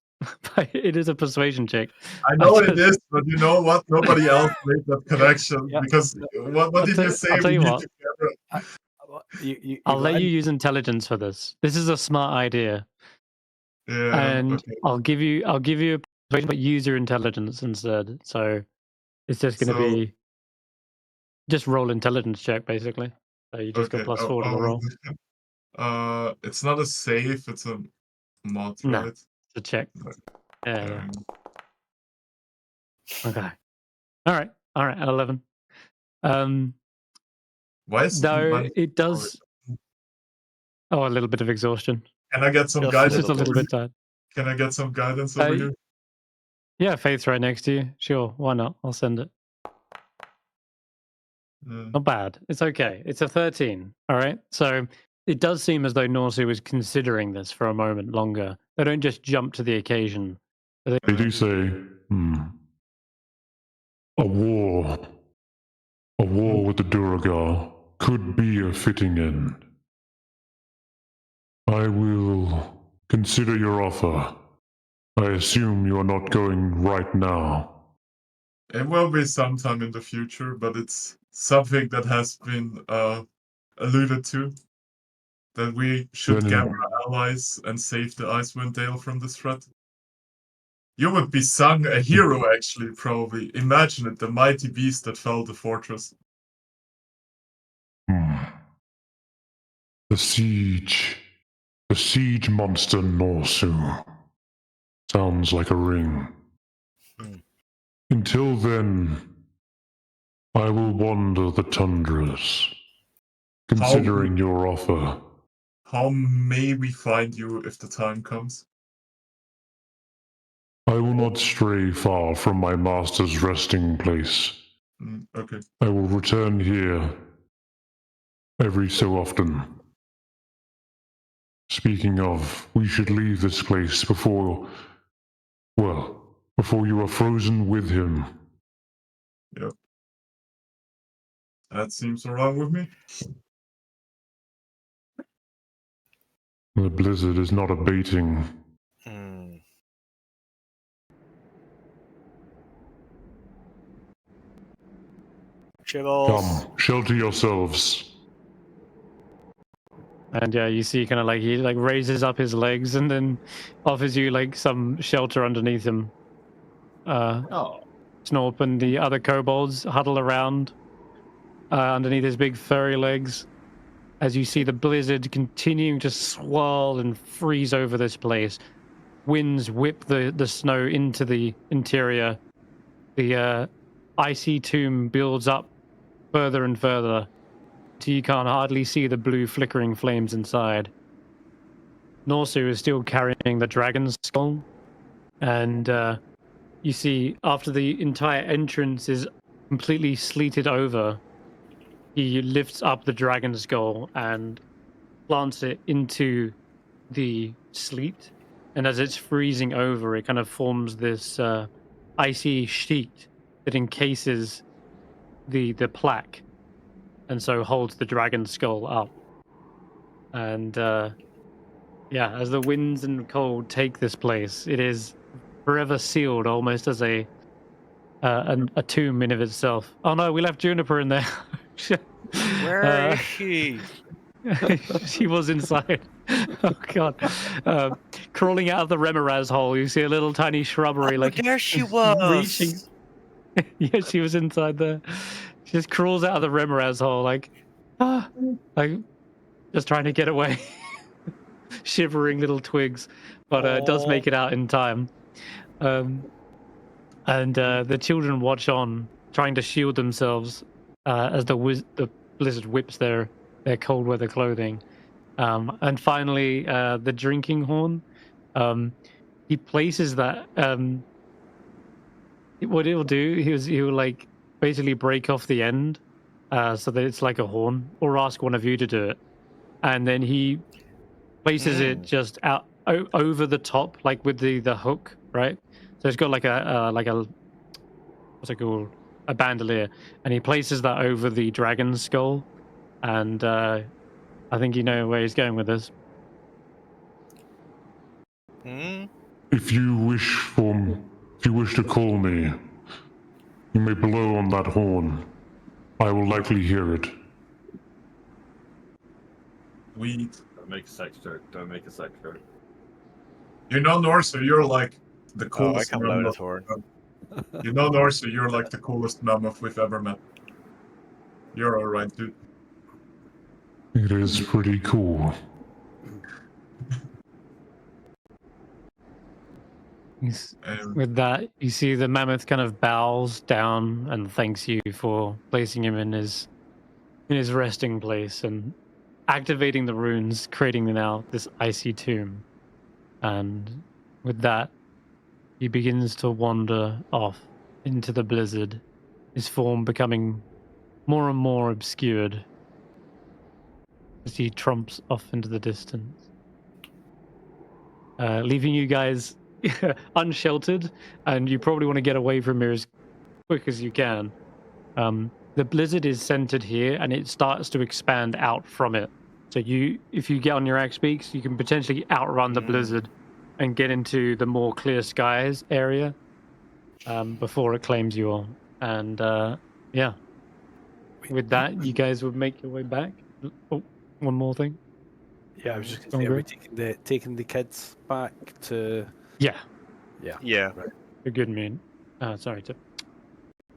but it is a persuasion check. I know it is, but you know what? Nobody else made that connection because what did you say? I'll tell you what. I'll let you use intelligence for this. This is a smart idea. Yeah, and okay. I'll give you a persuasion, but use your intelligence instead. So it's just going to be just roll intelligence check basically. So you just got +4 to the roll. It's not a save, it's a mod, No, right? it's a check. Yeah. Okay. All right. 11. Why is though it does. Oh, a little bit of exhaustion. Can I get some Just guidance? Just a little bit tired. Can I get some guidance over here? Yeah, Faith's right next to you. Sure, why not? I'll send it. Not bad. It's okay. It's a 13. All right. So it does seem as though Norsu was considering this for a moment longer. They don't just jump to the occasion. They do say, a war with the Duragar could be a fitting end. I will consider your offer. I assume you are not going right now. It will be sometime in the future, but it's something that has been alluded to. That we should gather allies and save the Icewind Dale from this threat. You would be sung a hero, actually, probably. Imagine it, the mighty beast that fell the fortress. The siege monster Norsu. Sounds like a ring. Until then, I will wander the tundras, considering your offer. How may we find you if the time comes? I will not stray far from my master's resting place. Okay. I will return here every so often. Speaking of, we should leave this place before you are frozen with him. Yep. That seems wrong with me. The blizzard is not abating. Come, shelter yourselves. And yeah, you see kind of like he like raises up his legs and then offers you like some shelter underneath him. Snorp and the other kobolds huddle around underneath his big furry legs as you see the blizzard continuing to swirl and freeze over this place. Winds whip the snow into the interior. The icy tomb builds up further and further till you can't hardly see the blue flickering flames inside. Norsu is still carrying the dragon's skull, and you see after the entire entrance is completely sleeted over, he lifts up the dragon's skull and plants it into the sleet, and as it's freezing over, it kind of forms this icy sheet that encases the plaque, and so holds the dragon's skull up. And as the winds and cold take this place, it is forever sealed, almost as a tomb in of itself. Oh no, we left Juniper in there. Where is she? She was inside. Oh god. Crawling out of the Remoraz hole, you see a little tiny shrubbery There she was. reaching. Yeah, she was inside there. She just crawls out of the Remoraz hole like just trying to get away. Shivering little twigs, but does make it out in time. And the children watch on, trying to shield themselves as the blizzard whips their cold weather clothing. And finally, the drinking horn. He places that. What he'll do, he'll like basically break off the end, so that it's like a horn, or ask one of you to do it, and then he places it just out over the top, like with the hook, right? So it's got like a what's it called? A bandolier, and he places that over the dragon's skull, and I think you know where he's going with this. If you wish to call me, you may blow on that horn. I will likely hear it. Weed. Don't make a sex joke. You know, Norsa, you're like the Oh, I coolest can blow mammoth. that horn. You know, Norsa, you're like the coolest mammoth we've ever met. You're alright, dude. It is pretty cool. With that, you see the mammoth kind of bows down and thanks you for placing him in his resting place and activating the runes, creating now this icy tomb. And with that, he begins to wander off into the blizzard, his form becoming more and more obscured as he trumps off into the distance, leaving you guys unsheltered, and you probably want to get away from here as quick as you can. The blizzard is centered here, and it starts to expand out from it. So if you get on your axe beaks, you can potentially outrun the blizzard and get into the more clear skies area before it claims you all. And with that, you guys would make your way back. Oh, one more thing. Yeah, I was just going to say, are we taking the kids back to... Yeah. Right. A good meat. Sorry,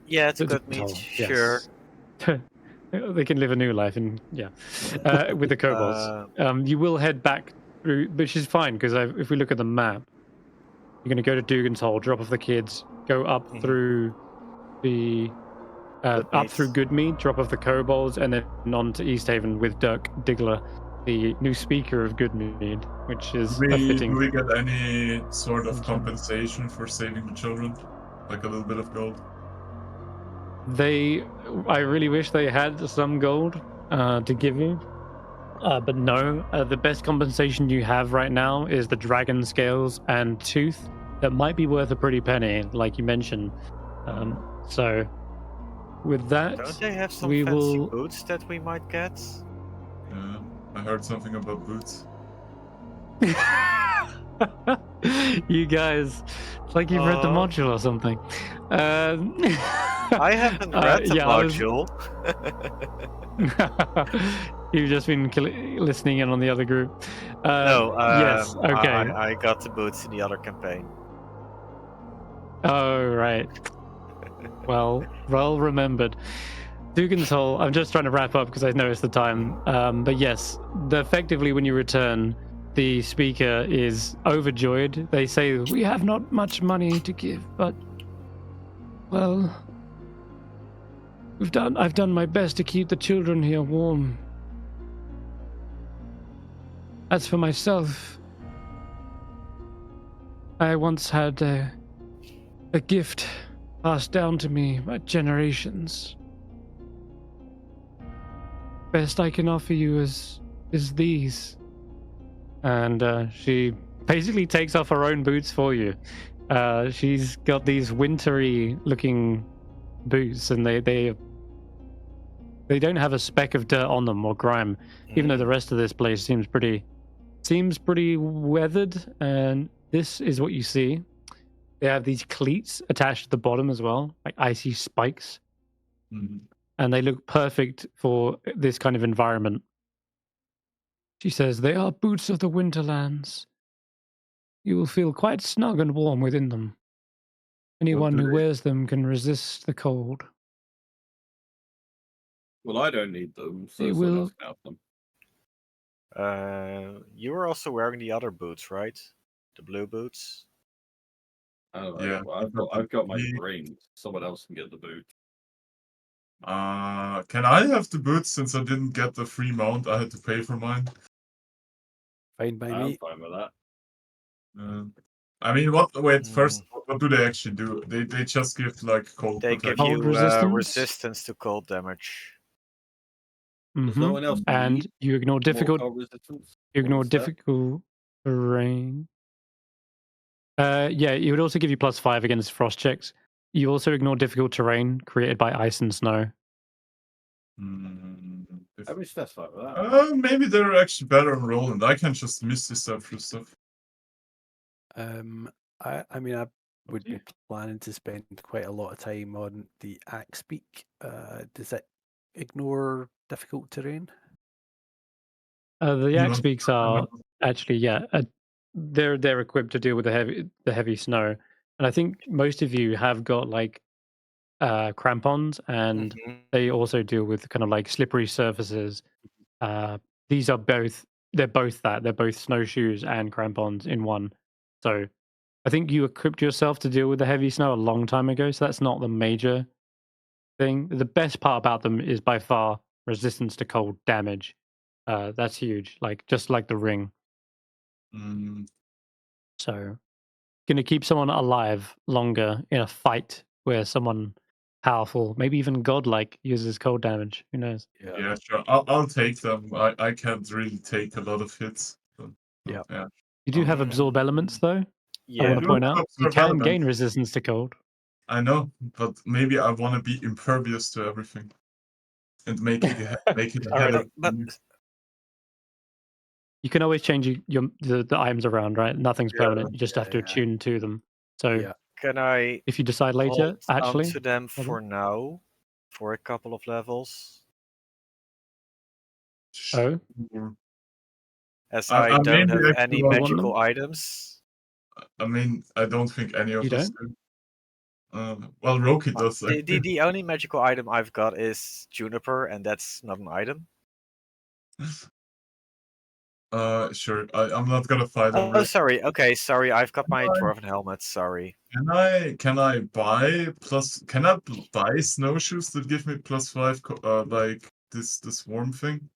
Yeah, it's a good Toll, meat. yes. Sure. They can live a new life, and with the kobolds. You will head back through, which is fine because if we look at the map, you're going to go to Dugan's Hole, drop off the kids, go up through the up through Goodmead, drop off the kobolds, and then on to East Haven with Dirk Diggler, the new speaker of Goodmead, which is fitting. Do we get any sort of compensation for saving the children? Like a little bit of gold? I really wish they had some gold to give you, but no. The best compensation you have right now is the dragon scales and tooth that might be worth a pretty penny, like you mentioned. So with that, Don't they have some we fancy will... boots that we might get? Yeah, I heard something about boots. You guys, it's like you've read the module or something. I haven't read the module. You've just been listening in on the other group. No, yes, okay. I got the boots in the other campaign. Oh, right. Well remembered. Dugan's Hole, I'm just trying to wrap up because I noticed the time. But yes, effectively when you return, the speaker is overjoyed. They say, we have not much money to give, but, well, I've done my best to keep the children here warm. As for myself, I once had a gift passed down to me by generations. Best I can offer you is these. And she basically takes off her own boots for you. She's got these wintry looking boots, and they They don't have a speck of dirt on them or grime, even though the rest of this place seems pretty weathered. And this is what you see. They have these cleats attached to the bottom as well, like icy spikes, and they look perfect for this kind of environment. She says, "They are boots of the Winterlands. You will feel quite snug and warm within them. Anyone who wears them can resist the cold." Well, I don't need them, so It someone will- else can have them. You were also wearing the other boots, right? The blue boots. I don't Yeah, know. I've got my ring. Someone else can get the boot. Can I have the boots since I didn't get the free mount? I had to pay for mine. Fine by I'm me. fine with that. I mean, wait, first, what do they actually do? They just give like cold They give protection. you Cold resistance? resistance to cold damage. There's no Mhm. one else. And need you ignore more difficult. cold resistance? You ignore What's that? difficult terrain. Yeah, it would also give you +5 against frost checks. You also ignore difficult terrain created by ice and snow. I mean, that's fine with that. Maybe they're actually better on Roland. I can just miss this stuff through stuff. I mean, I would be planning to spend quite a lot of time on the axe beak. Does it ignore difficult terrain? The axe beaks are actually, they're equipped to deal with the heavy snow, and I think most of you have got like crampons, and they also deal with kind of like slippery surfaces. These are both they're both snowshoes and crampons in one. So I think you equipped yourself to deal with the heavy snow a long time ago, so that's not the major thing. The best part about them is by far resistance to cold damage. That's huge, like just like the ring. So, gonna keep someone alive longer in a fight where someone powerful, maybe even godlike, uses cold damage. Who knows? Yeah, sure. I'll take them. I can't really take a lot of hits. So, Yeah. yeah. You do have absorb elements, though. I Yeah. want do to point have out you absorb can elements. gain resistance to cold. I know, but maybe I want to be impervious to everything and make it All right. hell. But You can always change the items around, right? Nothing's permanent. You just have to yeah. attune to them. So Yeah. can I if you decide later, hold actually, onto them for now, for a couple of levels? oh, As I I don't maybe have actually any want magical them. items. I mean, I don't think any of You us don't? do. Well, Roki does. The only magical item I've got is Juniper, and that's not an item. Sure. I'm not gonna fight over Oh, it. sorry. Okay, sorry. I've got my dwarven helmet. Sorry. Can I buy buy snowshoes that give me +5 like this warm thing?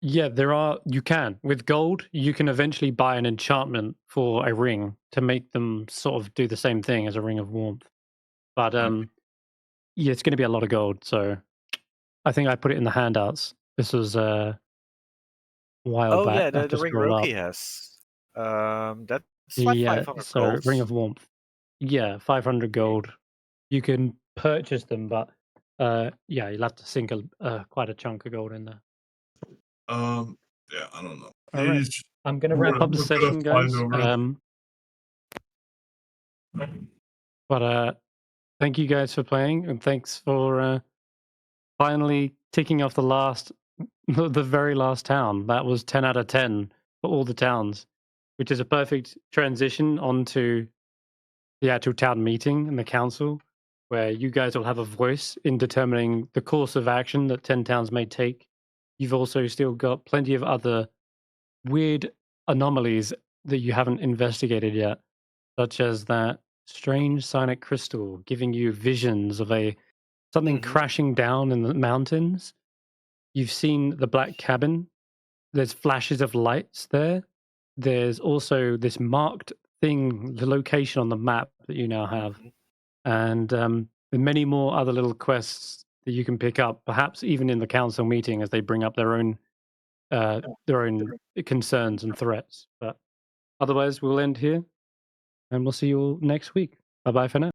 Yeah, there are. You can with gold. You can eventually buy an enchantment for a ring to make them sort of do the same thing as a ring of warmth. But yeah, it's going to be a lot of gold. So I think I put it in the handouts. This was a while Oh back. yeah, I have the to ring scroll up. Roki has. That's like Yeah, 500 so gold. ring of warmth. Yeah, 500 gold. You can purchase them, but yeah, you'll have to sink quite a chunk of gold in there. Yeah, I don't know. All right. I'm going to wrap up the session, guys. But thank you guys for playing, and thanks for finally ticking off the very last town. That was 10 out of 10 for all the towns, which is a perfect transition onto the actual town meeting and the council, where you guys will have a voice in determining the course of action that 10 towns may take. You've also still got plenty of other weird anomalies that you haven't investigated yet, such as that strange sonic crystal giving you visions of something crashing down in the mountains. You've seen the black cabin. There's flashes of lights there. There's also this marked thing, the location on the map that you now have. And many more other little quests that you can pick up, perhaps even in the council meeting as they bring up their own concerns and threats. But otherwise, we'll end here, and we'll see you all next week. Bye bye for now.